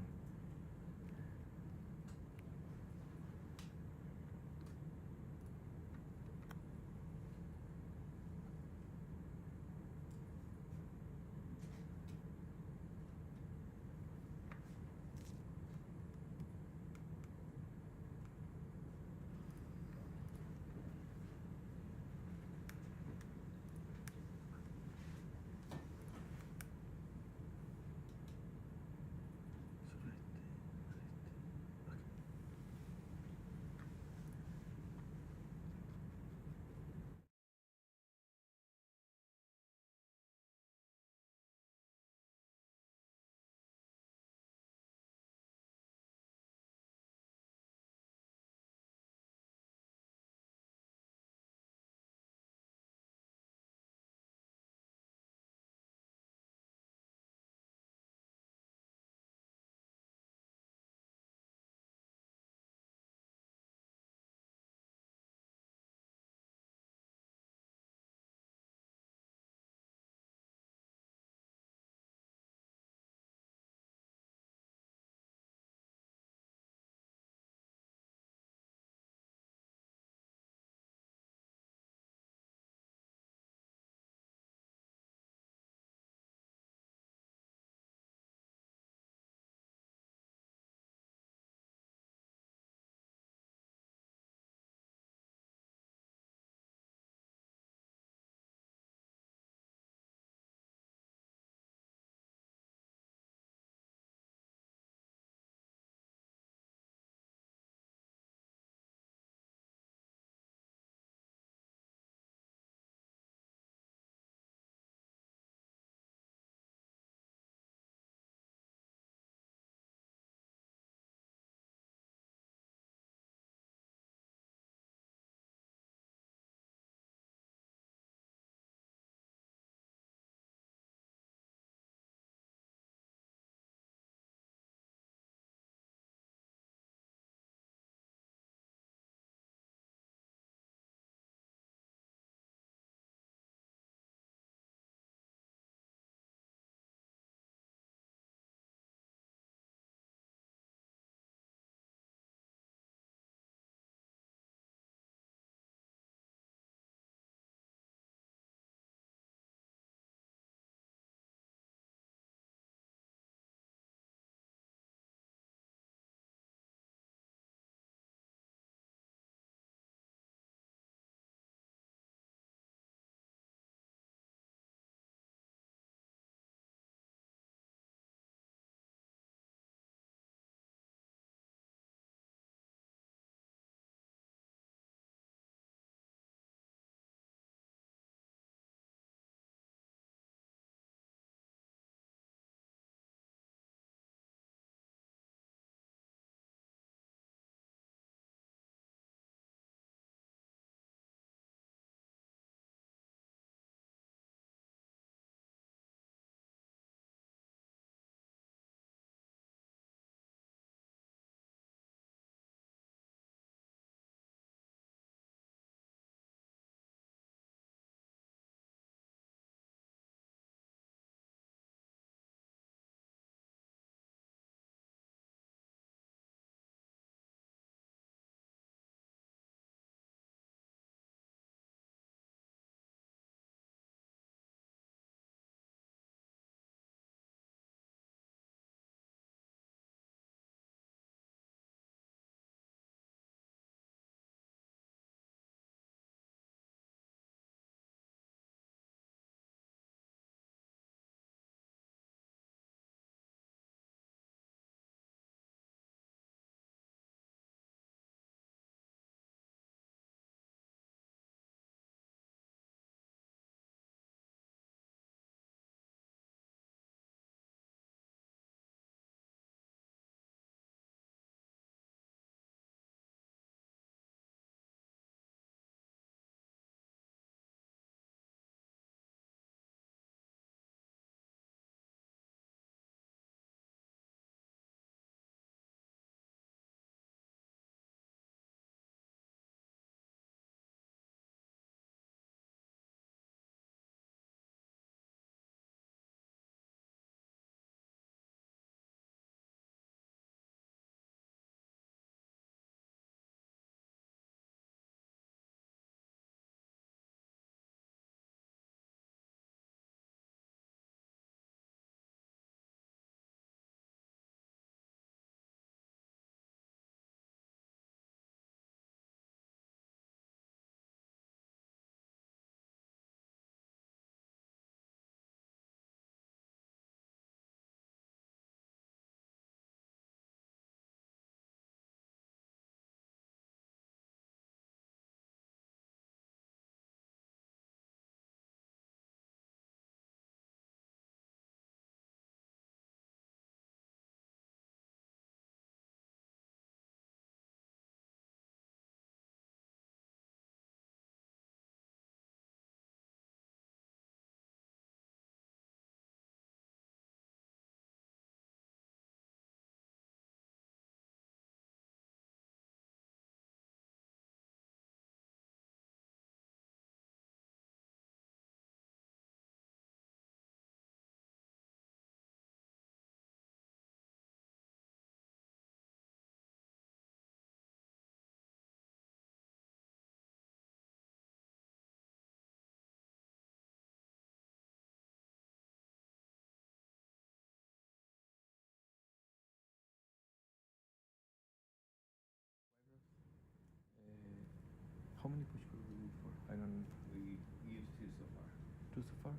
two so far.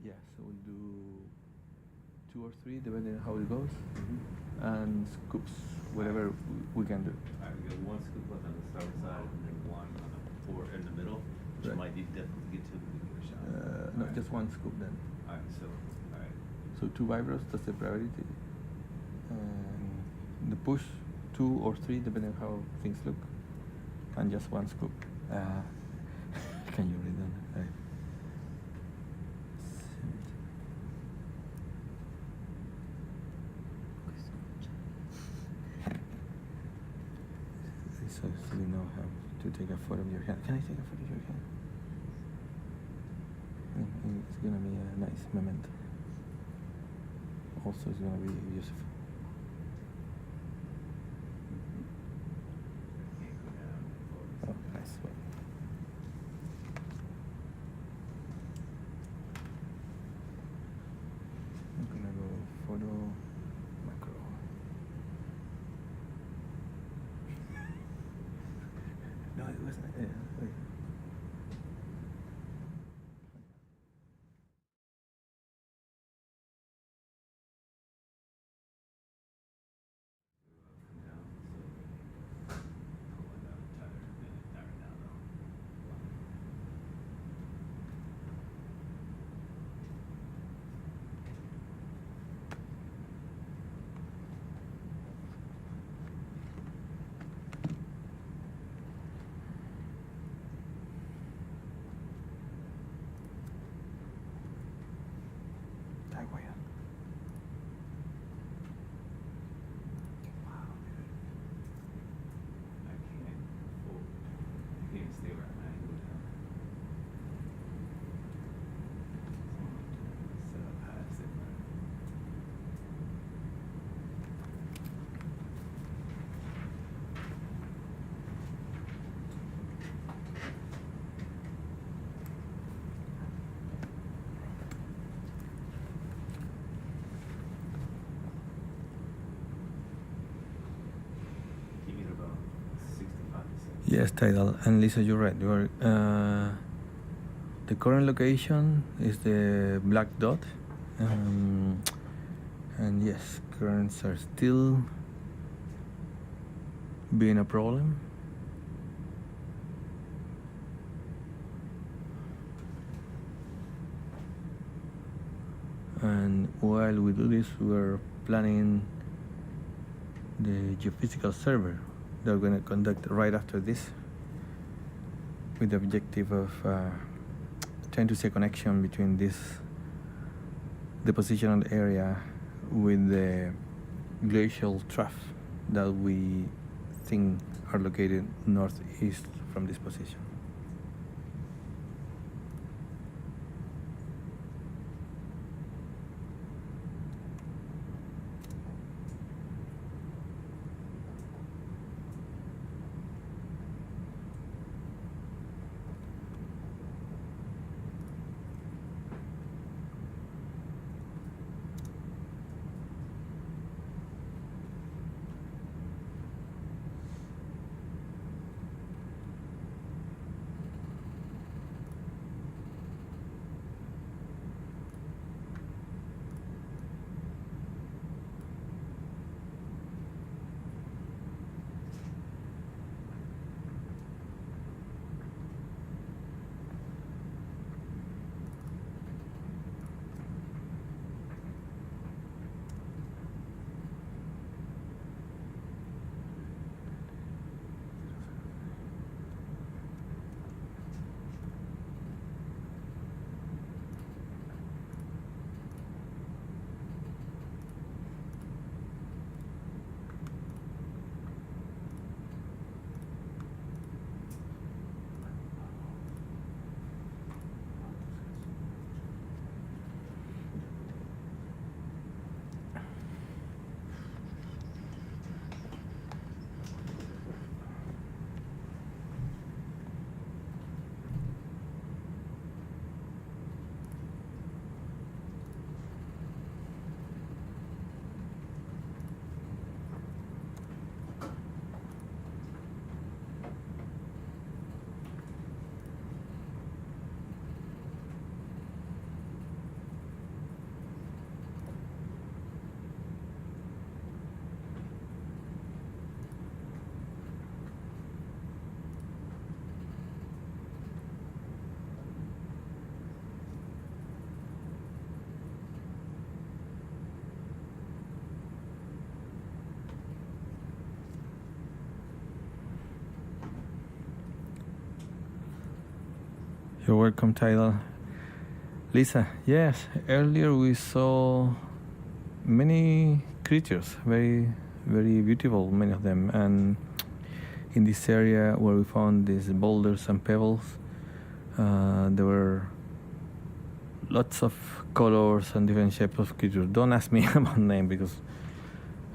Yeah, so we'll do 2 or 3 depending on how it goes, and scoops whatever we can do. Alright, we got one scoop left on the south side and then one on the port in the middle, which Right. might be difficult to get to, but we can give it a shot. No, Alright. just one scoop then. Alright, alright. So 2 vibros, that's the priority. And the push 2 or 3 depending on how things look, and just one scoop. Can you read that? Right. So you know how to take a photo of your hand. Can I take a photo of your hand? It's gonna be a nice memento. Also, it's gonna be useful. Oh, nice one. I'm gonna go photo macro. No, it wasn't. Wait. Yes, tidal. And Lisa, you're right. The current location is the black dot. And yes, currents are still being a problem. And while we do this, we're planning the geophysical survey that we're going to conduct right after this, with the objective of trying to see a connection between this depositional area with the glacial trough that we think are located northeast from this position. welcome, Tyler. Lisa, yes, earlier we saw many creatures, very, very beautiful, many of them. And in this area where we found these boulders and pebbles, there were lots of colors and different shapes of creatures. Don't ask me about name because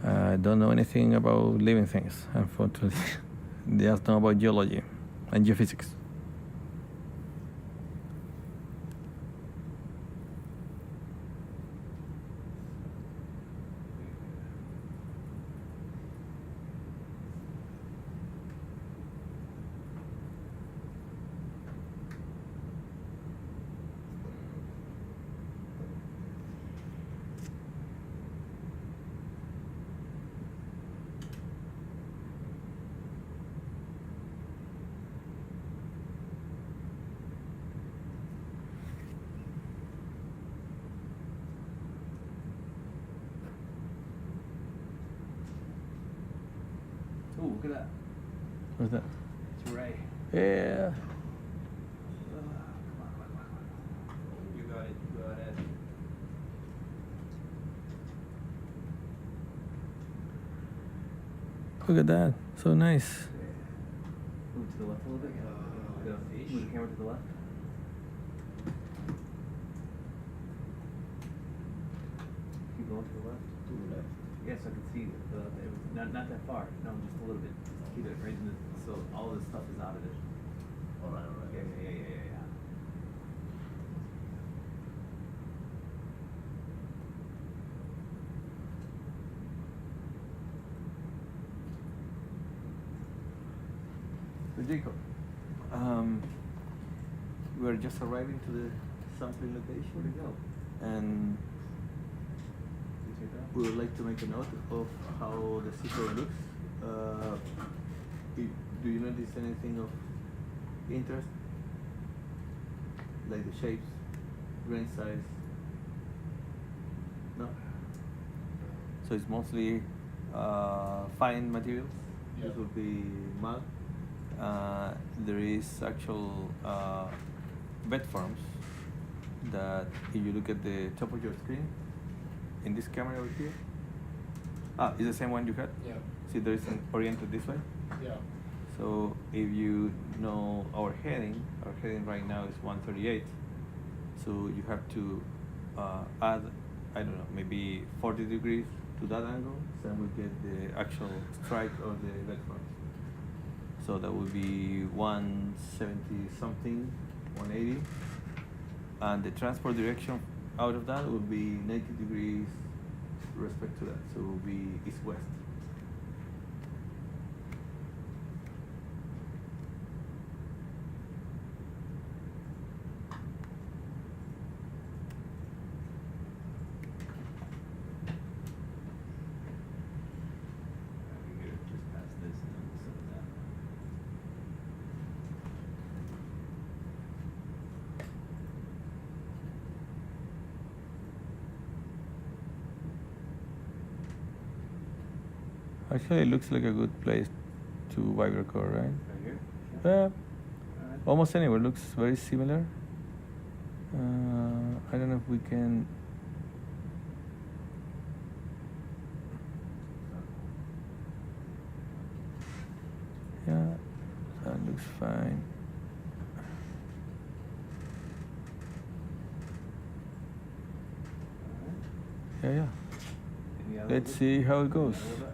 I don't know anything about living things, unfortunately. Just know about geology and geophysics. Ooh, look at that. What's that? It's Ray. Yeah. Come on. You got it. Go ahead. Look at that. So nice. Move to the left a little bit. Move the camera to the left. Keep going to the left. To the left. Yes, I can see it was not that far. No, just a little bit. Just keep it right in the, so all this stuff is out of it. All right. Yeah. So Jacob, we're just arriving to the sampling location. Where'd it go? And Did you take that? we would like to make a note of how the seafloor looks. Do you notice anything of interest? Like the shapes, grain size? No? So it's mostly fine materials. Yeah. This would be mud. There is actual bed forms that if you look at the top of your screen, in this camera over here, it's the same one you had? Yeah. See, there is an oriented this way. Yeah. So if you know our heading right now is 138. So you have to add, I don't know, maybe 40 degrees to that angle, then we get the actual strike of the bed forms. So that would be 170 something, 180. And the transport direction out of that would be 90 degrees respect to that. So it would be east-west. We could just pass this and then set it down. Actually, it looks like a good place to Vibracore, right? Right here? Yeah. Alright. Almost anywhere looks very similar. I don't know if we can. Yeah, that looks fine. Yeah. Any other Let's bit? see how it goes. Any other bit?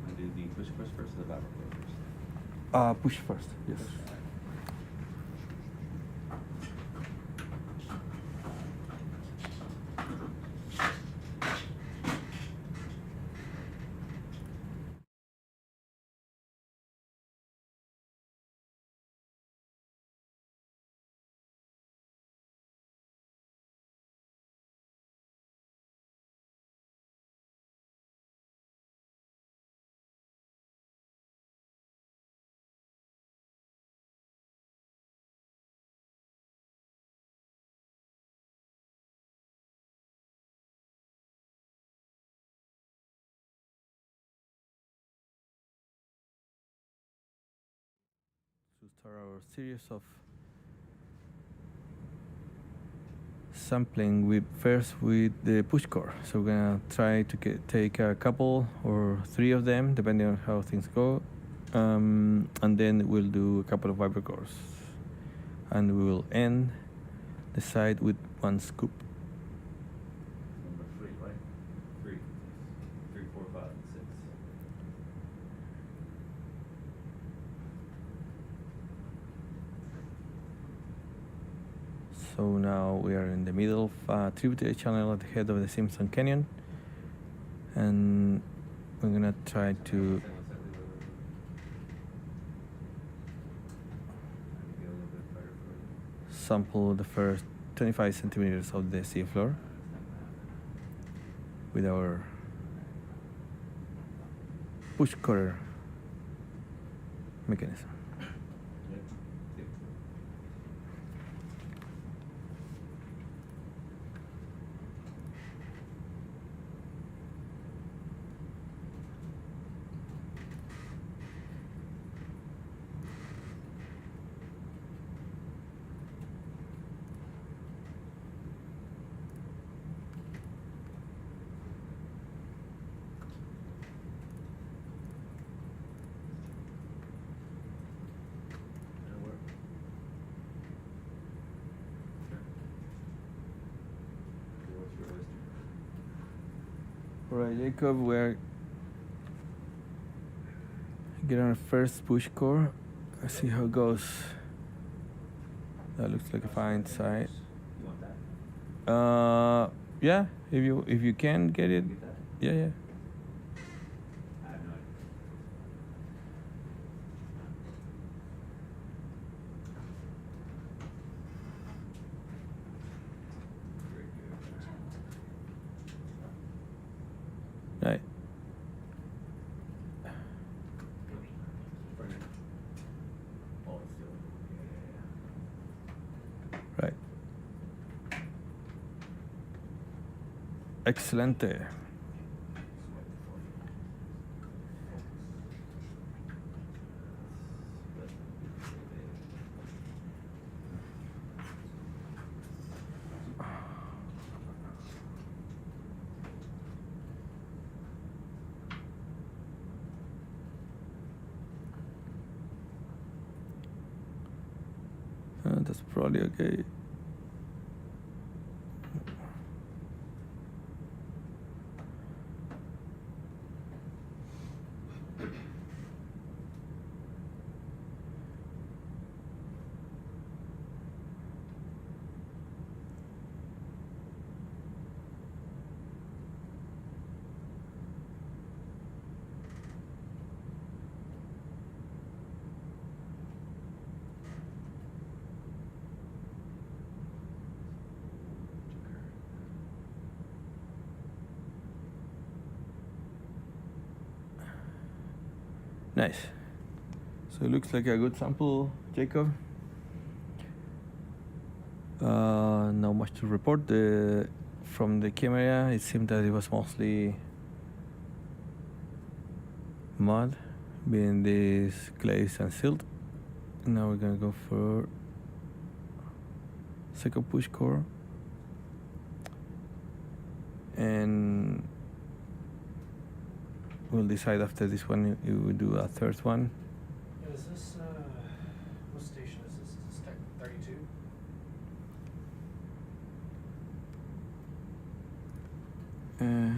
Want to do the push first or the Vibracore first? Push first, yes. after our series of sampling first with the push core. So we're gonna try to take a couple or 3 of them, depending on how things go, and then we'll do a couple of Vibracores, and we will end the site with 1 scoop. Number 3, right? 3, 4, 5, and 6. So now we are in the middle of a tributary channel at the head of the Simpson Canyon, and we're gonna try to sample the first 25 centimeters of the seafloor with our push core mechanism. Alright, Jacob, we're getting our first push core. Let's see how it goes. That looks like a fine site. You want that? Yeah, if you can get it. Yeah. I have no idea. Very good. Right. Oh, it's still. Right. Excelente. That's probably okay. Nice. So it looks like a good sample, Jacob. Not much to report. From the camera, it seemed that it was mostly mud, being this glaze and silt. Now we're gonna go for second push core, and we'll decide after this one if we do a third one. Is this, what station is this? Is this Tech 32?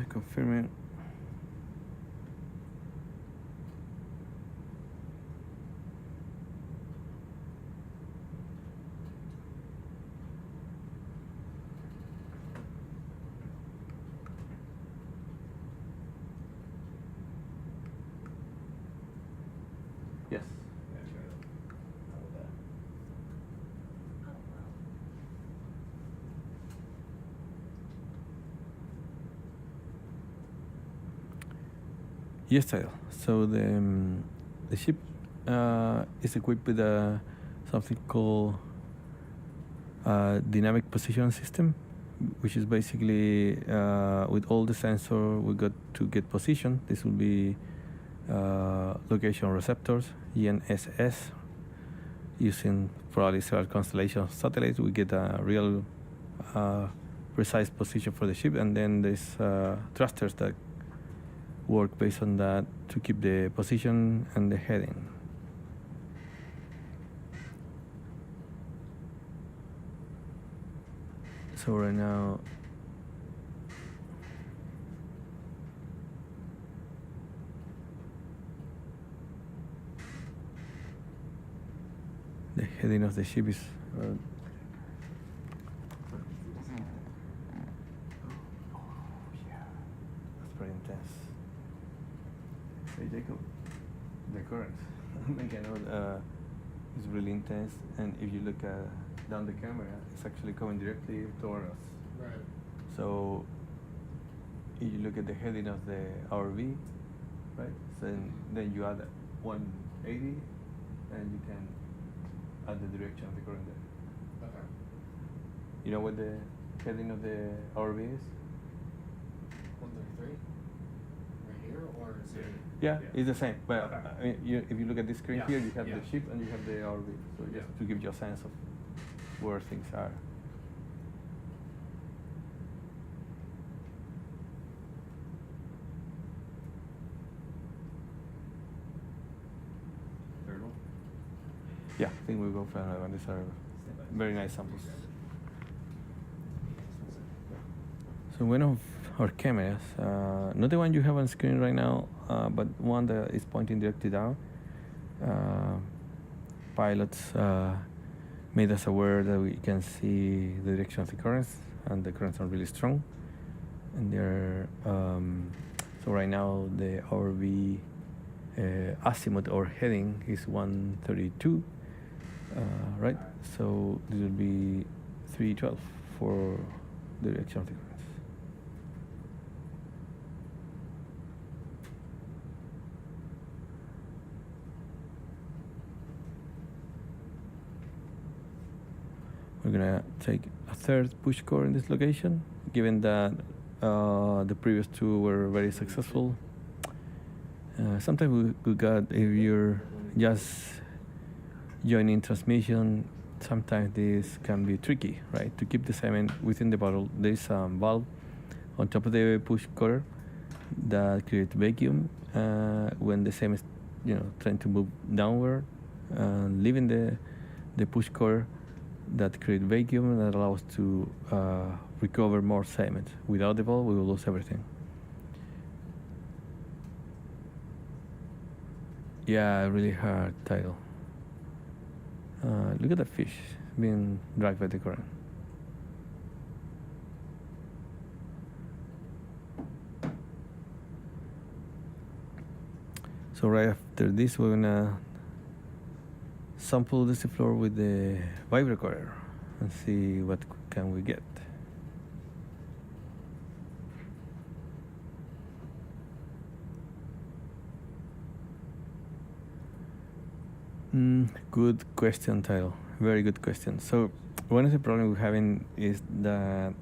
Confirming. Yes. Yes, Tyler. So the ship is equipped with something called a dynamic position system, which is basically with all the sensor we got to get position. This will be location receptors, GNSS, using probably several constellations of satellites, we get a real precise position for the ship, and then there's thrusters that work based on that to keep the position and the heading. So right now, the heading of the ship is that's pretty intense. Hey Jacob, the current is really intense, and if you look down the camera, it's actually coming directly toward us. Right. So if you look at the heading of the RV, right? So then you add 180, and you can add the direction of the current there. Okay. You know what the heading of the RV is? 133? Right here, or is it? Yeah, it's the same. But Okay. I mean, if you look at this screen Yeah, here, you have yeah. the ship and you have the RV. So just Yeah. to give you a sense of where things are. Third one? Yeah, I think we'll go for another one. These are very nice samples. So one of our cameras, not the one you have on screen right now, but one that is pointing directly down. Pilots made us aware that we can see the direction of the currents, and the currents are really strong. And they're so right now the RV azimuth or heading is 132, right? So this will be 312 for the direction of the currents. We're gonna take a third push core in this location, given that the previous two were very successful. Sometimes we got, if you're just joining transmission, sometimes this can be tricky, right? To keep the sediment within the bottle, there's a valve on top of the push core that creates vacuum when the sediment is, trying to move downward, leaving the push core that create vacuum that allows to recover more sediment. Without the valve, we will lose everything. Yeah, really hard tidal. Look at the fish being dragged by the current. So right after this, we're gonna sample the seafloor with the Vibracore and see what can we get. Good question, Tyler. Very good question. So one of the problems we're having is that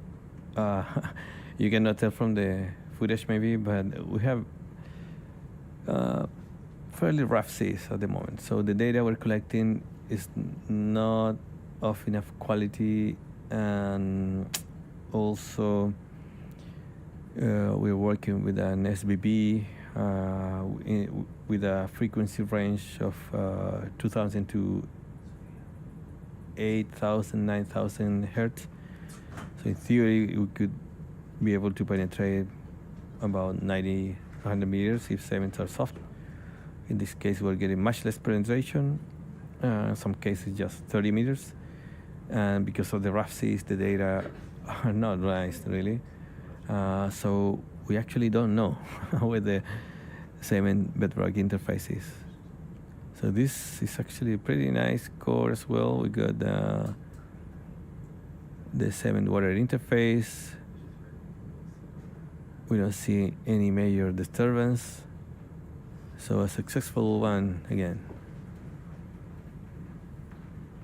you cannot tell from the footage maybe, but we have fairly rough seas at the moment. So the data we're collecting is not of enough quality, and also we're working with an SBB with a frequency range of 2,000 to 8,000, 9,000 hertz. So in theory, we could be able to penetrate about 90, 100 meters if sediments are soft. In this case, we're getting much less penetration. In some cases, just 30 meters. And because of the rough seas, the data are not nice, really. So we actually don't know where the sediment bedrock interface is. So this is actually a pretty nice core as well. We got the sediment water interface. We don't see any major disturbance. So a successful one again.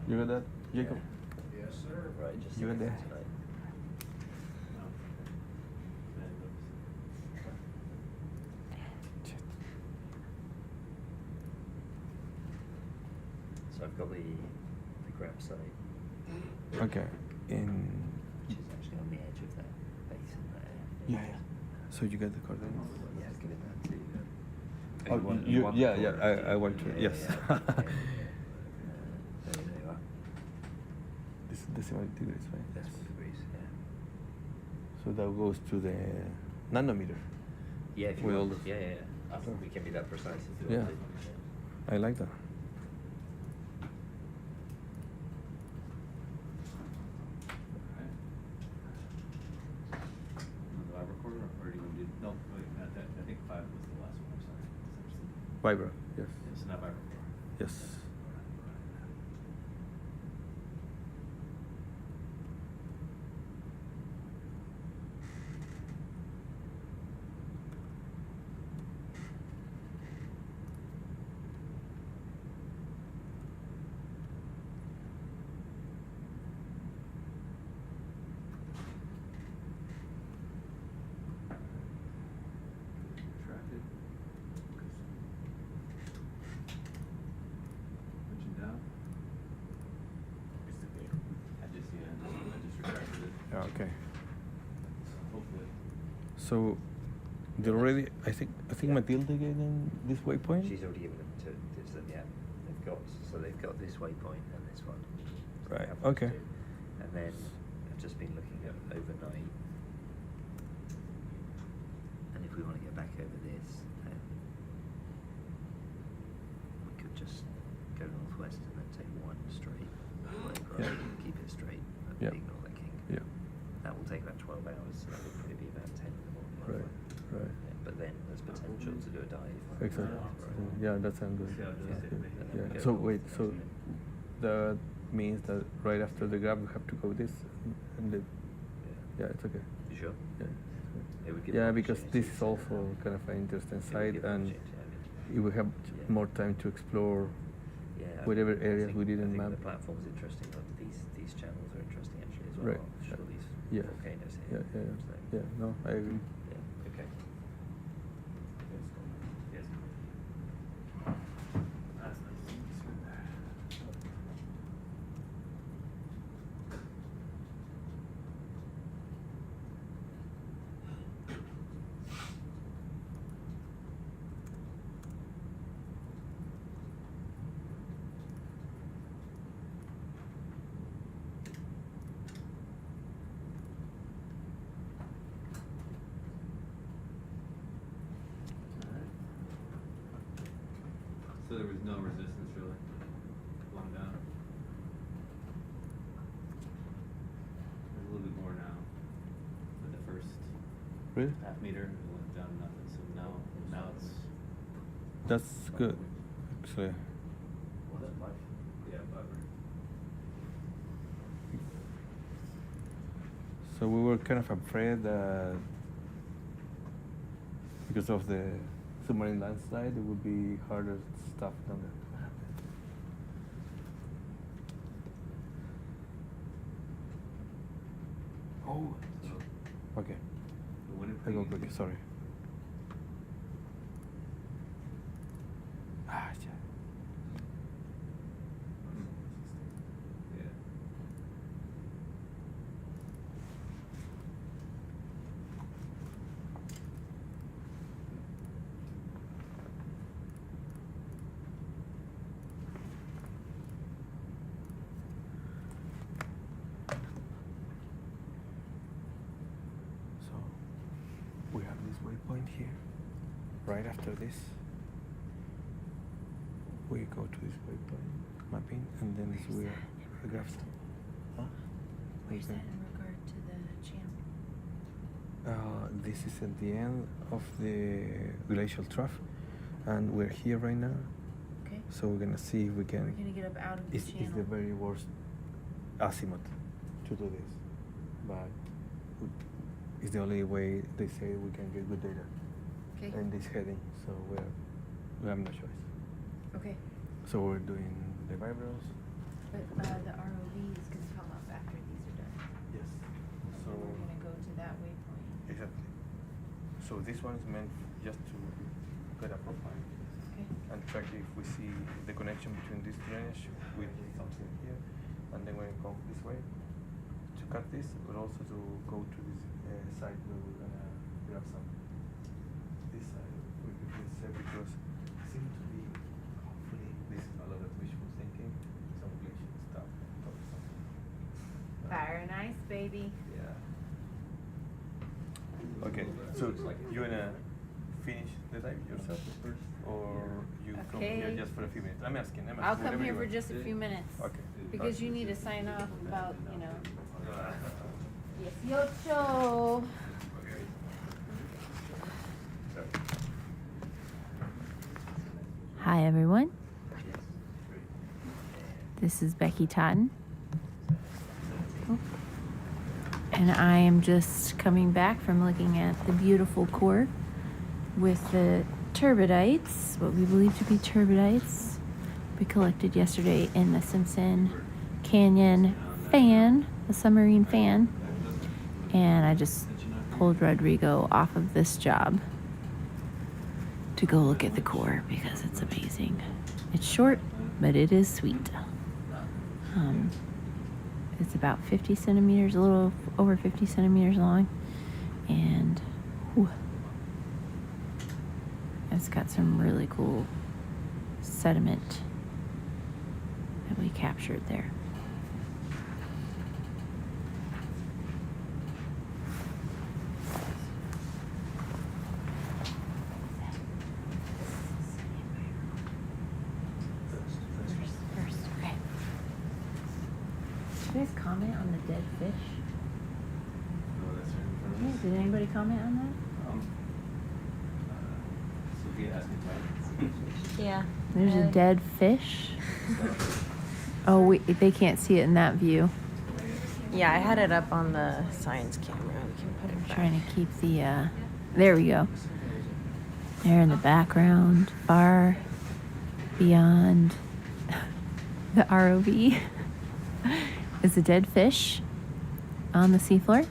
You got that, Jacob? Yes, sir. Right, just You got that? So I've got the grab site, Okay. which is actually on the edge of that basin there. Yeah. So you get the coordinates? Yeah, I've given that to you. Oh, You want- you, you want the yeah. coordinates? I want to. Yeah, Yes. yeah. There you are. This is decimal degrees, right? Decimal degrees, yeah. So that goes to the nanometer. Yeah, if you With all want. the- Yeah. We can be that precise if you Yeah. want to. I like that. The Vibracore, or do you want to do? No, wait, not that, I think 5 was the last one, I'm sorry. Vibra. Yes. It's not Vibracore. Yes. Retracted. Switching down. I just retracted it. Yeah, okay. Hopefully. So they already. I think Matilda given this waypoint. She's already given them to them, yeah. They've got this waypoint and this one. So they Right, have those okay. two. And then I've just been looking at overnight. And if we want to get back over this, then we could just go northwest and then take one straight way across Yeah. and keep it straight, but Yeah. ignore that kink. Yeah. That will take about 12 hours, so that would probably be about 10 in the morning. Right. Right. Yeah, but then there's potential to do a dive. Exactly. Right. Yeah, that sounds good. Yeah, Yeah. Okay. So wait. So that means that right after the grab we have to go this and then. Yeah, it's okay. You sure? Yeah. It would give Yeah, an because this is opportunity to- also kind of an interesting it would site, give an and opportunity, if we have Yeah. more time to explore Yeah, whatever I areas think- we didn't I think map. the platform's interesting. Like these channels are interesting actually as well. Right. Sure, these Yeah. volcanoes Yeah, here. yeah, So, yeah. No, I agree. yeah. Okay. Yes. That's nice. So there was no resistance really going down. There's a little bit more now. But the first Really? half meter it went down to nothing. So now it's That's good, actually. yeah, vibrant. So we were kind of afraid that because of the submarine landslide, it would be harder stuff down there. Oh. Okay. The wind I go quick. Sorry. Ah, yeah. Yeah. So we have this waypoint here. Right after this, we go to this waypoint mapping, and then this we graphs. Huh? Where's that Okay. in regard to the channel? This is at the end of the glacial trough, and we're here right now. Okay. So we're gonna see if we can. We're gonna get up out of the It's channel. the very worst azimuth to do this, but it's the only way they say we can get good data. Okay. In this heading, so we have no choice. Okay. So we're doing the vibros. But the ROV is gonna come up after these are done. Yes. So we're gonna go to that waypoint. Exactly. So this one is meant just to get a profile. Okay. and check if we see the connection between this drainage with something here. And then when we come this way, to cut this, but also to go to this side where we're gonna grab some. This side with this because it seems to be, hopefully, this is a lot of wishful thinking, some glacial stuff or something. Very nice, baby. Yeah. Okay, so you wanna finish the dive yourself first, or you come here Okay. just for a few minutes? I'm asking. I'll come whatever here you for want. just a few minutes. Okay. Because you need to sign off about, 18. Hi, everyone. This is Becky Totten. And I am just coming back from looking at the beautiful core with the turbidites, what we believe to be turbidites, we collected yesterday in the Simpson Canyon fan, the submarine fan. And I just pulled Rodrigo off of this job to go look at the core because it's amazing. It's short, but it is sweet. It's about 50 centimeters, a little over 50 centimeters long, and it's got some really cool sediment that we captured there. First, okay. Did you guys comment on the dead fish? No, that's right in front of Yeah, us. did anybody comment on that? Sophia asked me to. Yeah. There's a dead fish. Oh, they can't see it in that view. Yeah, I had it up on the science camera. We can put it back. Trying to keep the, there we go. There in the background, far beyond the ROV is a dead fish on the seafloor.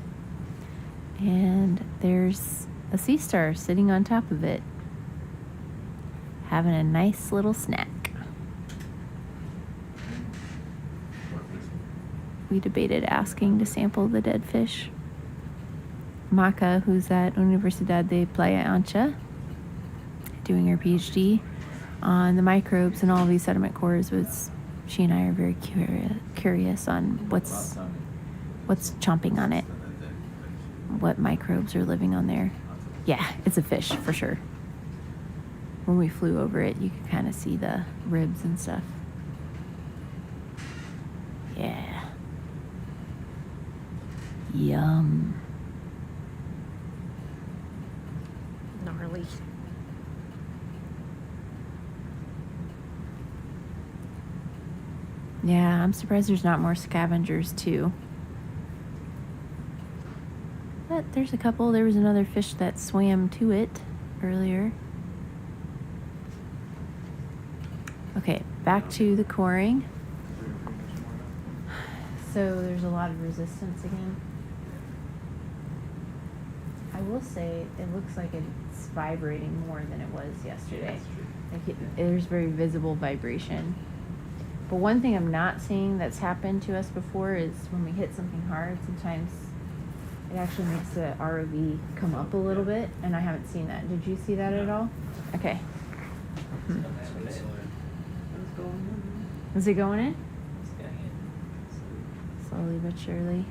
And there's a sea star sitting on top of it, having a nice little snack. We debated asking to sample the dead fish. Maka, who's at Universidad de Playa Ancha, doing her PhD on the microbes in all of these sediment cores, she and I are very curious on what's chomping on it, what microbes are living on there. Yeah, it's a fish for sure. When we flew over it, you could kind of see the ribs and stuff. Yeah. Yum. Gnarly. Yeah, I'm surprised there's not more scavengers too. But there's a couple. There was another fish that swam to it earlier. Okay, back to the coring. So there's a lot of resistance again. I will say it looks like it's vibrating more than it was yesterday. Like there's very visible vibration. But one thing I'm not seeing that's happened to us before is when we hit something hard, sometimes it actually makes the ROV come up a little bit, and I haven't seen that. Did you see that at all? Okay. Is it going in? Slowly but surely.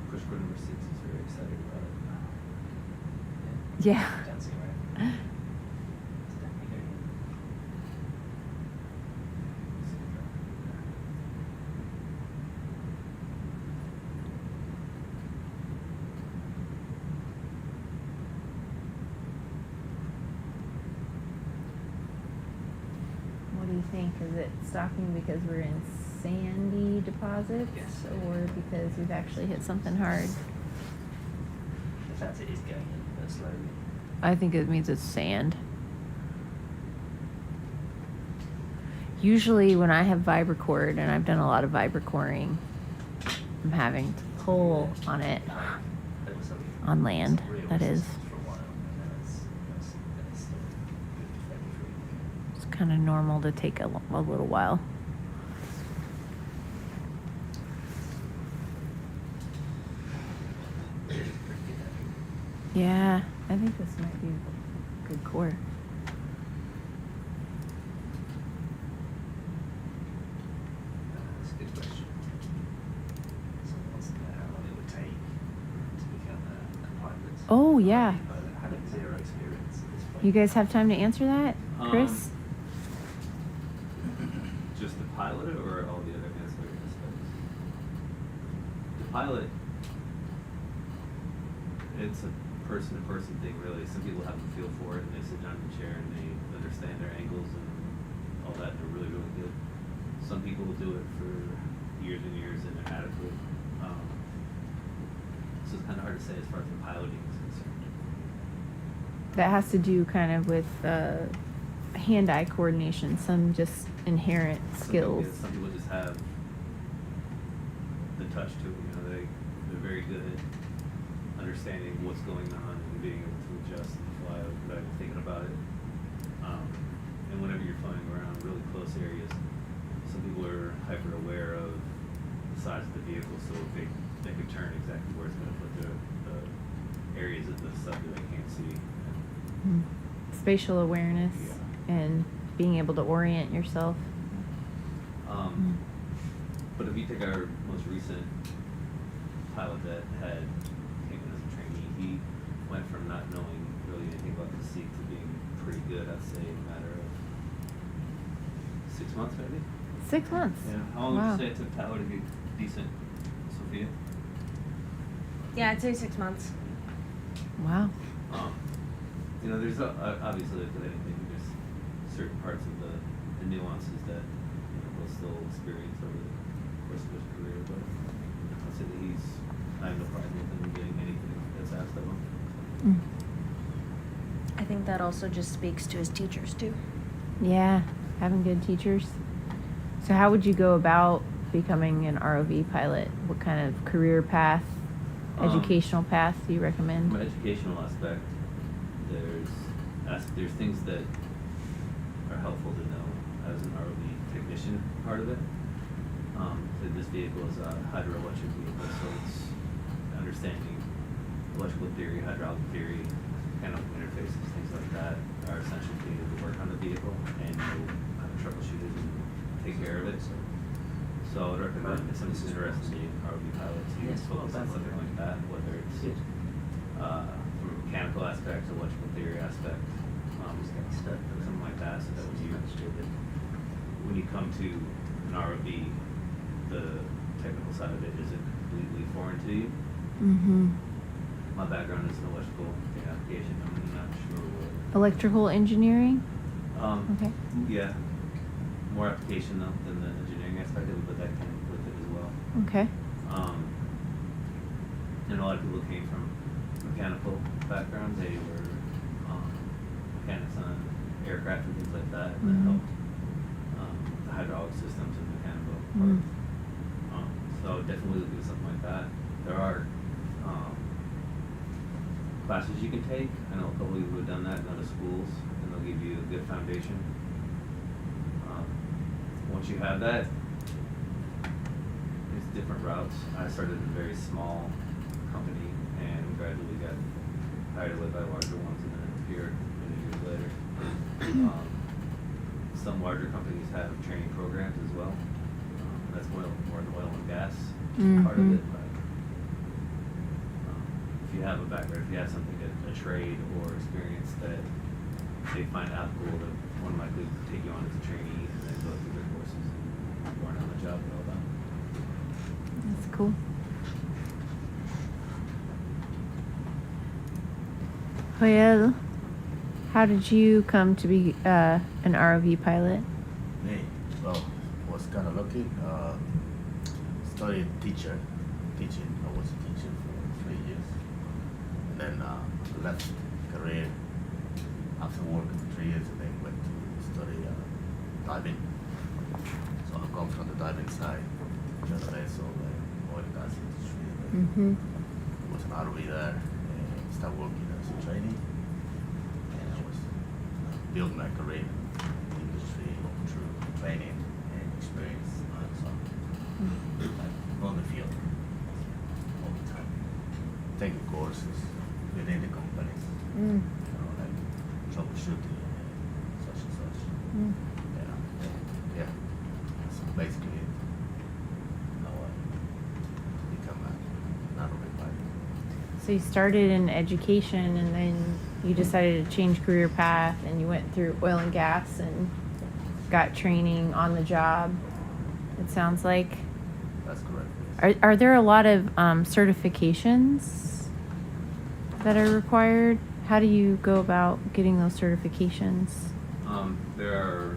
Of course, number 6 is very excited about it. Yeah. Dancing around. What do you think? Is it stalking because we're in sandy deposits, or because we've actually hit something hard? The fact it is going in, but slowly. I think it means it's sand. Usually when I have Vibracore, and I've done a lot of Vibracoring, I'm having to pull on it on land, that is. For a while, and then it's still good. It's kind of normal to take a little while. Yeah, I think this might be a good core. That's a good question. Someone wants to know how long it would take to become a pilot. Oh, yeah. Having zero experience at this point. You guys have time to answer that, Chris? Just the pilot or all the other ancillary aspects? The pilot, it's a person-to-person thing, really. Some people have a feel for it, and they sit down in the chair and they understand their angles and all that. They're really, really good. Some people will do it for years and years, and they're adequate. So it's kind of hard to say as far as the piloting is concerned. That has to do kind of with hand-eye coordination, some just inherent skills. Some people just have the touch to it. You know, they're very good at understanding what's going on and being able to adjust and fly without even thinking about it. And whenever you're flying around really close areas, some people are hyper aware of the size of the vehicle, so they can turn exactly where it's going to put the areas of the stuff that they can't see. Spatial awareness and being able to orient yourself. But if you take our most recent pilot that came in as a trainee, he went from not knowing really anything about the sea to being pretty good, I'd say, in a matter of 6 months, maybe. 6 months? Yeah. How long Wow. would you say it took Tyler to be decent, Sophia? Yeah, I'd say 6 months. Wow. You know, there's obviously with anything, there's certain parts of the nuances that we'll still experience over the course of his career, but I'll say that I have no problem with him doing anything that's asked of him. I think that also just speaks to his teachers too. Yeah, having good teachers. So how would you go about becoming an ROV pilot? What kind of career path, educational path do you recommend? From an educational aspect, there's things that are helpful to know as an ROV technician part of it. So this vehicle is a hydroelectric vehicle, so it's understanding electrical theory, hydraulic theory, mechanical interfaces, things like that are essential to be able to work on the vehicle and know how to troubleshoot it and take care of it. So I would recommend if someone's interested in ROV pilot to focus on something like that, whether it's from a mechanical aspect, electrical theory aspect, something like that, so that when you come to an ROV, the technical side of it isn't completely foreign to you. My background is in electrical application. I'm not sure what. Electrical engineering? Okay. Yeah. More application though than the engineering aspect of it, but that came with it as well. Okay. And a lot of people came from mechanical backgrounds. They were mechanics on aircraft and things like that, and that helped the hydraulic systems and mechanical part. So definitely look at something like that. There are classes you can take. I know a couple of people who have done that in other schools, and they'll give you a good foundation. Once you have that, there's different routes. I started in a very small company and gradually got hired away by larger ones, and then here many years later. Some larger companies have training programs as well. That's more in the oil and gas part of it. But if you have a background, if you have something, a trade or experience that they find applicable, they're more than likely to take you on as a trainee and then go through their courses and learn on the job and all that. That's cool. Joel, how did you come to be an ROV pilot? Me, well, was kind of lucky. Studied teaching. I was a teacher for 3 years, and then left career after work for 3 years, and then went to study diving. So I come from the diving side, just vessel, oil and gas industry. And then was an ROV there, and started working as a trainee, and I was building my career in the industry through training and experience hands-on, like on the field all the time, taking courses within the companies, like troubleshooting and such and such. Yeah. So basically how I become an honorary pilot. So you started in education and then you decided to change career path and you went through oil and gas and got training on the job, it sounds like. That's correct. Are there a lot of certifications that are required? How do you go about getting those certifications? There are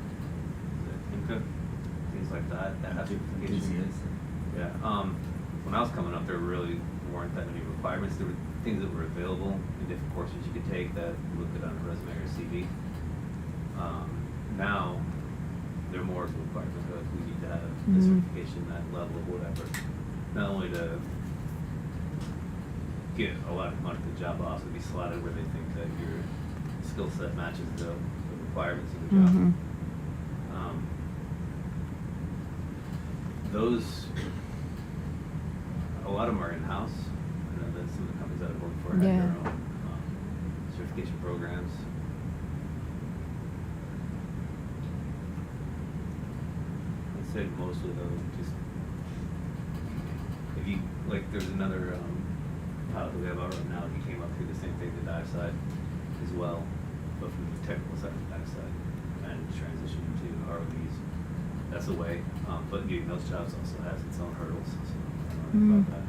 things like that have certifications. Yeah. When I was coming up, there really weren't that many requirements. There were things that were available in different courses you could take that looked good on a resume or CV. Now, there are more requirements. Like we need to have a certification, that level of whatever. Not only to get a lot of money at the job, but also to be slotted where they think that your skill set matches the requirements of the job. Those, a lot of them are in-house. I know that some of the companies that I've worked for have their own certification programs. I'd say mostly though, just if you like, there's another pilot that we have out right now. He came up through the same thing, the dive side as well, but from the technical side of the dive side, and transitioned to ROVs. That's the way. But getting those jobs also has its own hurdles. So I don't know about that.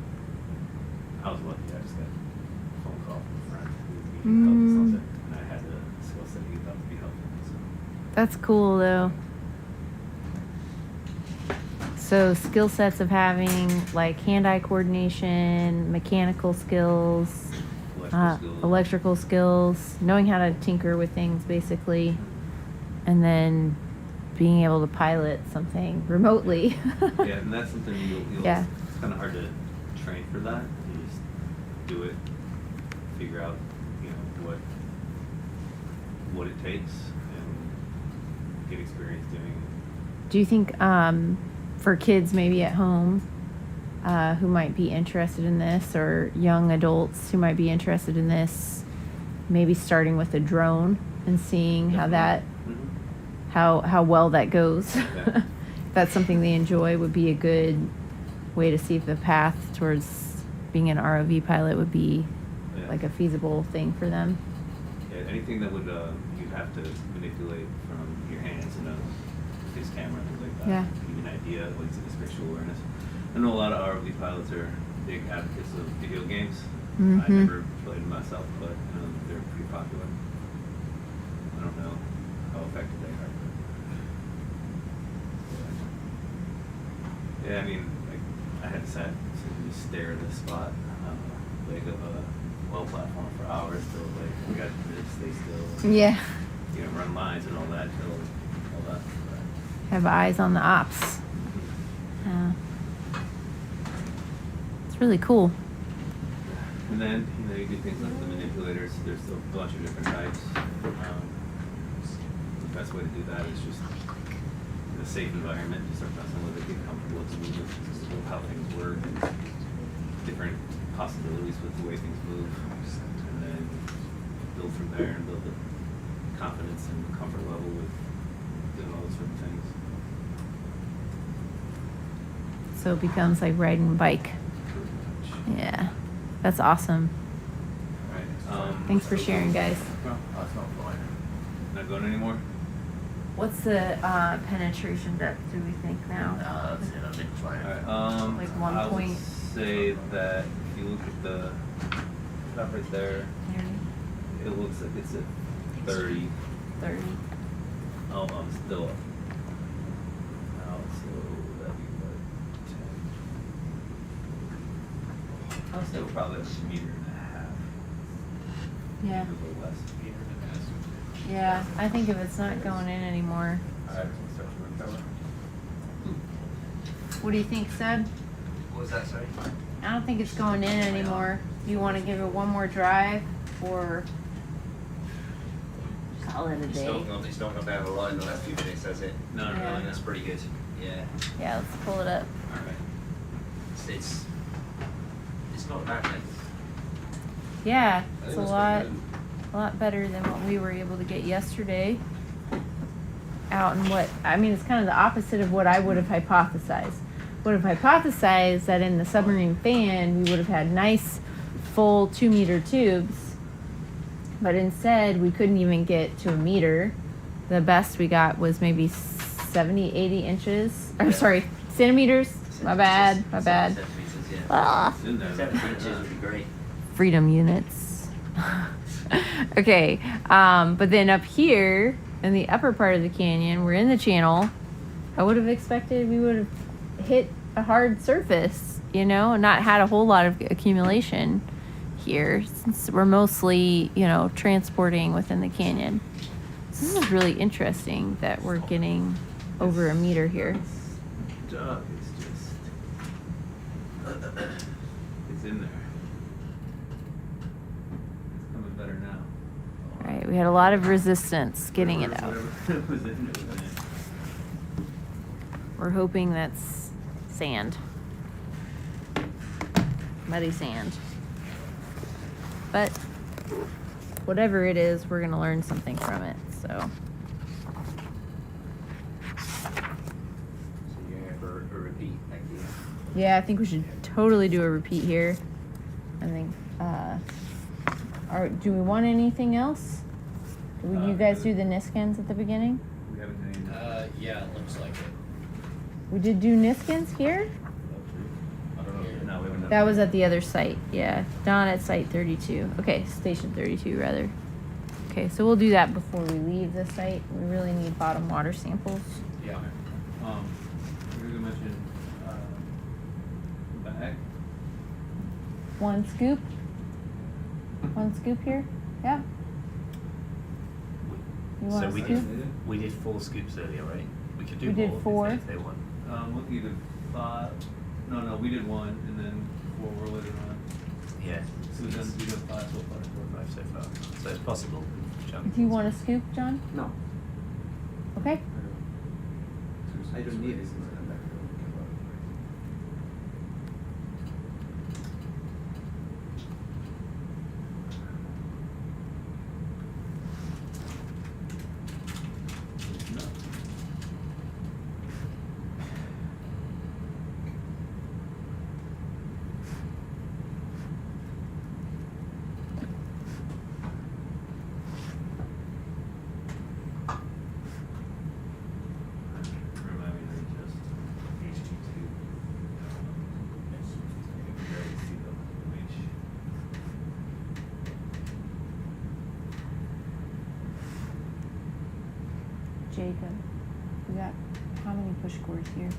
I was lucky. I just got a phone call from a friend who needed help with something, and I had the skill set he thought would be helpful. So. That's cool though. So skill sets of having like hand-eye coordination, mechanical skills, electrical skills, knowing how to tinker with things basically, and then being able to pilot something remotely. Yeah, and that's something you'll yeah. It's kind of hard to train for that. You just do it, figure out, what it takes, and get experience doing it. Do you think for kids maybe at home who might be interested in this, or young adults who might be interested in this, maybe starting with a drone and seeing how that how well that goes. Yeah. If that's something they enjoy, would be a good way to see if the path towards being an ROV pilot would be like a feasible thing for them. Yeah, anything that would you'd have to manipulate from your hands and a fixed camera and things like that. Yeah. Give you an idea of like spatial awareness. I know a lot of ROV pilots are big advocates of video games. I never played them myself, but they're pretty popular. I don't know how effective they are. Yeah, I mean, like, I had sat to just stare at a spot, leg of a well platform for hours till like we got to stay still. Yeah. Run lines and all that till all that. Have eyes on the ops. It's really cool. And then you do things like the manipulators. There's a bunch of different types. The best way to do that is just in a safe environment. You start messing with it, get comfortable with the movement, how things work, and different possibilities with the way things move, and then build from there and build the confidence and comfort level with doing all those sort of things. So it becomes like riding a bike. Yeah, that's awesome. All right. Thanks for sharing, guys. Well, that's not going. Not going anymore? What's the penetration depth, do we think now? That's it. I've been trying. All right. Like 1 I point. would say that if you look at the top right there, it looks like it's at 30. 30. Oh, I'm still up. Now, so that'd be what, 10. Oh, So probably a meter and a half. Yeah. A little less. Meter and a half. Yeah, I think if it's not going in anymore. All right, so start to recover. What do you think, Seb? What was that, sorry? I don't think it's going in anymore. Do you want to give it one more drive? before call it a day. It's not gone down a lot in the last few minutes, has it? No, Yeah. really, that's pretty good. Yeah. Yeah, let's pull it up. Alright. It's not a bad thing. Yeah, I it's think a that's pretty lot better than what we were able to get yesterday. Out and what I mean, it's kind of the opposite of what I would have hypothesized. Would have hypothesized that in the submarine fan we would have had nice, full 2-meter tubes, but instead we couldn't even get to a meter. The best we got was maybe 70, 80 inches. Or sorry, centimeters. My bad. Centimeters, yeah. Ah. 7 inches would be great. Freedom units. Okay, but then up here in the upper part of the canyon, we're in the channel. I would have expected we would have hit a hard surface, you know, and not had a whole lot of accumulation here, since we're mostly, you know, transporting within the canyon. So this is really interesting that we're getting over a meter here. Dug is just it's in there. It's coming better now. All right, we had a lot of resistance getting it out. Whatever was in it, man. We're hoping that's sand. Muddy sand. But whatever it is, we're gonna learn something from it, so. So you're here for a repeat, thank you. Yeah, I think we should totally do a repeat here. I think, do we want anything else? Would you guys do the Niskins at the beginning? We haven't done any. Yeah, it looks like it. We did do Niskins here? I don't know. No, we haven't done That was at the other site, yeah. Down at site 32. Okay, station 32 rather. Okay, so we'll do that before we leave the site. We really need bottom water samples. Yeah. You're gonna mention bag. One scoop? One scoop here? Yeah. You want So a scoop? we did 4 scoops earlier, right? We could do We did more 4. if they want. Looking at 5. No, we did 1 and then 4 were later on. Yeah. So we've done 5 so far. 5 so far. So it's possible. Do you want a scoop, John? No. Okay. I don't need it since I'm back home. Remind me to just HG2. You can barely see the image. Jacob, we got how many push cords here?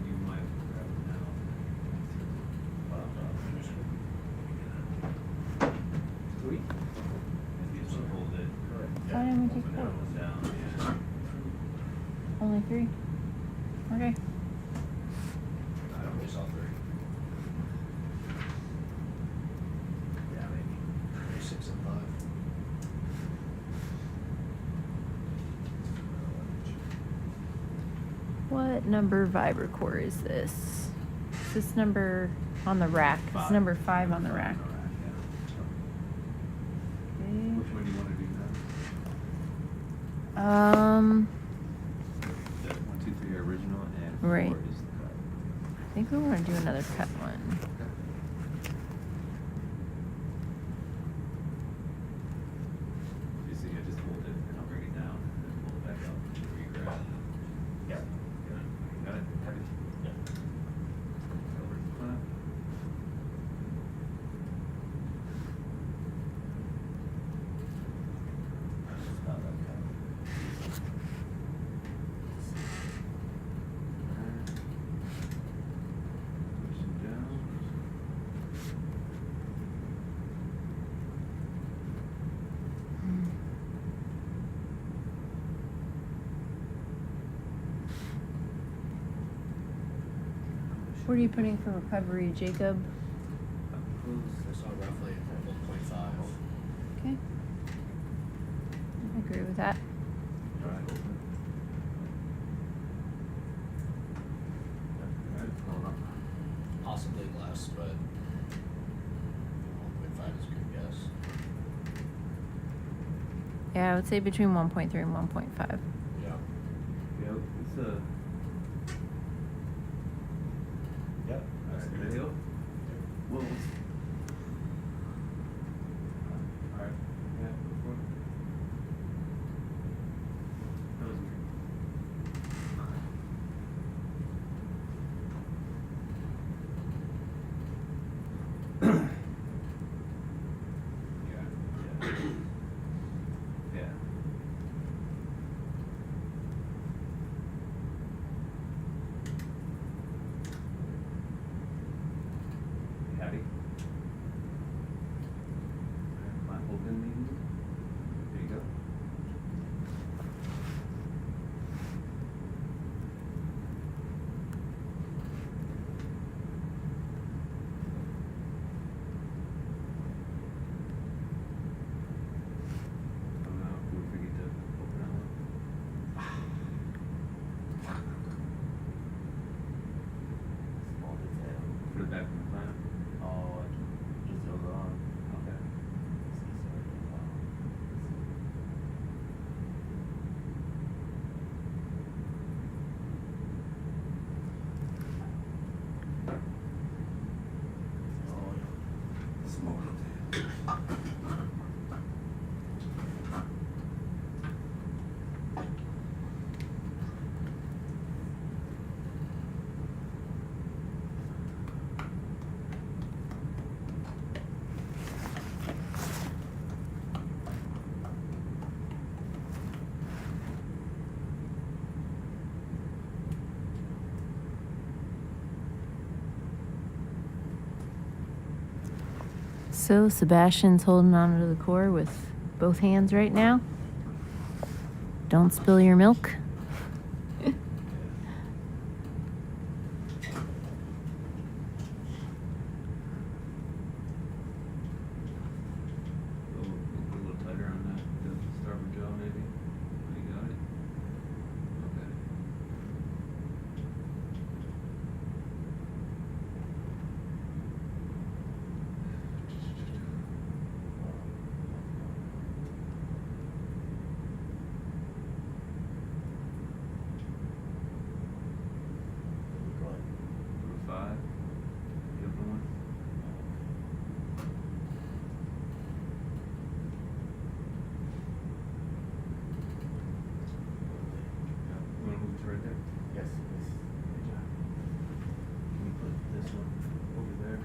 You might grab it now. Three? Maybe it's gonna hold it. Why didn't we take Up and 4? down, yeah. Only 3? Okay. I don't really saw 3. Yeah, maybe 6 and 5. What number Vibracore is this? Is this number on the rack? It's 5. number 5 on the rack. Yeah. Okay. Which one do you want to do now? The 1, 2, 3 original and 4 Right. is the cut. I think we want to do another cut one. You see, I just hold it and I'll bring it down and then pull it back up and re-grab. Yeah. Got it? Heavy? Yeah. Over to the front. Push it down. What are you putting for recovery, Jacob? I saw roughly 1.5. Okay. I agree with that. Possibly less, but 1.5 is a good guess. Yeah, I would say between 1.3 and 1.5. Yeah. Yeah, it's a. Yep. That's the hill. Well, alright. Yeah, go for it. That was weird. Yeah. Happy? My open meeting. There you go. I don't know if we forget to open it up. Small detail. Put it back in the plan. Oh, just so long. Okay. Small detail. So Sebastian's holding onto the core with both hands right now. Don't spill your milk. A little tighter on that, the starboard jaw maybe. You got it? Okay. Number 5. The open one. Yeah. You wanna move it to right there? Yes, please. Good job. Can we put this one over there?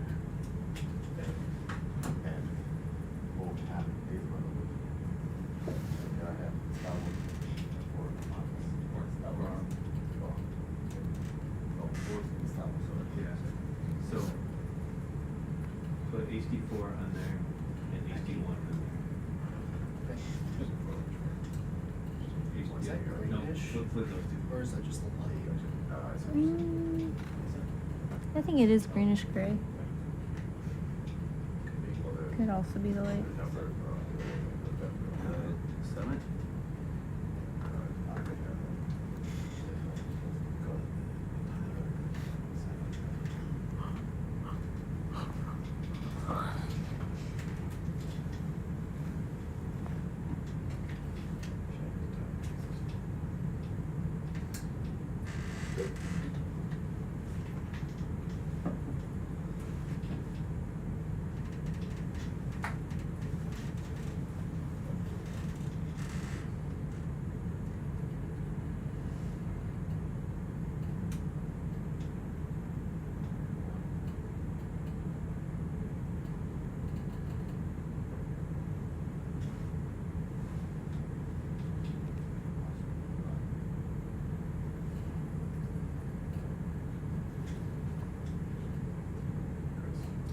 And we'll have these one over here. Here I have starboard for office. Or starboard. Oh, forward and starboard, sorry. Yeah. So, put HD4 on there and HD1 on there. Is that No, greenish? flip those two. Or is that just the light? I think it is greenish gray. Could also be the light. Summit?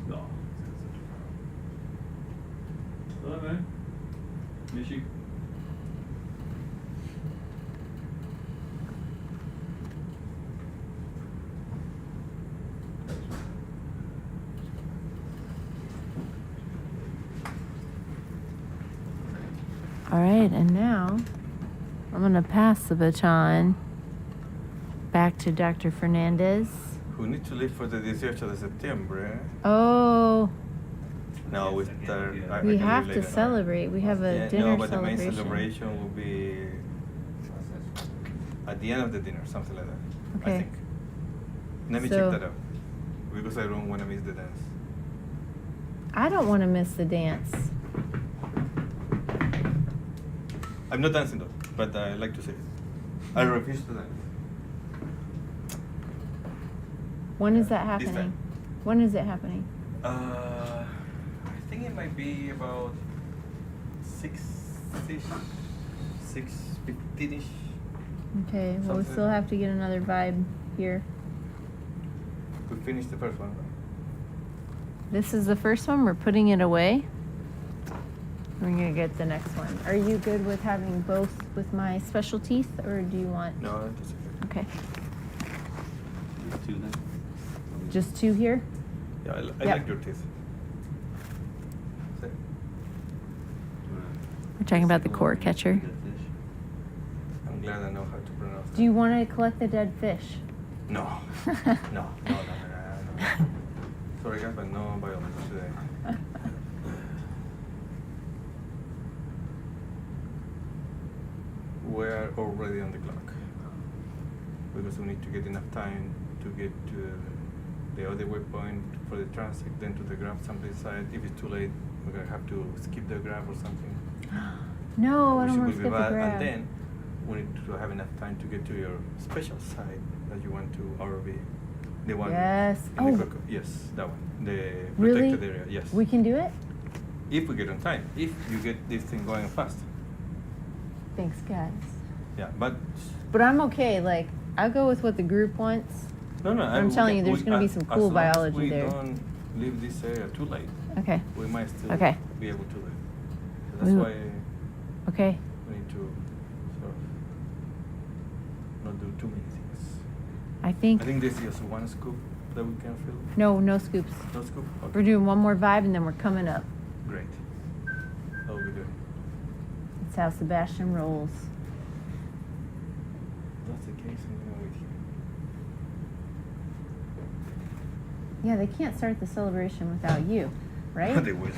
No. Hello, man. Miss you. All right, and now I'm going to pass the baton back to Dr. Fernandez. Who need to leave for the 18 de septiembre. Oh, No, we start. we have to celebrate. We have a dinner No, but the main celebration. celebration will be at the end of the dinner, something like that. Okay. I think. Let me So- check that out. Because I don't want to miss the dance. I don't want to miss the dance. I'm not dancing though, but I like to see it. I refuse to dance. When is that This happening? time. When is it happening? I think it might be about 6-ish, 6:15-ish. Okay, well, we Something. still have to get another vibe here. We finished the first one. This is the first one. We're putting it away. We're going to get the next one. Are you good with having both with my special teeth, or do you want... No, that's okay. Okay. Just two then. Just two here? Yeah, I Yep. like your teeth. We're talking about the core catcher. I'm glad I know how to pronounce Do you want to collect the dead fish? No. No. Sorry guys, but no biology today. We're already on the clock. Because we need to get enough time to get to the other waypoint for the transit, then to the graph someplace side. If it's too late, we're gonna have to skip the graph or something. No, I Which don't want will to be skip the bad. grab. And then we need to have enough time to get to your special side that you want to ROV. The one Yes. in the Oh. cocoa. Yes, that one. The Really? protected area. Yes. We can do it? If we get on time. If you get this thing going fast. Thanks, guys. Yeah, but But I'm okay. Like, I'll go with what the group wants. no. I'm telling you, there's gonna be some cool biology there. As long as we don't leave this area too late, Okay. we might still Okay. be able to live. So that's We- why Okay. we need to sort of not do too many things. I think... I think there's just one scoop that we can fill. No scoops. No scoop? Okay. We're doing one more vibe and then we're coming up. Great. That will be good. That's how Sebastian rolls. If that's the case, I'm gonna wait here. Yeah, they can't start the celebration without you, right? They will.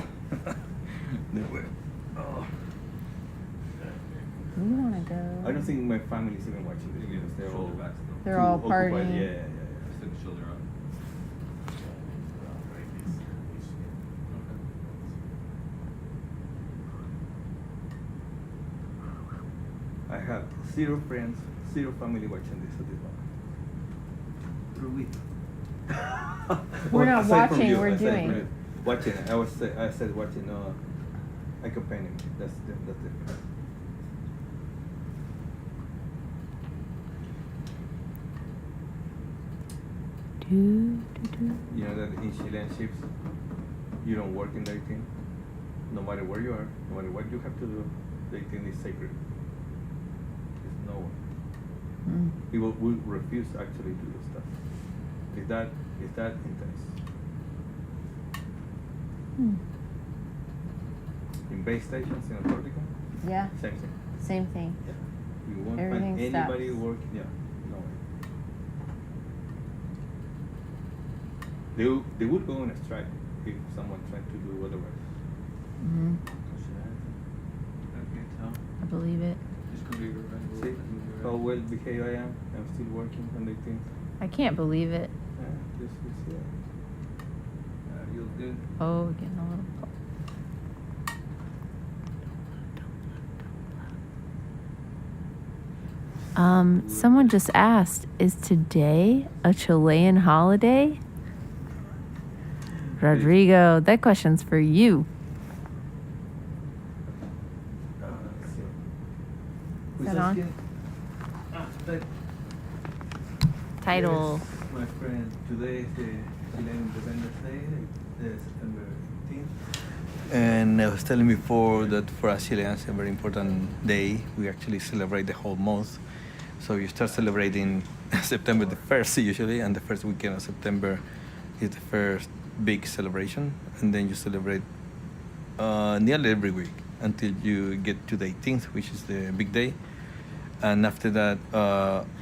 They will. Oh. We want to go. I don't think my family is even watching this because They're all too occupied. partying. Yeah. Stick the shoulder up. I have 0 friends, 0 family watching this at this moment. We're not aside from watching, you, we're aside from doing. you. Watching. I said watching. Accompanying. That's different. You know that in Chilean ships, you don't work in the 18. No matter where you are, no matter what you have to do, the 18 is sacred. It's no one. People will refuse actually to do stuff. Is that intense? In base stations in Antarctica? Yeah. Same thing. Same thing. Yeah. You won't Everything find anybody stops. working. Yeah. No way. They would go on a strike if someone tried to do otherwise. Mm-hmm. I believe it. See how well behaved I am? I'm still working on the 18th. I can't believe it. Yeah, this is you'll do. Oh, we're getting a little... Someone just asked, is today a Chilean holiday? Rodrigo, that question's for you. Is that on? Title. Yes, my friend, today is the Chilean Independence Day, September 18th. And I was telling before that for us Chileans, it's a very important day. We actually celebrate the whole month. So you start celebrating September the 1st usually, and the first weekend of September is the first big celebration. And then you celebrate nearly every week. until you get to the 18th, which is the big day. And after that,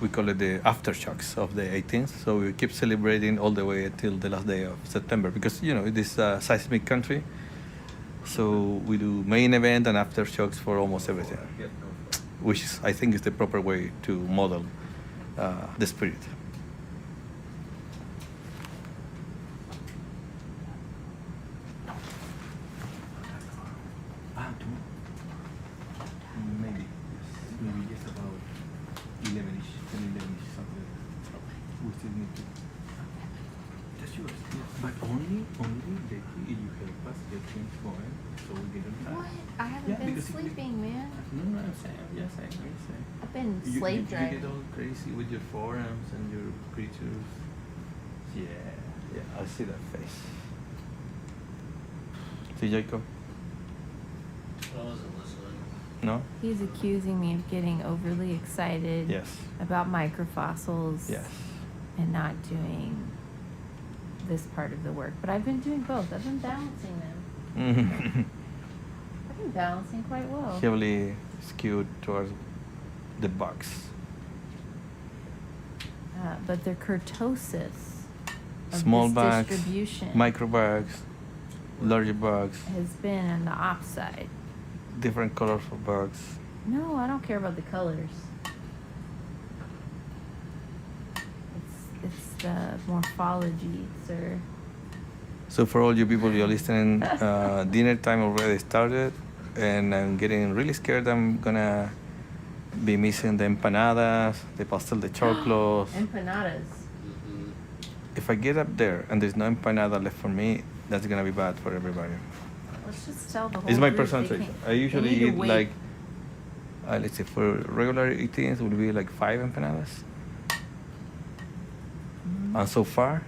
we call it the aftershocks of the 18th. So we keep celebrating all the way until the last day of September, because it is a seismic country. So we do main event and aftershocks for almost everything, which is, I think, is the proper way to model the spirit. Maybe just about 11ish, 11ish, something. We still need to. Just yours. But only Becky, if you help us get things going, so we get them done. What? I haven't been because sleeping, man. No, I'm saying, I'm just saying. I've been You slave get driving. all crazy with your forums and your creatures. Yeah, I see that face. See, Jacob? I wasn't listening. No? He's accusing me of getting overly excited Yes. about microfossils Yes. and not doing this part of the work. But I've been doing both. I've been balancing them. I've been balancing quite well. Heavily skewed towards the bugs. But their kurtosis of Small this bugs, distribution micro bugs, larger bugs, has been on the offside. different colors for bugs. No, I don't care about the colors. It's the morphology, sir. So for all you people you're listening, dinner time already started, and I'm getting really scared. I'm gonna be missing the empanadas, the pastel de choclos. Empanadas. If I get up there and there's no empanada left for me, that's gonna be bad for everybody. Let's just tell the whole It's my group personal they choice. can't- I they usually need to eat wait. like, let's say for regular eating, it would be like 5 empanadas. And so far,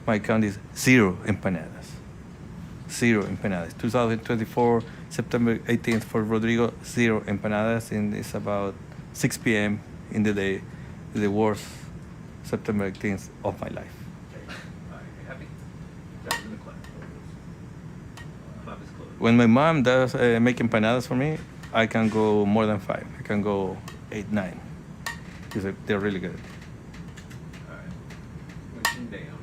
my count is 0 empanadas. 0 empanadas. 2024, September 18th for Rodrigo, 0 empanadas, and it's about 6 p.m. in the day, the worst September 18th of my life. Happy? That's in the club. Club is closed. When my mom does make empanadas for me, I can go more than 5. I can go 8, 9. Because they're really good. All right. Wishing down.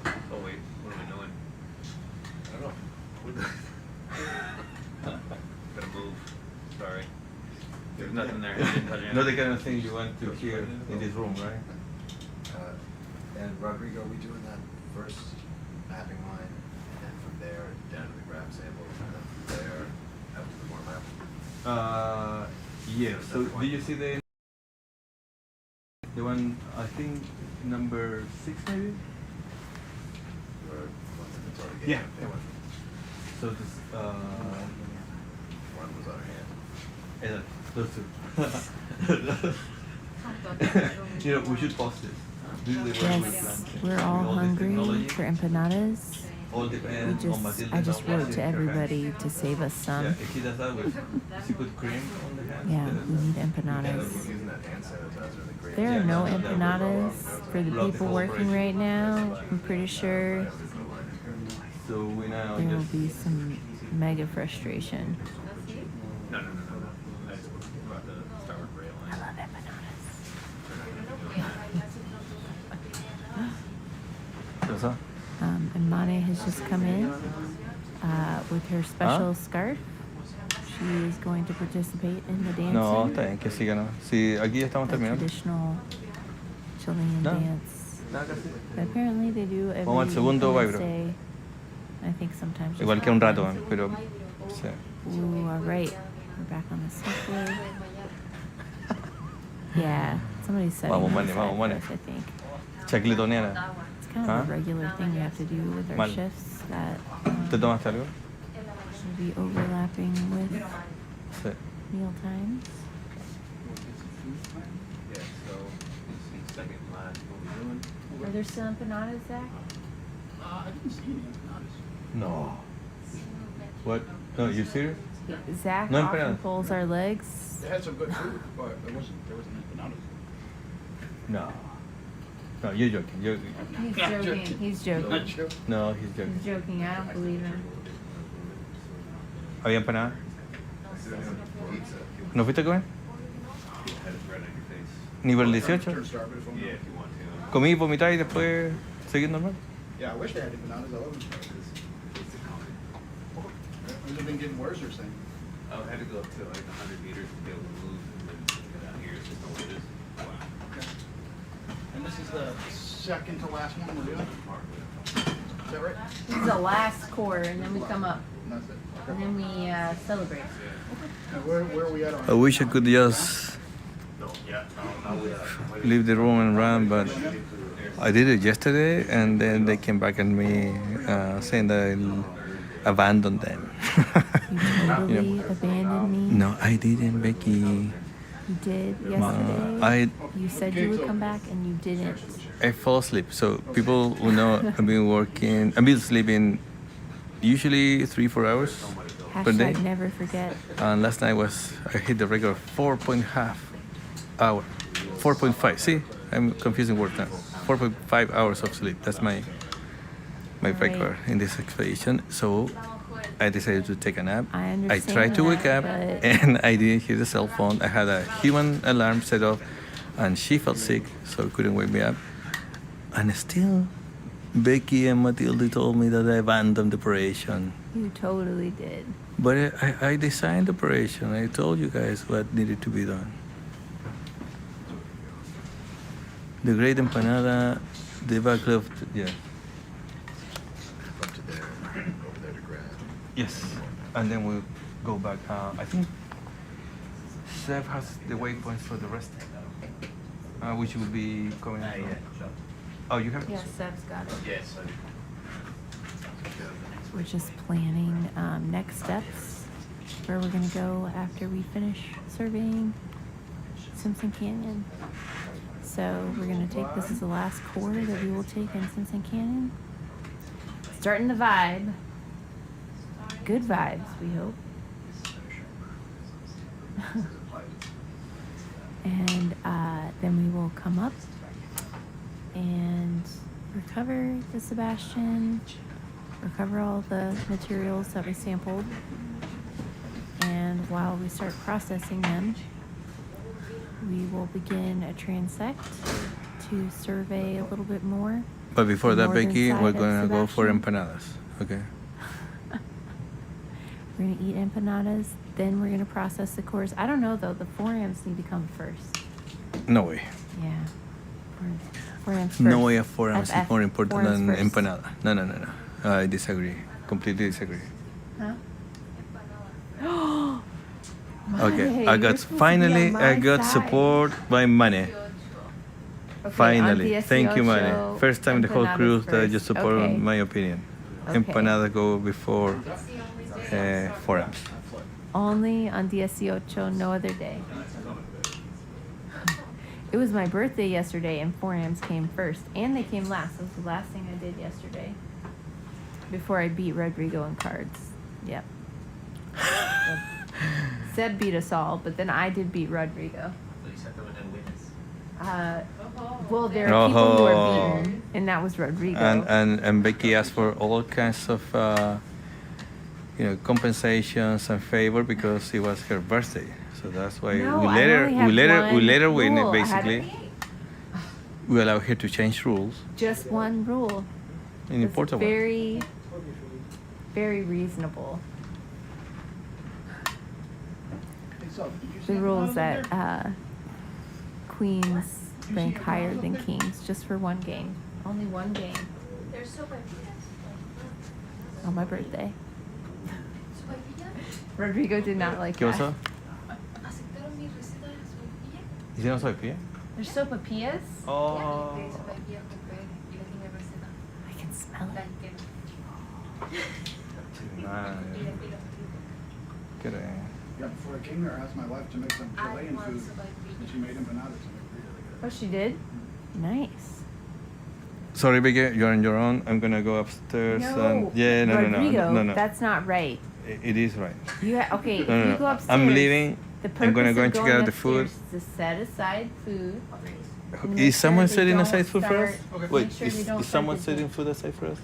Oh wait, what am I doing? I don't know. Gotta move. Sorry. There's nothing there. Not the kind of thing you want to hear in this room, right? And Rodrigo, are we doing that first mapping line, and then from there down to the grab samples, and then from there out to the more map? Yeah. So do you see the one, I think, number 6 maybe? Or ones in the target? Yeah. They went. So this, One was our hand. those two. We should post this. This is the way we Yes, plan. we're all With this hungry technology, for empanadas. all depends on Matilda's I just wrote knowledge. to everybody to save us some. Yeah, if she does that with, she put cream on the hands. Yeah, we need Yeah, empanadas. using that hand sanitizer, the great. There are no empanadas for the people working right now. I'm pretty sure So we now there will just be some mega frustration. No. I just brought the starboard rail line. I love empanadas. What's that? And Mane has just come in with her special Huh? scarf. She is going to participate in the dancing. No, está bien, que siga, ¿no? Sí, aquí ya estamos The terminando. traditional Chilean No. dance. No, casi. That apparently they do every Vamos al segundo Vibro. Wednesday. I think sometimes. just Igual que un rato, Wednesday. pero sí. Ooh, all right. We're back on the Seafloor. Yeah, somebody's setting Vamos, up Manny, a vamos, side Manny. for us, I think. Chacletoniana. It's kind of Huh? a regular thing we have to do with our Mal. shifts that ¿Te tomaste algo? will be overlapping with Sí. meal times. Yeah, so second line, what we doing? Are there still empanadas, Zach? I didn't see any empanadas. No. What? No, you serious? Zach No often empanadas. pulls our legs. They had some good food, but there wasn't empanadas. No. No, you're joking. He's Not joking. joking. He's Not joking. joking. No, he's joking. He's joking. I don't believe him. ¿Había empanada? ¿No fuiste a comer? ¿Ni por el 18? Turn starboard if I'm Yeah, not- if you want to. Comí, vomité y después seguí normal. Yeah, I wish they had empanadas. I love empanadas. Has it been getting worse or same? I had to go up to like 100 meters to be able to move, and then get out here, it's just no windows. Wow. Okay. And this is the second to last one we're doing? Is that right? This is the last quarter, and then we come up, And that's it. and then we celebrate. And where are we at on? I wish I could just leave the room and run, but I did it yesterday, and then they came back at me saying that I'll abandon them. You totally abandoned me. No, I didn't, Becky. You did yesterday. You said you would come back, and you didn't. I fall asleep. So people who know I've been sleeping usually 3-4 hours per day. Hashtag never forget. And last night I hit the record of 4.5 hour. 4.5. See, I'm confusing words now. 4.5 hours of sleep. That's my record in this expedition. So I decided to take a nap. I understand tried to wake up, but- and I didn't hear the cell phone. I had a human alarm set off, and she felt sick, so couldn't wake me up. And still, Becky and Matilde told me that I abandoned the operation. You totally did. But I designed the operation. I told you guys what needed to be done. The great empanada, the backcliff, yeah. Up to there, over there to grab. Yes. And then we'll go back. I think Seb has the waypoints for the rest, which will be coming. Oh, you have? Yes, Seb's got it. Yes, I do. We're just planning next steps, where we're gonna go after we finish surveying Simpson Canyon. So we're gonna take, this is the last quarter that we will take in Simpson Canyon. Starting the vibe. Good vibes, we hope. And then we will come up and recover the Sebastian, recover all the materials that we sampled, and while we start processing them, we will begin a transect to survey a little bit more. But before the that, northern Becky, side we're of gonna go for Sebastian. empanadas. Okay. We're gonna eat empanadas, then we're gonna process the cores. I don't know though, the forams need to come first. No way. Yeah. Forams first. No way a forams FF, is more important forams than first. empanada. No. I disagree. Completely disagree. Huh? Okay, Mane, I you're got supposed to be finally on I my got side. support by Mane. Okay, Finally, on thank you, Mane. DSCO, First time in the whole empanadas cruise that you first. support Okay. my opinion. Okay. Empanada go before forams. Only on DSCO, no other day. It was my birthday yesterday, and forams came first, and they came last. That was the last thing I did yesterday, before I beat Rodrigo in cards. Yep. Seb beat us all, but then I did beat Rodrigo. Well, there are people who are beaten, and that was Rodrigo. And Becky asked for all kinds of compensations and favor because it was her birthday. So that's why No, we I let only had her one win it rule. I had- basically. We allow her to change rules Just one rule. in It's important one. very, very reasonable. The rule is that queens rank higher than kings, just for one game. Only one game. They're sopaipillas. On my birthday. Rodrigo did not like ¿Qué that. pasó? Aceptaron mi receta de sopaipilla. ¿Hicieron sopaipilla? There's sopapillas? Oh. De sopaipilla con pe y le di mi receta. I can smell La it. entera. Ah, Y le tiro. Good. Yeah, before I came here, I asked my wife to make some Chilean want food, sopaipilla. and she made empanadas. And they're really good. Oh, she did? Nice. Sorry, Biggie, you're on your own. I'm gonna go upstairs. No, And, Rodrigo, no. that's not right. It is right. Okay, No, if no, you go no. upstairs, I'm leaving. the I'm gonna purpose go of and check going out the food. upstairs is to set aside food. and make Is someone sure they setting don't aside food for us? start- Wait, make sure they is don't someone start the setting food aside for us?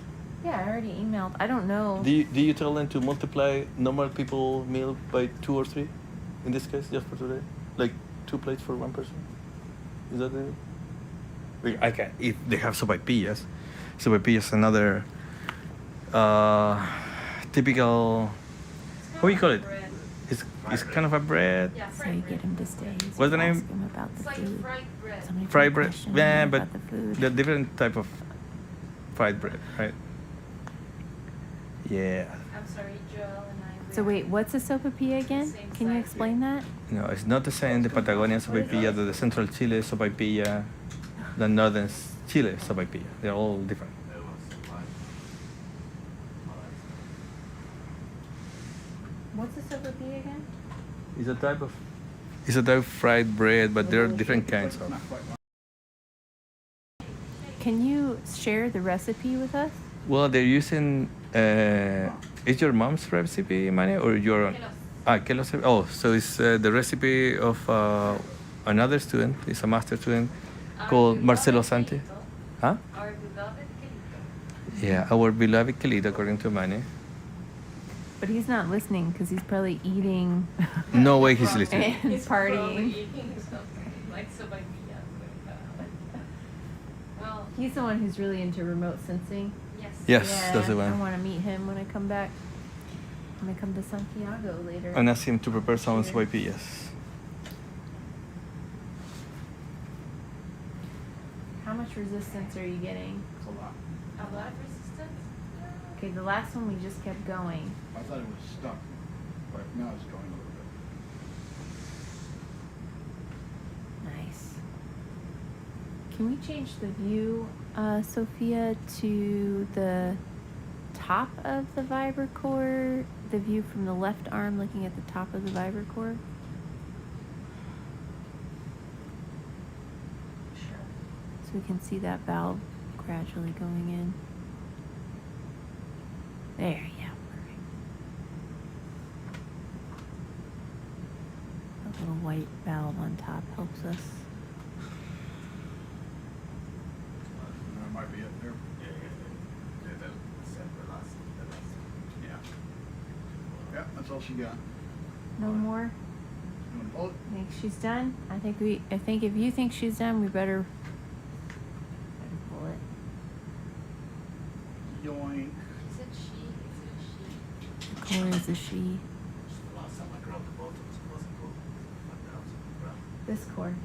Yeah, I already emailed. I don't know. Do you tell them to multiply normal people meal by 2 or 3? In this case, just for today, like 2 plates for 1 person. Is that it? Like, I can if they have sopaipillas. Sopaipillas another typical. How do you call it? It's kind of a bread. Yeah, So you get him to stay. So What's the you name? ask him about the It's like food. fried bread. Somebody Fried put a bread. question Yeah, in but about the food. the different type of fried bread, right? Yeah. I'm sorry, Joel and I. So wait, what's a sopapilla again? Same Can you size. explain that? No, it's not the same. The Patagonian sopaipilla, the central Chile sopaipilla, the northern Chile sopaipilla. They're all different. What's a sopapilla again? It's a type of fried bread, but there are different kinds of. Can you share the recipe with us? Well, they're using. Is your mom's recipe, Mane, or your own? Kelos. Oh, so it's the recipe of another student. It's a master student called Marcelo Sante. Huh? Our beloved Kelito. Yeah, our beloved Kelito, according to Mane. But he's not listening because he's probably eating. No way he's listening. And He's probably partying. eating something like sopaipillas. Well, He's the one who's really into remote sensing. yes. Yes, Yeah, that's the I one. want to meet him when I come back. When I come to Santiago later. And ask him to prepare some sopaipillas. How much resistance are you getting? It's a lot. A lot of resistance? Okay, the last one we just kept going. I thought it was stuck, but now it's going a little bit. Nice. Can we change the view, Sophia, to the top of the Vibracore? The view from the left arm looking at the top of the Vibracore? Sure. So we can see that valve gradually going in. There, yeah, perfect. A little white valve on top helps us. That might be it there. Yeah, that's all she got. No more? You want to pull it? Think she's done? I think if you think she's done, we better pull it. Yoink. Is it she? Is it a she? The core is a she. Last time I grabbed the bottom, it wasn't cool. But now it's brown. This core.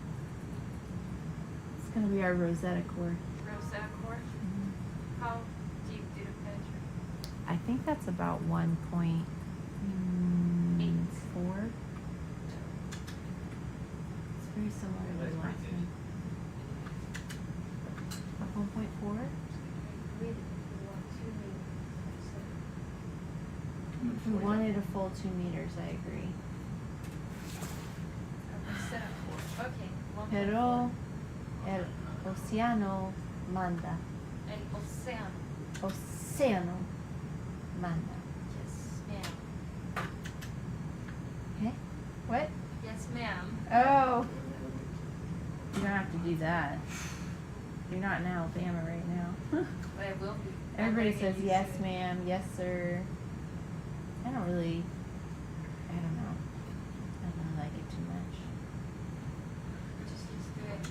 It's gonna be our Rosetta core. Rosetta core? How deep did it penetrate? I think that's about 1.4. It's very similar to the last one. About 1.4? We wanted a full 2 meters, I agree. Rosetta core. Okay. Pero el océano manda. El océano. Océano manda. Yes, ma'am. Okay? What? Yes, ma'am. Oh! You don't have to do that. You're not in Alabama right now. But I will be. Everybody I'm gonna says get yes, used to it. ma'am, yes, sir. I don't know. I don't really like it too much. Just used to it.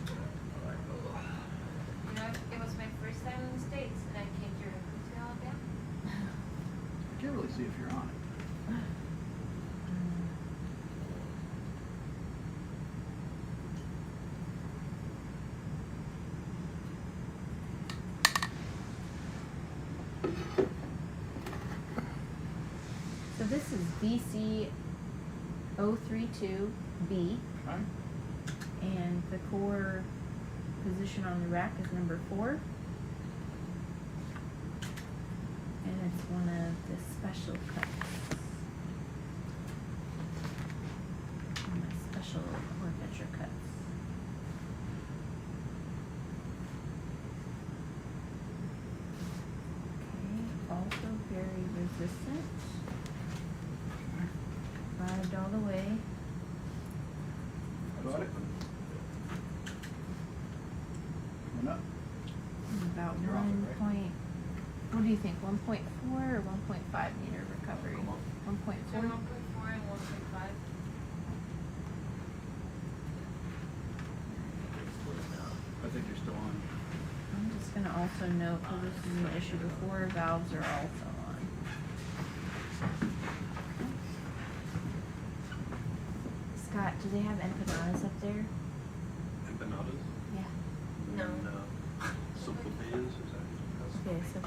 You know, it was my first time in the States, and I came here to Alabama. I can't really see if you're on it. So this is VC 032B, Okay. and the core position on the rack is number 4. And it's one of the special cuts. One of my special core picture cuts. resistant. Survived all the way. Got it? Coming up. About You're off it, right? What do you think, 1.4 or 1.5 meter recovery? 1.4? 1.4 and 1.5. I think you're still on. I'm just gonna also note, because this is an issue before, valves are also on. Scott, do they have empanadas up there? Empanadas? Yeah. No. Sopapillas, is that? Okay, so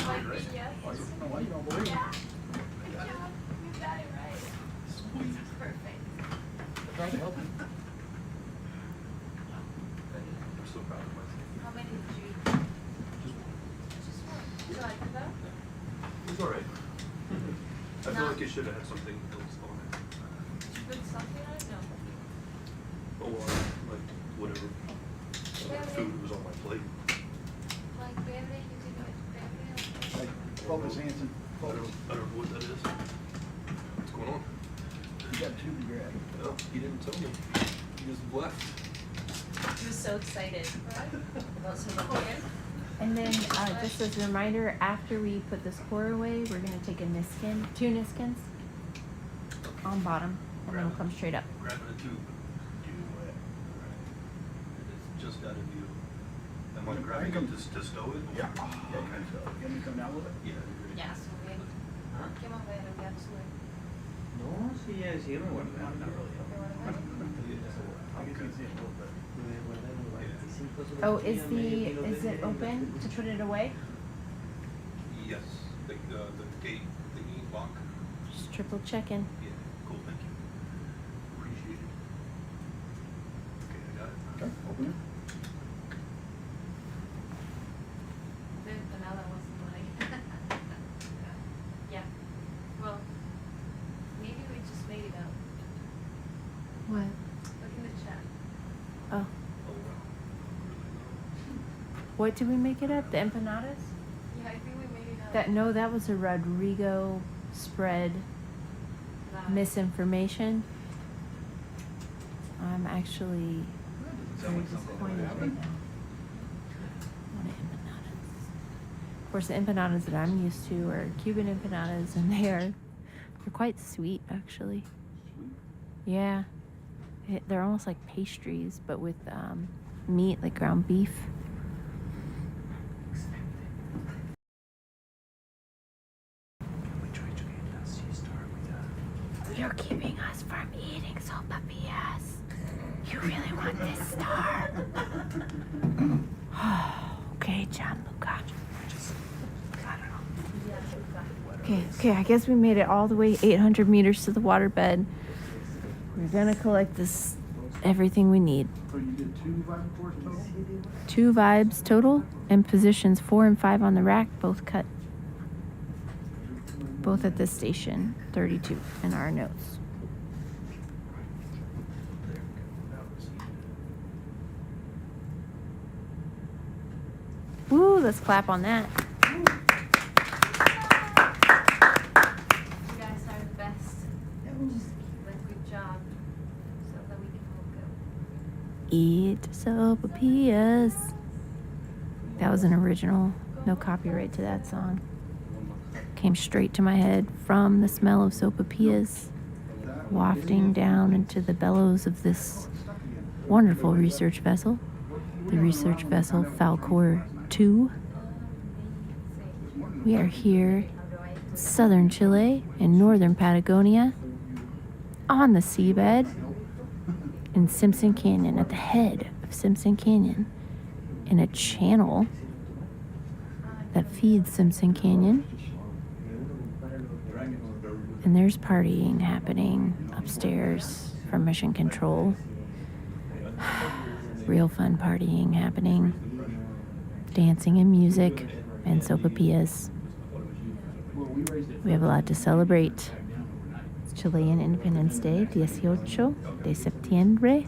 Like, yes. I don't know why you don't believe Yeah. it. Good job. You got it right. Sweet. Perfect. I tried to help you. I'm so proud of myself. How many did you eat? Just one. You like it though? It was alright. I feel like you should have had something else on it. Did you put something on it? No. Oh, well, like, whatever. Food was on my plate. Like Beverly, you didn't get Beverly? Like, focus, Hanson. I don't know what that is. What's going on? You got two to grab. No, he didn't tell me. He just left. He was so excited. Right? About some Oh, yeah? And then, just as a reminder, after we put this core away, we're gonna take a niskin, 2 niskins on bottom, and then we'll come straight up. Grabbing a tube. It's just got a view. Am I grabbing it to stow it? Yeah. Yeah, you can so. You want me to come down a little bit? Yeah. Ya, sube. ¿Qué más ver? Ya sube. No, sí, ya decían guardar. Not really. I guess you can see it a little bit. Oh, is it open to put it away? Yes, the gate thingy lock. Just triple checking. Yeah, cool, thank you. Appreciate it. Okay, I got it. Okay, open it. The empanada wasn't like. Yeah. Well, maybe we just made it up. What? Look in the chat. Oh. Oh, wow. What did we make it up? The empanadas? Yeah, I think we made it up. That was a Rodrigo spread That- misinformation. I'm actually very disappointed right now. What empanadas? Of course, the empanadas that I'm used to are Cuban empanadas, and they're quite sweet, actually. Yeah, they're almost like pastries, but with meat, like ground beef. You're keeping us from eating sopapillas. You really want this star? Okay, Gianluca. Okay, I guess we made it all the way 800 meters to the waterbed. We're gonna collect everything we need. So you did 2 Vibracores total? 2 vibes total, and positions 4 and 5 on the rack, both cut. Both at this station, 32 in our notes. Woo, let's clap on that. You guys are the best. Just keep a good job so that we can all go. Eat sopapillas. That was an original, no copyright to that song. Came straight to my head from the smell of sopapillas wafting down into the bellows of this wonderful research vessel, the research vessel Falcor 2. We are here in southern Chile and northern Patagonia on the seabed in Simpson Canyon, at the head of Simpson Canyon, in a channel that feeds Simpson Canyon. And there's partying happening upstairs from Mission Control. Real fun partying happening. Dancing and music and sopapillas. We have a lot to celebrate. It's Chilean Independence Day, 18 de septiembre.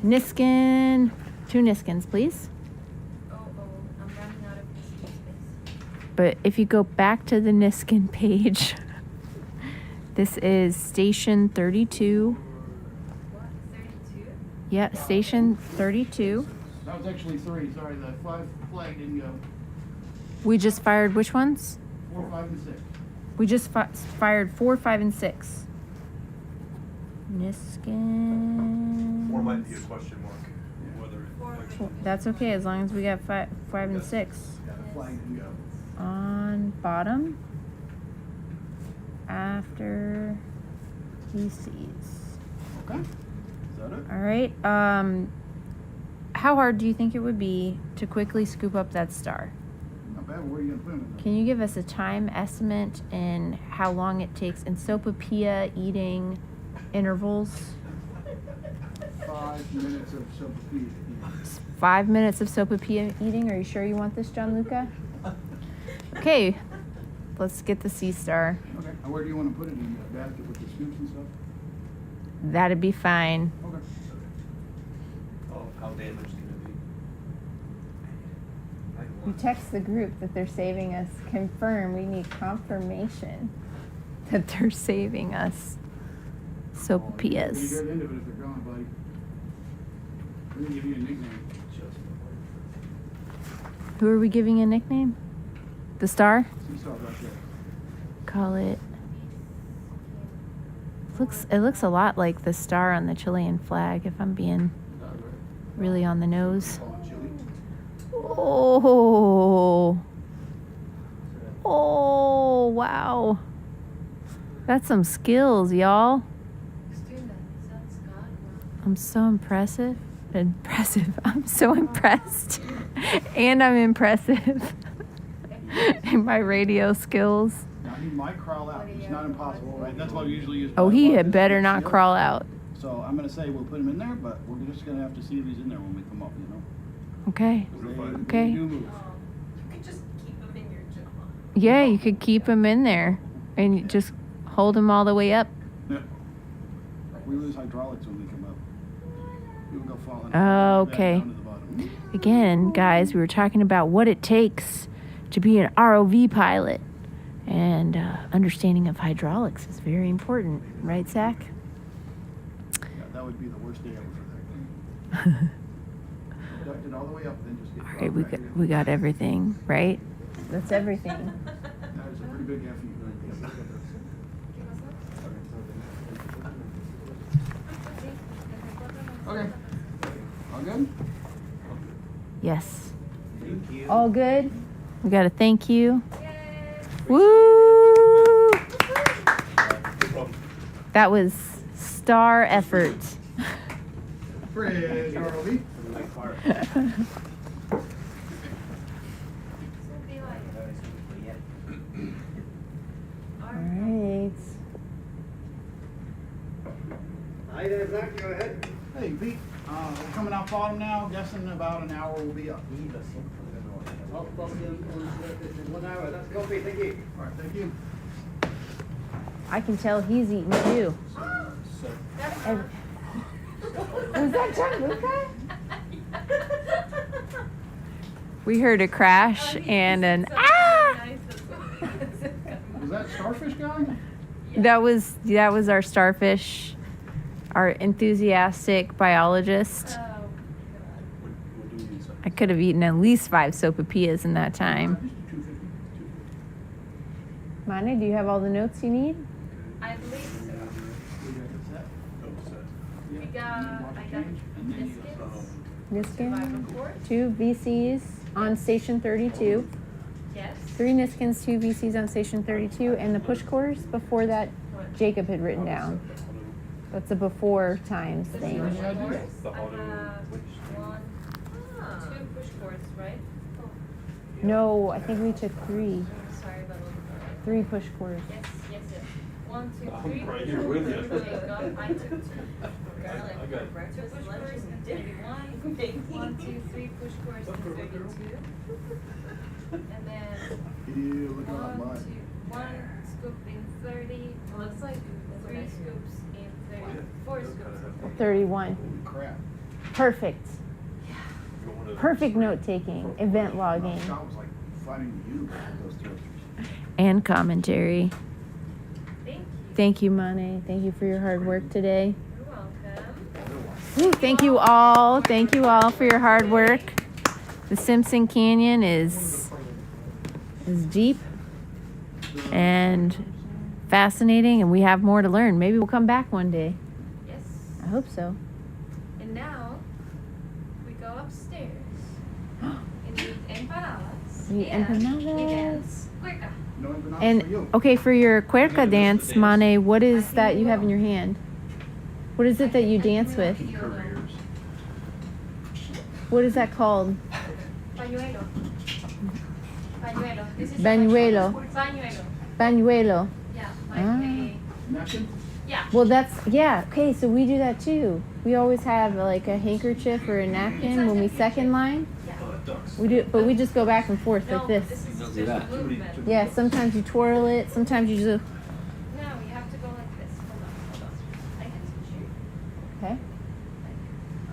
Niskin. 2 niskins, please. Oh, But if you go back to the Niskin page, this is station 32. What, 32? Yeah, station 32. That was actually 3, sorry, the 5 flag didn't go. We just fired which ones? 4, 5, and 6. We just fired 4, 5, and 6. Niskin. 4 might be a question mark. Whether it That's okay as long as we got 5 and 6. Yeah, the flag didn't go. On bottom after VCs. Okay. Is that it? All right. How hard do you think it would be to quickly scoop up that star? Not bad, but where are you going to put him? Can you give us a time estimate and how long it takes in Sopapilla eating intervals? 5 minutes of subsidiary. 5 minutes of Sopapilla eating. Are you sure you want this, John Luca? Okay, let's get the sea star. Okay. Now where do you want to put it? In a basket with the scoops and stuff? That'd be fine. Okay. how damaged can it be? You text the group that they're saving us. Confirm. We need confirmation that they're saving us. Sopapillas. You get into it if they're gone, buddy. We're going to give you a nickname. Who are we giving a nickname? The star? Sea star right there. Call it. It looks a lot like the star on the Chilean flag, if I'm being really on the nose. Oh. Oh, wow. That's some skills, y'all. I'm so impressive. I'm so impressed. And I'm impressive in my radio skills. Now he might crawl out. It's not impossible, right? That's why we usually use. Oh, he had better not crawl out. So I'm going to say we'll put him in there, but we're just going to have to see if he's in there when we come up, you know? Okay. Okay. They do move. You could just keep them in your jaw. Yeah, you could keep him in there and just hold him all the way up. Yeah. We lose hydraulics when we come up. He will go falling. Okay. Again, guys, we were talking about what it takes to be an ROV pilot. And understanding of hydraulics is very important. Right, Zach? Yeah, that would be the worst day ever for that thing. Duct it all the way up, then just get All right, we got everything, right? That's everything. That is a pretty big effort. Okay. All good? Yes. Thank you. All good? We got to thank you. Woo! That was star effort. Fred, Charlie. All right. Hi there, Zach, go ahead. Hey, Pete. We're coming out bottom now. Guessing about an hour we'll be up. Oh, probably in 1 hour. That's copy, thank you. All right, thank you. I can tell he's eating too. Was that John Luca? We heard a crash and an ah! Was that starfish guy? That was our starfish, our enthusiastic biologist. I could have eaten at least 5 sopapillas in that time. Mane, do you have all the notes you need? I believe so. I got Niskin, 2 VCs on station 32. Yes. 3 Niskins, 2 VCs on station 32, and the push cores before that Jacob had written down. That's a before times thing. I have 1, 2 push cords, right? No, I think we took 3. Sorry about that. 3 push cores. Yes. 1, 2, 3. right here with you. Jacob, I took 2. Garlic I got breakfast, lunch, and 31. 1, 2, 3 push cords and 32. And then Yeah, look at mine. 1 scoop in 30. Looks like 3 scoops in 30. 4 scoops. 31. Holy crap. Perfect. Perfect note taking, event logging. Scott was like finding you those terraces. And commentary. Thank you. Thank you, Mane. Thank you for your hard work today. You're welcome. Ooh, thank you all. Thank you all for your hard work. The Simpson Canyon is deep and fascinating, and we have more to learn. Maybe we'll come back one day. Yes. I hope so. And now we go upstairs and eat empanadas. We eat and empanadas. we dance cueca. No empanadas for And you. okay, for your cuerca dance, Mane, what is that you have in your hand? What is it that you dance with? Careers. What is that called? Pañuelo. Pañuelo. This is Bañuelo. Pañuelo. Bañuelo. Yeah, like Ah. Napkin? yeah. Well, okay, so we do that too. We always have like a handkerchief or a napkin when we second line. We do, but we just go back and forth like this. This is Don't just do that. movement. Yeah, sometimes you twirl it, sometimes you just, No, you have to go like this. Hold on. I can teach you. okay.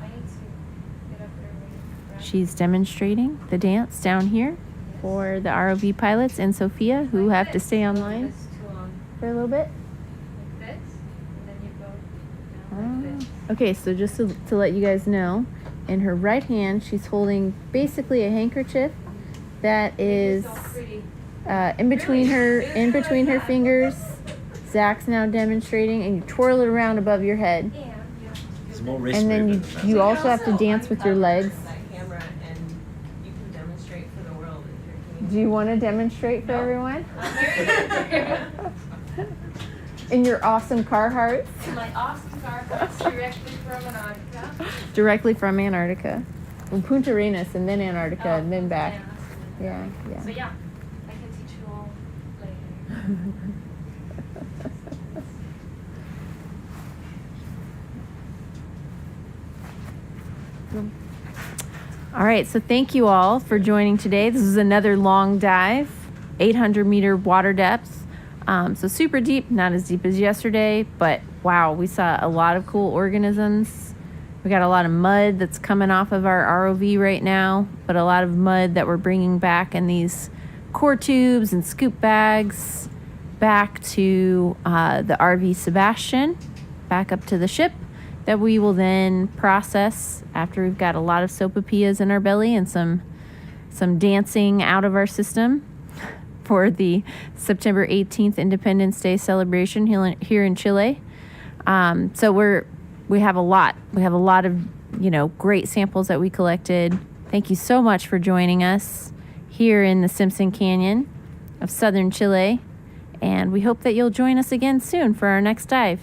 I need to get up there and grab. She's demonstrating the dance down here for the ROV pilots and Sophia who have to stay online This to for a little bit. like this, and then you go down like this. Okay, so just to let you guys know, in her right hand, she's holding basically a handkerchief that is So pretty. in between her fingers. Zach's now demonstrating, and you twirl it around above your head, And you have to It's do more this. wrist and then movement than you that. also have to dance with your legs. That camera and you can demonstrate for the world if you're Do you want to demonstrate for everyone? I'm here. In your awesome Carhartts, My awesome car comes directly from Antarctica. directly from Antarctica, from Punta Arenas, and then Antarctica, and then back. Yeah, So yeah. yeah, I can teach you all later. All right, so thank you all for joining today. This is another long dive, 800-meter water depth. So super deep, not as deep as yesterday, but wow, we saw a lot of cool organisms. We got a lot of mud that's coming off of our ROV right now, but a lot of mud that we're bringing back in these core tubes and scoop bags back to the RV Sebastian, back up to the ship, that we will then process after we've got a lot of sopapillas in our belly and some dancing out of our system for the September 18th Independence Day celebration here in Chile. So we have a lot of great samples that we collected. Thank you so much for joining us here in the Simpson Canyon of southern Chile, and we hope that you'll join us again soon for our next dive.